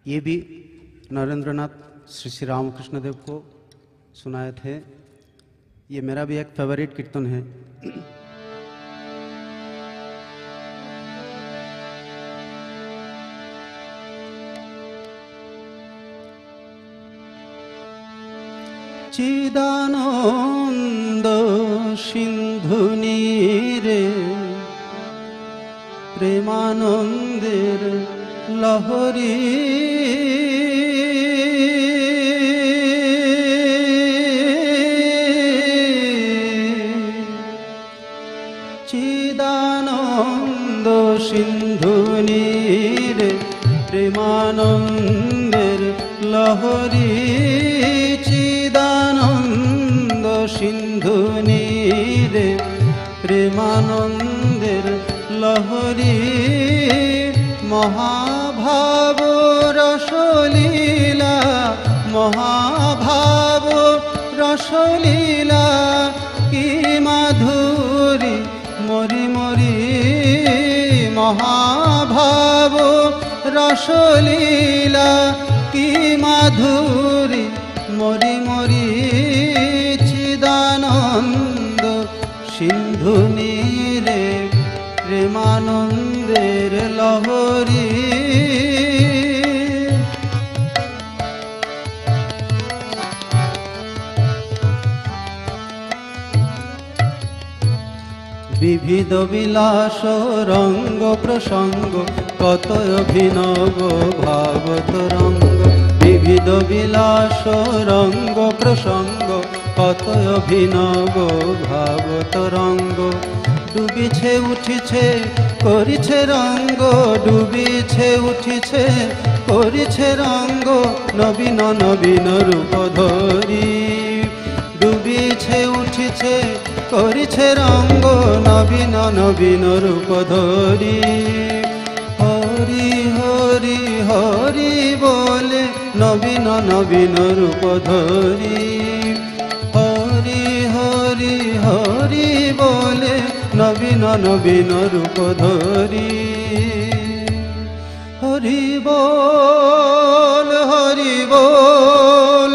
ये भी नरेंद्रनाथ श्री श्री रामकृष्ण देव को सुनाए थे। ये मेरा भी एक फेवरेट कीर्तन है। চিদানন্দ সিন্ধু নীরে প্রেমানন্দের লহরী চিদানন্দ সিন্ধু নীরে প্রেমানন্দের লহরী চিদানন্দ সিন্ধু নীরে প্রেমানন্দের লহরী মহাভাব রসলীলা মহাভাব রসলীলা কি মাধুরী মরি মরি মহাভাব রসলীলা কি মাধুরী মরি মরি চিদানন্দ সিন্ধু নীরে প্রেমানন্দের লহরী বিবিধ বিলাস রঙ্গ প্রসঙ্গ কত অভিনব ভাব তরঙ্গ বিবিধ বিলাস রঙ্গ প্রসঙ্গ কত অভিনব ভাব তরঙ্গ ডুবিছে উঠিছে করিছে রঙ্গ ডুবিছে উঠিছে করিছে রঙ্গ নবীন নবীন রূপ ধরি ডুবিছে উঠিছে করিছে রঙ্গ নবীন নবীন রূপ ধরি হরি হরি হরি বলে নবীন নবীন রূপ ধরি হরি হরি হরি বলে নবীন নবীন রূপ ধরি হরি বল হরি বল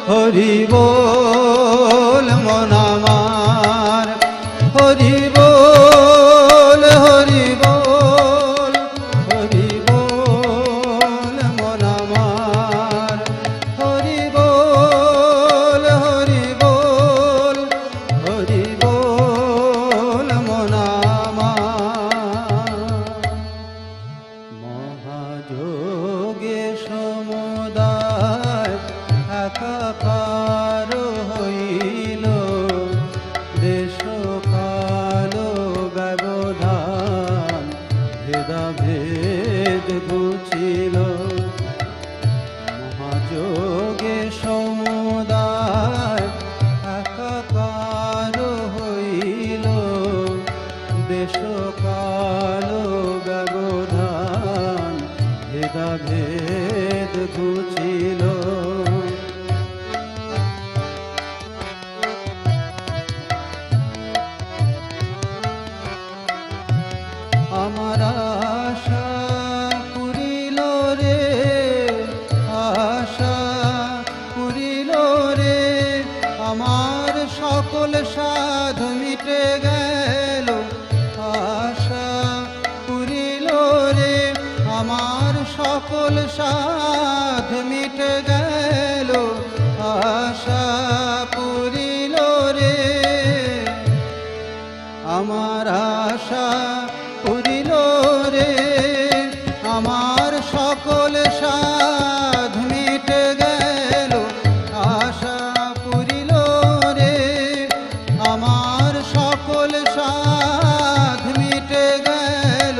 হরি বল মন আমার হরি বল হরি বল হরি বল মন আমার হরি বল হরি বল হরি বল মন আমার মহাযোগে সমুদায় একাকার হইল দেশ কাল ব্যবধান ভেদাভেদ ঘুচিল মহাযোগে সমুদায় একাকার হইল দেশ কাল ব্যবধান ভেদাভেদ ঘুচিল আমার আশা পুরিল রে আশা পুরিল রে আমার সকল সাধ মিটে গেল আশা পুরিল রে আমার সকল সাধ মিটে গেল আশা পুরিল রে আমার আশা পুরিল রে আমার সকল সাধ মিটে গেল আশা পুরিল রে আমার সকল সাধ মিটে গেল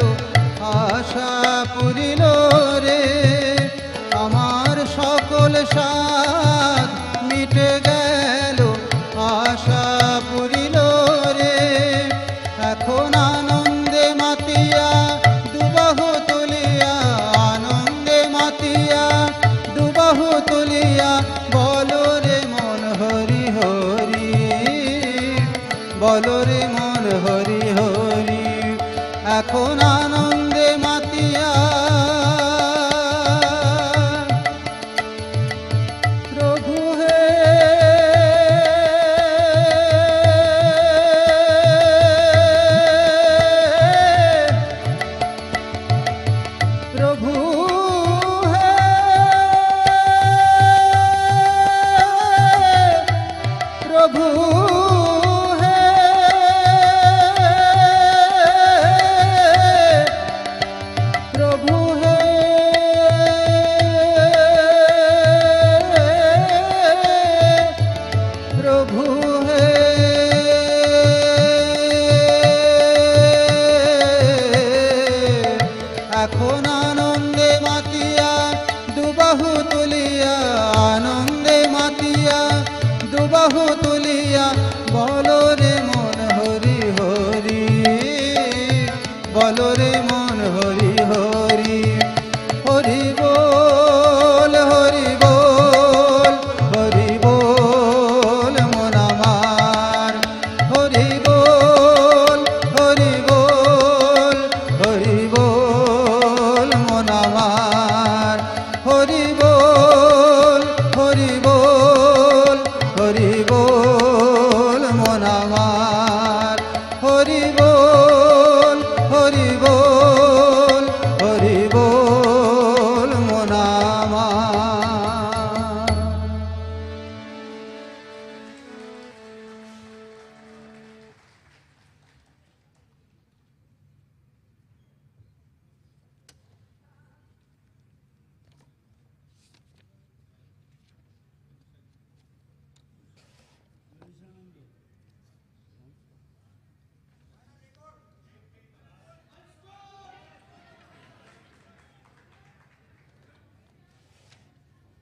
আশা পুরিল রে আমার সকল সাধ মিটে গেল আশা পুরিল রে এখন আনন্দে মাতিয়া দুবাহু তুলিয়া আনন্দে মাতিয়া দুবাহু তুলিয়া বলো রে মন হরি হরি বলো রে মন হরি হরি এখন আনন্দে মাতিয়া প্রভু হে প্রভু হে প্রভু হে বলো রে মন হরি হরি, বলো রে মন হরি হরি, হরি বল হরি বল, হরি বল মন আমার, হরি বল হরি বল, হরি বল মন আমার, হরি বল হরি বল, হরি বল মন আমার, হরি বল হরি বল, হরি বল মন আমার।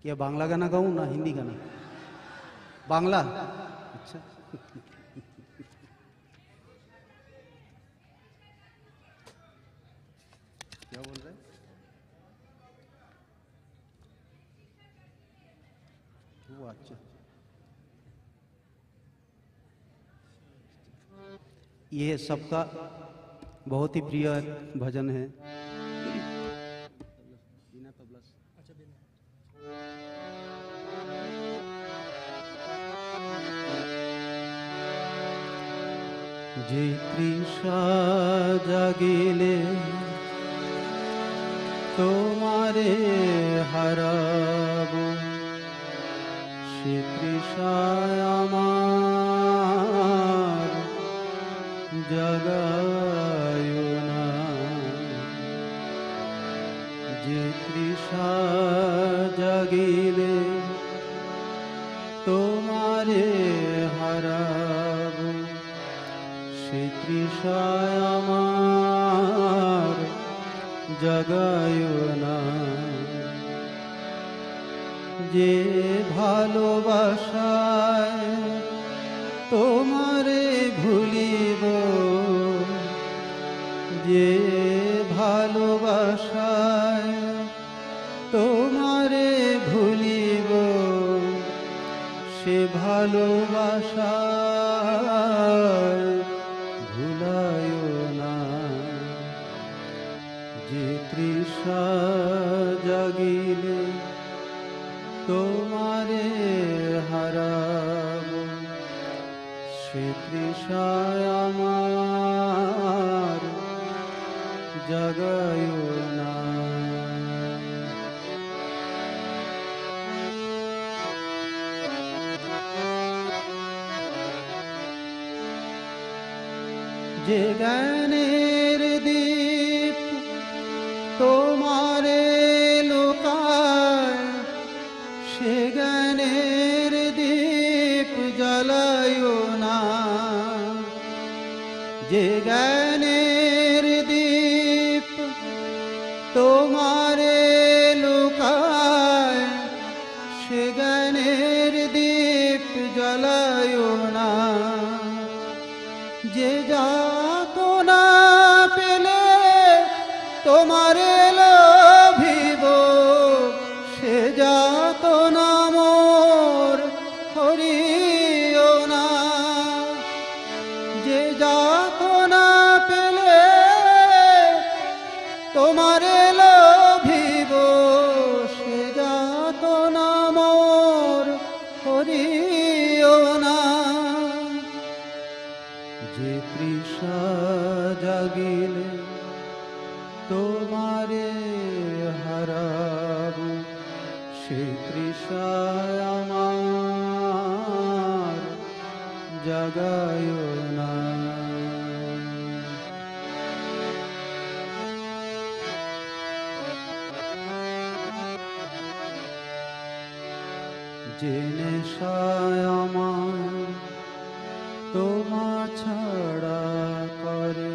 क्या बांग्ला गाना गाऊं ना हिंदी गाना? बांग्ला? अच्छा। क्या बोल रहे? वो अच्छा। ये सबका बहुत ही प्रिय भजन है। যে তৃষা জাগিলে তোমারে হারাব, সে তৃষায় আমার জাগায় না। যে তৃষা জাগিলে তোমারে হারাব, সে তৃষায় আমার জাগায় না। যে ভালোবাসায় তোমারে ভুলিব, যে ভালোবাসায় তোমারে ভুলিব, সে ভালোবাসা ভুলায় না। যে তৃষা জাগিলে তোমারে হারাব, সে তৃষায় আমার জাগায় না। যে জ্ঞানের দীপ তোমারে লোকায়, সে জ্ঞানের দীপ জ্বালায় না। যে জ্ঞানের দীপ তোমারে লোকায়, সে জ্ঞানের দীপ জ্বালায় না। যে যাতনা পেলে তোমারে লভিব, সে যাতনা মোর হরিও না। যে যাতনা পেলে তোমারে লভিব, সে যাতনা মোর হরিও না। যে তৃষা জাগিলে তোমারে হারাব, সে তৃষায় আমার জাগায় না। যে নেশায় আমার তোমা ছাড়া করে,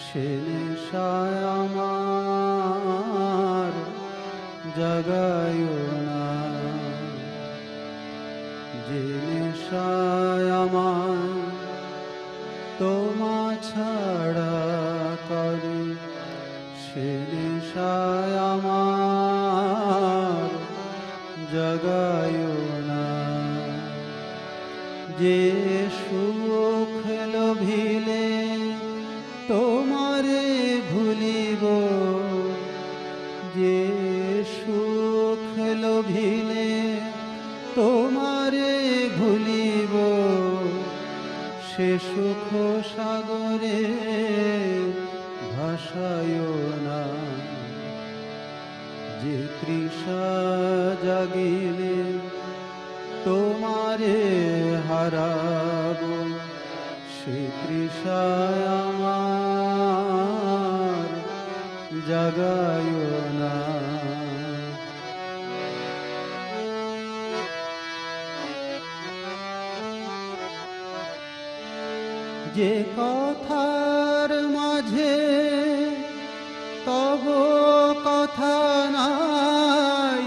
সে নেশায় আমার জাগায় না। যে নেশায় আমার তোমা ছাড়া করে সে নেশায় আমার জগায় না। যে সুখ লোভিলে তোমারে ভুলিব, যে সুখ লোভিলে তোমারে ভুলিব, সে সুখ সাগরে ভাসায় না। যে তৃষা জাগিলে তোমারে হারাব, সে তৃষায় আমার জাগায় না। যে কথার মাঝে তব কথা নাই,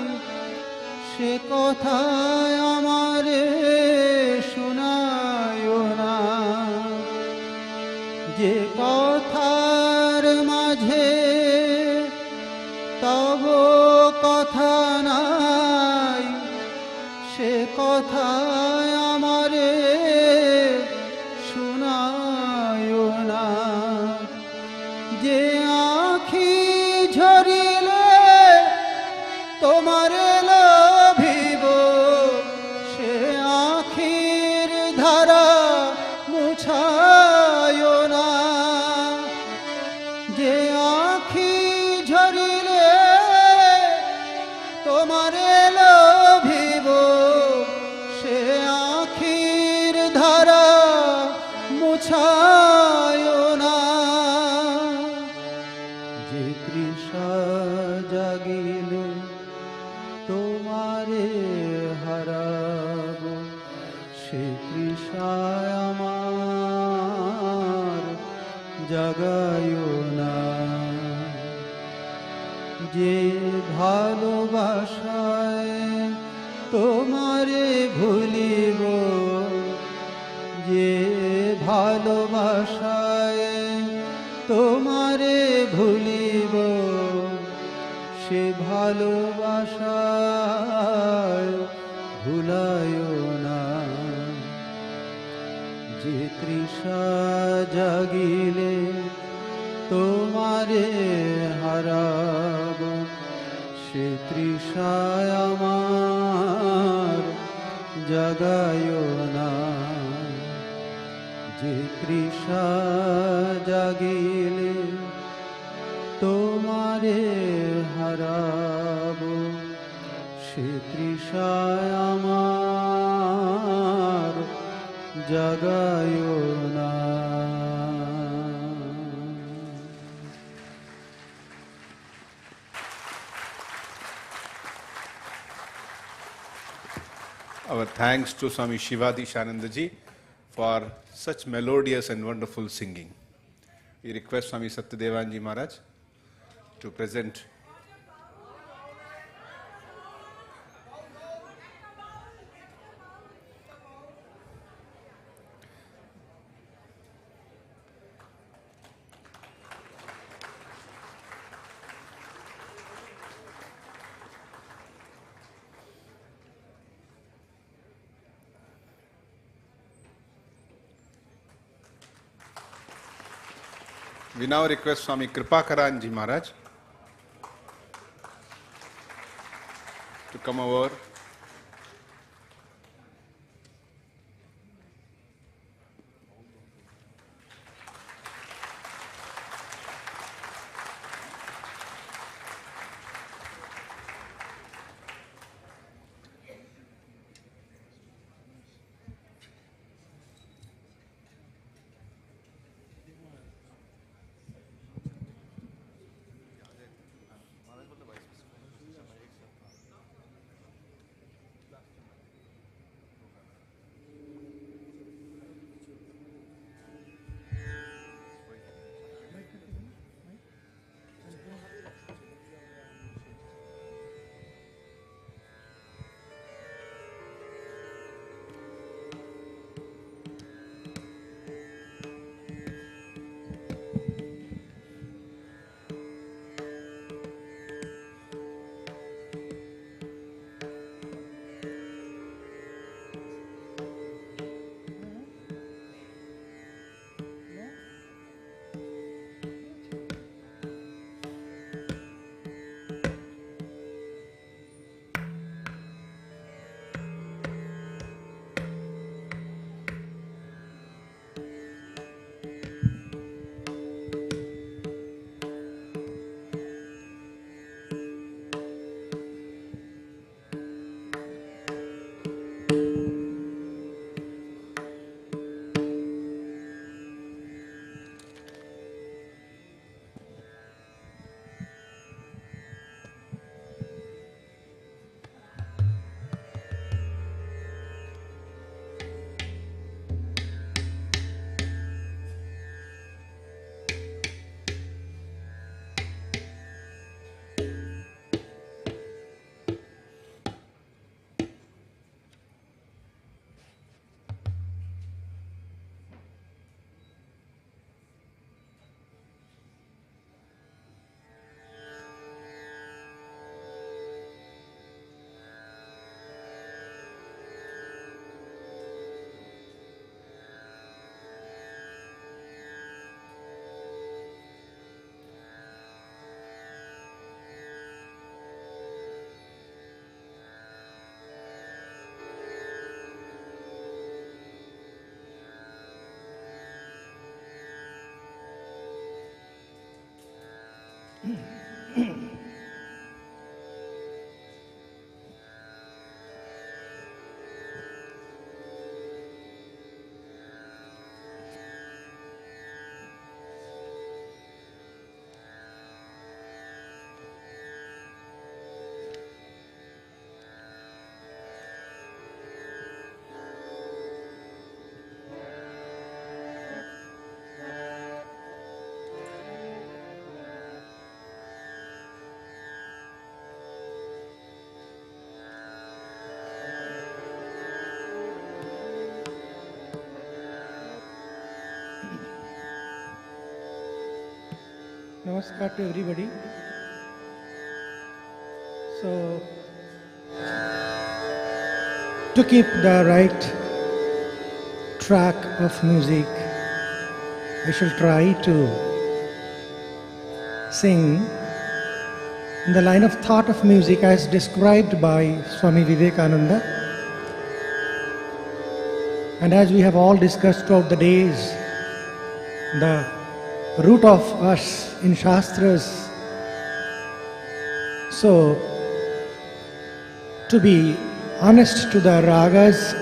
সে কথায় আমারে শোনায় না। যে কথার মাঝে তব কথা নাই, সে কথায় আমারে শোনায় না। যে আঁখি ঝরিলে তোমারে লোভিব, সে আঁখির ধারা মুছায় না। যে আঁখি ঝরিলে তোমারে লোভিব, সে আঁখির ধারা মুছায় না। যে তৃষা জাগিলে তোমারে হারাব, সে তৃষায় আমার জাগায় না। যে ভালোবাসায় তোমারে ভুলিব, যে ভালোবাসায় তোমারে ভুলিব, সে ভালোবাসায় ভুলায় না। যে তৃষা জাগিলে তোমারে হারাব, সে তৃষায় আমার জাগায় না। যে তৃষা জাগিলে তোমারে হারাব, সে তৃষায় আমার জাগায় না। Our thanks to Swami Shivadi Shanandaji for such melodious and wonderful singing. We request Swami Satyadevanji Maharaj to present We now request Swami Kripakaranji Maharaj to come over. Namaskar to everybody. So, to keep the right track of music, I shall try to sing in the line of thought of music as described by Swami Vivekananda. And as we have all discussed throughout the days, the root of us in Shastras. So, to be honest to the ragas,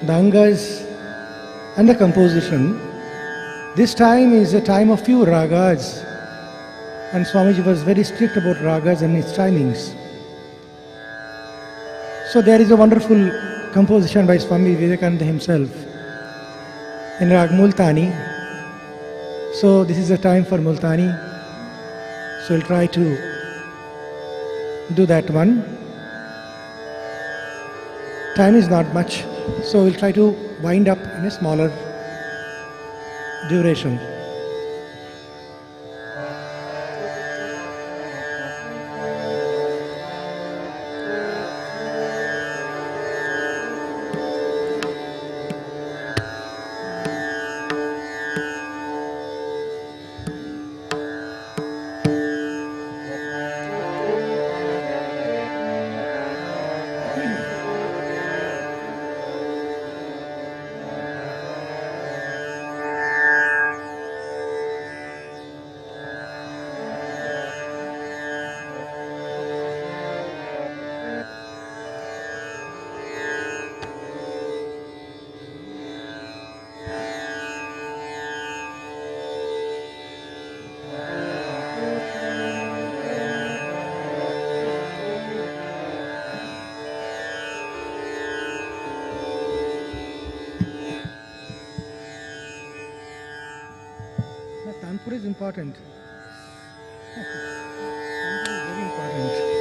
the angas and the composition, this time is a time of few ragas, and Swamiji was very strict about ragas and its timings. So there is a wonderful composition by Swami Vivekananda himself in Rag Multani. So this is a time for Multani. So we'll try to do that one. Time is not much, so we'll try to wind up in a smaller duration. Tanpur is important. Tanpur is very important.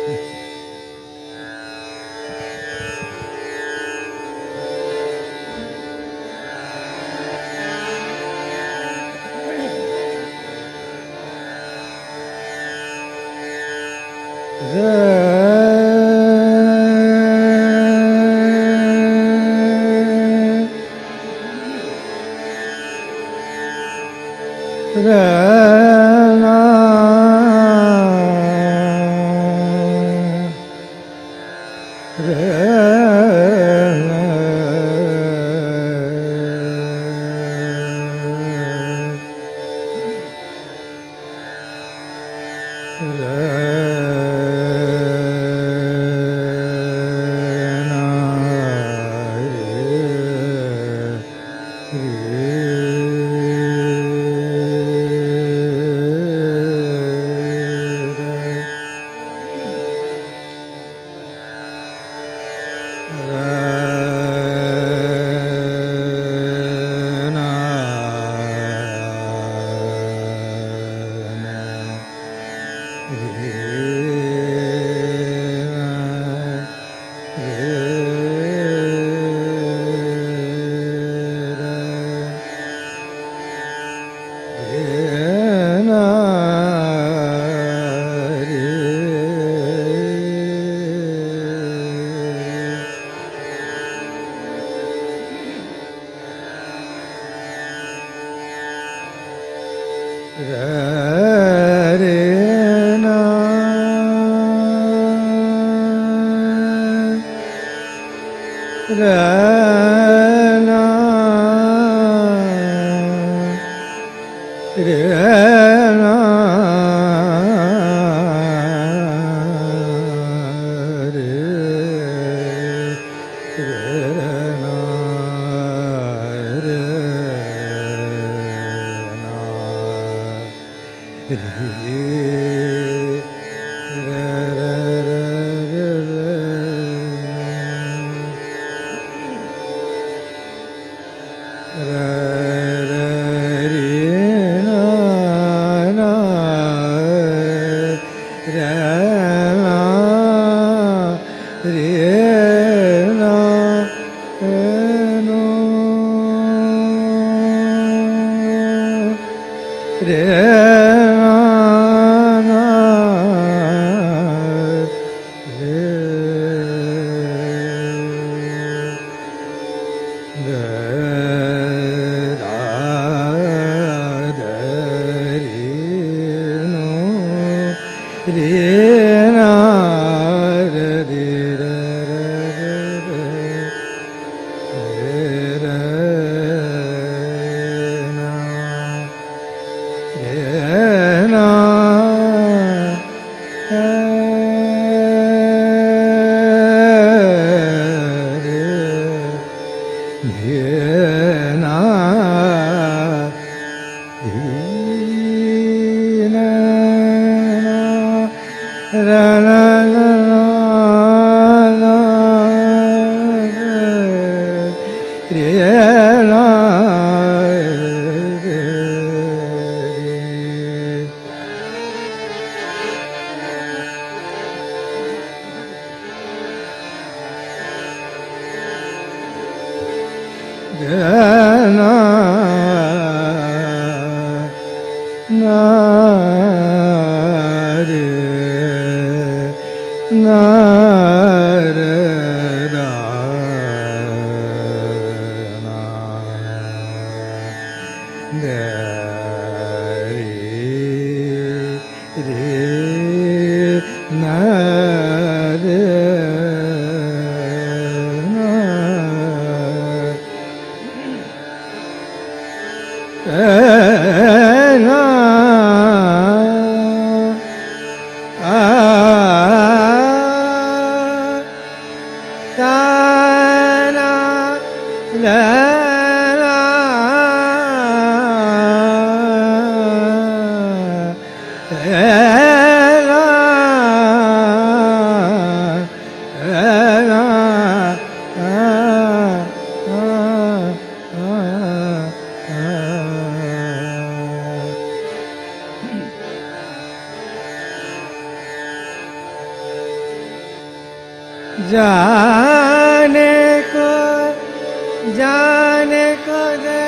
जाने को दे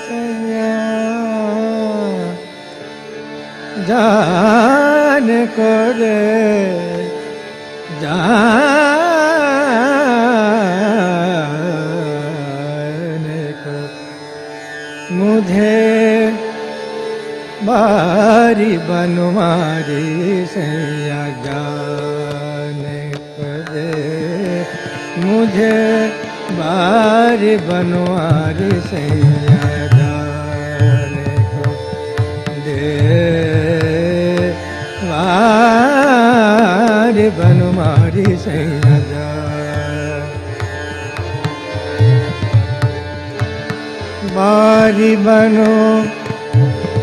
सैया, जाने को दे, जाने को मुझे बारी बनवारी सैया, जाने को दे मुझे बारी बनवारी सैया, जाने को दे बारी बनवारी सैया, बारी बनो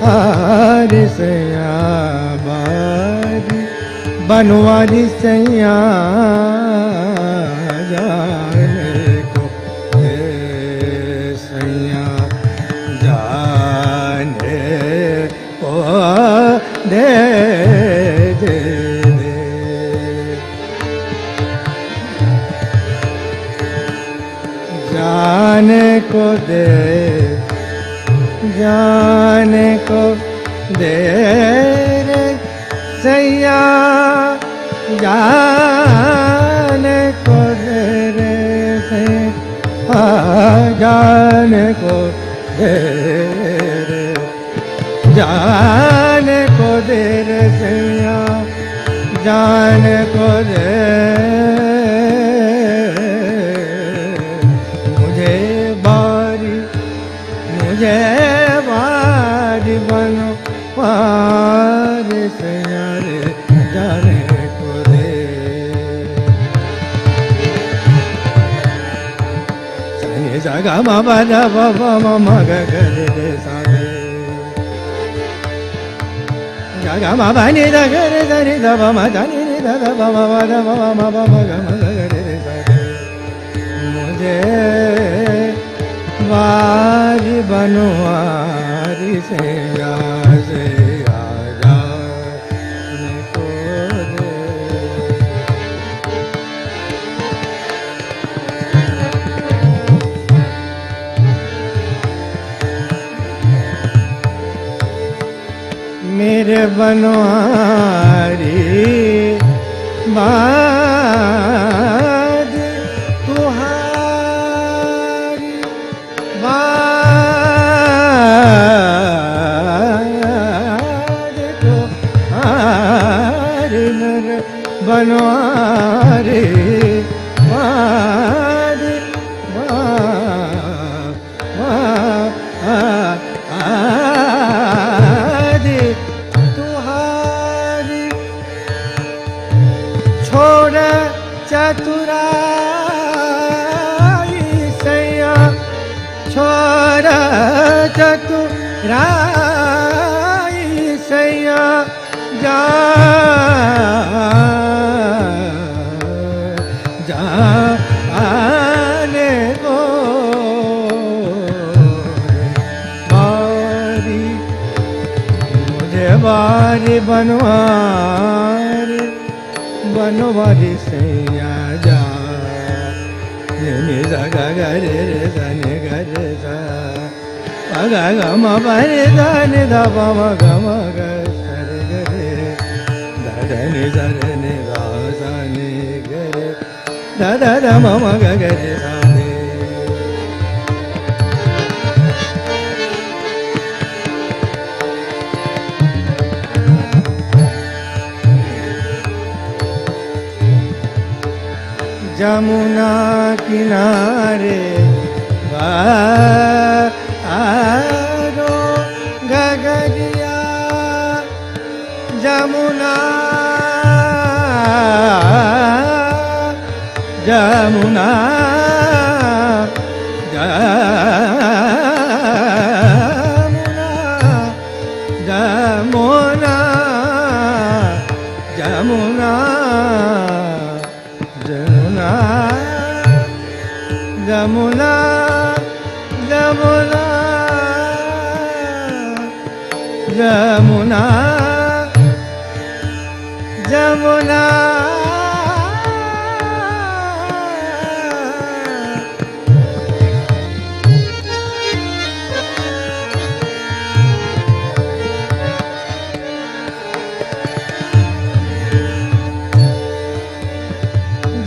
हारी सैया, बारी बनवारी सैया, जाने को दे सैया, जाने को दे दे दे, जाने को दे, जाने को दे रे सैया, जाने को दे रे सैया, जाने को दे रे, जाने को दे रे सैया, जाने को दे मुझे बारी, मुझे बारी बनो पारी सैया रे, जाने को दे, सनी जगा बाबा जा बाबा मम ग रे रे सा रे, Gama bani da gare da ni da ba ma da ni ni da da ba ma da ma ma ma ba ma ga ma ga re re sa re. Mujhe वारी बनवारी से आजा को दे। मेरे बनवारी बाद तुहारी बाद तुहारी मेरे बनवारी बाद तुहारी छोड़ चतुराई सैया छोड़ चतुराई सैया जा जाने को बारी मुझे बारी बनवारी बनवारी सैया जा नि सा गा गा रे रे सा नि गा रे सा गा गा गा म प रे सा नि धा प म ग म ग सा रे ग रे धा धा नि सा रे नि धा सा नि ग रे धा धा धा म म ग ग रे सा नि। जमुना किनारे बारो गगरिया जमुना जमुना जमुना जमुना जमुना जमुना जमुना जमुना जमुना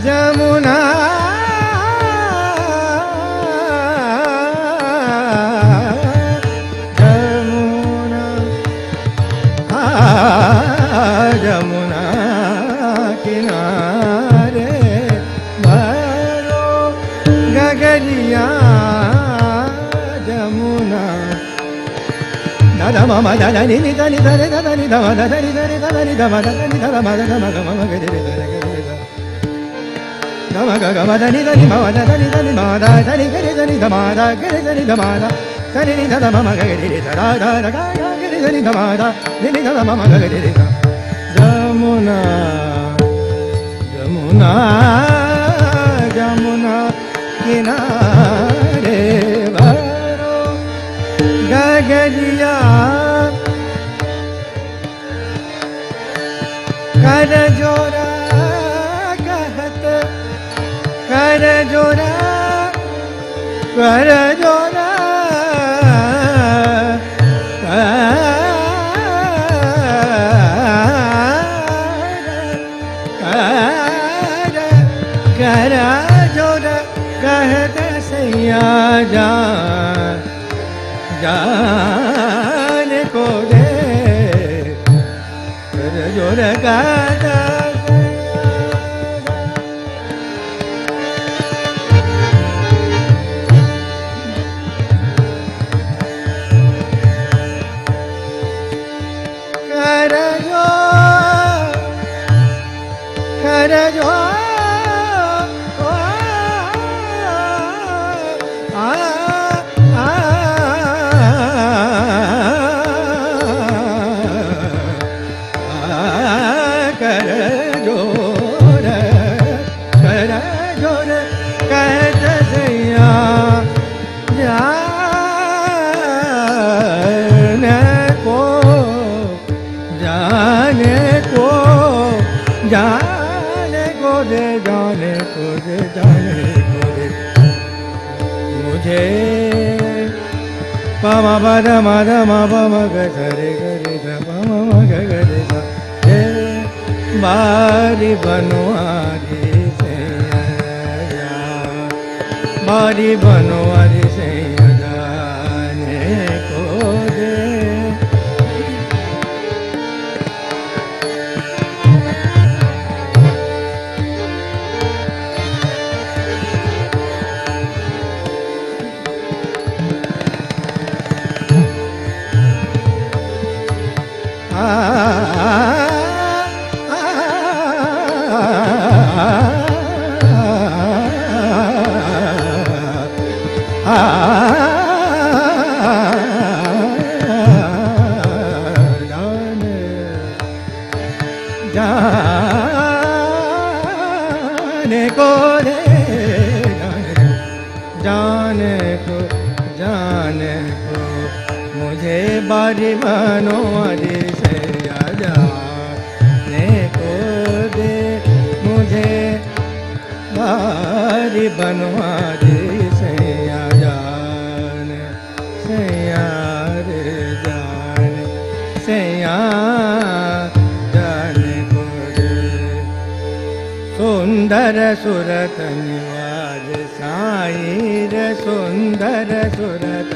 जमुना जमुना किनारे भरो गगरिया जमुना दादा मामा दादा नी नी नी दा रे दादा नी दा मा दादा नी दा रे दादा नी दा मा दादा नी दा मा दादा मा गा मा गा रे रे रे रे दा मा गा गा मा दा नी दा नी मा दा दा नी दा नी मा दा दा नी ga re da ni da ma da ga re da ni da ma da da ni da da ma ma ga re re da da da da ga ga ga re da ni da ma da ni ni da da ma ma ga re re da Jamuna Jamuna Jamuna किनारे भरो गगरिया कर जोरा कहत कर जोरा कर जोरा कर जोर कहत सैया जान को दे कर जोर कहत कर जो जाने को दे मुझे पम पद मद म पम ग रे ग रे ध पम म ग ग रे ध हे बारी बनवारी से आया बारी बनवारी से जाने को दे जाने को दे जाने को मुझे बारी बनवारी से जाने को दे मुझे बारी बनवारी से जाने से यार जाने से जाने को दे सुंदर सुरत निवाज साईं रे सुंदर सुरत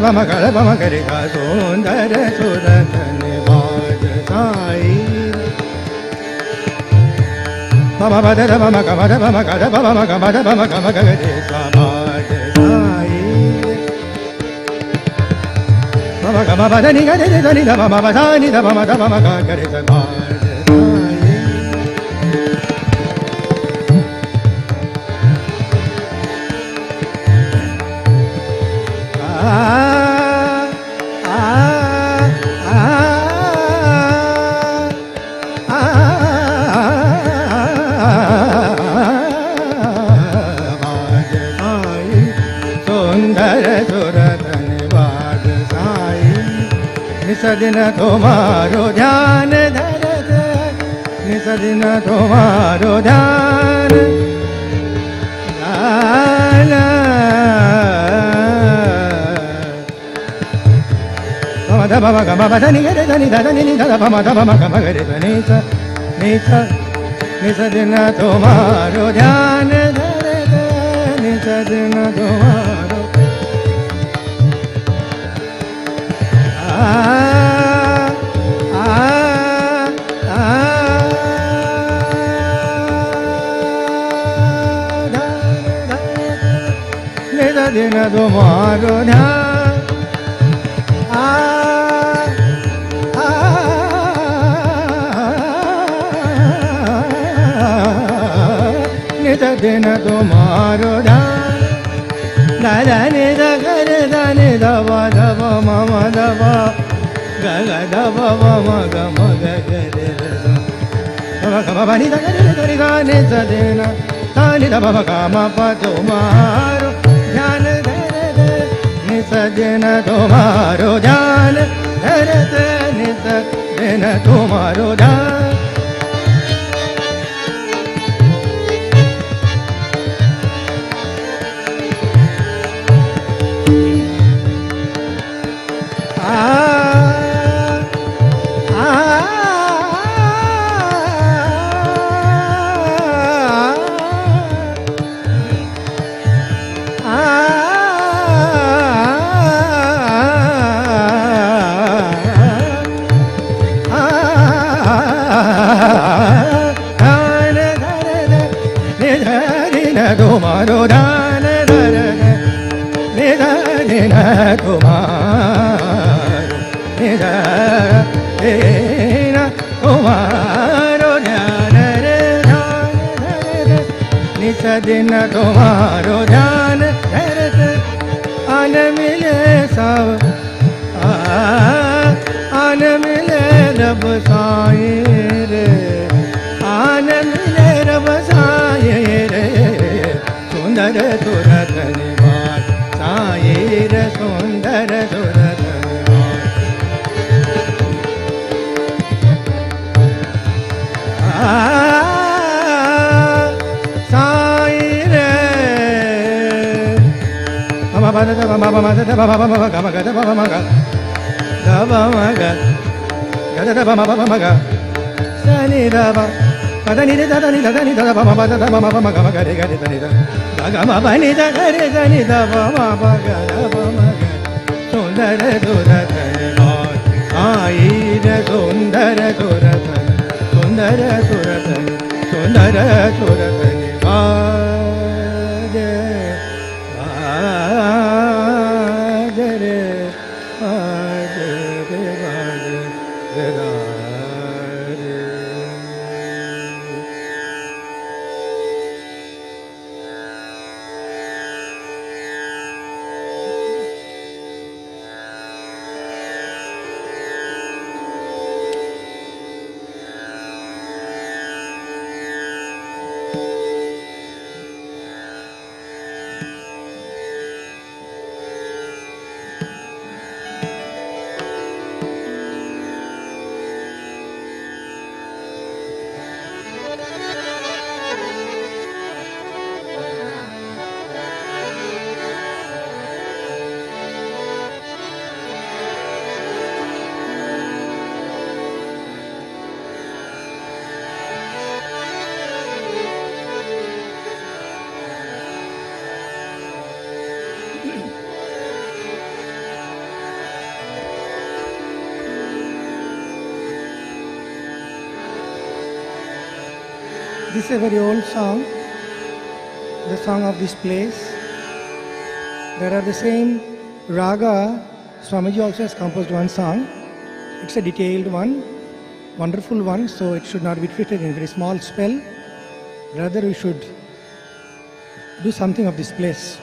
पम ग पम रे गा सुंदर सुरत निवाज साईं पम पद पम ग पम ग पम ग पम ग रे समाज साईं पम ग पद नि ग रे नि ध पम प ध नि ध पम ग रे समाज निसदिन तुम्हारो ध्यान धरत निसदिन तुम्हारो ध्यान ध पम ग म ध नि ग रे ध नि ध नि ध पम ध पम ग म रे ध नि स निसदिन तुम्हारो ध्यान धरत निसदिन तुम्हारो दिन तुम्हारो ध्यान नित दिन तुम्हारो ध्यान दादा नि द गर द नि ध व ध व म म ध व ग ग ध व व म ग म ग ग रे रे ध व ग म प नि ध ग रे ध नि ध नि स दिन ध नि ध व ग म प तुम्हारो ध्यान धरत निसदिन तुम्हारो ध्यान धरत निसदिन तुम्हारो ध्यान तुम्हारो ध्यान धरते निधा निधा तुम्हारो निधा निधा तुम्हारो ध्यान रे ध्यान धरते निस दिन तुम्हारो ध्यान धरते आन मिले सब आन मिले रब साई रे आन मिले रब साई रे सुंदर सुरत निवास साई रे सुंदर सुरत निवास साई रे Baba baba baba baba baba baba baba baba baba baba Daba maga, gada daba baba maga, sani daba, badani dada ni dada ni dada baba baba daba baba maga maga re gada dani dada, maga baba ni dada re dani daba baba gada baba maga, sundara suratani baat, aira sundara suratani, sundara suratani, sundara suratani baat, re. This is a very old song, the song of this place. There are the same raga. Swamiji also has composed one song. It's a detailed one, wonderful one, so it should not be treated in a very small spell. Rather, we should do something of this place.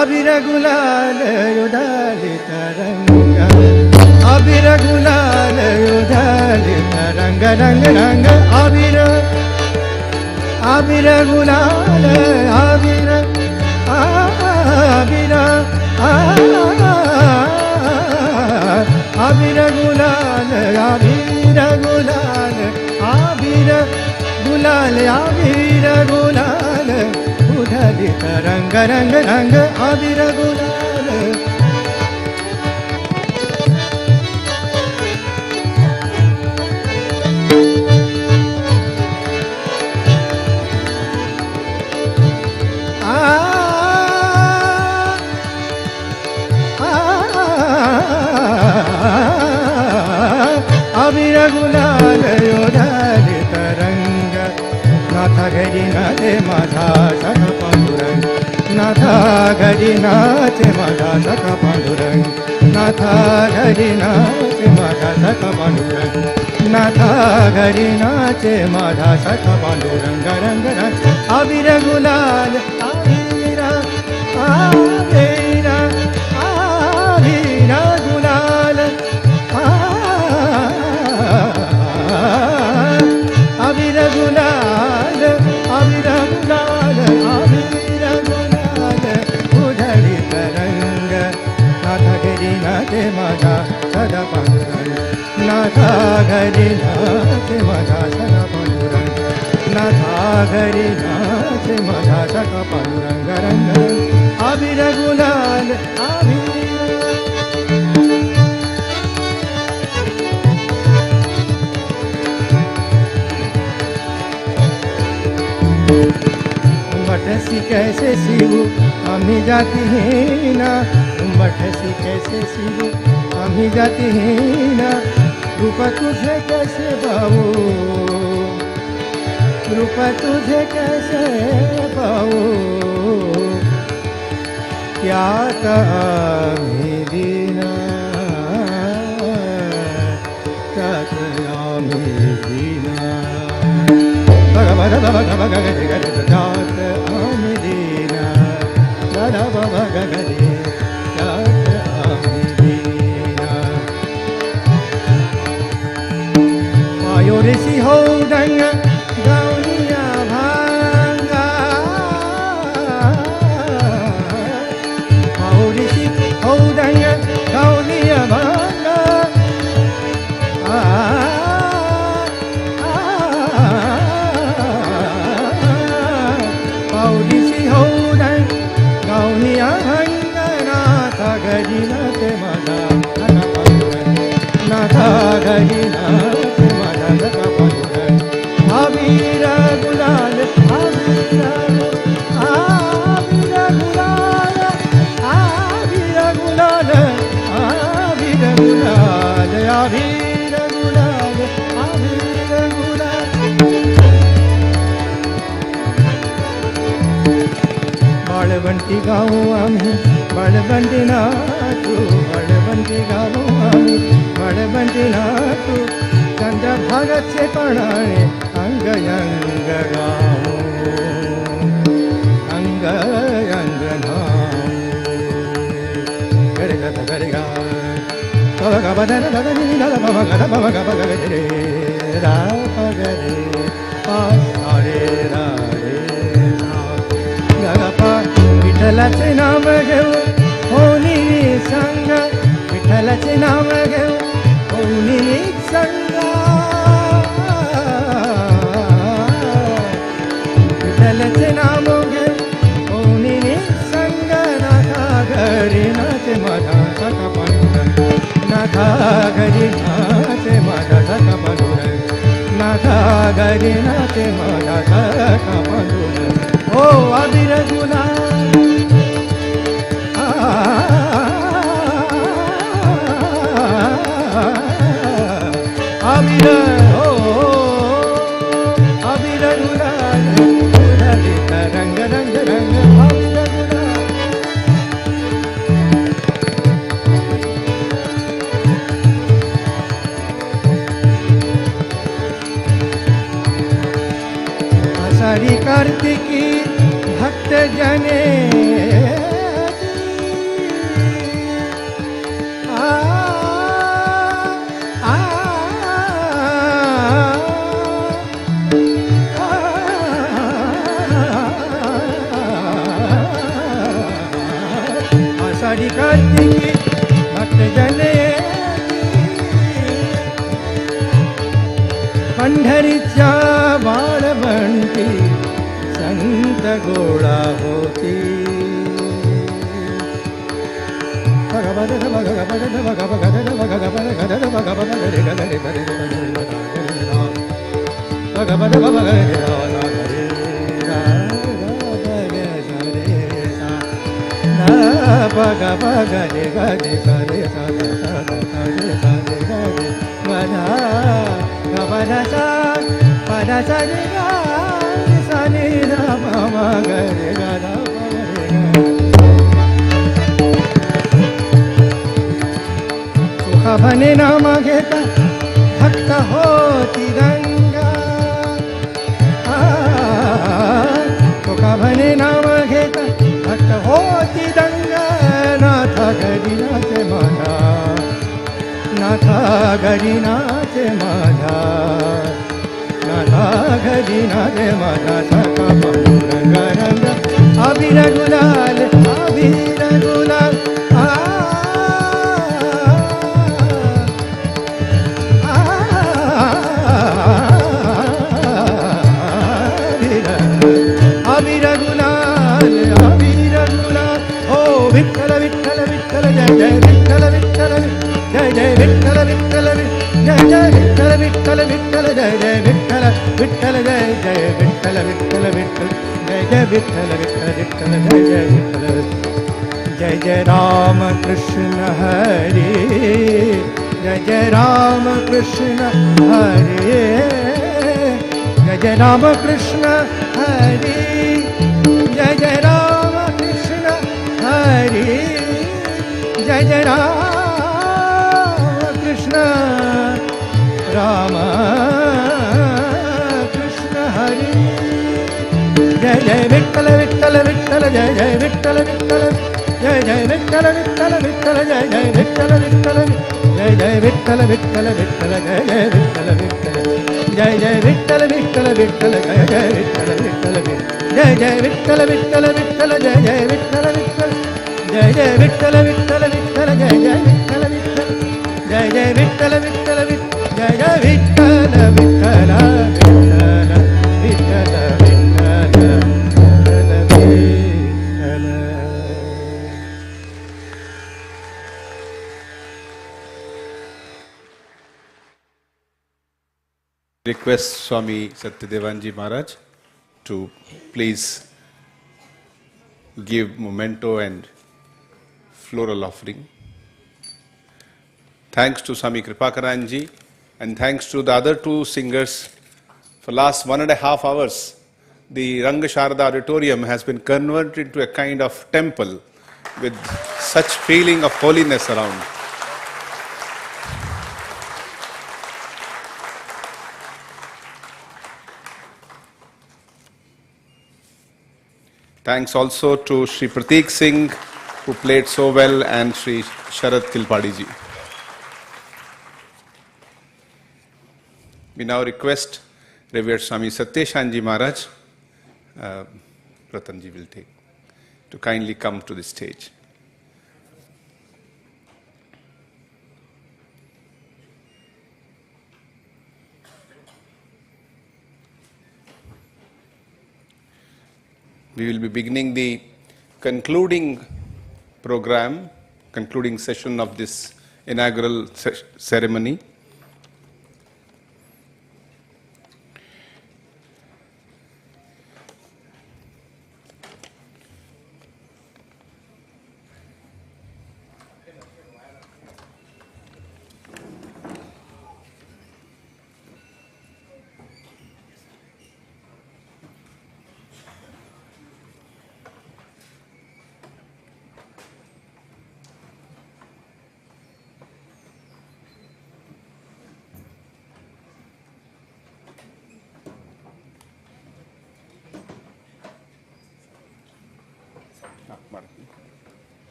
Abira gulal udali taranga, abira gulal udali taranga, ranga ranga, abira gulal, abira gulal, abira gulal, udali taranga ranga ranga, abira gulal. Abira gulal udali taranga, natha gadi nate madha saka pandurang, natha gadi nate madha saka pandurang, natha gadi nate madha saka pandurang, natha gadi nate madha saka pandurang, garang garang. Abira gulal, abira, abira, abira gulal, abira gulal, abira gulal, abira gulal, udali taranga, natha gadi nate madha sada घरी नाचे माझा सखा पांडुरंग नाथा घरी नाचे माझा सखा पांडुरंग रंग अबीर गुलाल मठसी कैसे सीवू आम्ही जाती हैं ना मठसी कैसे सीवू आम्ही जाती हैं ना रूप तुझे कैसे पाऊ रूप तुझे कैसे पाऊ क्या आम्ही दीना क्या आम्ही दीना भगवद भगवद गगन जात आम्ही दीना दादा बाबा गगन जात आम्ही दीना मायोरिसी हो डंग गौनिया भांगा मायोरिसी हो डंग गौनिया भांगा पाऊलीसी हो डंग गौनिया भांगा नाथा घरी नाचे माझा सखा पांडुरंग नाथा घरी नाचे माझा सखा पांडुरंग अबीर गुलाल अबीर गुलाल अबीर गुलाल अबीर गुलाल अबीर गुलाल अबीर गुलाल बाळवंटी गाऊ आम्ही बाळवंटी नाचू बाळवंटी गाऊ आम्ही बाळवंटी नाचू चंद्रभागाचे पणाळे अंग अंग गाऊ अंग अंग गरे गा गरे गा बाबा गा बदन बदनी ला बाबा गा बाबा गा गा रे रा गरे पा रे रा रे विठ्ठलाचे नाम घेऊ होनी संग विठ्ठलाचे नाम घेऊ होनी संग विठ्ठलाचे नाम घेऊ होनी संग नाथा घरी नाचे माझा सखा पांडुरंग नाथा घरी नाचे माझा सखा पांडुरंग नाथा घरी नाचे माझा सखा पांडुरंग ओ अबीर गुलाल अबीर ओ अबीर गुलाल गुलालित रंग रंग रंग अबीर गुलाल आषाढी कार्तिकी भक्त जने आषाढी कार्तिकी भक्त जने पंढरीच्या बाळवंटी संत गोळा होती भगवद भगवद भगवद भगवद भगवद भने नाम घेता भक्त होती गंगा तुका भने नाम घेता भक्त होती गंगा नाथा घरी नाचे माझा नाथा घरी नाचे माझा नाथा घरी नाचे माझा सखा पांडुरंग रंग अबीर गुलाल अबीर गुलाल jai Vittal Vittal jai jai Vittal Vittal jai jai Vittal Vittal Vittal jai jai Vittal Vittal jai jai Vittal Vittal Vittal jai jai Vittal Vittal Vittal jai jai Vittal jai jai Ram Krishna Hare jai jai Ram Krishna Hare jai jai Ram Krishna Hare jai jai Ram Krishna Hare jai jai Ram Krishna Rama Krishna Hare jai jai Vittal Vittal Vittal jai jai Vittal Vittal jai jai Vittal Vittal Vittal jai jai Vittal Vittal jai jai Vittal Vittal Vittal jai jai Vittal Vittal jai jai Vittal Vittal Vittal jai jai Vittal Vittal jai jai Vittal Vittal Vittal jai jai Vittal Vittal jai jai Vittal Vittal Vittal jai jai Vittal Vittal jai jai Vittal Vittal Vittal jai jai Vittal Vittal Vittal Request Swami Satyadevanji Maharaj to please give memento and floral offering. Thanks to Swami Kripakaranji and thanks to the other two singers. For last 1.5 hours, the Ranga Sharada auditorium has been converted into a kind of temple with such feeling of holiness around. Thanks also to Sri Prateek Singh, who played so well, and Sri Sharad Kilpadi ji. We now request Revered Swami Satyeshanji Maharaj, Ratanji will take, to kindly come to the stage. We will be beginning the concluding program, concluding session of this inaugural ceremony.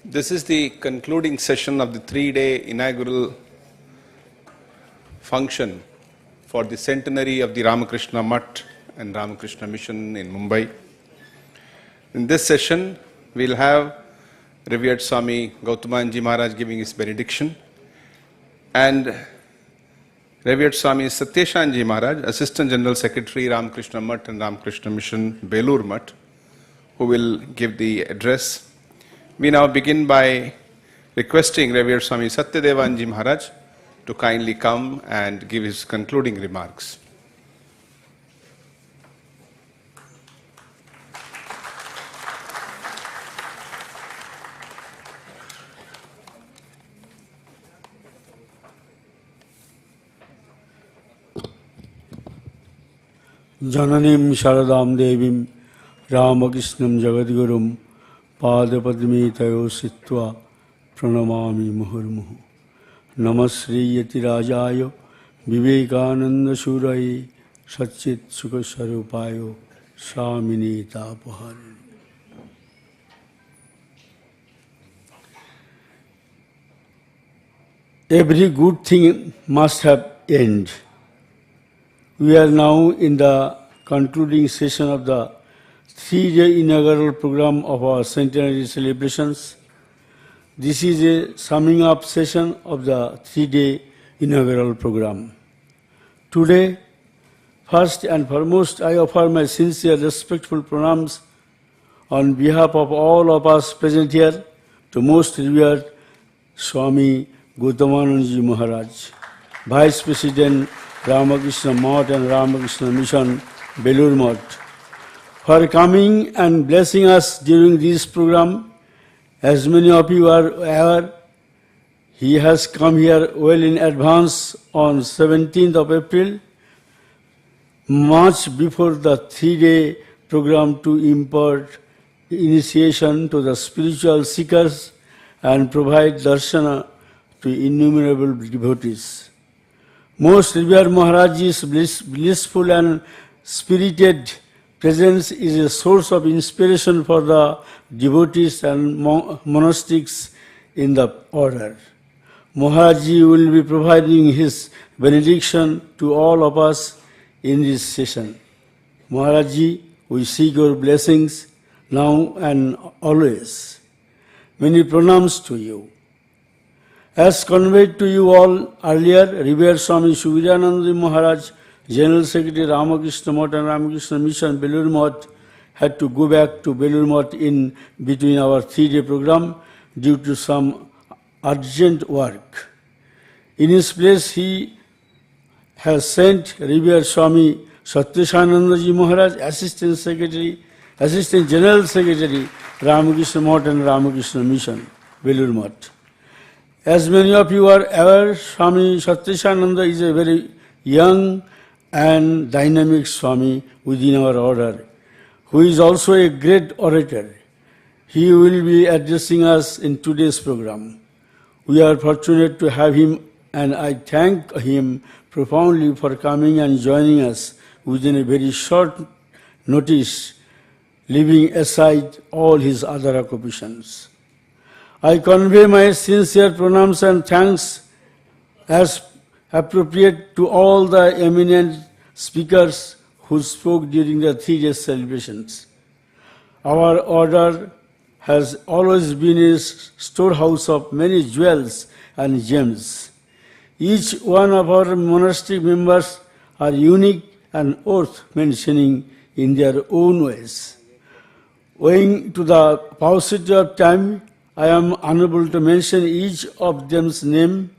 This is the concluding session of the 3-day inaugural function for the centenary of the Ramakrishna Mutt and Ramakrishna Mission in Mumbai. In this session, we'll have Revered Swami Gautamanji Maharaj giving his benediction, and Revered Swami Satyeshanji Maharaj, Assistant General Secretary, Ramakrishna Mutt and Ramakrishna Mission, Belur Mutt, who will give the address. We now begin by requesting Revered Swami Satyadevanji Maharaj to kindly come and give his concluding remarks. Jananim Sharadam Devim Ramakrishnam Jagadgurum Padapadmi Tayo Sitva Pranamami Muhurmuhu Namasri Yati Rajayo Vivekananda Surai Satchit Sukha Sarupayo Shamini Tapahari. Every good thing must have end. We are now in the concluding session of the 3-day inaugural program of our centenary celebrations. This is a summing up session of the 3-day inaugural program. Today, first and foremost, I offer my sincere, respectful pranams on behalf of all of us present here to most revered Swami Gautamanandaji Maharaj, Vice President, Ramakrishna Math and Ramakrishna Mission, Belur Math, for coming and blessing us during this program. As many of you are aware, he has come here well in advance on 17th of April, much before the 3-day program to impart initiation to the spiritual seekers and provide darshana to innumerable devotees. Most revered Maharaj's blissful and spirited presence is a source of inspiration for the devotees and monastics in the order. Maharaji will be providing his benediction to all of us in this session. Maharaji, we seek your blessings now and always. Many pranams to you. As conveyed to you all earlier, revered Swami Suvidananda Maharaj, General Secretary Ramakrishna Math and Ramakrishna Mission, Belur Math, had to go back to Belur Math in between our 3-day program due to some urgent work. In his place, he has sent revered Swami Satyashanandaji Maharaj, Assistant General Secretary, Ramakrishna Math and Ramakrishna Mission, Belur Math. As many of you are aware, Swami Satyashananda is a very young and dynamic Swami within our order, who is also a great orator. He will be addressing us in today's program. We are fortunate to have him, and I thank him profoundly for coming and joining us within a very short notice, leaving aside all his other occupations. I convey my sincere pranams and thanks as appropriate to all the eminent speakers who spoke during the 3-day celebrations. Our order has always been a storehouse of many jewels and gems. Each one of our monastic members are unique and worth mentioning in their own ways. Owing to the paucity of time, I am unable to mention each of them's name.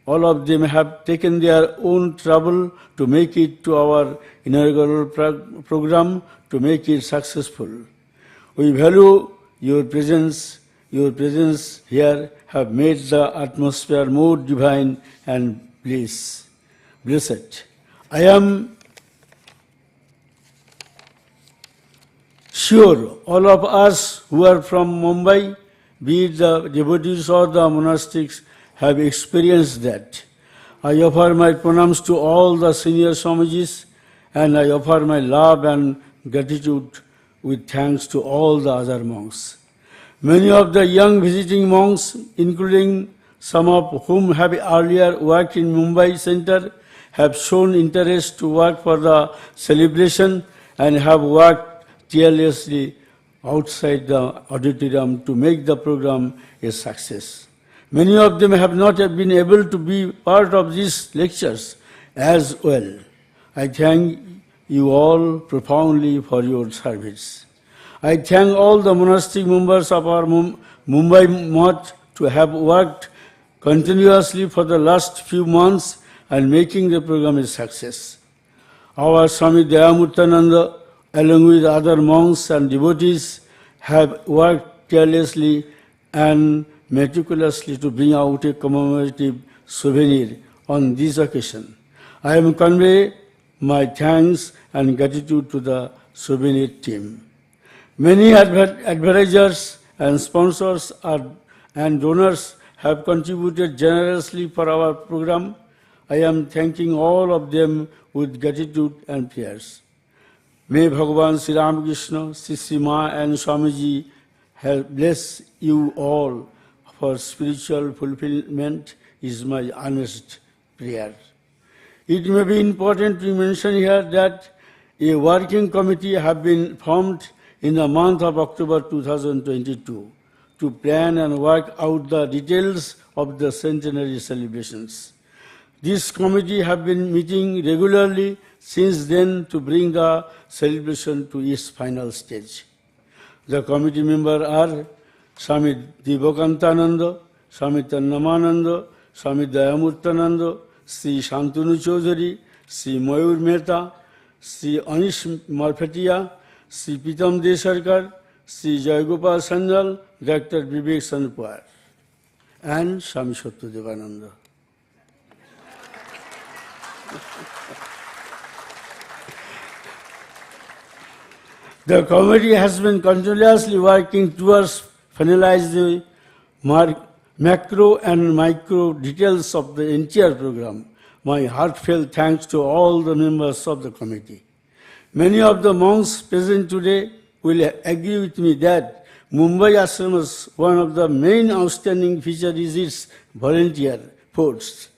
All of them have taken their own trouble to make it to our inaugural program, to make it successful. We value your presence. Your presence here have made the atmosphere more divine and blessed. I am sure all of us who are from Mumbai, be it the devotees or the monastics, have experienced that. I offer my pranams to all the senior Swamijis, and I offer my love and gratitude with thanks to all the other monks. Many of the young visiting monks, including some of whom have earlier worked in Mumbai Center, have shown interest to work for the celebration and have worked tirelessly outside the auditorium to make the program a success. Many of them have not been able to be part of these lectures as well. I thank you all profoundly for your service. I thank all the monastic members of our Mumbai Math to have worked continuously for the last few months and making the program a success. Our Swami Dayamurtananda, along with other monks and devotees, have worked tirelessly and meticulously to bring out a commemorative souvenir on this occasion. I am convey my thanks and gratitude to the souvenir team. Many advertisers and sponsors and donors have contributed generously for our program. I am thanking all of them with gratitude and prayers. May Bhagavan Sri Ramakrishna, Sri Ma and Swamiji bless you all for spiritual fulfillment is my earnest prayer. It may be important to mention here that a working committee have been formed in the month of October 2022 to plan and work out the details of the centenary celebrations. This committee have been meeting regularly since then to bring the celebration to its final stage. The committee members are Swami Divakantananda, Swami Tannamananda, Swami Dayamurtananda, Sri Shantanu Chaudhary, Sri Mayur Mehta, Sri Anish Marphatia, Sri Pitam Desarkar, Sri Jayagopal Sanjal, Dr. Vivek Sanpar, and Swami Satyadevananda. The committee has been continuously working towards finalizing the macro and micro details of the entire program. My heartfelt thanks to all the members of the committee. Many of the monks present today will agree with me that Mumbai Ashrama's one of the main outstanding features is its volunteer force.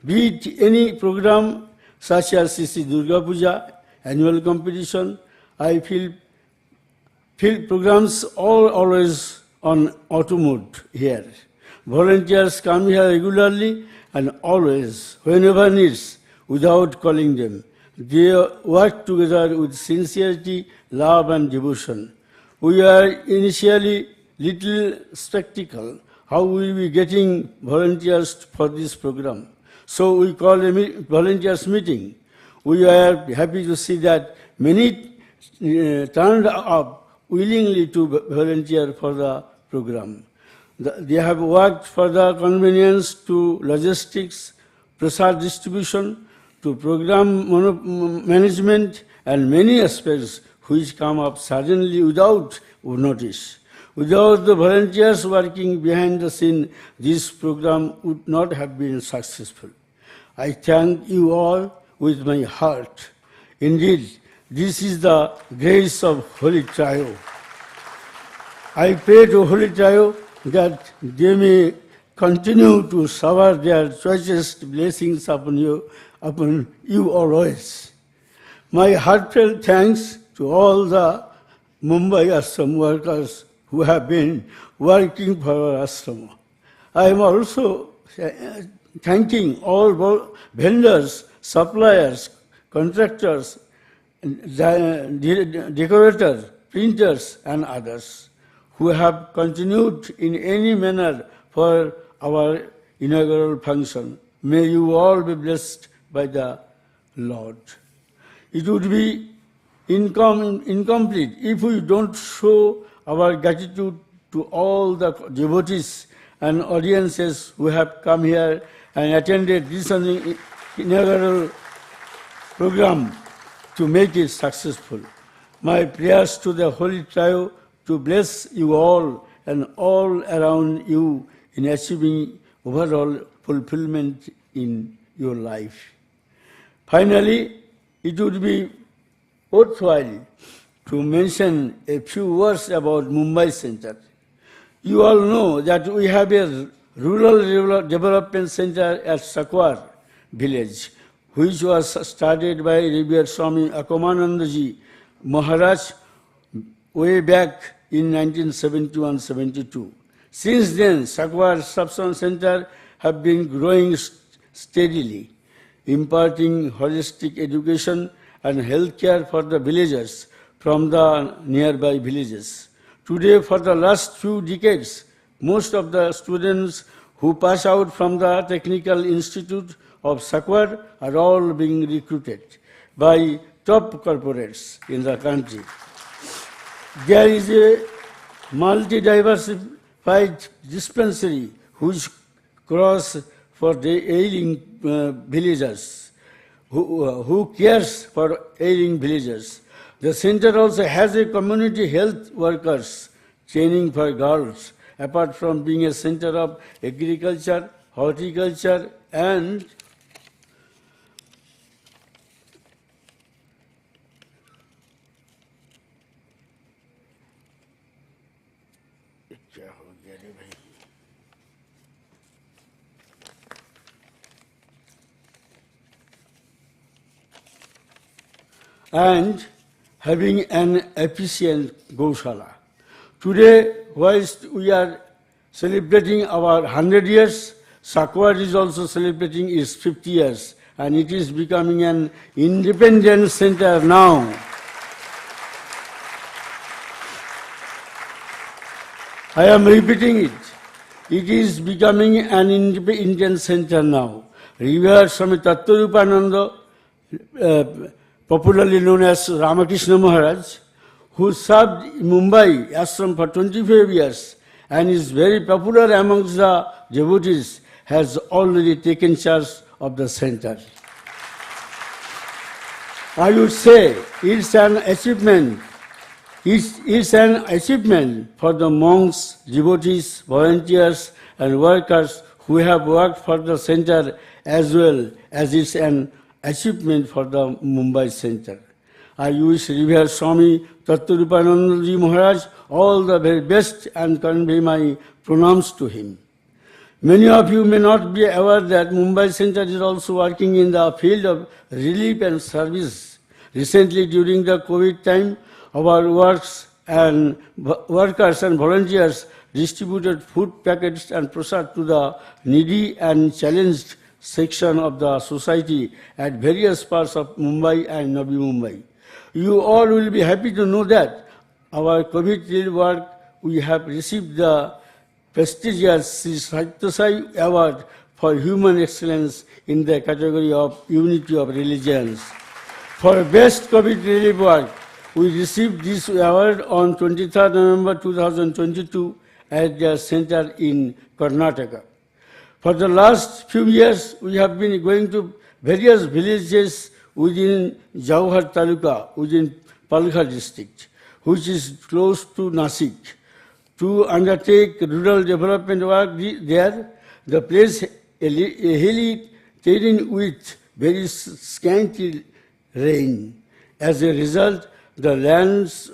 Be it any program such as Sri Durga Puja, annual competition, I feel programs are always on auto mode here. Volunteers come here regularly and always, whenever needs, without calling them. They work together with sincerity, love and devotion. We are initially little skeptical how we will be getting volunteers for this program. So we call a volunteers meeting. We are happy to see that many turned up willingly to volunteer for the program. They have worked for the convenience to logistics, prasad distribution, to program management, and many aspects which come up suddenly without notice. Without the volunteers working behind the scene, this program would not have been successful. I thank you all with my heart. Indeed, this is the grace of Holy Trio. I pray to Holy Trio that they may continue to shower their choicest blessings upon you always. My heartfelt thanks to all the Mumbai ashram workers who have been working for our ashram. I am also thanking all vendors, suppliers, contractors, decorators, printers, and others who have continued in any manner for our inaugural function. May you all be blessed by the Lord. It would be incomplete if we don't show our gratitude to all the devotees and audiences who have come here and attended this inaugural program to make it successful. My prayers to the Holy Trio to bless you all and all around you in achieving overall fulfillment in your life. Finally, it would be worthwhile to mention a few words about Mumbai Center. You all know that we have a rural development center at Sakwar village, which was started by Revered Swami Akamanandaji Maharaj way back in 1971-72. Since then, Sakwar Substance Center have been growing steadily, imparting holistic education and healthcare for the villagers from the nearby villages. Today, for the last few decades, most of the students who pass out from the Technical Institute of Sakwar are all being recruited by top corporates in the country. There is a multi-diversified dispensary which cross for the ailing villagers, who cares for ailing villagers. The center also has a community health workers training for girls, apart from being a center of agriculture, horticulture, and having an efficient Goshala. Today, whilst we are celebrating our 100 years, Sakwar is also celebrating its 50 years, and it is becoming an independent center now. I am repeating it. It is becoming an independent center now. Revered Swami Tattvarupananda, popularly known as Ramakrishna Maharaj, who served Mumbai ashram for 25 years and is very popular amongst the devotees, has already taken charge of the center. I would say it's an achievement. It's an achievement for the monks, devotees, volunteers, and workers who have worked for the center, as well as it's an achievement for the Mumbai center. I wish Revered Swami Tattvarupananda Maharaj all the very best and convey my pranams to him. Many of you may not be aware that Mumbai Center is also working in the field of relief and service. Recently, during the COVID time, our workers and volunteers distributed food packets and prasad to the needy and challenged section of the society at various parts of Mumbai and Navi Mumbai. You all will be happy to know that our COVID relief work, we have received the prestigious Sri Sathya Sai Award for Human Excellence in the category of Unity of Religions. For Best COVID Relief Work, we received this award on 23rd November 2022 at the center in Karnataka. For the last few years, we have been going to various villages within Jauhar Taluka, within Palghar district, which is close to Nasik, to undertake rural development work there. The place a hilly terrain with very scanty rain. As a result, the lands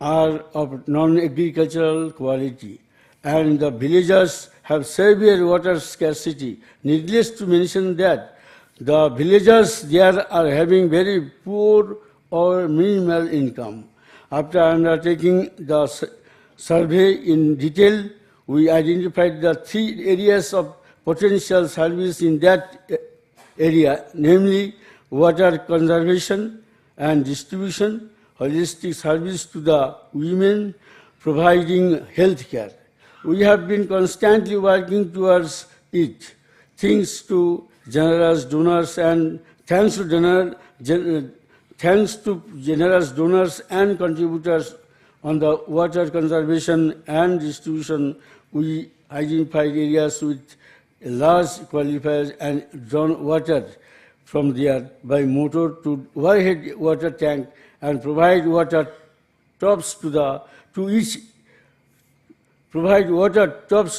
are of non-agricultural quality, and the villagers have severe water scarcity. Needless to mention that the villagers there are having very poor or minimal income. After undertaking the survey in detail, we identified the 3 areas of potential service in that area, namely water conservation and distribution, holistic service to the women, providing health care. We have been constantly working towards it, thanks to generous donors and generous donors and contributors on the water conservation and distribution. We identified areas with large qualifiers and drawn water from there by motor to overhead water tank and provide water tops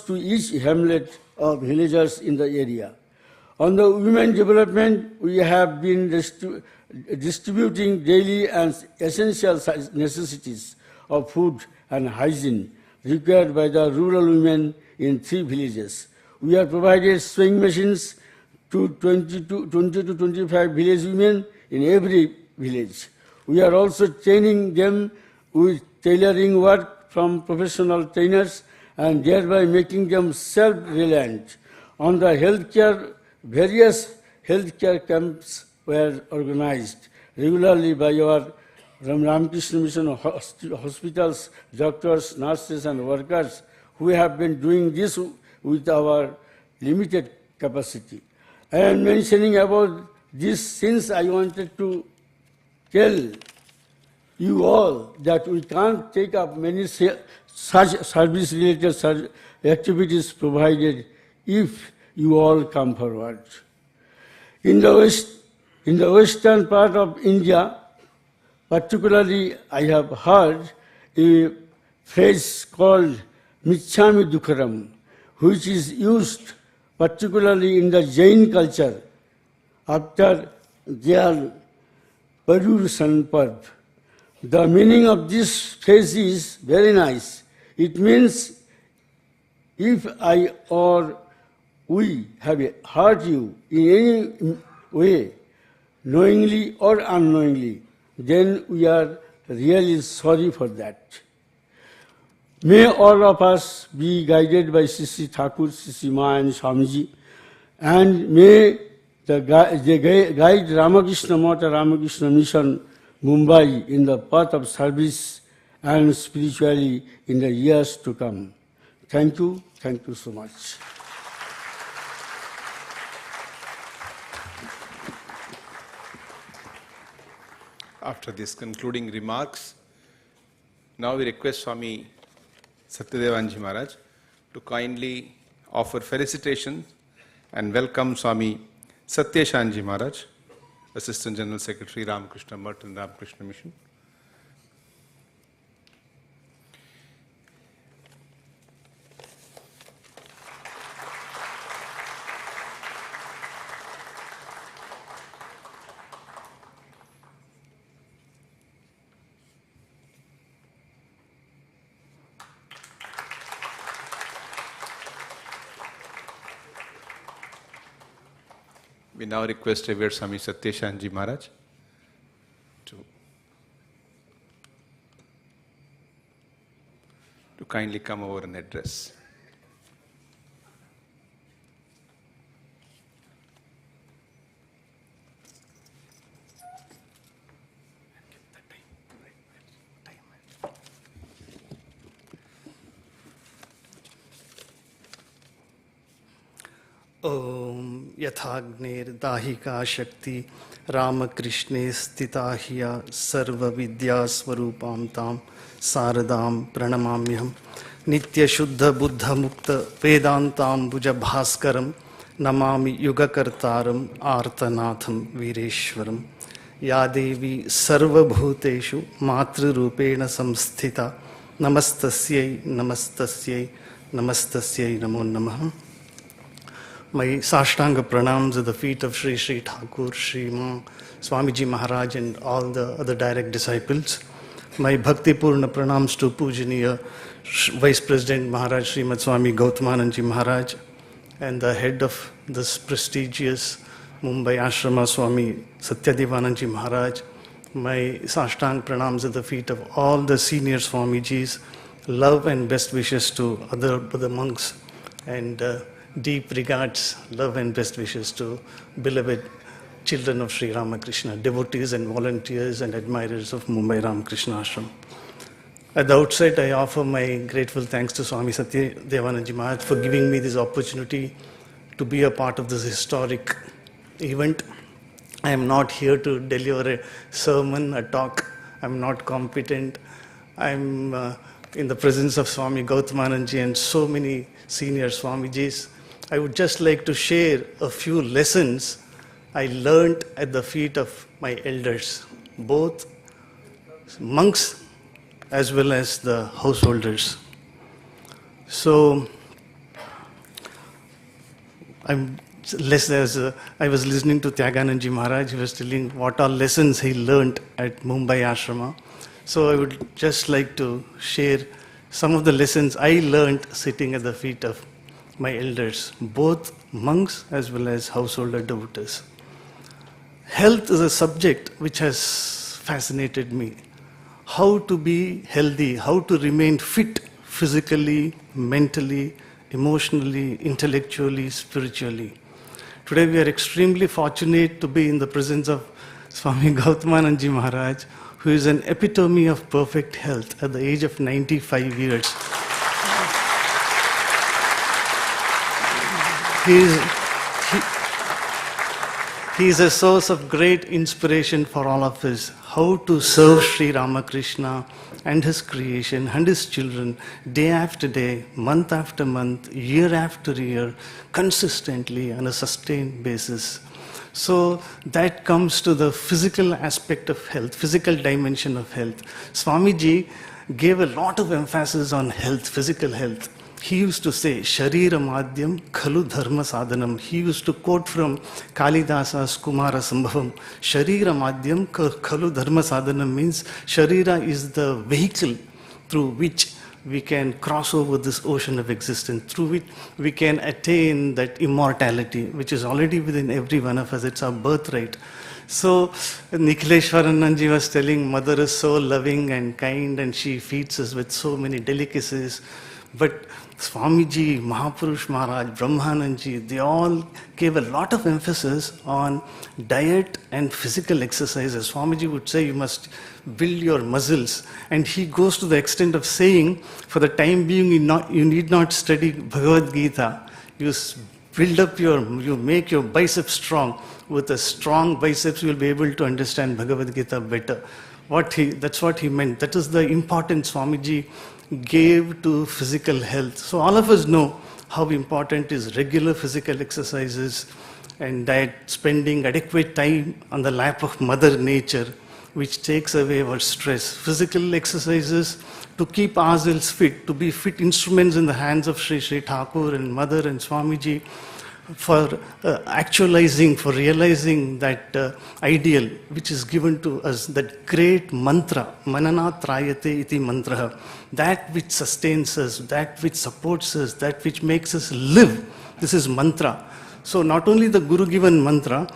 to each hamlet of villagers in the area. On the women development, we have been distributing daily and essential necessities of food and hygiene required by the rural women in 3 villages. We have provided sewing machines to 20 to 25 village women in every village. We are also training them with tailoring work from professional trainers and thereby making them self-reliant. On the healthcare, various healthcare camps were organized regularly by our Ramakrishna Mission hospitals, doctors, nurses and workers who have been doing this with our limited capacity. I am mentioning about this since I wanted to tell you all that we can't take up many such service-related activities provided if you all come forward. In the western part of India, particularly, I have heard a phrase called Michhami Dukharam, which is used particularly in the Jain culture after their Parursan Parv. The meaning of this phrase is very nice. It means if I or we have hurt you in any way, knowingly or unknowingly, then we are really sorry for that. May all of us be guided by Sisi Thakur, Sisi Ma and Swamiji, and may the guide Ramakrishna Math and Ramakrishna Mission Mumbai in the path of service and spirituality in the years to come. Thank you so much. After these concluding remarks, now we request Swami Satyadevanji Maharaj to kindly offer felicitation and welcome Swami Satyeshanji Maharaj, Assistant General Secretary, Ramakrishna Math and Ramakrishna Mission. We now request Revered Swami Satyeshanji Maharaj to kindly come over and address. Om Yathagner Shakti Ramakrishne Stitahya Sarva Vidya Swarupam Tam Saradam Pranamamyam Nitya Shuddha Buddha Mukta Vedantam Bhuja Bhaskaram Namami Yugakartaram Artanatham Vireshwaram Ya Devi Sarva Bhuteshu Matru Rupena Samsthita Namastasyai Namastasyai Namastasyai Namo Namaha. My Sashtanga pranams at the feet of Sri Sri Thakur, Sri Ma, Swamiji Maharaj and all the other direct disciples. My Bhakti Purna pranams to Pujaniya Vice President Maharaj Srimad Swami Gautamananji Maharaj and the head of this prestigious Mumbai Ashrama Swami Satyadevananji Maharaj. My Sashtang pranams at the feet of all the senior Swamijis. Love and best wishes to other monks and deep regards, love and best wishes to beloved children of Sri Ramakrishna, devotees and volunteers and admirers of Mumbai Ramakrishna Ashram. At the outset, I offer my grateful thanks to Swami Satyadevananji Maharaj for giving me this opportunity to be a part of this historic event. I am not here to deliver a sermon, a talk. I am not competent. I am in the presence of Swami Gautamananji and so many senior Swamijis. I would just like to share a few lessons I learned at the feet of my elders, both monks as well as the householders. So, I was listening to Tyagananji Maharaj. He was telling what all lessons he learned at Mumbai Ashrama. So I would just like to share some of the lessons I learned sitting at the feet of my elders, both monks as well as householder devotees. Health is a subject which has fascinated me. How to be healthy, how to remain fit physically, mentally, emotionally, intellectually, spiritually. Today we are extremely fortunate to be in the presence of Swami Gautamananji Maharaj, who is an epitome of perfect health at the age of 95 years. He is a source of great inspiration for all of us, how to serve Sri Ramakrishna and his creation and his children day after day, month after month, year after year, consistently on a sustained basis. So that comes to the physical aspect of health, physical dimension of health. Swamiji gave a lot of emphasis on health, physical health. He used to say, Sharira Madhyam Khalu Dharma Sadhanam. He used to quote from Kalidasa's Kumara Sambhavam. Sharira Madhyam Khalu Dharma Sadhanam means Sharira is the vehicle through which we can cross over this ocean of existence, through which we can attain that immortality, which is already within every one of us. It's our birthright. So Nikhileshwarananji was telling, Mother is so loving and kind and she feeds us with so many delicacies. But Swamiji, Mahapurush Maharaj, Brahmananji, they all gave a lot of emphasis on diet and physical exercises. Swamiji would say you must build your muscles, and he goes to the extent of saying, for the time being, you need not study Bhagavad Gita. You build up you make your biceps strong. With a strong biceps, you will be able to understand Bhagavad Gita better. That's what he meant. That is the importance Swamiji gave to physical health. So all of us know how important is regular physical exercises and diet, spending adequate time on the lap of Mother Nature, which takes away our stress. Physical exercises to keep ourselves fit, to be fit instruments in the hands of Sri Thakur and Mother and Swamiji, for actualizing, for realizing that ideal which is given to us, that great mantra, manana trayate iti mantra, that which sustains us, that which supports us, that which makes us live. This is mantra. So not only the Guru given mantra,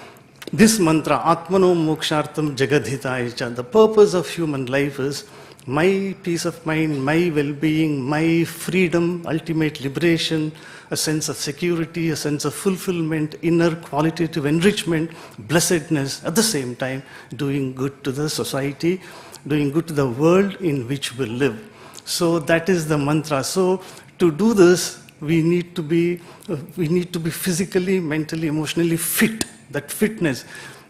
this mantra, Atmano Mokshartam Jagadhitaya, the purpose of human life is my peace of mind, my well-being, my freedom, ultimate liberation, a sense of security, a sense of fulfillment, inner qualitative enrichment, blessedness, at the same time doing good to the society, doing good to the world in which we live. So that is the mantra. So to do this, we need to be physically, mentally, emotionally fit, that fitness.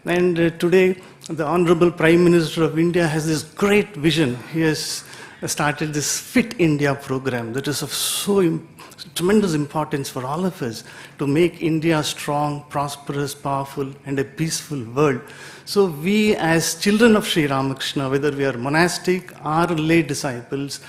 And today, the Honorable Prime Minister of India has this great vision. He has started this Fit India program that is of tremendous importance for all of us to make India strong, prosperous, powerful, and a peaceful world. So we as children of Sri Ramakrishna, whether we are monastic or lay disciples,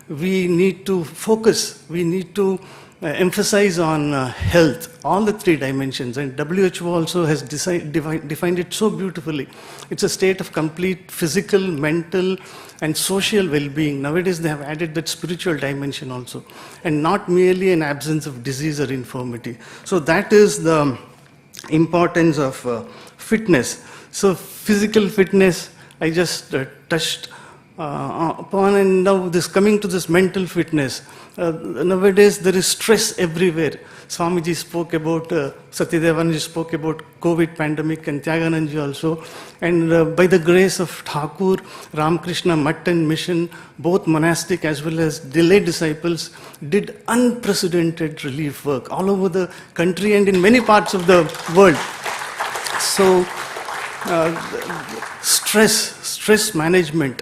we need to focus, we need to emphasize on health, all the three dimensions. And WHO also has defined it so beautifully. It's a state of complete physical, mental, and social well-being. Nowadays they have added that spiritual dimension also, and not merely an absence of disease or infirmity. So that is the importance of fitness. So physical fitness, I just touched upon, and now coming to this mental fitness. Nowadays there is stress everywhere. Swamiji spoke about, Satyadevanji spoke about COVID pandemic, and Tyagananji also. And by the grace of Thakur, Ramakrishna Mutt and Mission, both monastic as well as lay disciples, did unprecedented relief work all over the country and in many parts of the world. So stress management,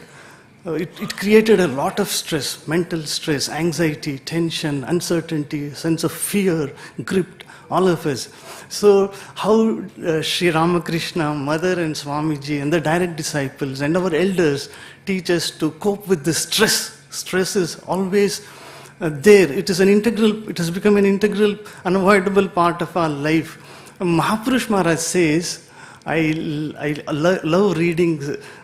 it created a lot of stress, mental stress, anxiety, tension, uncertainty, sense of fear, gripped all of us. So how Sri Ramakrishna, Mother and Swamiji and the direct disciples and our elders teach us to cope with this stress. Stress is always there. It has become an integral, unavoidable part of our life. Mahapurush Maharaj says, I love reading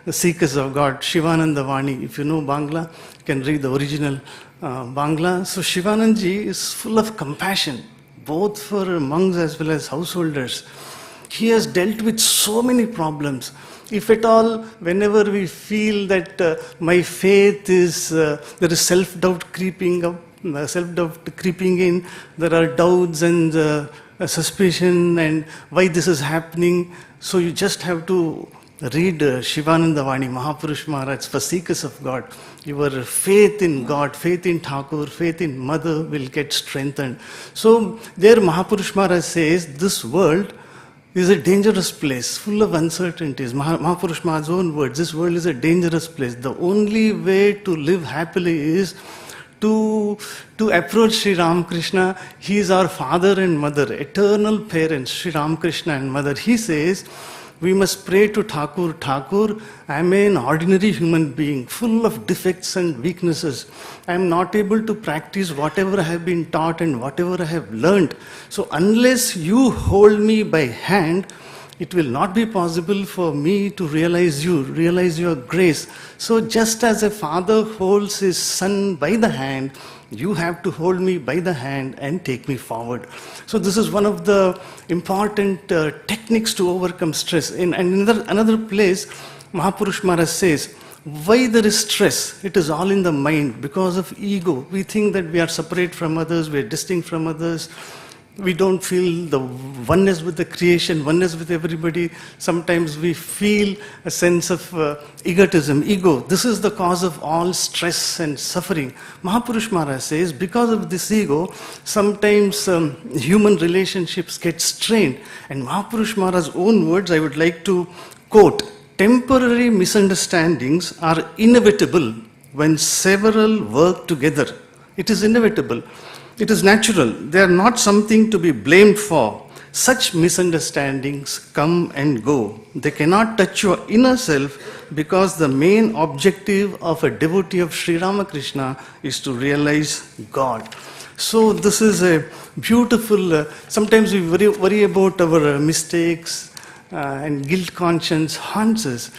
the Seekers of God, Shivananda Vani. If you know Bangla, you can read the original Bangla. So Shivananji is full of compassion, both for monks as well as householders. He has dealt with so many problems. If at all, whenever we feel that my faith is, there is self-doubt creeping up, self-doubt creeping in, there are doubts and suspicion and why this is happening. So you just have to read Shivananda Vani, Mahapurush Maharaj, for Seekers of God. Your faith in God, faith in Thakur, faith in Mother will get strengthened. So there Mahapurush Maharaj says, this world is a dangerous place, full of uncertainties. Mahapurush Maharaj's own words, this world is a dangerous place. The only way to live happily is to approach Sri Ramakrishna. He is our father and mother, eternal parents, Sri Ramakrishna and Mother. He says, we must pray to Thakur. Thakur, I am an ordinary human being, full of defects and weaknesses. I am not able to practice whatever I have been taught and whatever I have learned. So unless you hold me by hand, it will not be possible for me to realize you, realize your grace. So just as a father holds his son by the hand, you have to hold me by the hand and take me forward. So this is one of the important techniques to overcome stress. In another place, Mahapurush Maharaj says, why there is stress? It is all in the mind because of ego. We think that we are separate from others, we are distinct from others. We don't feel the oneness with the creation, oneness with everybody. Sometimes we feel a sense of egotism, ego. This is the cause of all stress and suffering. Mahapurush Maharaj says, because of this ego, sometimes human relationships get strained. And Mahapurush Maharaj's own words I would like to quote. Temporary misunderstandings are inevitable when several work together. It is inevitable. It is natural. They are not something to be blamed for. Such misunderstandings come and go. They cannot touch your inner self because the main objective of a devotee of Sri Ramakrishna is to realize God. So this is a beautiful, sometimes we worry about our mistakes and guilt conscience haunts us.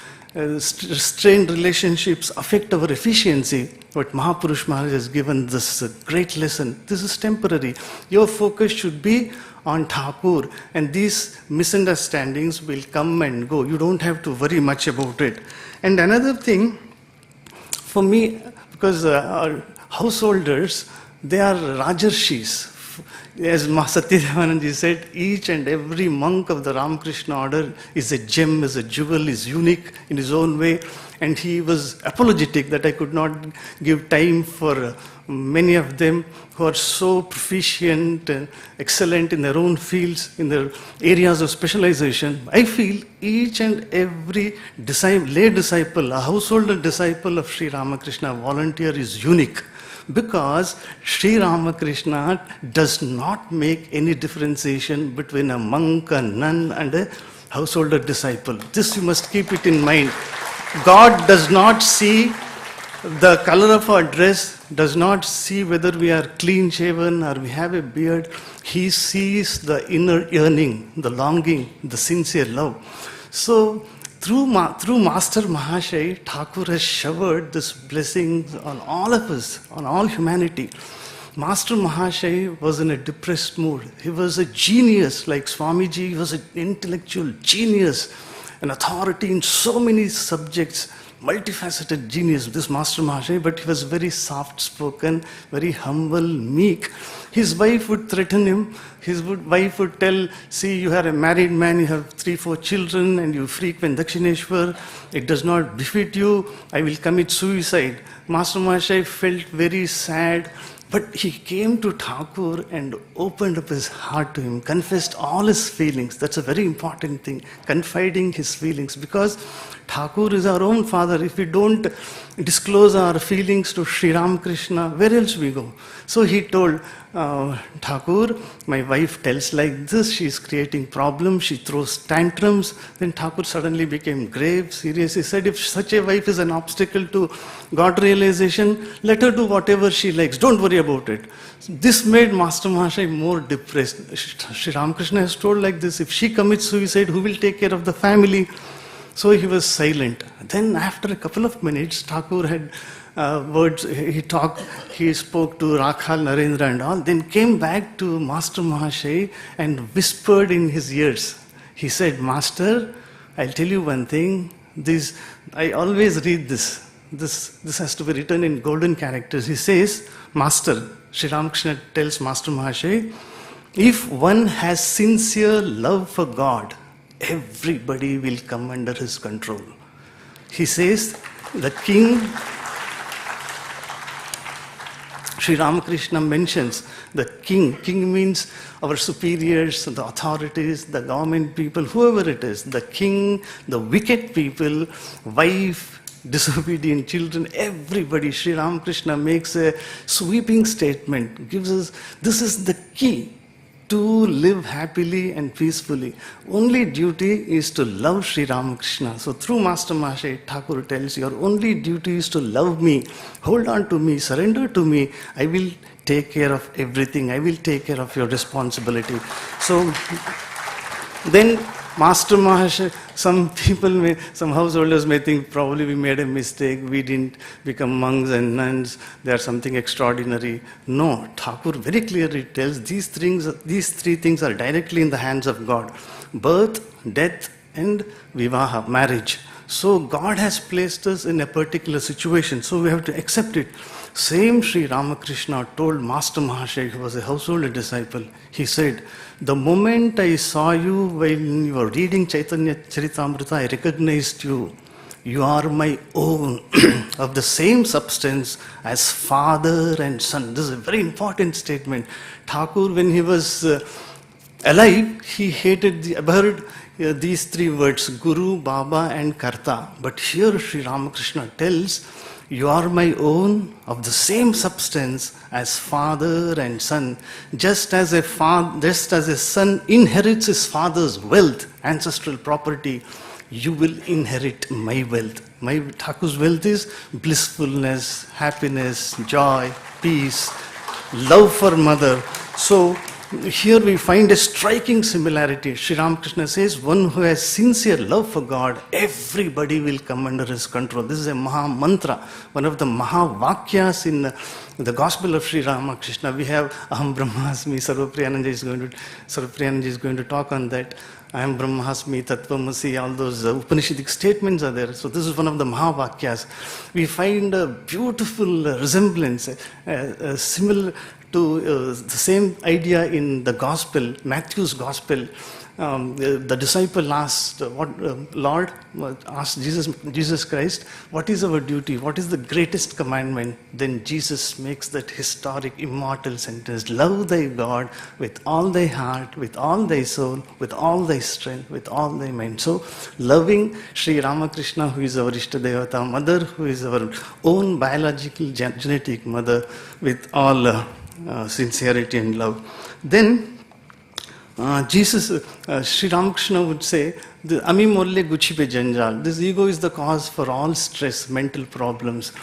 Strained relationships affect our efficiency. But Mahapurush Maharaj has given this great lesson. This is temporary. Your focus should be on Thakur, and these misunderstandings will come and go. You don't have to worry much about it. And another thing, for me, because our householders, they are Rajarshis. As Satyadevanand said, each and every monk of the Ramakrishna order is a gem, is a jewel, is unique in his own way. And he was apologetic that I could not give time for many of them who are so proficient and excellent in their own fields, in their areas of specialization. I feel each and every lay disciple, a householder disciple of Sri Ramakrishna volunteer is unique. Because Sri Ramakrishna does not make any differentiation between a monk, a nun, and a householder disciple. This you must keep it in mind. God does not see the color of our dress, does not see whether we are clean shaven or we have a beard. He sees the inner yearning, the longing, the sincere love. So, through Master Mahashaya, Thakur has showered this blessing on all of us, on all humanity. Master Mahashaya was in a depressed mood. He was a genius, like Swamiji. He was an intellectual genius, an authority in so many subjects, multifaceted genius, this Master Mahashaya, but he was very soft-spoken, very humble, meek. His wife would threaten him. His wife would tell, see, you are a married man, you have 3-4 children, and you frequent Dakshineshwar. It does not befit you. I will commit suicide. Master Mahashaya felt very sad, but he came to Thakur and opened up his heart to him, confessed all his feelings. That's a very important thing, confiding his feelings, because Thakur is our own father. If we don't disclose our feelings to Sri Ramakrishna, where else we go? So he told Thakur, my wife tells like this, she is creating problems, she throws tantrums. Then Thakur suddenly became grave, serious. He said, if such a wife is an obstacle to God realization, let her do whatever she likes, don't worry about it. This made Master Mahashaya more depressed. Sri Ramakrishna has told like this, if she commits suicide, who will take care of the family? So he was silent. Then after a couple of minutes, Thakur had words, he spoke to Rakhal, Narendra and all, then came back to Master Mahashaya and whispered in his ears. He said, Master, I'll tell you one thing, I always read this. This has to be written in golden characters. He says, Master, Sri Ramakrishna tells Master Mahashaya, if one has sincere love for God, everybody will come under his control. He says, the king, Sri Ramakrishna mentions the king. King means our superiors, the authorities, the government people, whoever it is. The king, the wicked people, wife, disobedient children, everybody. Sri Ramakrishna makes a sweeping statement, gives us, this is the key to live happily and peacefully. Only duty is to love Sri Ramakrishna. So through Master Mahashaya, Thakur tells, your only duty is to love me, hold on to me, surrender to me. I will take care of everything. I will take care of your responsibility. So then Master Mahasaya, some householders may think probably we made a mistake, we didn't become monks and nuns, they are something extraordinary. No, Thakur very clearly tells these three things are directly in the hands of God. Birth, death and vivaha, marriage. So God has placed us in a particular situation, so we have to accept it. Same Sri Ramakrishna told Master Mahasaya, who was a household disciple, he said, the moment I saw you when you were reading Chaitanya Charitamrita, I recognized you. You are my own, of the same substance as father and son. This is a very important statement. Thakur, when he was alive, he abhorred these three words, Guru, Baba and Karta. But here Sri Ramakrishna tells, you are my own, of the same substance as father and son. Just as a son inherits his father's wealth, ancestral property, you will inherit my wealth. My Thakur's wealth is blissfulness, happiness, joy, peace, love for mother. So here we find a striking similarity. Sri Ramakrishna says, one who has sincere love for God, everybody will come under his control. This is a Maha Mantra, one of the Maha Vakyas in the Gospel of Sri Ramakrishna. We have Aham Brahmasmi, Sarvapriyananji is going to talk on that. I am Brahmasmi, Tattvamasi, all those Upanishadic statements are there. So this is one of the Mahavakyas. We find a beautiful resemblance, similar to the same idea in the Gospel, Matthew's Gospel. The disciple asked, Lord, asked Jesus Christ, what is our duty? What is the greatest commandment? Then Jesus makes that historic, immortal sentence, love thy God with all thy heart, with all thy soul, with all thy strength, with all thy mind. So, loving Sri Ramakrishna, who is our Ishtadevata, mother, who is our own biological genetic mother, with all sincerity and love. Then, Sri Ramakrishna would say, Ami molle guchi pe janjal. This ego is the cause for all stress, mental problems.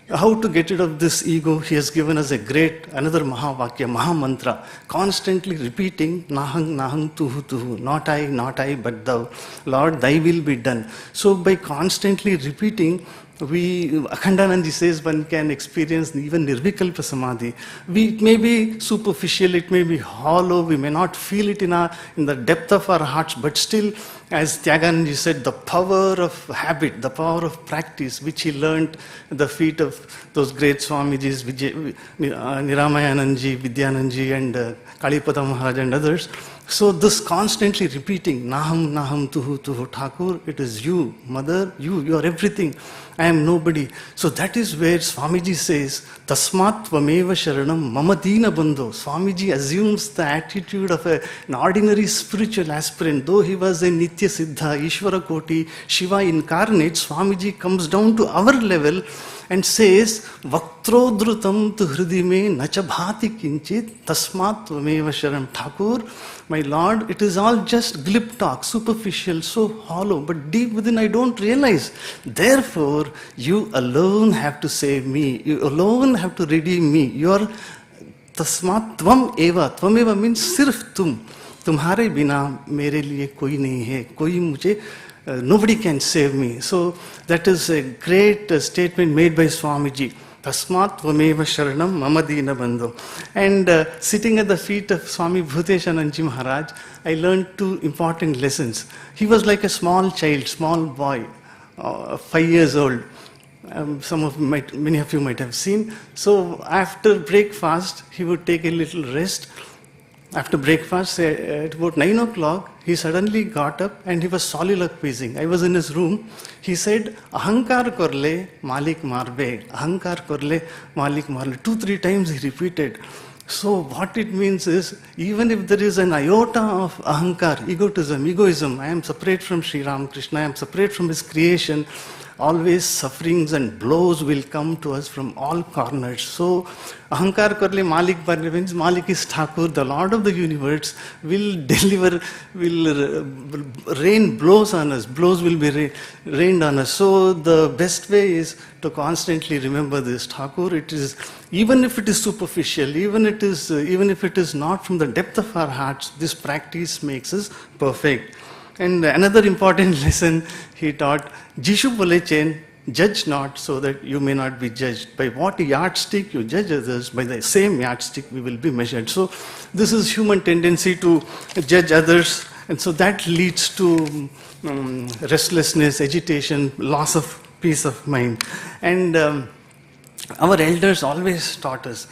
How to get rid of this ego? He has given us another Mahavakya, Maha Mantra, constantly repeating, Nahang, Nahang, Tuhu, Tuhu, not I, but thou. Lord, thy will be done. So by constantly repeating, Akhandananji says one can experience even Nirvikalpa Samadhi. It may be superficial, it may be hollow, we may not feel it in the depth of our hearts, but still, as Tyagananji said, the power of habit, the power of practice, which he learned at the feet of those great Swamijis, Niramayananji, Vidyananji and Kalipada Maharaj and others. So this constantly repeating, Naham, Naham, Tuhu, Tuhu, Thakur, it is you, mother, you are everything, I am nobody. So that is where Swamiji says, Tasmat Tvameva Sharanam Mamadina Bandho. Swamiji assumes the attitude of an ordinary spiritual aspirant. Though he was a Nitya Siddha, Ishvara Koti, Shiva incarnate, Swamiji comes down to our level and says, Vaktrodrutam tu hridime nacha bhati kinchit tasmat tvameva sharam. Thakur, my Lord, it is all just glib talk, superficial, so hollow, but deep within I don't realize. Therefore, you alone have to save me. You alone have to redeem me. You are tasmat tvam eva. Tvam eva means sirf tum. Tumhare bina mere liye koi nahi hai. Koi mujhe nobody can save me. So that is a great statement made by Swamiji. Tasmat Tvameva Sharanam Mamadina Bandho. And sitting at the feet of Swami Bhuteshananji Maharaj, I learned two important lessons. He was like a small child, small boy, 5 years old. Many of you might have seen. So after breakfast, he would take a little rest. After breakfast, at about 9 o'clock, he suddenly got up and he was soliloquizing. I was in his room. He said, Ahankar korle, Malik marbe. Ahankar korle, Malik marbe. 2-3 times he repeated. So what it means is, even if there is an iota of ahankar, egoism, I am separate from Sri Ramakrishna, I am separate from his creation, always sufferings and blows will come to us from all corners. So, Ahankar Karle Malik Barne means Malik is Thakur, the Lord of the universe, will rain blows on us, blows will be rained on us. So, the best way is to constantly remember this. Thakur, it is, even if it is superficial, even if it is not from the depth of our hearts, this practice makes us perfect. And another important lesson he taught, Jishu bolechen, judge not so that you may not be judged. By what yardstick you judge others, by the same yardstick we will be measured. So this is human tendency to judge others, and so that leads to restlessness, agitation, loss of peace of mind. And our elders always taught us,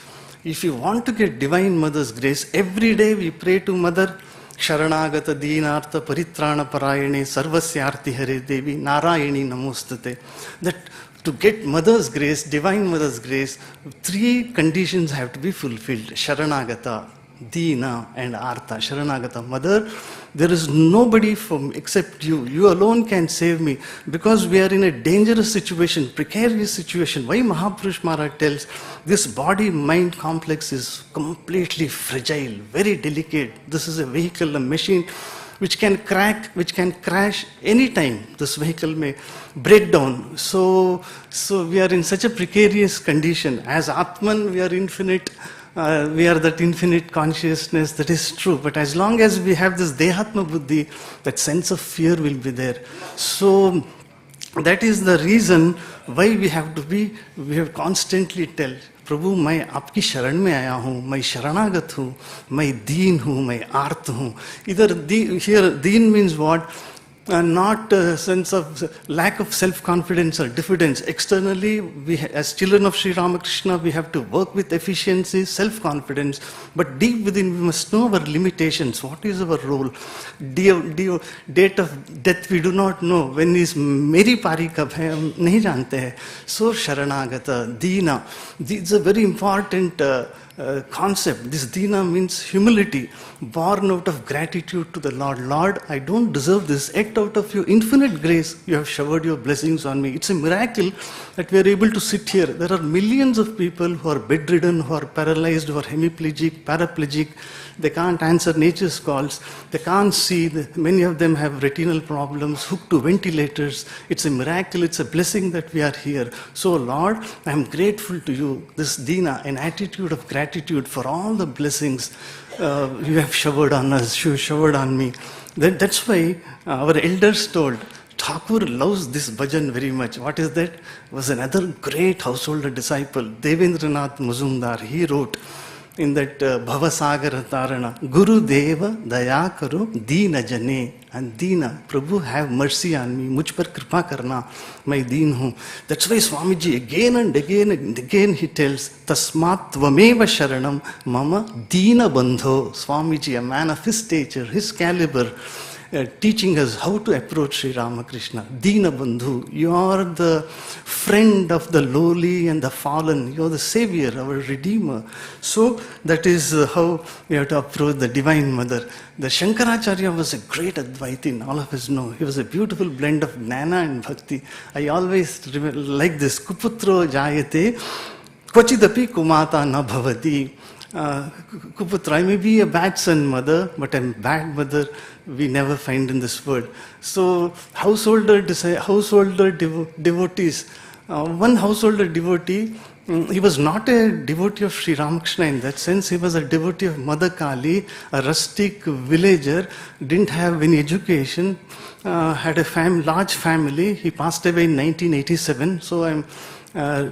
if you want to get Divine Mother's grace, every day we pray to Mother, Sharanagata Deenartha Paritrana Parayane Sarvasyarti Hare Devi Narayani Namostate. That to get Mother's grace, Divine Mother's grace, 3 conditions have to be fulfilled. Sharanagata, Deena and Artha. Sharanagata, Mother, there is nobody except you. You alone can save me. Because we are in a dangerous situation, precarious situation. Why Mahapurush Maharaj tells, this body-mind complex is completely fragile, very delicate. This is a vehicle, a machine, which can crack, which can crash anytime. This vehicle may break down. So we are in such a precarious condition. As Atman, we are infinite. We are that infinite consciousness, that is true. But as long as we have this Dehatma Buddhi, that sense of fear will be there. So that is the reason why we have constantly tell, Prabhu, मैं आपकी शरण में आया हूँ, मैं शरणागत हूँ, मैं दीन हूँ, मैं आर्त हूँ. Here deen means what? Not a sense of lack of self-confidence or diffidence. Externally, as children of Sri Ramakrishna, we have to work with efficiency, self-confidence, but deep within we must know our limitations. What is our role? Date of death we do not know. When is Meri Pari kab hai, hum nahi jante hai. So Sharanagata, Deena, it's a very important concept. This Deena means humility, born out of gratitude to the Lord. Lord, I don't deserve this, yet out of your infinite grace, you have showered your blessings on me. It's a miracle that we are able to sit here. There are millions of people who are bedridden, who are paralyzed, who are hemiplegic, paraplegic. They can't answer nature's calls. They can't see. Many of them have retinal problems, hooked to ventilators. It's a miracle. It's a blessing that we are here. So, Lord, I am grateful to you. This Deena, an attitude of gratitude for all the blessings you have showered on us, you showered on me. That's why our elders told, Thakur loves this bhajan very much. What is that? Was another great householder disciple, Devendranath Mazumdar. He wrote in that Bhavasagar Tarana, Guru Deva Daya Karo Deena Jane. And Deena, Prabhu, have mercy on me. Much par kripa karna, mai deen hu. That's why Swamiji again and again he tells, Tasmat Tvameva Sharanam Mama Deena Bandho. Swamiji, a man of his stature, his caliber, teaching us how to approach Sri Ramakrishna. Deena Bandhu, you are the friend of the lowly and the fallen. You are the savior, our redeemer. So that is how we have to approach the Divine Mother. The Shankaracharya was a great Advaitin, all of us know. He was a beautiful blend of Jnana and Bhakti. I always like this, Kuputro Jayate, Kvachidapi Kumata na bhavati. Kuputra, I may be a bad son, mother, but a bad mother we never find in this world. So householder devotees, one householder devotee, he was not a devotee of Sri Ramakrishna in that sense. He was a devotee of Mother Kali, a rustic villager, didn't have any education, had a large family. He passed away in 1987. So I'm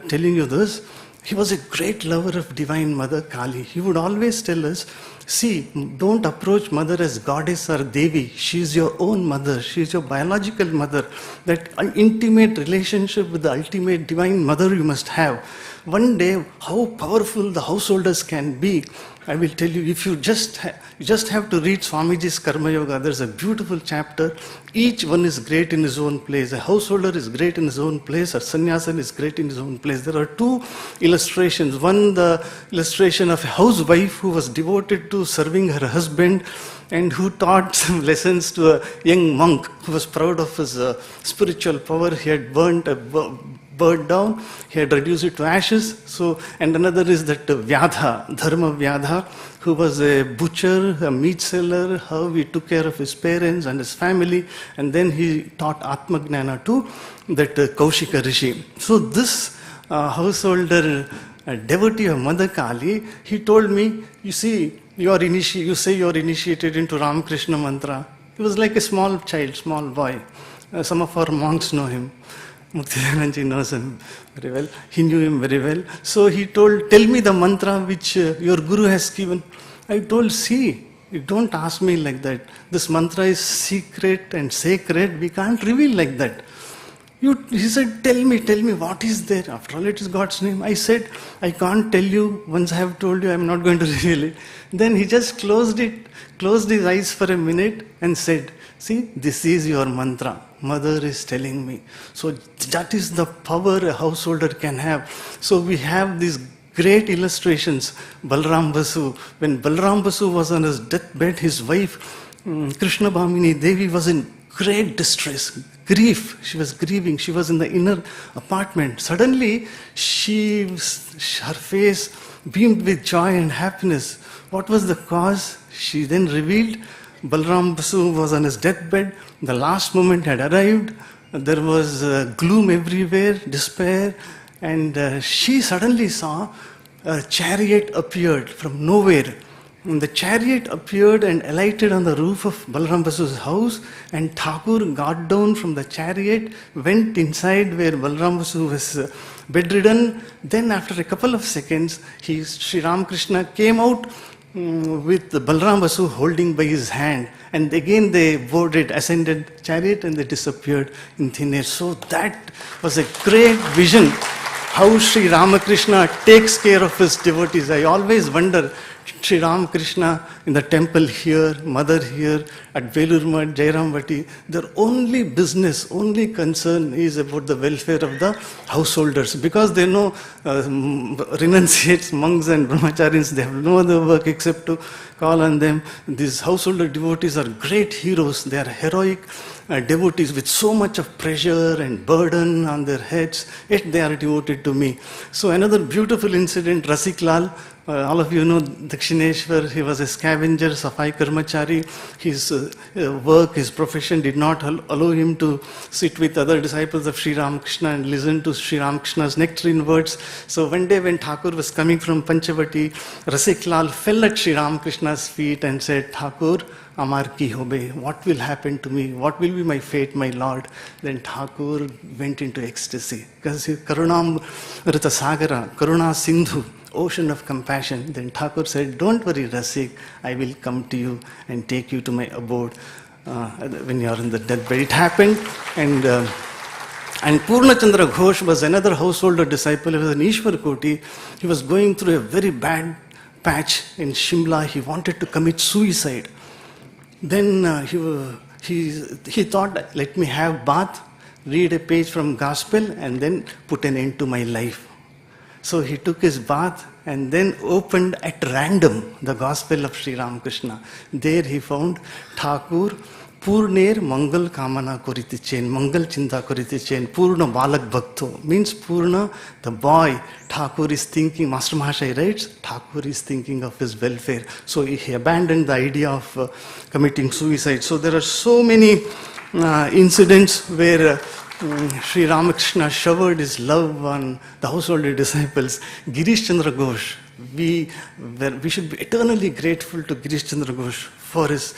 telling you this. He was a great lover of Divine Mother Kali. He would always tell us, see, don't approach Mother as Goddess or Devi. She is your own mother. She is your biological mother. That intimate relationship with the ultimate Divine Mother you must have. One day, how powerful the householders can be, I will tell you, if you just have to read Swamiji's Karma Yoga. There's a beautiful chapter. Each one is great in his own place. A householder is great in his own place. A sannyasin is great in his own place. There are 2 illustrations. One, the illustration of a housewife who was devoted to serving her husband and who taught some lessons to a young monk who was proud of his spiritual power. He had burnt a bird down, he had reduced it to ashes. So, and another is that Vyadha, Dharma Vyadha, who was a butcher, a meat seller, how he took care of his parents and his family, and then he taught Atmagnana to that Kaushika Rishi. So this householder devotee of Mother Kali, he told me, you see, you say you are initiated into Ramakrishna mantra. He was like a small child, small boy. Some of our monks know him. Muktidananji knows him very well. He knew him very well. So he told, tell me the mantra which your guru has given. I told, see, you don't ask me like that. This mantra is secret and sacred. We can't reveal like that. He said, tell me, what is there? After all, it is God's name. I said, I can't tell you. Once I have told you, I am not going to reveal it. Then he just closed his eyes for a minute and said, see, this is your mantra. Mother is telling me. So that is the power a householder can have. So we have these great illustrations. Balram Basu, when Balram Basu was on his deathbed, his wife, Krishna Bhamini Devi, was in great distress, grief. She was grieving. She was in the inner apartment. Suddenly, her face beamed with joy and happiness. What was the cause? She then revealed Balram Basu was on his deathbed. The last moment had arrived. There was gloom everywhere, despair. And she suddenly saw a chariot appeared from nowhere. And the chariot appeared and alighted on the roof of Balram Basu's house, and Thakur got down from the chariot, went inside where Balram Basu was bedridden. Then after a couple of seconds, Sri Ramakrishna came out with Balram Basu holding by his hand. And again they boarded, ascended chariot, and they disappeared in thin air. So that was a great vision, how Sri Ramakrishna takes care of his devotees. I always wonder, Sri Ramakrishna in the temple here, Mother here, at Velurma, Jairambati, their only business, only concern is about the welfare of the householders. Because they know renunciates, monks and brahmacharis, they have no other work except to call on them. These householder devotees are great heroes. They are heroic devotees with so much of pressure and burden on their heads, yet they are devoted to me. So another beautiful incident, Rasik Lal, all of you know Dakshineshwar, he was a scavenger, Safai Karmachari. His work, his profession did not allow him to sit with other disciples of Sri Ramakrishna and listen to Sri Ramakrishna's nectarine words. So one day when Thakur was coming from Panchavati, Rasik Lal fell at Sri Ramakrishna's feet and said, Thakur, Amar ki hobe, what will happen to me? What will be my fate, my Lord? Then Thakur went into ecstasy. Because Karunam Rita Sagara, Karuna Sindhu, ocean of compassion. Then Thakur said, don't worry, Rasik, I will come to you and take you to my abode when you are in the deathbed. It happened, and Purnachandra Ghosh was another householder disciple. He was an Ishwar Koti. He was going through a very bad patch in Shimla. He wanted to commit suicide. Then he thought, let me have bath, read a page from Gospel, and then put an end to my life. So he took his bath and then opened at random the Gospel of Sri Ramakrishna. There he found Thakur, Purner Mangal Kamana Koritichen, Mangal Chinta Koritichen, Purna Balak Bhakto. Means Purna, the boy, Thakur is thinking, Master Mahashaya writes, Thakur is thinking of his welfare. So he abandoned the idea of committing suicide. So there are so many incidents where Sri Ramakrishna showered his love on the householder disciples. Girish Chandra Ghosh, we should be eternally grateful to Girish Chandra Ghosh for his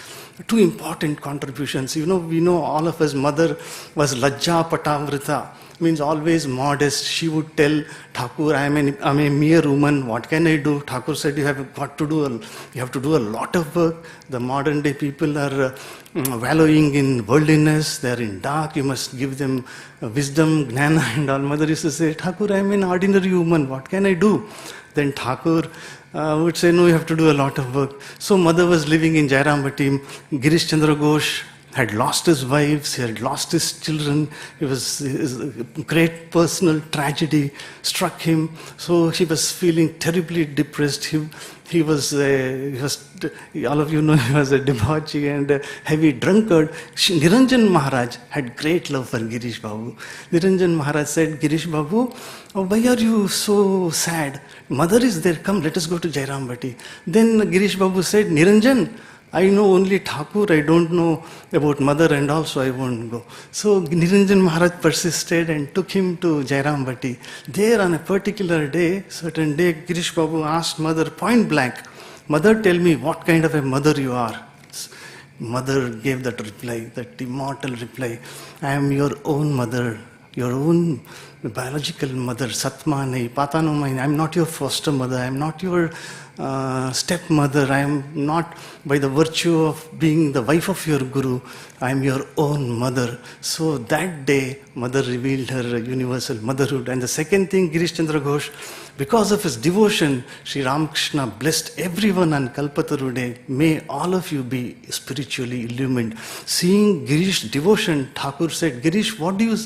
two important contributions. You know, we know all of us, mother was Lajja Patavrita, means always modest. She would tell Thakur, I am a mere woman, what can I do? Thakur said, you have to do a lot of work. The modern day people are wallowing in worldliness, they are in dark, you must give them wisdom, gnana, and all. Mother used to say, Thakur, I am an ordinary woman, what can I do? Then Thakur would say, no, you have to do a lot of work. So mother was living in Jairambati. Girish Chandra Ghosh had lost his wives, he had lost his children. A great personal tragedy struck him. So he was feeling terribly depressed. He was, all of you know, he was a debauchee and a heavy drunkard. Niranjan Maharaj had great love for Girish Babu. Niranjan Maharaj said, Girish Babu, why are you so sad? Mother is there, come, let us go to Jairambati. Then Girish Babu said, Niranjan, I know only Thakur, I don't know about mother, and also I won't go. So Niranjan Maharaj persisted and took him to Jairambati. There on a particular day, certain day, Girish Babu asked mother point blank, Mother, tell me what kind of a mother you are. mother gave that reply, that immortal reply, I am your own mother, your own biological mother, Satma nahi, Pata no mai, I am not your foster mother, I am not your stepmother, I am not by the virtue of being the wife of your Guru, I am your own mother. So that day, mother revealed her universal motherhood. And the second thing, Girish Chandra Ghosh, because of his devotion, Sri Ramakrishna blessed everyone on Kalpataru Day. May all of you be spiritually illumined. Seeing Girish's devotion, Thakur said, Girish, what do you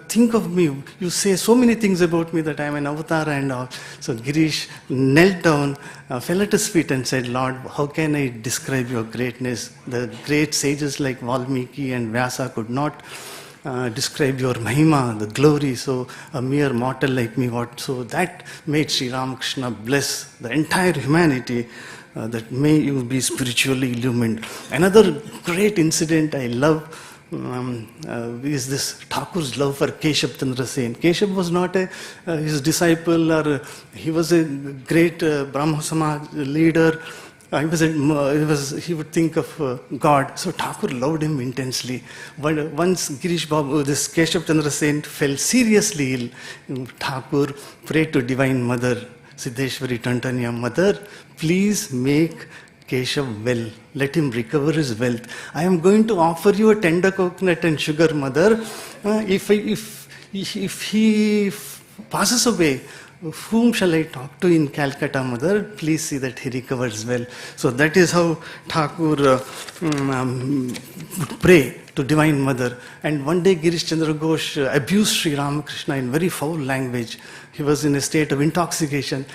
think of me? You say so many things about me that I am an avatar and all. So Girish knelt down, fell at his feet and said, Lord, how can I describe your greatness? The great sages like Valmiki and Vyasa could not describe your mahima, the glory, so a mere mortal like me, what? So that made Sri Ramakrishna bless the entire humanity, that may you be spiritually illumined. Another great incident I love is this Thakur's love for Keshav Chandra Sen. Keshav was not his disciple, or he was a great Brahma Samaj leader. He would think of God. So Thakur loved him intensely. But once Girish Babu, this Keshav Chandra Sen, fell seriously ill, Thakur prayed to Divine Mother, Siddheshwari Tantanya, Mother, please make Keshav well. Let him recover his wealth. I am going to offer you a tender coconut and sugar, Mother. If he passes away, whom shall I talk to in Calcutta, Mother? Please see that he recovers well. So that is how Thakur would pray to Divine Mother. And one day Girish Chandra Ghosh abused Sri Ramakrishna in very foul language. He was in a state of intoxication.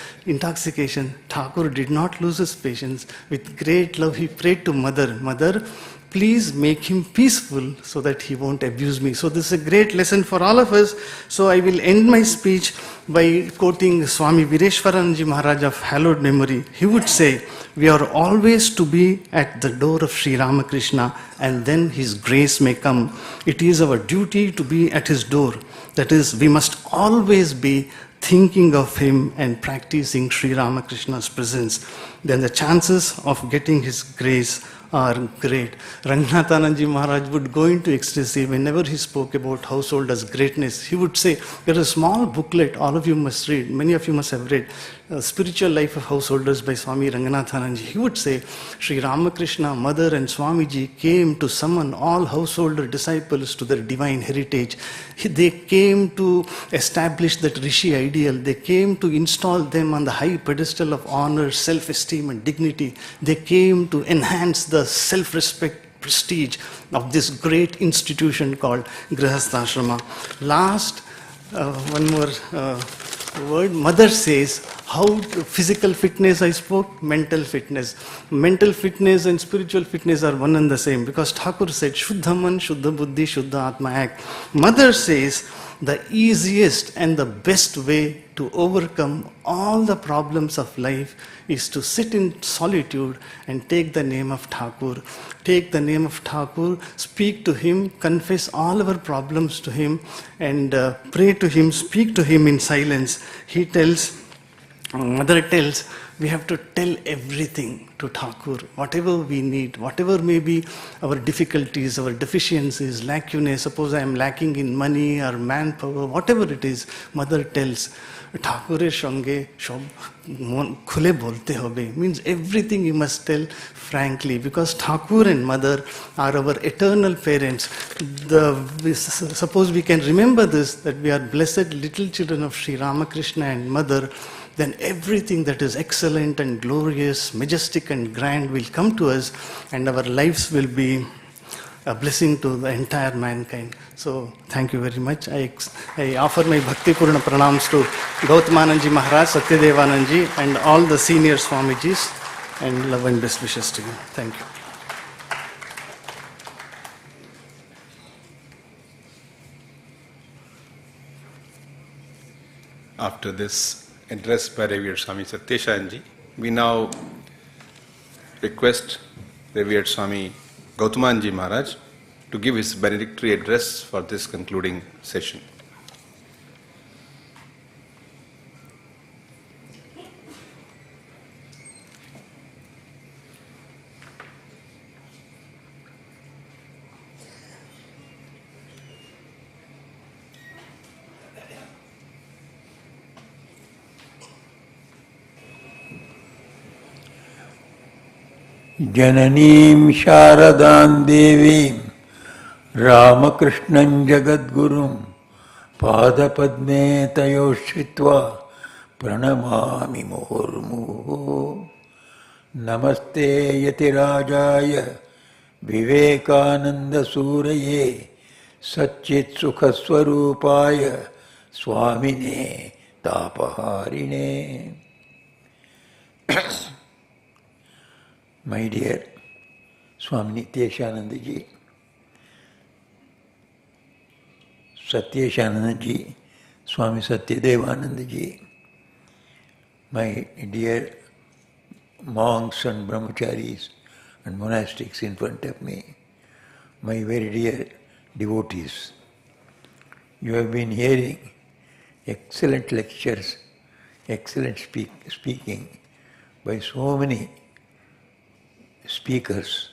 Thakur did not lose his patience. With great love, he prayed to Mother, Mother, please make him peaceful so that he won't abuse me. So this is a great lesson for all of us. So I will end my speech by quoting Swami Vireshwaranji Maharaj of hallowed memory. He would say, we are always to be at the door of Sri Ramakrishna, and then his grace may come. It is our duty to be at his door. That is, we must always be thinking of him and practicing Sri Ramakrishna's presence. Then the chances of getting his grace are great. Ranganathananji Maharaj would go into ecstasy whenever he spoke about householders' greatness. He would say, there is a small booklet all of you must read, many of you must have read, Spiritual Life of Householders by Swami Ranganathananji. He would say, Sri Ramakrishna, Mother and Swamiji came to summon all householder disciples to their divine heritage. They came to establish that Rishi ideal. They came to install them on the high pedestal of honor, self-esteem and dignity. They came to enhance the self-respect, prestige of this great institution called Grihastha. Last, one more word. Mother says, how physical fitness I spoke, mental fitness. Mental fitness and spiritual fitness are one and the same, because Thakur said, Shuddha Man, Shuddha Buddhi, Shuddha Atma Act. Mother says, the easiest and the best way to overcome all the problems of life is to sit in solitude and take the name of Thakur. Take the name of Thakur, speak to him, confess all our problems to him, and pray to him, speak to him in silence. He tells, Mother tells, we have to tell everything to Thakur, whatever we need, whatever may be our difficulties, our deficiencies, lacunae. Suppose I am lacking in money or manpower, whatever it is, Mother tells, Thakurer Shange Shob Khule Bolte Hobe, means everything you must tell frankly, because Thakur and Mother are our eternal parents. Suppose we can remember this, that we are blessed little children of Sri Ramakrishna and Mother, then everything that is excellent and glorious, majestic and grand will come to us, and our lives will be a blessing to the entire mankind. So thank you very much. I offer my Bhakti Purna pranams to Gautamananji Maharaj, Satyadevananji, and all the senior Swamijis, and love and best wishes to you. Thank you. After this address by Revered Swami Satyeshanji, we now request Revered Swami Gautamanji Maharaj to give his benedictory address for this concluding session. Jananim Sharadam Devim Ramakrishnam Jagadgurum Padapadme Tayoshritva Pranamami Murmu Namaste Yatirajaya Vivekananda Suraye Satchit Sukhaswarupaya Swamine Tapaharine. My dear Swami Nityeshananda ji, Satyeshananda ji, Swami Satyadevananda ji, my dear monks and brahmacharis and monastics in front of me, my very dear devotees. You have been hearing excellent lectures, excellent speaking by so many speakers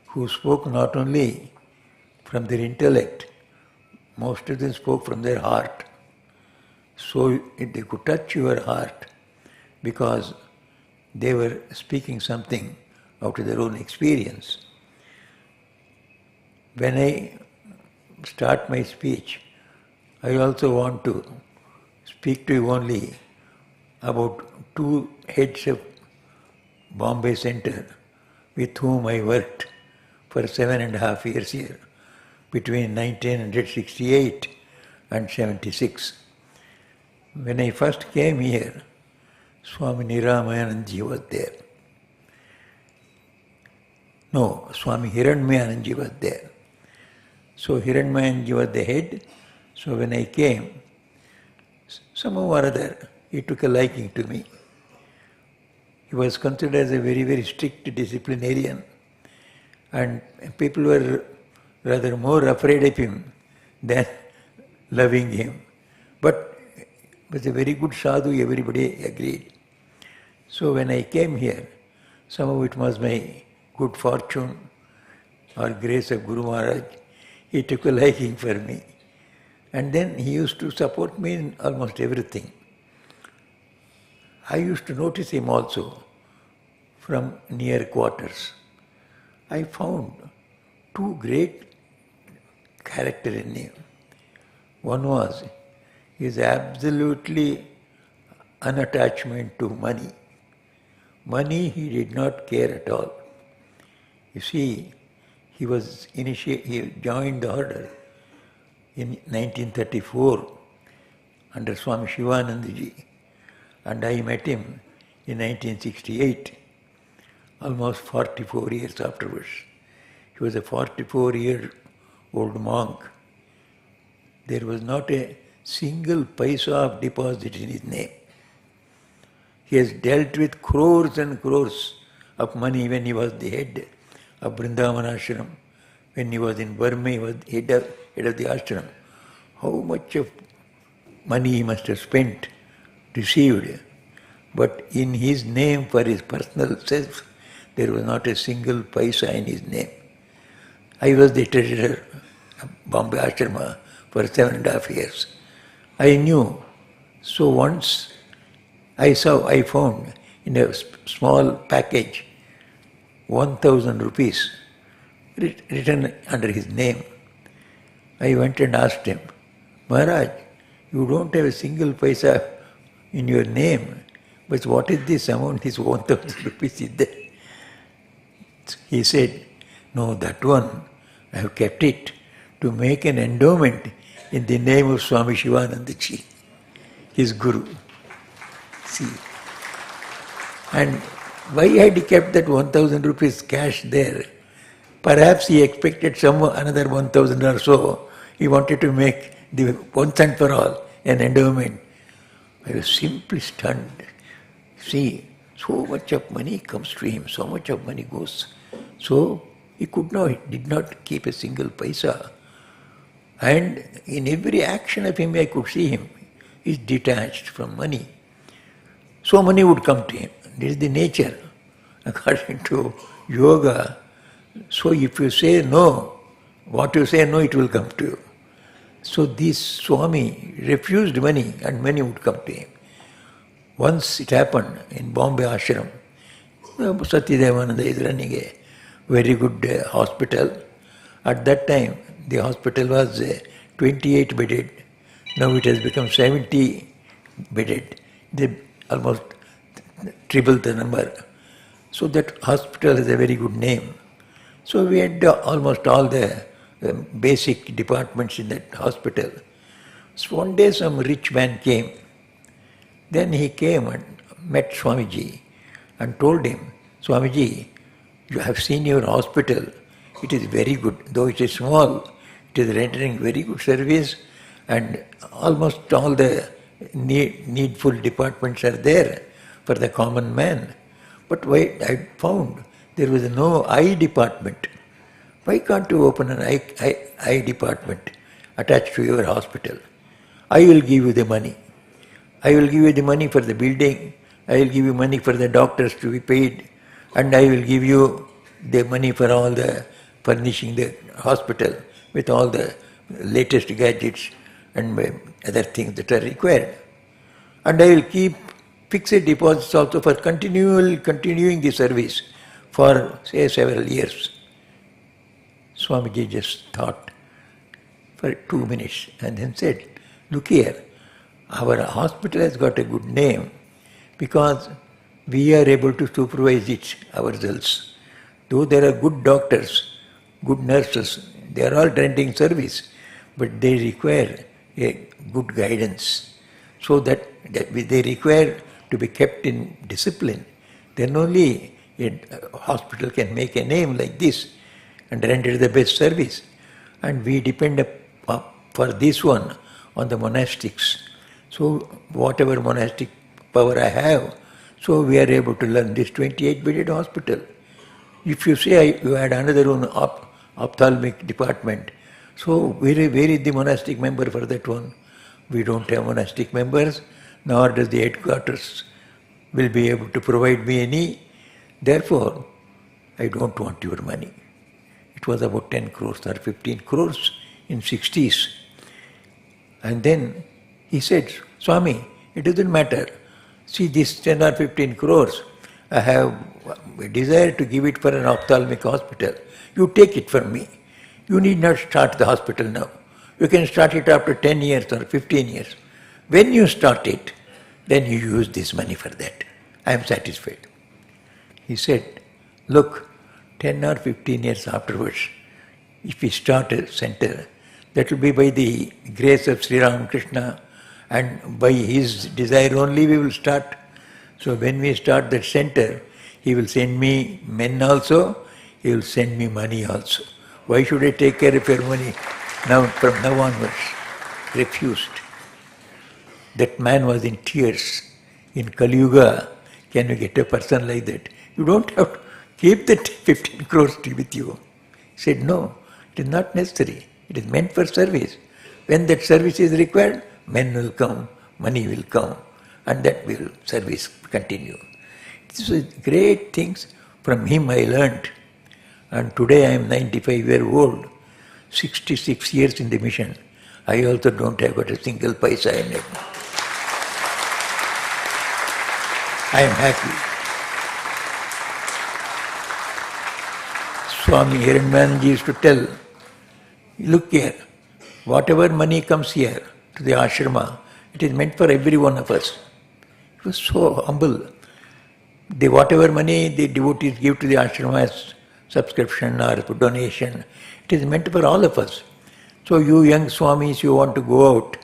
who spoke not only from their intellect, most of them spoke from their heart. So they could touch your heart because they were speaking something out of their own experience. When I start my speech, I also want to speak to you only about two heads of Bombay Center with whom I worked for 7.5 years here, between 1968 and 76. When I first came here, Swami Ramayananji was there. No, Swami Hiranmayananji was there. So Hiranmayanji was the head. So when I came, somehow or other, he took a liking to me. He was considered as a very, very strict disciplinarian, and people were rather more afraid of him than loving him. But he was a very good sadhu, everybody agreed. So when I came here, somehow it was my good fortune or grace of Guru Maharaj, he took a liking for me. And then he used to support me in almost everything. I used to notice him also from near quarters. I found two great characters in him. One was his absolutely unattachment to money. Money he did not care at all. You see, he joined the order in 1934 under Swami Shivanandaji, and I met him in 1968, almost 44 years afterwards. He was a 44-year-old monk. There was not a single paisa of deposit in his name. He has dealt with crores and crores of money when he was the head of Vrindavan Ashram. When he was in Burma, he was head of the ashram. How much of money he must have spent, received. But in his name, for his personal self, there was not a single paisa in his name. I was the treasurer of Bombay Ashrama for 7.5 years. I knew. So once I found in a small package 1,000 rupees written under his name. I went and asked him, Maharaj, you don't have a single paisa in your name, but what is this amount? This 1,000 rupees is there. He said, no, that one, I have kept it to make an endowment in the name of Swami Shivanandaji, his guru. See. And why had he kept that 1,000 rupees cash there? Perhaps he expected another 1,000 or so. He wanted to make the once and for all an endowment. I was simply stunned. See, so much of money comes to him, so much of money goes. So he did not keep a single paisa. And in every action of him, I could see him. He's detached from money. So money would come to him. This is the nature, according to yoga. So if you say no, what you say no, it will come to you. So this Swami refused money and money would come to him. Once it happened in Bombay Ashram, Satyadevananda is running a very good hospital. At that time, the hospital was 28 bedded. Now it has become 70 bedded. They almost triple the number. So that hospital has a very good name. So we had almost all the basic departments in that hospital. So one day some rich man came. Then he came and met Swamiji and told him, Swamiji, you have seen your hospital. It is very good. Though it is small, it is rendering very good service and almost all the needful departments are there for the common man. But wait, I found there was no eye department. Why can't you open an eye department attached to your hospital? I will give you the money. I will give you the money for the building. I will give you money for the doctors to be paid. And I will give you the money for all the furnishing the hospital with all the latest gadgets and other things that are required. And I will keep fixed deposits also for continuing the service for say several years. Swamiji just thought for 2 minutes and then said, look here, our hospital has got a good name because we are able to supervise it ourselves. Though there are good doctors, good nurses, they are all rendering service, but they require a good guidance. So that they require to be kept in discipline. Then only a hospital can make a name like this and render the best service. And we depend for this one on the monastics. So whatever monastic power I have, so we are able to run this 28-bedded hospital. If you say you had another one ophthalmic department, so where is the monastic member for that one? We don't have monastic members, nor does the headquarters will be able to provide me any. Therefore, I don't want your money. It was about 10 crores or 15 crores in 60s. And then he said, Swami, it doesn't matter. See this 10 or 15 crores, I have a desire to give it for an ophthalmic hospital. You take it from me. You need not start the hospital now. You can start it after 10 years or 15 years. When you start it, then you use this money for that. I am satisfied. He said, look, 10 or 15 years afterwards, if we start a center, that will be by the grace of Sri Ramakrishna and by his desire only we will start. So when we start that center, he will send me men also, he will send me money also. Why should I take care of your money now from now onwards? Refused. That man was in tears. In Kali Yuga, can you get a person like that? You don't have to keep that 15 crores with you. He said, no, it is not necessary. It is meant for service. When that service is required, men will come, money will come, and that will service continue. These are great things from him I learned. And today I am 95 years old, 66 years in the mission. I also don't have got a single paisa in it. I am happy. Swami Hiranmayanji used to tell, look here, whatever money comes here to the ashrama, it is meant for every one of us. He was so humble. Whatever money the devotees give to the ashrama as subscription or donation, it is meant for all of us. So you young Swamis, you want to go out,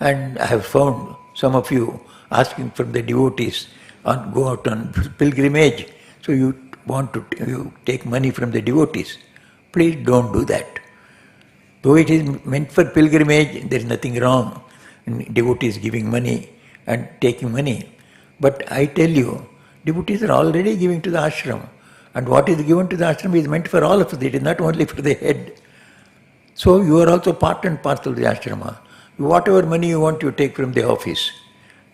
and I have found some of you asking from the devotees, go out on pilgrimage, so you want to take money from the devotees. Please don't do that. Though it is meant for pilgrimage, there is nothing wrong in devotees giving money and taking money. But I tell you, devotees are already giving to the ashram. And what is given to the ashram is meant for all of us. It is not only for the head. So you are also part and parcel of the ashrama. Whatever money you want, you take from the office.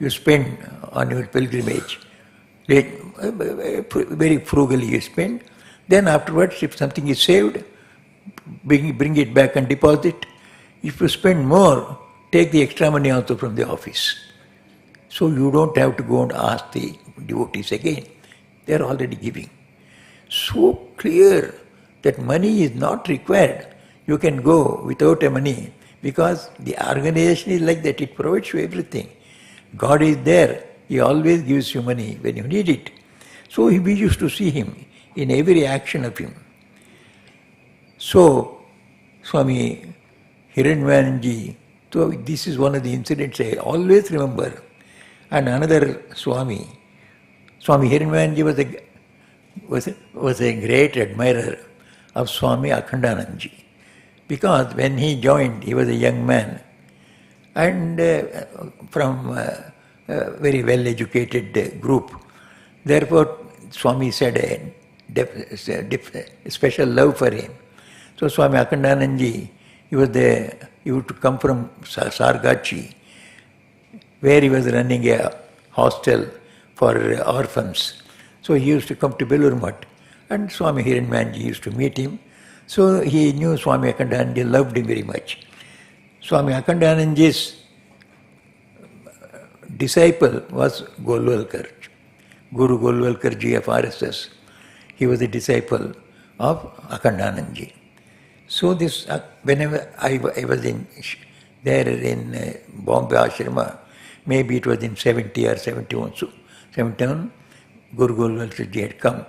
You spend on your pilgrimage. Very frugally you spend. Then afterwards, if something is saved, bring it back and deposit. If you spend more, take the extra money also from the office. So you don't have to go and ask the devotees again. They are already giving. So clear that money is not required. You can go without a money because the organization is like that. It provides you everything. God is there. He always gives you money when you need it. So we used to see him in every action of him. So Swami Hiranyanji, so this is one of the incidents I always remember. And another Swami Hiranyanji was a great admirer of Swami Akhandanandji, because when he joined, he was a young man and from a very well-educated group. Therefore, Swami said a special love for him. So Swami Akhandanandji, he used to come from Sargachi, where he was running a hostel for orphans. So he used to come to Belur Mutt, and Swami Hiranyanji used to meet him. So he knew Swami Akhandanandji, loved him very much. Swami Akhandanandji's disciple was Golwalkar, Guru Golwalkar ji of RSS. He was a disciple of Akhandanandji. So this, whenever I was there in Bombay Ashrama, maybe it was in 70 or 71, so 71, Guru Golwalkar ji had come.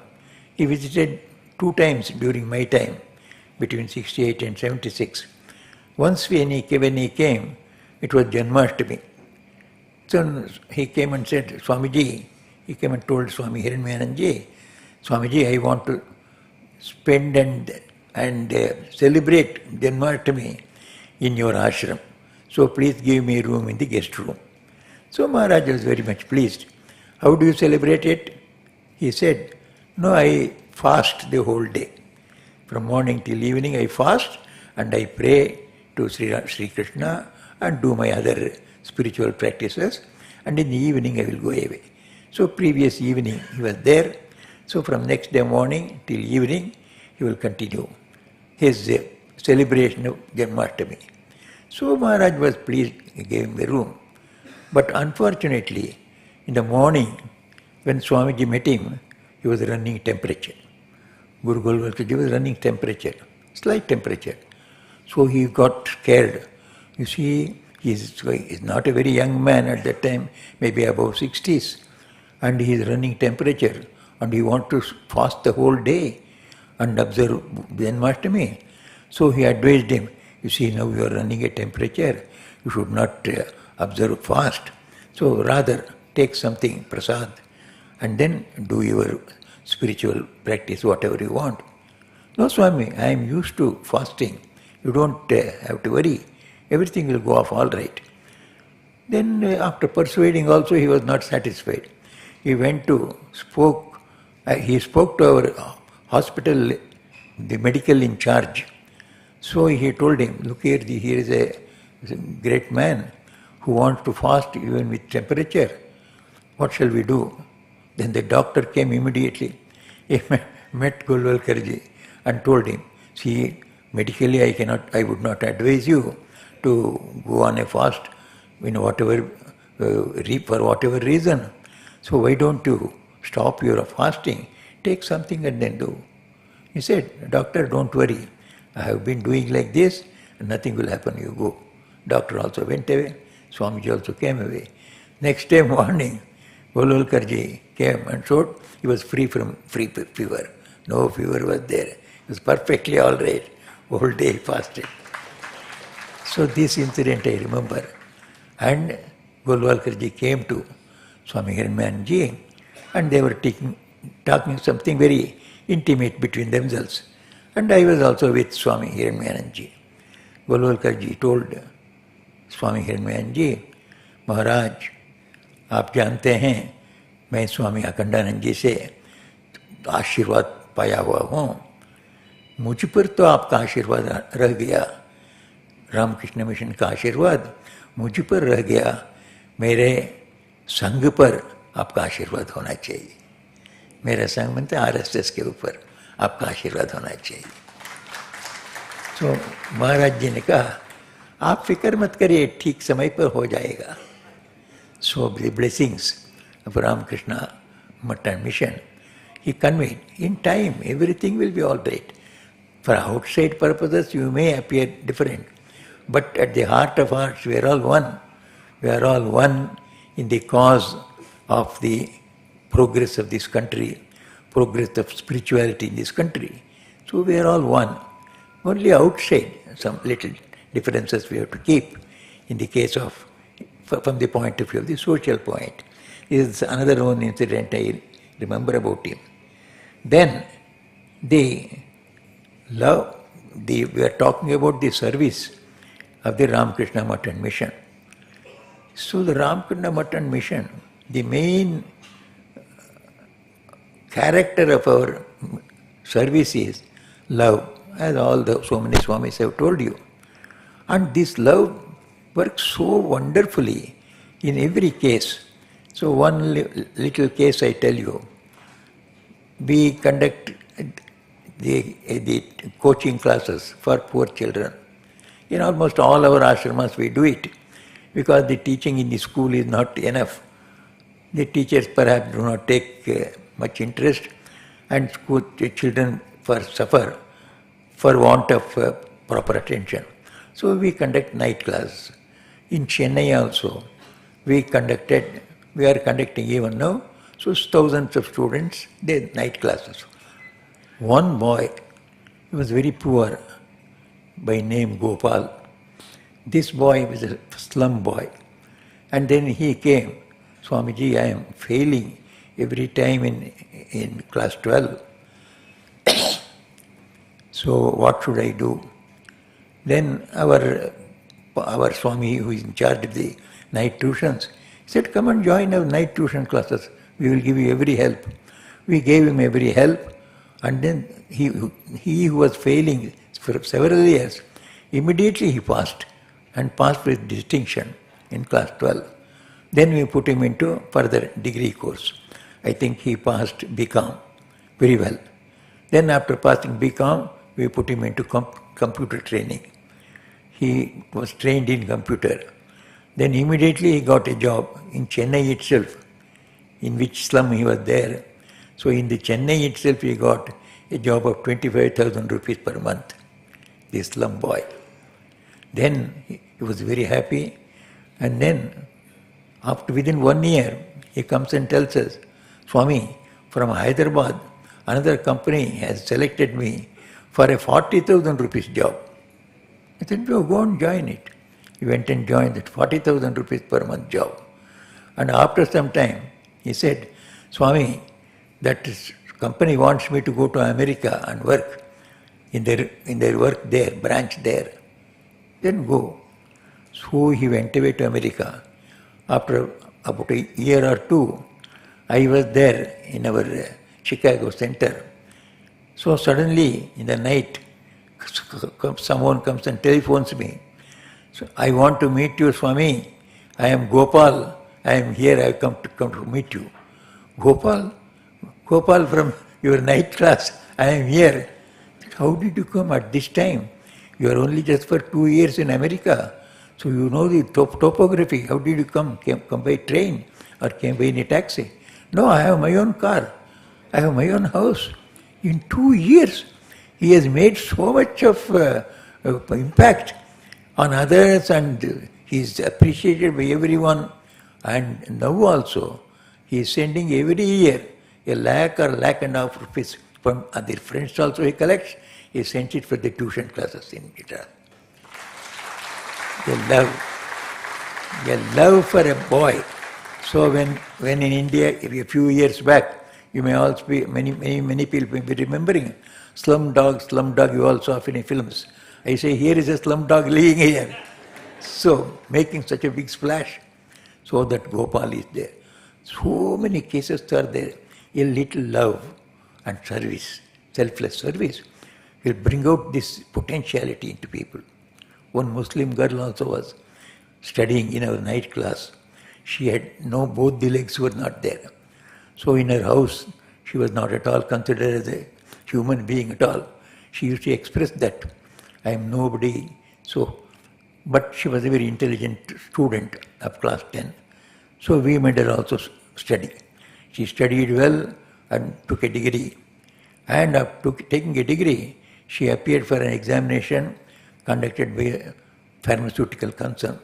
He visited 2 times during my time, between 68 and 76. Once when he came, it was Janmashtami. So he came and said, Swamiji, he came and told Swami Hiranyanji, Swamiji, I want to spend and celebrate Janmashtami in your ashram. So please give me room in the guest room. So Maharaj was very much pleased. How do you celebrate it? He said, no, I fast the whole day. From morning till evening I fast and I pray to Sri Krishna and do my other spiritual practices, and in the evening I will go away. So previous evening he was there. So from next day morning till evening he will continue his celebration of Janmashtami. So Maharaj was pleased, he gave him the room. But unfortunately, in the morning when Swamiji met him, he was running temperature. Guru Golwalkar was running temperature, slight temperature. So he got scared. You see, he is not a very young man at that time, maybe above 60s, and he is running temperature, and he wants to fast the whole day and observe Janmashtami. So he advised him, you see, now you are running a temperature, you should not observe fast. So rather take something, prasad, and then do your spiritual practice, whatever you want. No, Swami, I am used to fasting. You don't have to worry. Everything will go off all right. Then after persuading also, he was not satisfied. He went to he spoke to our hospital, the medical in charge. So he told him, look here, here is a great man who wants to fast even with temperature. What shall we do? Then the doctor came immediately. He met Golwalkarji and told him, see, medically I would not advise you to go on a fast, for whatever reason. So why don't you stop your fasting, take something and then do. He said, doctor, don't worry. I have been doing like this and nothing will happen, you go. Doctor also went away. Swamiji also came away. Next day morning, Golwalkarji came and showed he was free from fever. No fever was there. He was perfectly all right. Whole day he fasted. So this incident I remember. And Golwalkarji came to Swami Hiranyanji and they were talking something very intimate between themselves. And I was also with Swami Hiranyanji. Golwalkarji told Swami Hiranyanji, Maharaj, आप जानते हैं मैं स्वामी अखंडानंद जी से आशीर्वाद पाया हुआ हूँ, मुझ पर तो आपका आशीर्वाद रह गया, रामकृष्ण मिशन का आशीर्वाद मुझ पर रह गया, मेरे संघ पर आपका आशीर्वाद होना चाहिए, मेरा संघ बनते RSS के ऊपर आपका आशीर्वाद होना चाहिए. तो महाराज जी ने कहा, आप फिक्र मत करिए, ठीक समय पर हो जाएगा. So the blessings of Ramakrishna Math and Mission he conveyed, in time everything will be all right. For outside purposes you may appear different, but at the heart of hearts we are all one. We are all one in the cause of the progress of this country, progress of spirituality in this country. So we are all one. Only outside some little differences we have to keep in the case of, from the point of view of the social point. This is another one incident I remember about him. Then we are talking about the service of the Ramakrishna Mutt and Mission. So the Ramakrishna Mutt and Mission, the main character of our service is love, as so many Swamis have told you. And this love works so wonderfully in every case. So one little case I tell you. We conduct the coaching classes for poor children. In almost all our ashramas we do it, because the teaching in the school is not enough. The teachers perhaps do not take much interest, and school children suffer for want of proper attention. So we conduct night classes. In Chennai also, we are conducting even now, so thousands of students, they night classes. One boy, he was very poor, by name Gopal. This boy was a slum boy. And then he came, Swamiji, I am failing every time in class 12. So what should I do? Then our Swami, who is in charge of the night tuitions, said, come and join our night tuition classes. We will give you every help. We gave him every help, and then he who was failing for several years, immediately he passed, and passed with distinction in class 12. Then we put him into further degree course. I think he passed BCom very well. Then after passing BCom, we put him into computer training. He was trained in computer. Then immediately he got a job in Chennai itself, in which slum he was there. So in the Chennai itself he got a job of 25,000 rupees per month, this slum boy. Then he was very happy, and then within 1 year he comes and tells us, Swami, from Hyderabad another company has selected me for a 40,000 rupees job. I said, no, go and join it. He went and joined that 40,000 rupees per month job. And after some time, he said, Swami, that company wants me to go to America and work in their work there, branch there. Then go. So he went away to America. After about a year or two, I was there in our Chicago center. So suddenly in the night, someone comes and telephones me. So I want to meet you, Swami. I am Gopal. I am here. I have come to meet you. Gopal? Gopal from your night class. I am here. How did you come at this time? You are only just for 2 years in America. So you know the topography. How did you come? Come by train or came by any taxi? No, I have my own car. I have my own house. In 2 years, he has made so much of impact on others, and he is appreciated by everyone. And now also, he is sending every year a lakh or lakh and a half rupees from other friends also he collects. He sends it for the tuition classes in guitar. A love for a boy. So when in India, a few years back, you may also be, many people may be remembering, Slumdog, you also often in films. I say, here is a slumdog living here. So, making such a big splash, so that Gopal is there. So many cases are there. A little love and service, selfless service, will bring out this potentiality into people. One Muslim girl also was studying in our night class. She had both the legs were not there. So in her house, she was not at all considered as a human being at all. She used to express that, I am nobody. So, but she was a very intelligent student of class 10. So we made her also study. She studied well, and took a degree. And after taking a degree, she appeared for an examination conducted by a pharmaceutical concern.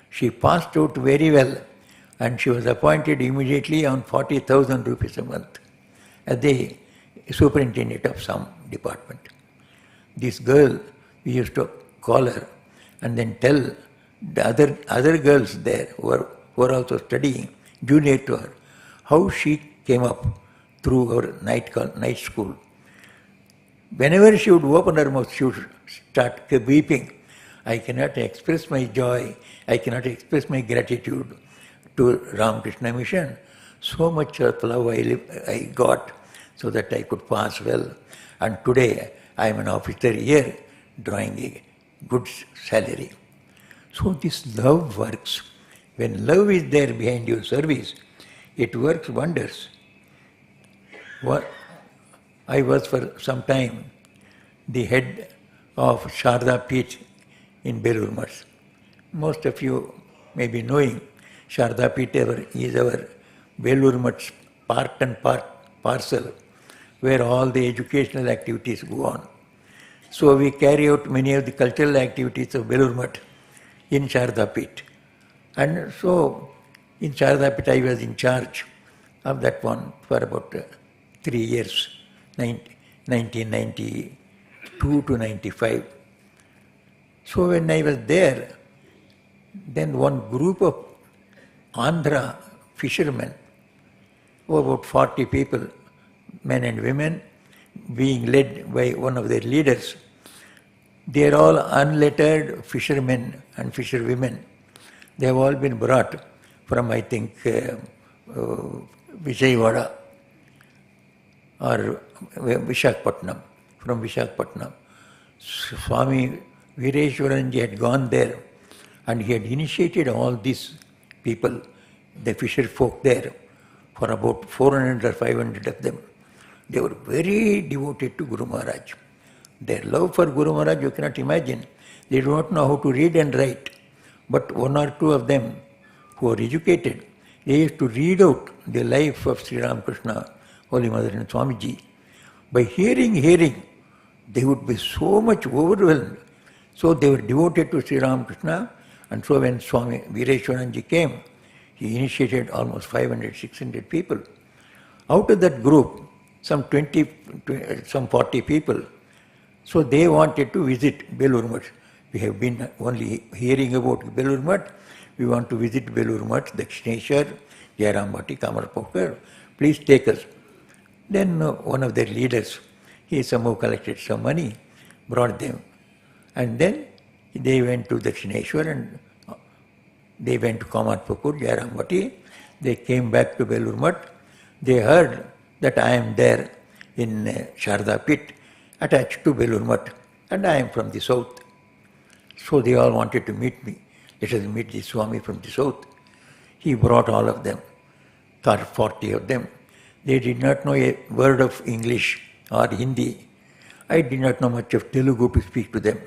She passed out very well, and she was appointed immediately on 40,000 rupees a month as the superintendent of some department. This girl, we used to call her and then tell the other girls there who were also studying, junior to her, how she came up through our night school. Whenever she would open her mouth, she would start weeping. I cannot express my joy, I cannot express my gratitude to Ramakrishna Mission. So much of love I got so that I could pass well. And today I am an officer here drawing a good salary. So this love works. When love is there behind your service, it works wonders. I was for some time the head of Sharda Peeth in Belur Math. Most of you may be knowing Sharda Peeth is our Belur Math part and parcel where all the educational activities go on. So we carry out many of the cultural activities of Belur Math in Sharda Peeth. And so in Sharda Peeth I was in charge of that one for about 3 years, 1992 to 95. So when I was there, then one group of Andhra fishermen, about 40 people, men and women, being led by one of their leaders. They are all unlettered fishermen and fisherwomen. They have all been brought from, I think, Vijayawada or Visakhapatnam, from Visakhapatnam. Swami Veereshwaranji had gone there and he had initiated all these people, the fisher folk there, for about 400 or 500 of them. They were very devoted to Guru Maharaj. Their love for Guru Maharaj, you cannot imagine. They do not know how to read and write. But one or two of them who are educated, they used to read out the life of Sri Ramakrishna, Holy Mother and Swamiji. By hearing, they would be so much overwhelmed. So they were devoted to Sri Ramakrishna. And so when Swami Veereshwaranji came, he initiated almost 500, 600 people. Out of that group, some 40 people, so they wanted to visit Belur Math. We have been only hearing about Belur Math. We want to visit Belur Math, Dakshineshwar, Jairambati, Kamarapokar. Please take us. Then one of their leaders, he somehow collected some money, brought them. And then they went to Dakshineshwar and they went to Kamarapokar, Jairambati. They came back to Belur Math. They heard that I am there in Sharda Peeth, attached to Belur Math, and I am from the south. So they all wanted to meet me. Let us meet the Swami from the south. He brought all of them, 40 of them. They did not know a word of English or Hindi. I did not know much of Telugu to speak to them.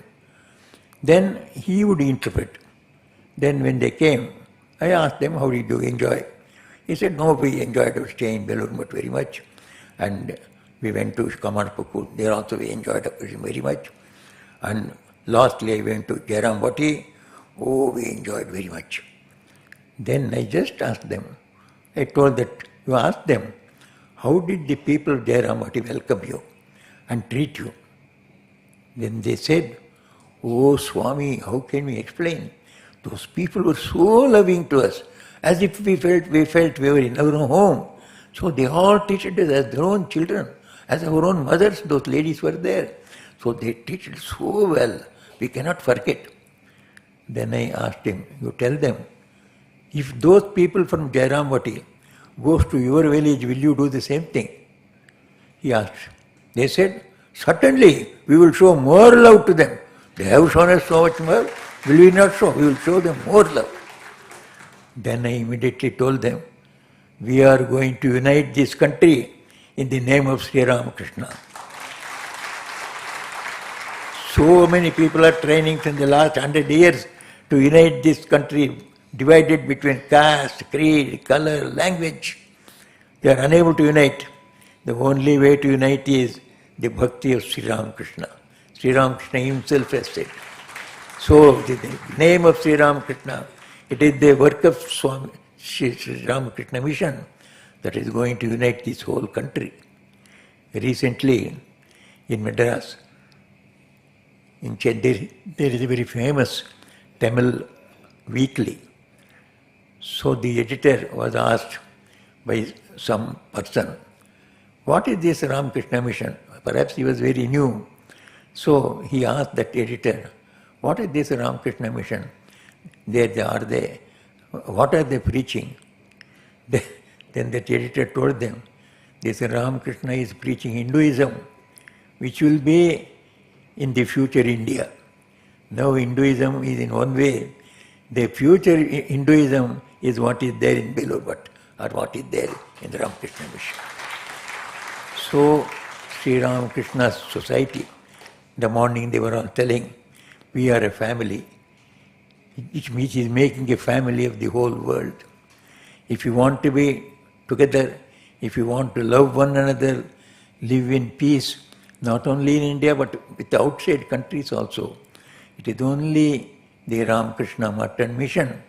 Then he would interpret. Then when they came, I asked them, how did you enjoy? He said, no, we enjoyed our stay in Belur Math very much. And we went to Kamarapokar. There also we enjoyed it very much. And lastly I went to Jairambati. Oh, we enjoyed very much. Then I just asked them. I told that, you asked them, how did the people of Jairambati welcome you and treat you? Then they said, oh Swami, how can we explain? Those people were so loving to us, as if we felt we were in our own home. So they all treated us as their own children, as our own mothers. Those ladies were there. So they treated so well, we cannot forget. Then I asked him, you tell them, if those people from Jairambati goes to your village, will you do the same thing? He asked. They said, certainly, we will show more love to them. They have shown us so much more, will we not show? We will show them more love. Then I immediately told them, we are going to unite this country in the name of Sri Ramakrishna. So many people are training in the last 100 years to unite this country, divided between caste, creed, color, language. They are unable to unite. The only way to unite is the bhakti of Sri Ramakrishna. Sri Ramakrishna himself has said. So the name of Sri Ramakrishna, it is the work of Swami Sri Ramakrishna Mission that is going to unite this whole country. Recently, in Madras, in Centenary, there is a very famous Tamil weekly. So the editor was asked by some person, what is this Ramakrishna Mission? Perhaps he was very new. So he asked that editor, what is this Ramakrishna Mission? What are they preaching? Then that editor told them, this Ramakrishna is preaching Hinduism, which will be in the future India. Now Hinduism is in one way. The future Hinduism is what is there in Belobhat, or what is there in the Ramakrishna Mission. So Sri Ramakrishna's society, in the morning they were all telling, we are a family, which is making a family of the whole world. If you want to be together, if you want to love one another, live in peace, not only in India but with the outside countries also, it is only the Ramakrishna Math and Mission,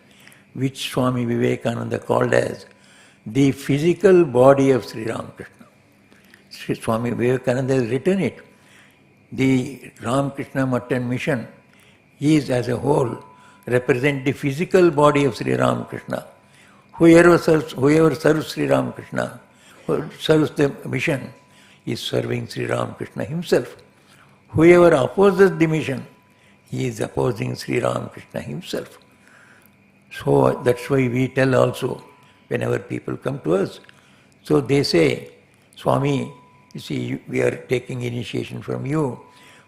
which Swami Vivekananda called as the physical body of Sri Ramakrishna. Swami Vivekananda has written it. The Ramakrishna Math and Mission is as a whole represent the physical body of Sri Ramakrishna. Whoever serves Sri Ramakrishna, who serves the mission, is serving Sri Ramakrishna himself. Whoever opposes the mission, he is opposing Sri Ramakrishna himself. So that's why we tell also, whenever people come to us, so they say, Swami, you see, we are taking initiation from you,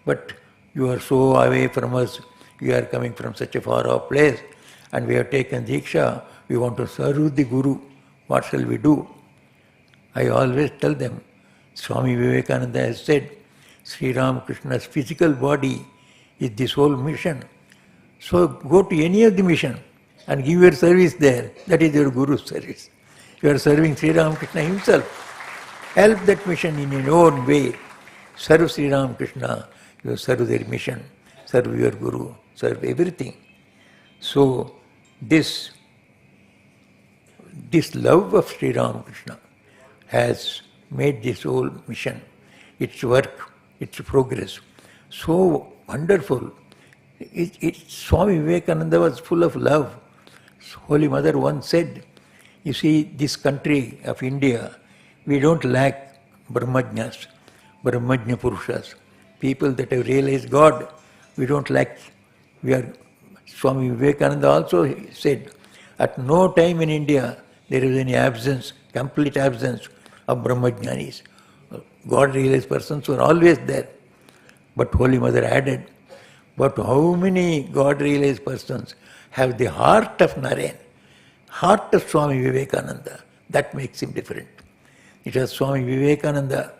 but you are so away from us, you are coming from such a far off place, and we have taken Diksha, we want to serve the Guru, what shall we do? I always tell them, Swami Vivekananda has said, Sri Ramakrishna's physical body is this whole mission. So go to any of the mission and give your service there. That is your Guru's service. You are serving Sri Ramakrishna himself. Help that mission in your own way. Serve Sri Ramakrishna, you serve their mission, serve your Guru, serve everything. So this love of Sri Ramakrishna has made this whole mission, its work, its progress, so wonderful. Swami Vivekananda was full of love. Holy Mother once said, you see, this country of India, we don't lack Brahmajnas, Brahmajna Purushas, people that have realized God. We don't lack. Swami Vivekananda also said, at no time in India there is any absence, complete absence of Brahmajnanis. God realized persons were always there. But Holy Mother added, but how many God realized persons have the heart of Narayan, heart of Swami Vivekananda? That makes him different. It was Swami Vivekananda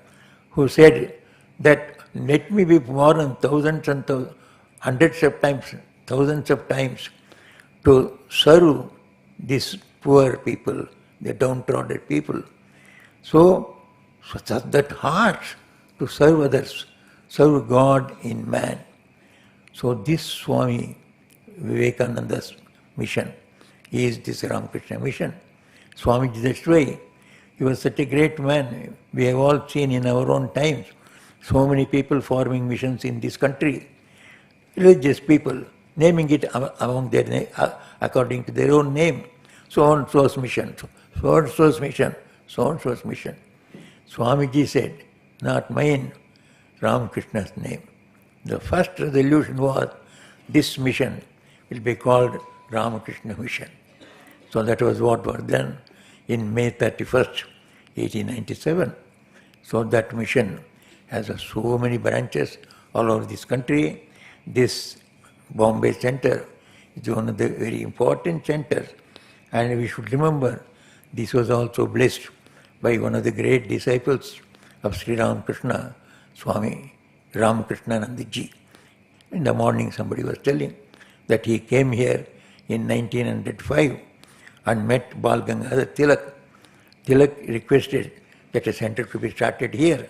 who said that let me be born thousands and hundreds of times, thousands of times to serve these poor people, the downtrodden people. So that heart to serve others, serve God in man. So this Swami Vivekananda's mission is this Ramakrishna mission. Swamiji, that's why he was such a great man. We have all seen in our own times so many people forming missions in this country. Religious people, naming it among their according to their own name. So and so's mission, so and so's mission, so and so's mission. Swamiji said, not mine, Ramakrishna's name. The first resolution was, this mission will be called Ramakrishna Mission. So that was what was done in May 31st, 1897. So that mission has so many branches all over this country. This Bombay center is one of the very important centers. And we should remember, this was also blessed by one of the great disciples of Sri Ramakrishna, Swami Ramakrishna Nandiji. In the morning somebody was telling that he came here in 1905 and met Bal Gangadhar Tilak. Tilak requested that a center to be started here.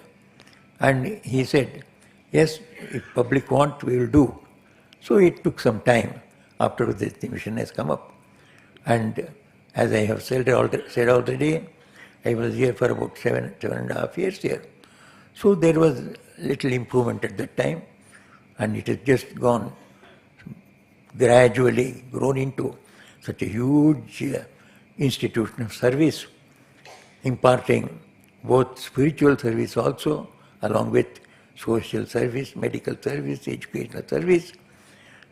And he said, yes, if public want, we will do. So it took some time. After this, the mission has come up. And as I have said already, I was here for about 7.5 years here. So there was little improvement at that time, and it has just gone gradually grown into such a huge institution of service, imparting both spiritual service also, along with social service, medical service, educational service.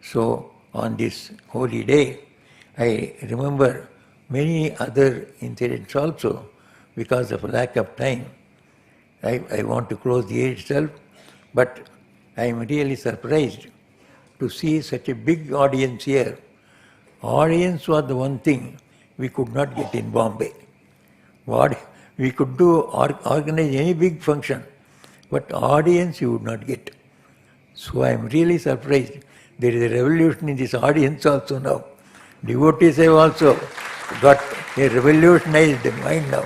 So on this holy day, I remember many other incidents also. Because of lack of time, I want to close the year itself, but I am really surprised to see such a big audience here. Audience was the one thing we could not get in Bombay. We could do organize any big function, but audience you would not get. So I am really surprised. There is a revolution in this audience also now. Devotees have also got a revolutionized mind now.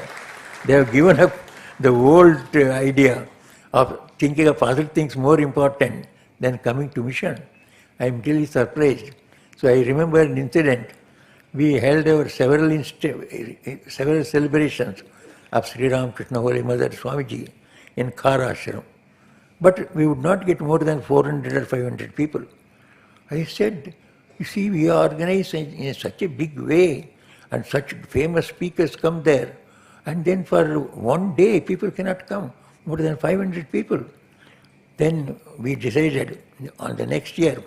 They have given up the old idea of thinking of other things more important than coming to mission. I am really surprised. So I remember an incident. We held our several celebrations of Sri Ramakrishna Holy Mother Swamiji in Khara Ashram. But we would not get more than 400 or 500 people. I said, you see, we organize in such a big way, and such famous speakers come there. And then for one day, people cannot come, more than 500 people. Then we decided on the next year,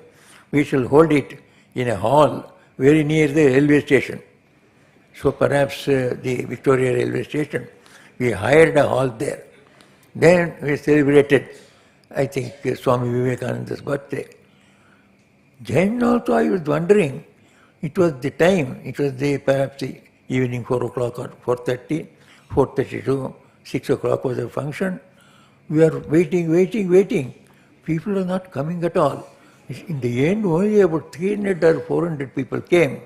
we shall hold it in a hall very near the railway station. So perhaps the Victoria railway station, we hired a hall there. Then we celebrated, I think, Swami Vivekananda's birthday. Then also I was wondering, it was the time, it was perhaps the evening 4 o'clock or 4:30, 4:32, 6 o'clock was the function. We are waiting. People are not coming at all. In the end, only about 300 or 400 people came.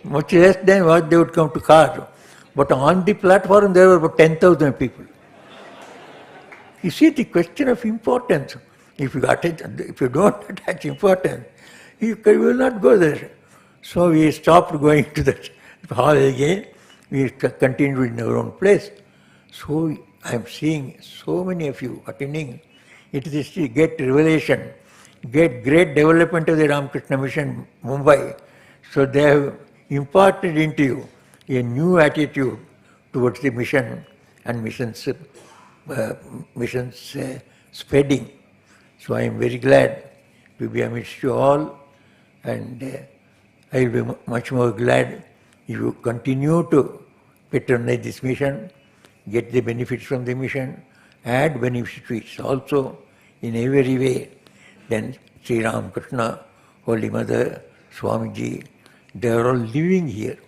Much less than what they would come to car. But on the platform, there were about 10,000 people. You see, the question of importance. If you don't attach importance, you will not go there. So we stopped going to the hall again. We continued in our own place. So I am seeing so many of you attending. It is to get revelation, get great development of the Ramakrishna Mission Mumbai. So they have imparted into you a new attitude towards the mission and missions spreading. So I am very glad to be amidst you all, and I will be much more glad if you continue to patronize this mission, get the benefits from the mission, add benefits to it also in every way. Then Sri Ramakrishna, Holy Mother, Swamiji, they are all living here.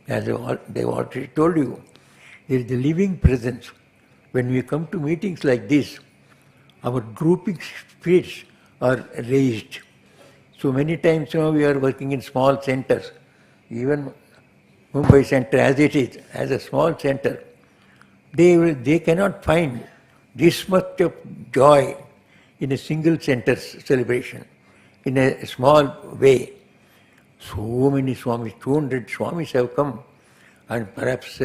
As they have already told you, there is the living presence. When we come to meetings like this, our grouping spirits are raised. So many times we are working in small centers. Even Mumbai center as it is, as a small center, they cannot find this much of joy in a single center celebration, in a small way. So many Swamis, 200 Swamis have come, and perhaps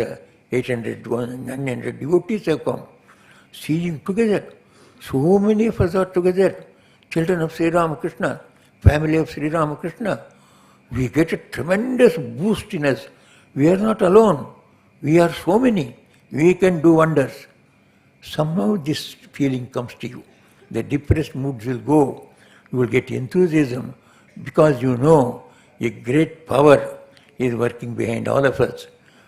800, 900 devotees have come, singing together. So many of us are together, children of Sri Ramakrishna, family of Sri Ramakrishna. We get a tremendous boost in us. We are not alone. We are so many. We can do wonders. Somehow this feeling comes to you. The depressed moods will go. You will get enthusiasm because you know a great power is working behind all of us.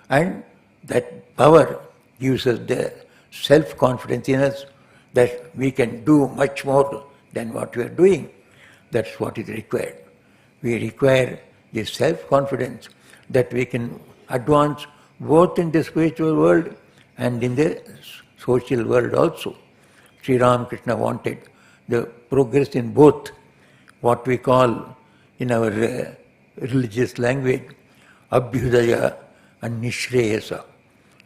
And that power gives us the self-confidence in us that we can do much more than what we are doing. That's what is required. We require this self-confidence that we can advance both in the spiritual world and in the social world also. Sri Ramakrishna wanted the progress in both, what we call in our religious language, Abhyudaya and Nishreyasa.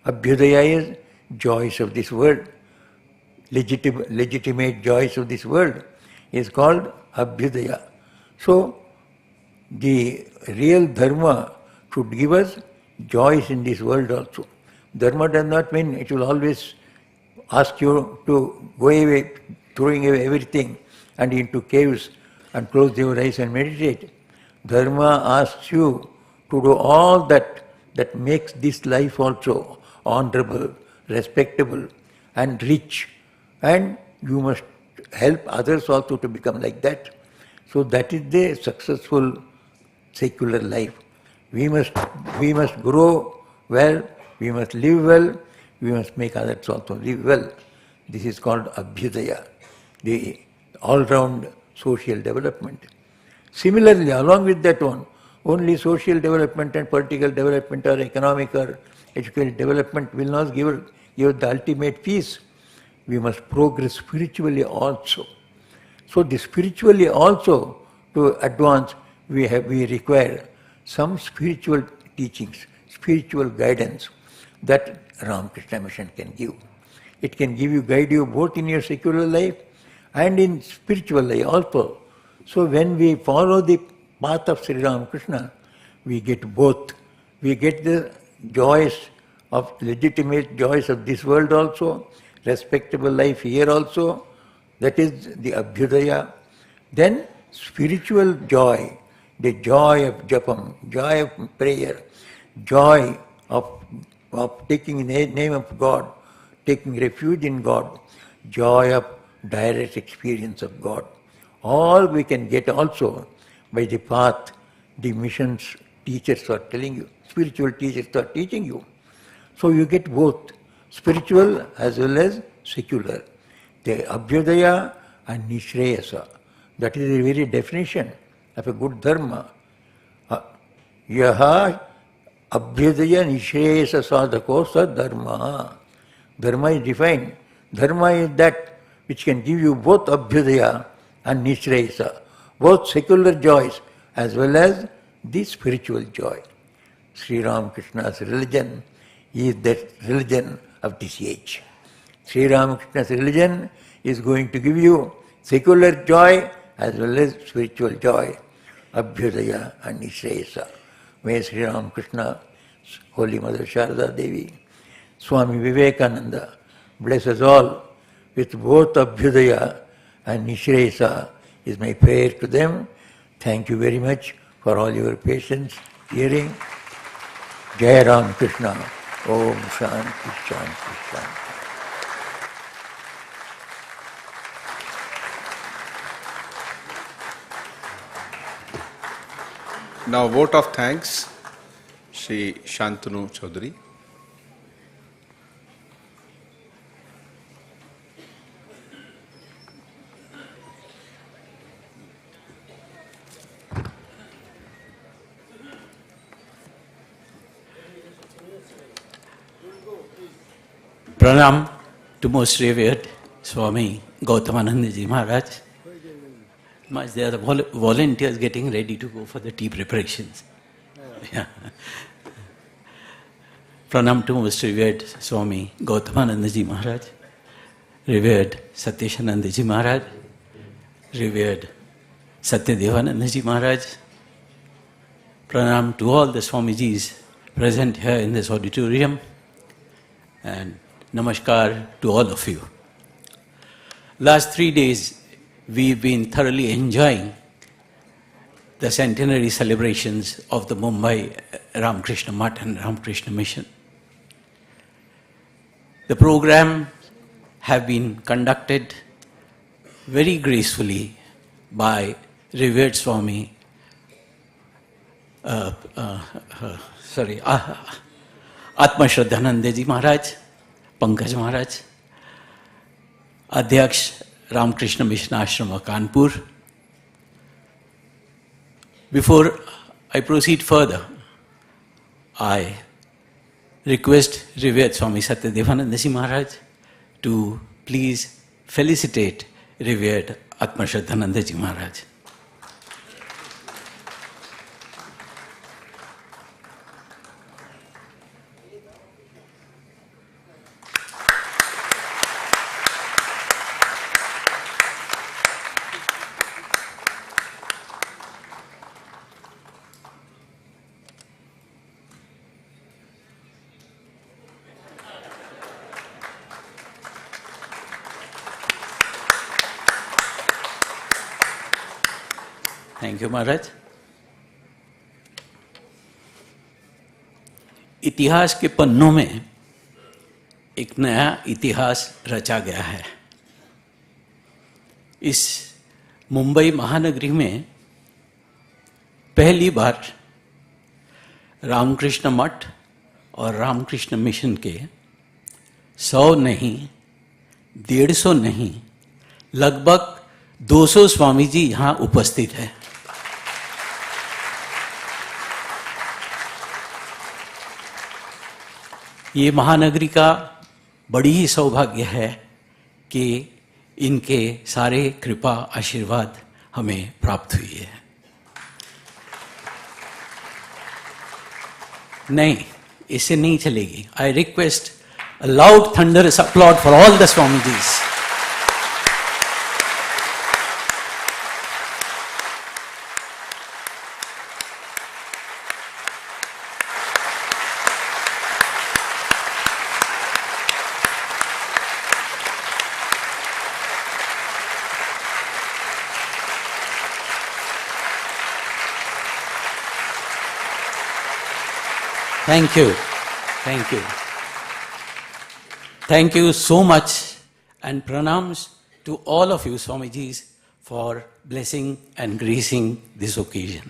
Abhyudaya is joys of this world, legitimate joys of this world, is called Abhyudaya. So, the real dharma should give us joys in this world also. Dharma does not mean it will always ask you to go away, throwing away everything and into caves and close your eyes and meditate. Dharma asks you to do all that makes this life also honorable, respectable and rich. And you must help others also to become like that. So that is the successful secular life. We must grow well, we must live well, we must make others also live well. This is called Abhyudaya, the all-round social development. Similarly, along with that one, only social development and political development or economic or educational development will not give the ultimate peace. We must progress spiritually also. So the spiritually also, to advance, we require some spiritual teachings, spiritual guidance that Ramakrishna Mission can give. It can guide you both in your secular life and in spiritual life also. So when we follow the path of Sri Ramakrishna, we get both. We get the joys of legitimate joys of this world also, respectable life here also, that is the Abhyudaya. Then spiritual joy, the joy of japam, joy of prayer, joy of taking the name of God, taking refuge in God, joy of direct experience of God. All we can get also by the path the missions teachers are telling you, spiritual teachers are teaching you. So you get both, spiritual as well as secular. The Abhyudaya and Nishreyasa. That is the very definition of a good dharma. Yaha Abhyudaya Nishreyasa sadhako sa dharma. Dharma is defined. Dharma is that which can give you both Abhyudaya and Nishreyasa, both secular joys as well as the spiritual joy. Sri Ramakrishna's religion is that religion of this age. Sri Ramakrishna's religion is going to give you secular joy as well as spiritual joy, Abhyudaya and Nishreyasa. May Sri Ramakrishna, Holy Mother Sharada Devi, Swami Vivekananda bless us all with both Abhyudaya and Nishreyasa is my prayer to them. Thank you very much for all your patience, hearing. Jai Ram Krishna. Om Shanti Shanti Shanti. Now, vote of thanks, Shri Shantanu Chaudhary. Pranam to most revered Swami Gautamananda Ji Maharaj. There are the volunteers getting ready to go for the tea preparations. Yeah. Pranam to most revered Swami Gautamananda Ji Maharaj, revered Satyeshananda Ji Maharaj, revered Satyadevananda Ji Maharaj. Pranam to all the Swamijis present here in this auditorium, and namaskar to all of you. Last 3 days, we've been thoroughly enjoying the centenary celebrations of the Mumbai Ramakrishna Math and Ramakrishna Mission. The program have been conducted very gracefully by revered Swami, Atma Shraddhananda Ji Maharaj, Pankaj Maharaj, Adhyaksh Ramakrishna Mission Ashram Kanpur. Before I proceed further, I request revered Swami Satyadevananda Ji Maharaj to please felicitate revered Atma Shraddhananda Ji Maharaj. Thank you, Maharaj. इतिहास के पन्नों में एक नया इतिहास रचा गया है। इस मुंबई महानगरी में पहली बार रामकृष्ण मठ और रामकृष्ण मिशन के 100 नहीं, 150 नहीं, लगभग 200 स्वामी जी यहाँ उपस्थित हैं। ये महानगरी का बड़ी ही सौभाग्य है कि इनके सारे कृपा आशीर्वाद हमें प्राप्त हुई है। नहीं, इससे नहीं चलेगी। I request a loud thunderous applaud for all the Swamijis. Thank you. Thank you. Thank you so much, and pranams to all of you Swamijis for blessing and gracing this occasion.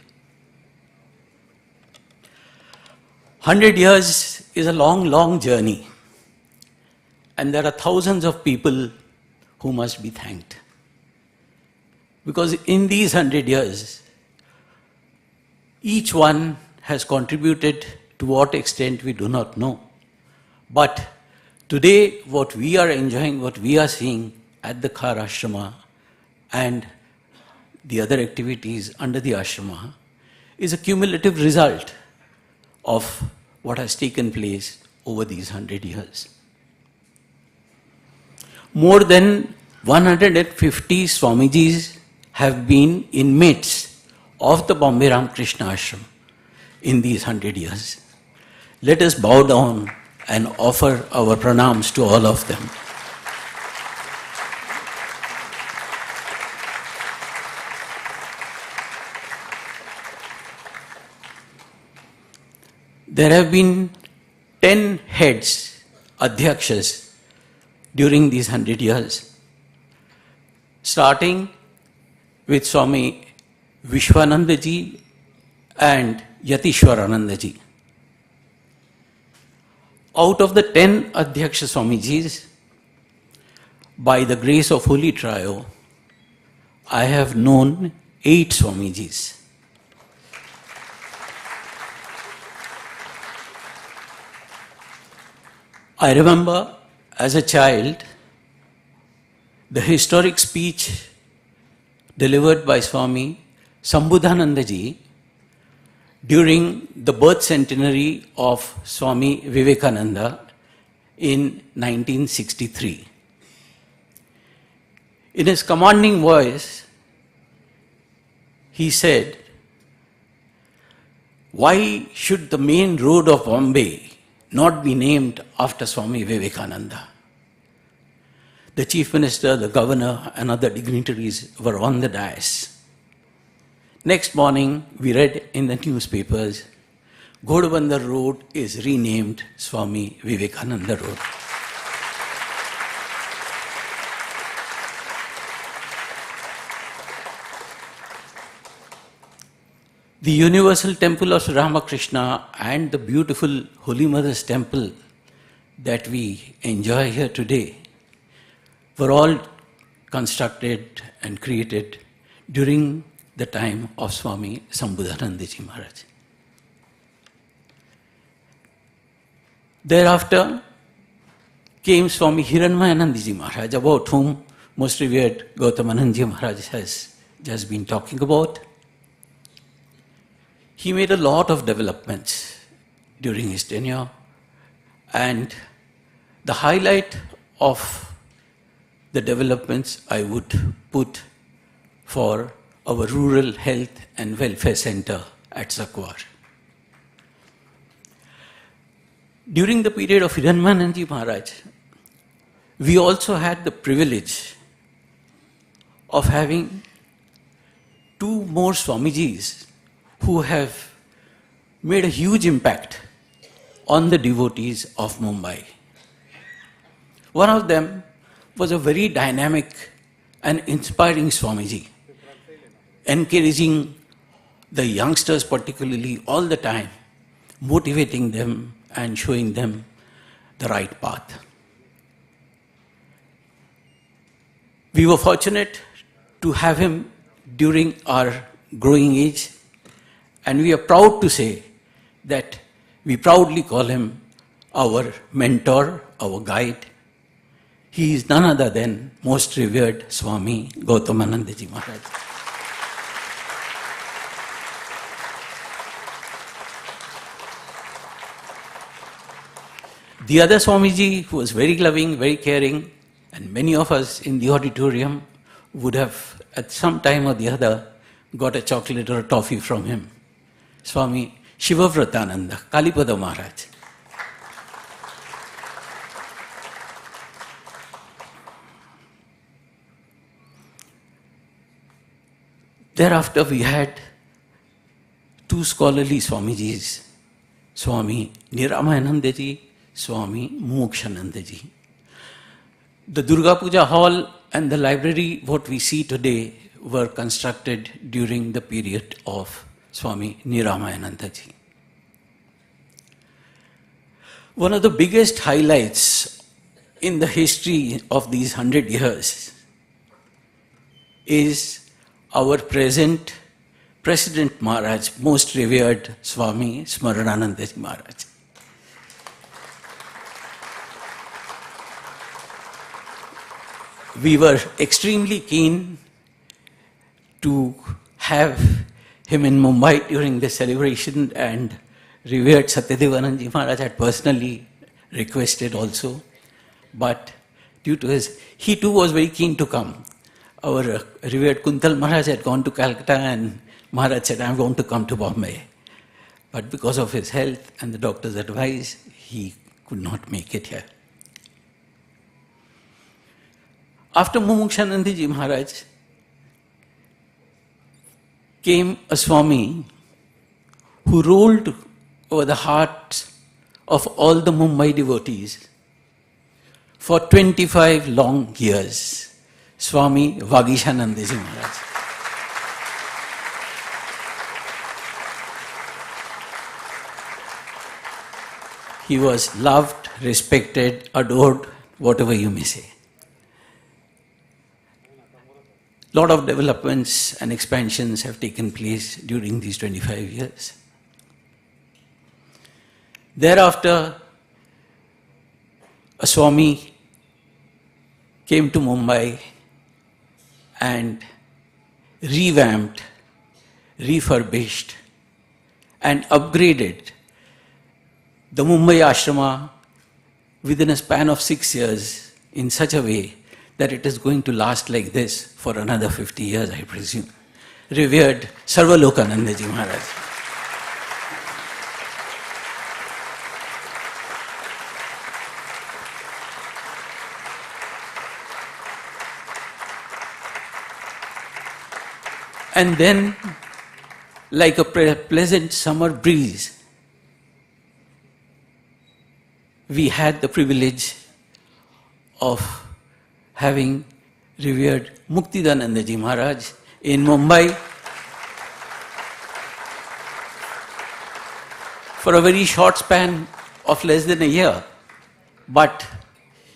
100 years is a long, long journey, and there are thousands of people who must be thanked. Because in these 100 years, each one has contributed to what extent we do not know. But today, what we are enjoying, what we are seeing at the Khar Ashrama and the other activities under the ashrama is a cumulative result of what has taken place over these 100 years. More than 150 Swamijis have been inmates of the Bombay Ramakrishna Ashram in these 100 years. Let us bow down and offer our pranams to all of them. There have been 10 heads, adhyakshas, during these 100 years, starting with Swami Vishwananda ji and Yatishwarananda ji. Out of the 10 Adhyaksha Swamijis, by the grace of Holy Trio, I have known 8 Swamijis. I remember as a child the historic speech delivered by Swami Sambudhananda ji during the birth centenary of Swami Vivekananda in 1963. In his commanding voice, he said, "Why should the main road of Bombay not be named after Swami Vivekananda?" The Chief Minister, the Governor, and other dignitaries were on the dais. Next morning, we read in the newspapers, Ghodbandar Road is renamed Swami Vivekananda Road. The Universal Temple of Ramakrishna and the beautiful Holy Mother's Temple that we enjoy here today were all constructed and created during the time of Swami Sambudhananda ji Maharaj. Thereafter came Swami Hiranmayananda ji Maharaj, about whom most revered Gautamanand ji Maharaj has just been talking about. He made a lot of developments during his tenure, and the highlight of the developments I would put for our Rural Health and Welfare Center at Sakwar. During the period of Hiranmayananda ji Maharaj, we also had the privilege of having two more Swamijis who have made a huge impact on the devotees of Mumbai. One of them was a very dynamic and inspiring Swamiji, encouraging the youngsters particularly all the time, motivating them and showing them the right path. We were fortunate to have him during our growing age, and we are proud to say that we proudly call him our mentor, our guide. He is none other than most revered Swami Gautamananda Ji Maharaj. The other Swamiji, who was very loving, very caring, and many of us in the auditorium would have at some time or the other got a chocolate or a toffee from him. Swami Shivavratananda, Kalipada Maharaj. Thereafter we had two scholarly Swamijis, Swami Niramayanandaji, Swami Mokshanandaji. The Durga Puja hall and the library, what we see today, were constructed during the period of Swami Niramayanandaji. One of the biggest highlights in the history of these 100 years is our present President Maharaj, most revered Swami Smarananandaji Maharaj. We were extremely keen to have him in Mumbai during the celebration, and revered Satyadevanandaji Maharaj had personally requested also. But due to he too was very keen to come. Our revered Kuntal Maharaj had gone to Calcutta, and Maharaj said, I want to come to Bombay. But because of his health and the doctor's advice, he could not make it here. After Mumukshanandaji Maharaj came a Swami who ruled over the hearts of all the Mumbai devotees for 25 long years, Swami Vagishanandaji Maharaj. He was loved, respected, adored, whatever you may say. A lot of developments and expansions have taken place during these 25 years. Thereafter, a Swami came to Mumbai and revamped, refurbished, and upgraded the Mumbai ashrama within a span of 6 years in such a way that it is going to last like this for another 50 years, I presume. Revered Sarvalokanandaji Maharaj. And then, like a pleasant summer breeze, we had the privilege of having revered Muktidanandaji Maharaj in Mumbai for a very short span of less than a year. But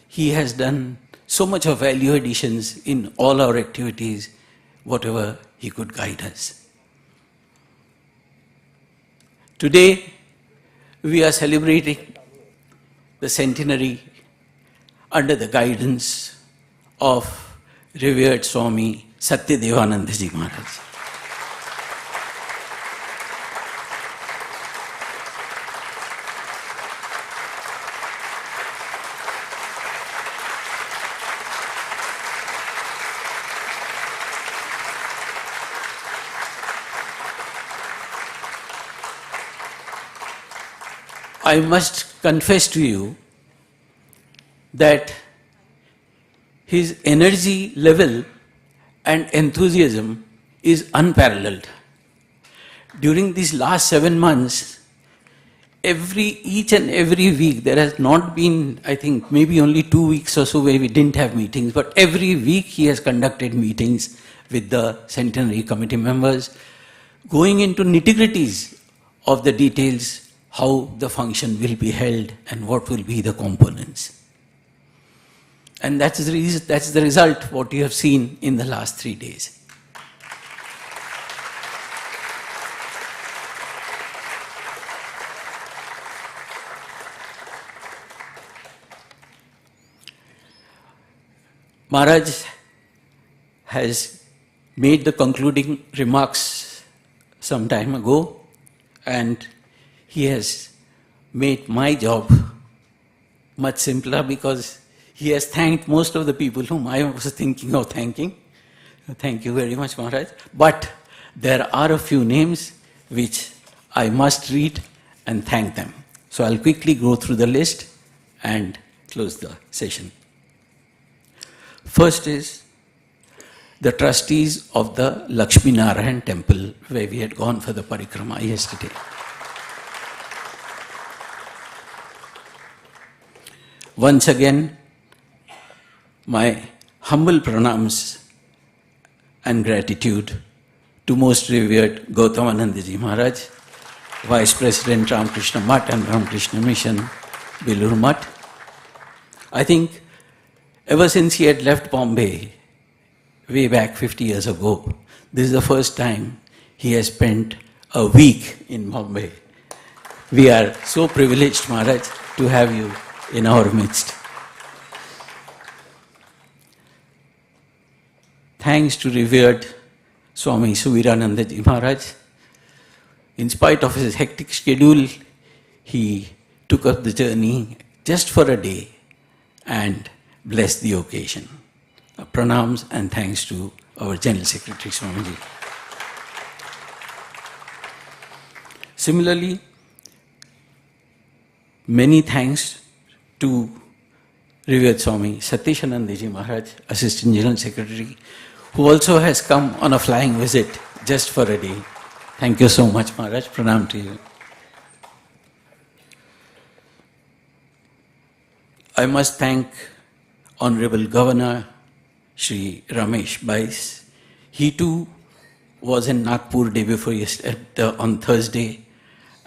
he has done so much of value additions in all our activities, whatever he could guide us. Today, we are celebrating the centenary under the guidance of revered Swami Satyadevanandaji Maharaj. I must confess to you that his energy level and enthusiasm is unparalleled. During these last 7 months, each and every week, there has not been, I think, maybe only 2 weeks or so where we didn't have meetings, but every week he has conducted meetings with the Centenary committee members, going into nitty-gritties of the details, how the function will be held and what will be the components. And that's the result, what you have seen in the last 3 days. Maharaj has made the concluding remarks some time ago, and he has made my job much simpler because he has thanked most of the people whom I was thinking of thanking. Thank you very much, Maharaj. But there are a few names which I must read and thank them. So I'll quickly go through the list and close the session. First is the trustees of the Lakshmi Narayan temple where we had gone for the parikrama yesterday. Once again, my humble pranams and gratitude to most revered Gautamanandaji Maharaj, Vice President Ramakrishna Mutt and Ramakrishna Mission, Belur Mutt. I think ever since he had left Bombay, way back 50 years ago, this is the first time he has spent a week in Bombay. We are so privileged, Maharaj, to have you in our midst. Thanks to revered Swami Suviranandaji Maharaj. In spite of his hectic schedule, he took up the journey just for a day and blessed the occasion. Pranams and thanks to our General Secretary Swamiji. Similarly, many thanks to revered Swami Satishanandaji Maharaj, Assistant General Secretary, who also has come on a flying visit just for a day. Thank you so much, Maharaj. Pranam to you. I must thank Honorable Governor Shri Ramesh Bais. He too was in Nagpur day before yesterday, on Thursday,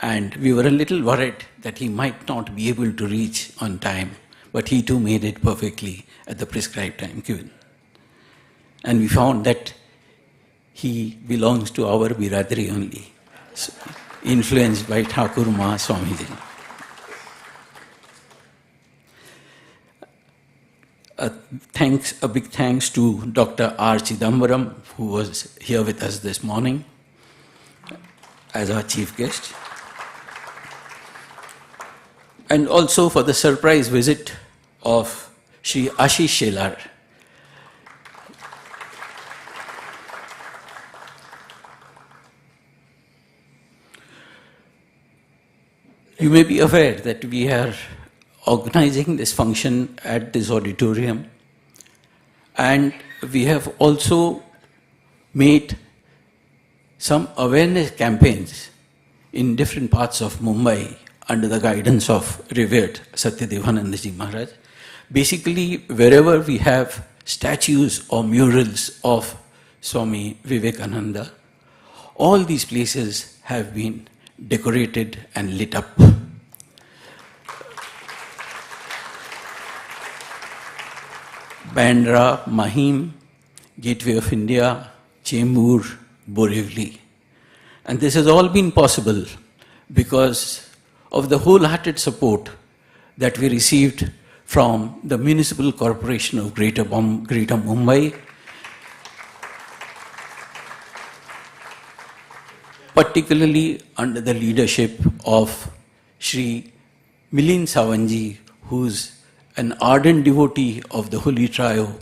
and we were a little worried that he might not be able to reach on time, but he too made it perfectly at the prescribed time given. And we found that he belongs to our Biradari only, so, influenced by Thakur Ma Swamiji. A big thanks to Dr. R. Chidambaram, who was here with us this morning as our chief guest. And also for the surprise visit of Shri Ashish Shelar. You may be aware that we are organizing this function at this auditorium, and we have also made some awareness campaigns in different parts of Mumbai under the guidance of revered Satyadevanandaji Maharaj. Basically, wherever we have statues or murals of Swami Vivekananda, all these places have been decorated and lit up. Bandra, Mahim, Gateway of India, Chembur, Borivali. And this has all been possible because of the wholehearted support that we received from the Municipal Corporation of Greater Mumbai, particularly under the leadership of Shri Milind Savanji, who's an ardent devotee of the Holy Trio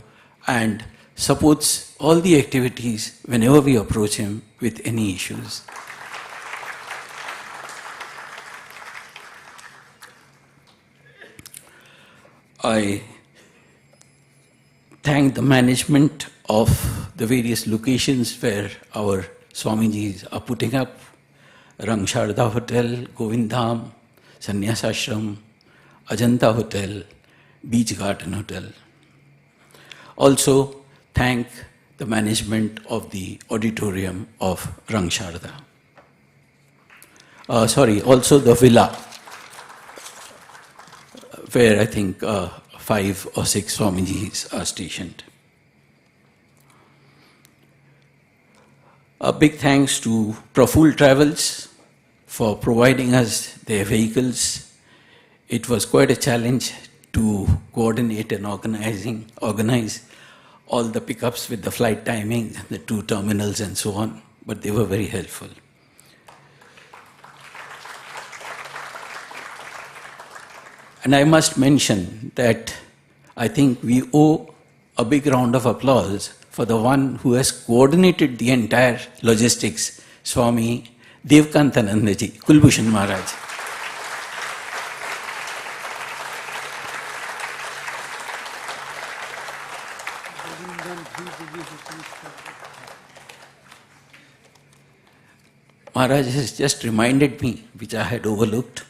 and supports all the activities whenever we approach him with any issues. I thank the management of the various locations where our Swamijis are putting up: Rang Sharda Hotel, Govindham, Sannyas Ashram, Ajanta Hotel, Beach Garden Hotel. Also, thank the management of the auditorium of Rang Sharda. Also the villa, where I think 5 or 6 Swamijis are stationed. A big thanks to Praful Travels for providing us their vehicles. It was quite a challenge to coordinate and organize all the pickups with the flight timing, the 2 terminals and so on, but they were very helpful. And I must mention that I think we owe a big round of applause for the one who has coordinated the entire logistics, Swami Devkantanandaji, Kulbhushan Maharaj. Maharaj has just reminded me, which I had overlooked,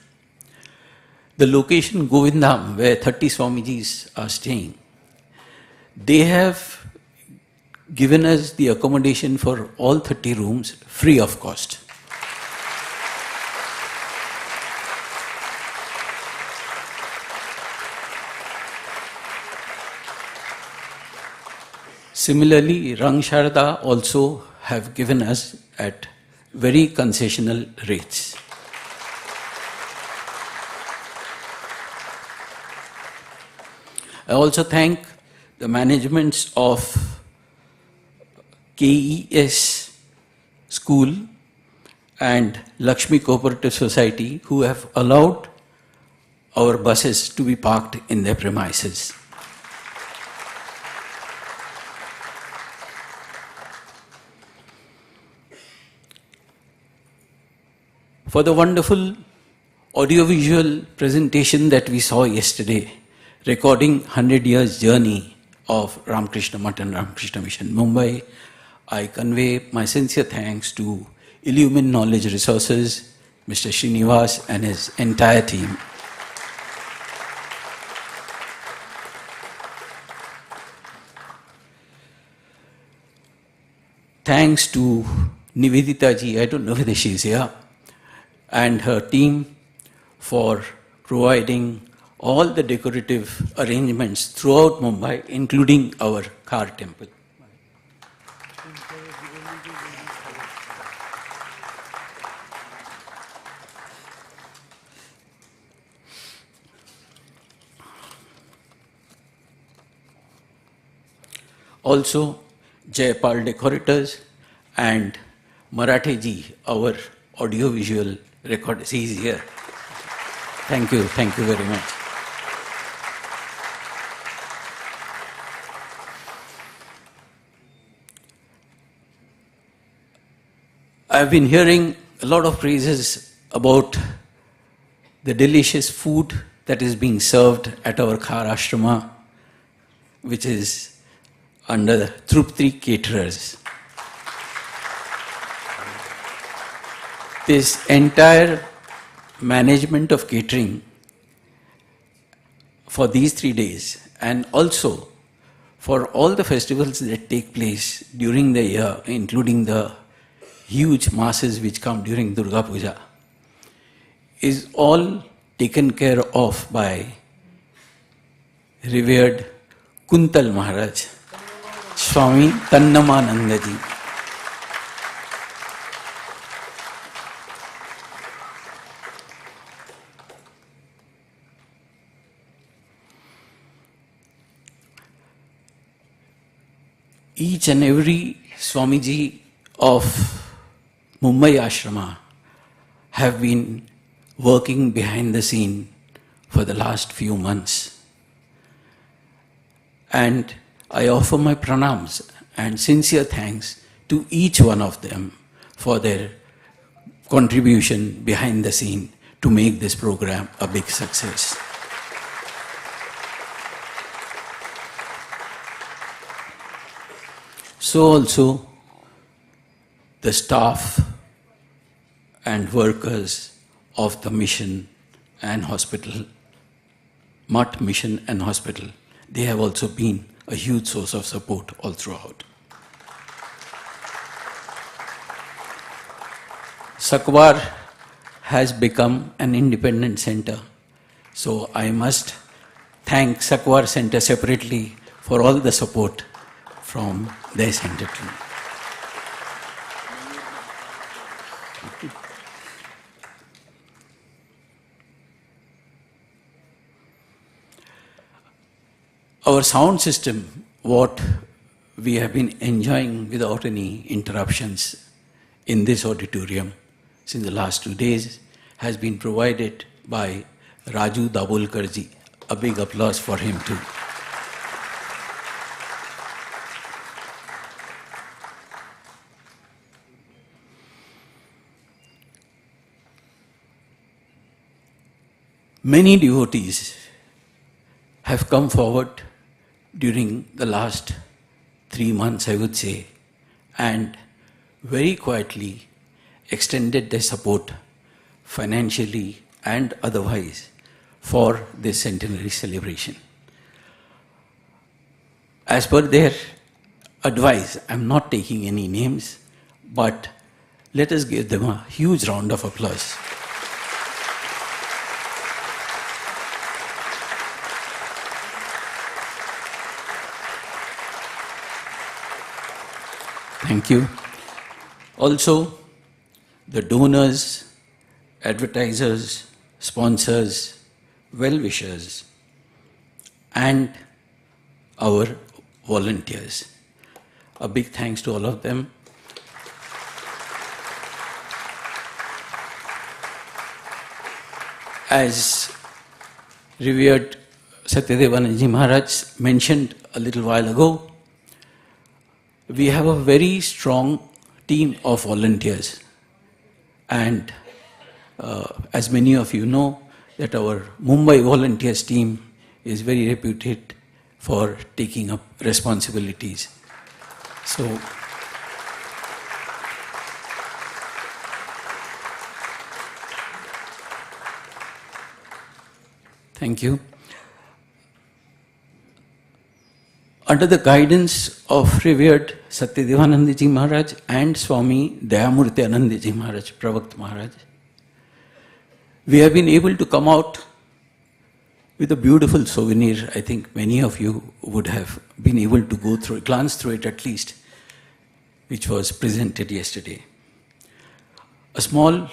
the location Govindham, where 30 Swamijis are staying. They have given us the accommodation for all 30 rooms free of cost. Similarly, Rang Sharda also have given us at very concessional rates. I also thank the managements of KES School and Lakshmi Cooperative Society, who have allowed our buses to be parked in their premises. For the wonderful audiovisual presentation that we saw yesterday, recording 100 years journey of Ramakrishna Math and Ramakrishna Mission Mumbai, I convey my sincere thanks to Illumine Knowledge Resources, Mr. Srinivas and his entire team. Thanks to Nivedita ji, I don't know whether she's here, and her team for providing all the decorative arrangements throughout Mumbai, including our car temple. Also, Jayapal Decorators and Marathe ji, our audiovisual record. He's here. Thank you very much. I've been hearing a lot of praises about the delicious food that is being served at our Khar Ashrama, which is under Trupti Caterers. This entire management of catering for these 3 days, and also for all the festivals that take place during the year, including the huge masses which come during Durga Puja, is all taken care of by revered Kuntal Maharaj, Swami Tannamananda ji. Each and every Swamiji of Mumbai Ashrama have been working behind the scene for the last few months. And I offer my pranams and sincere thanks to each one of them for their contribution behind the scene to make this program a big success. so also the staff and workers of the mission and hospital, Mutt Mission and Hospital, they have also been a huge source of support all throughout. Sakwar has become an independent center, so I must thank Sakwar Center separately for all the support from their center to me. Our sound system, what we have been enjoying without any interruptions in this auditorium since the last 2 days, has been provided by Raju Dabholkarji. A big applause for him too. Many devotees have come forward during the last 3 months, I would say, and very quietly extended their support financially and otherwise for this centenary celebration. As per their advice, I'm not taking any names, but let us give them a huge round of applause. Thank you. Also, the donors, advertisers, sponsors, well-wishers, and our volunteers. A big thanks to all of them. As revered Satyadevanandaji Maharaj mentioned a little while ago, we have a very strong team of volunteers, and as many of you know, that our Mumbai volunteers team is very reputed for taking up responsibilities. So, thank you. Under the guidance of revered Satyadevanandaji Maharaj and Swami Dayamurti Anandaji Maharaj, Pravakt Maharaj, we have been able to come out with a beautiful souvenir. I think many of you would have been able to go through, glance through it at least, which was presented yesterday. A small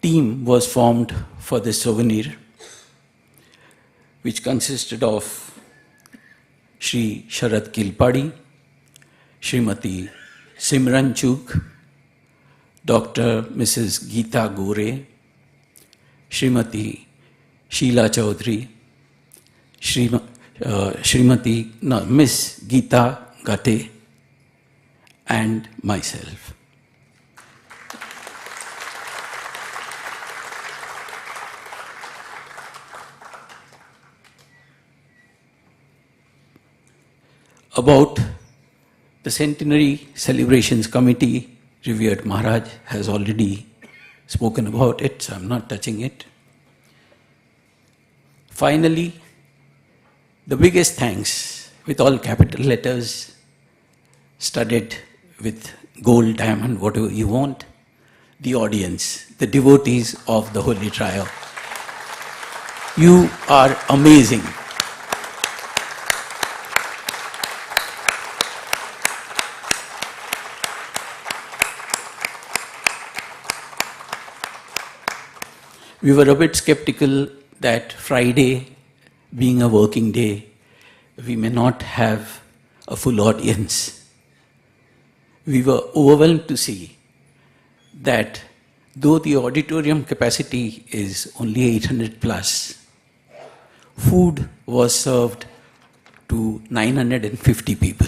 team was formed for this souvenir, which consisted of Shri Sharad Kilpadi, Srimati Simran Chugh, Dr. Mrs. Geeta Gore, Srimati Sheila Chaudhary, Miss Geeta Gate, and myself. About the Centenary Celebrations Committee, revered Maharaj has already spoken about it, so I'm not touching it. Finally, the biggest thanks, with all capital letters, studded with gold, diamond, whatever you want, the audience, the devotees of the Holy Trio. You are amazing. We were a bit skeptical that Friday, being a working day, we may not have a full audience. We were overwhelmed to see that though the auditorium capacity is only 800 plus, food was served to 950 people.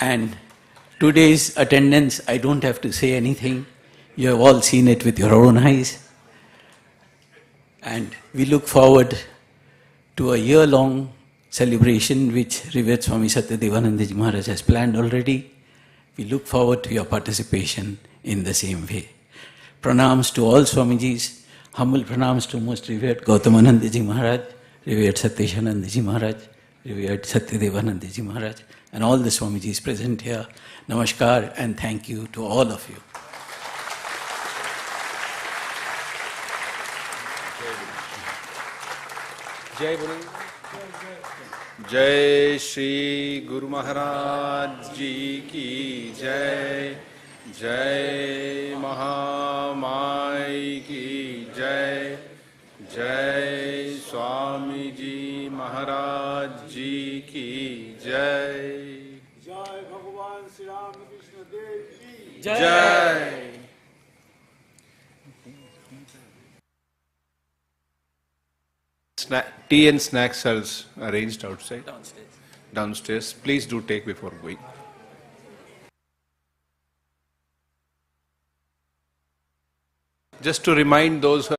And today's attendance, I don't have to say anything. You have all seen it with your own eyes. And we look forward to a year-long celebration which Revered Swami Satyadevananda Ji Maharaj has planned already. We look forward to your participation in the same way. Pranams to all Swamijis, humble pranams to Most Revered Gautamananda Ji Maharaj, Revered Satyeshananda Ji Maharaj, Revered Satyadevananda Ji Maharaj, and all the Swamijis present here. Namaskar and thank you to all of you. जय बोलो जय श्री गुरु महाराज जी की जय जय महामाई की जय जय स्वामी जी महाराज जी की जय जय भगवान श्री रामकृष्ण देव की जय Tea and snacks are arranged outside. Downstairs. Please do take before going. Just to remind those who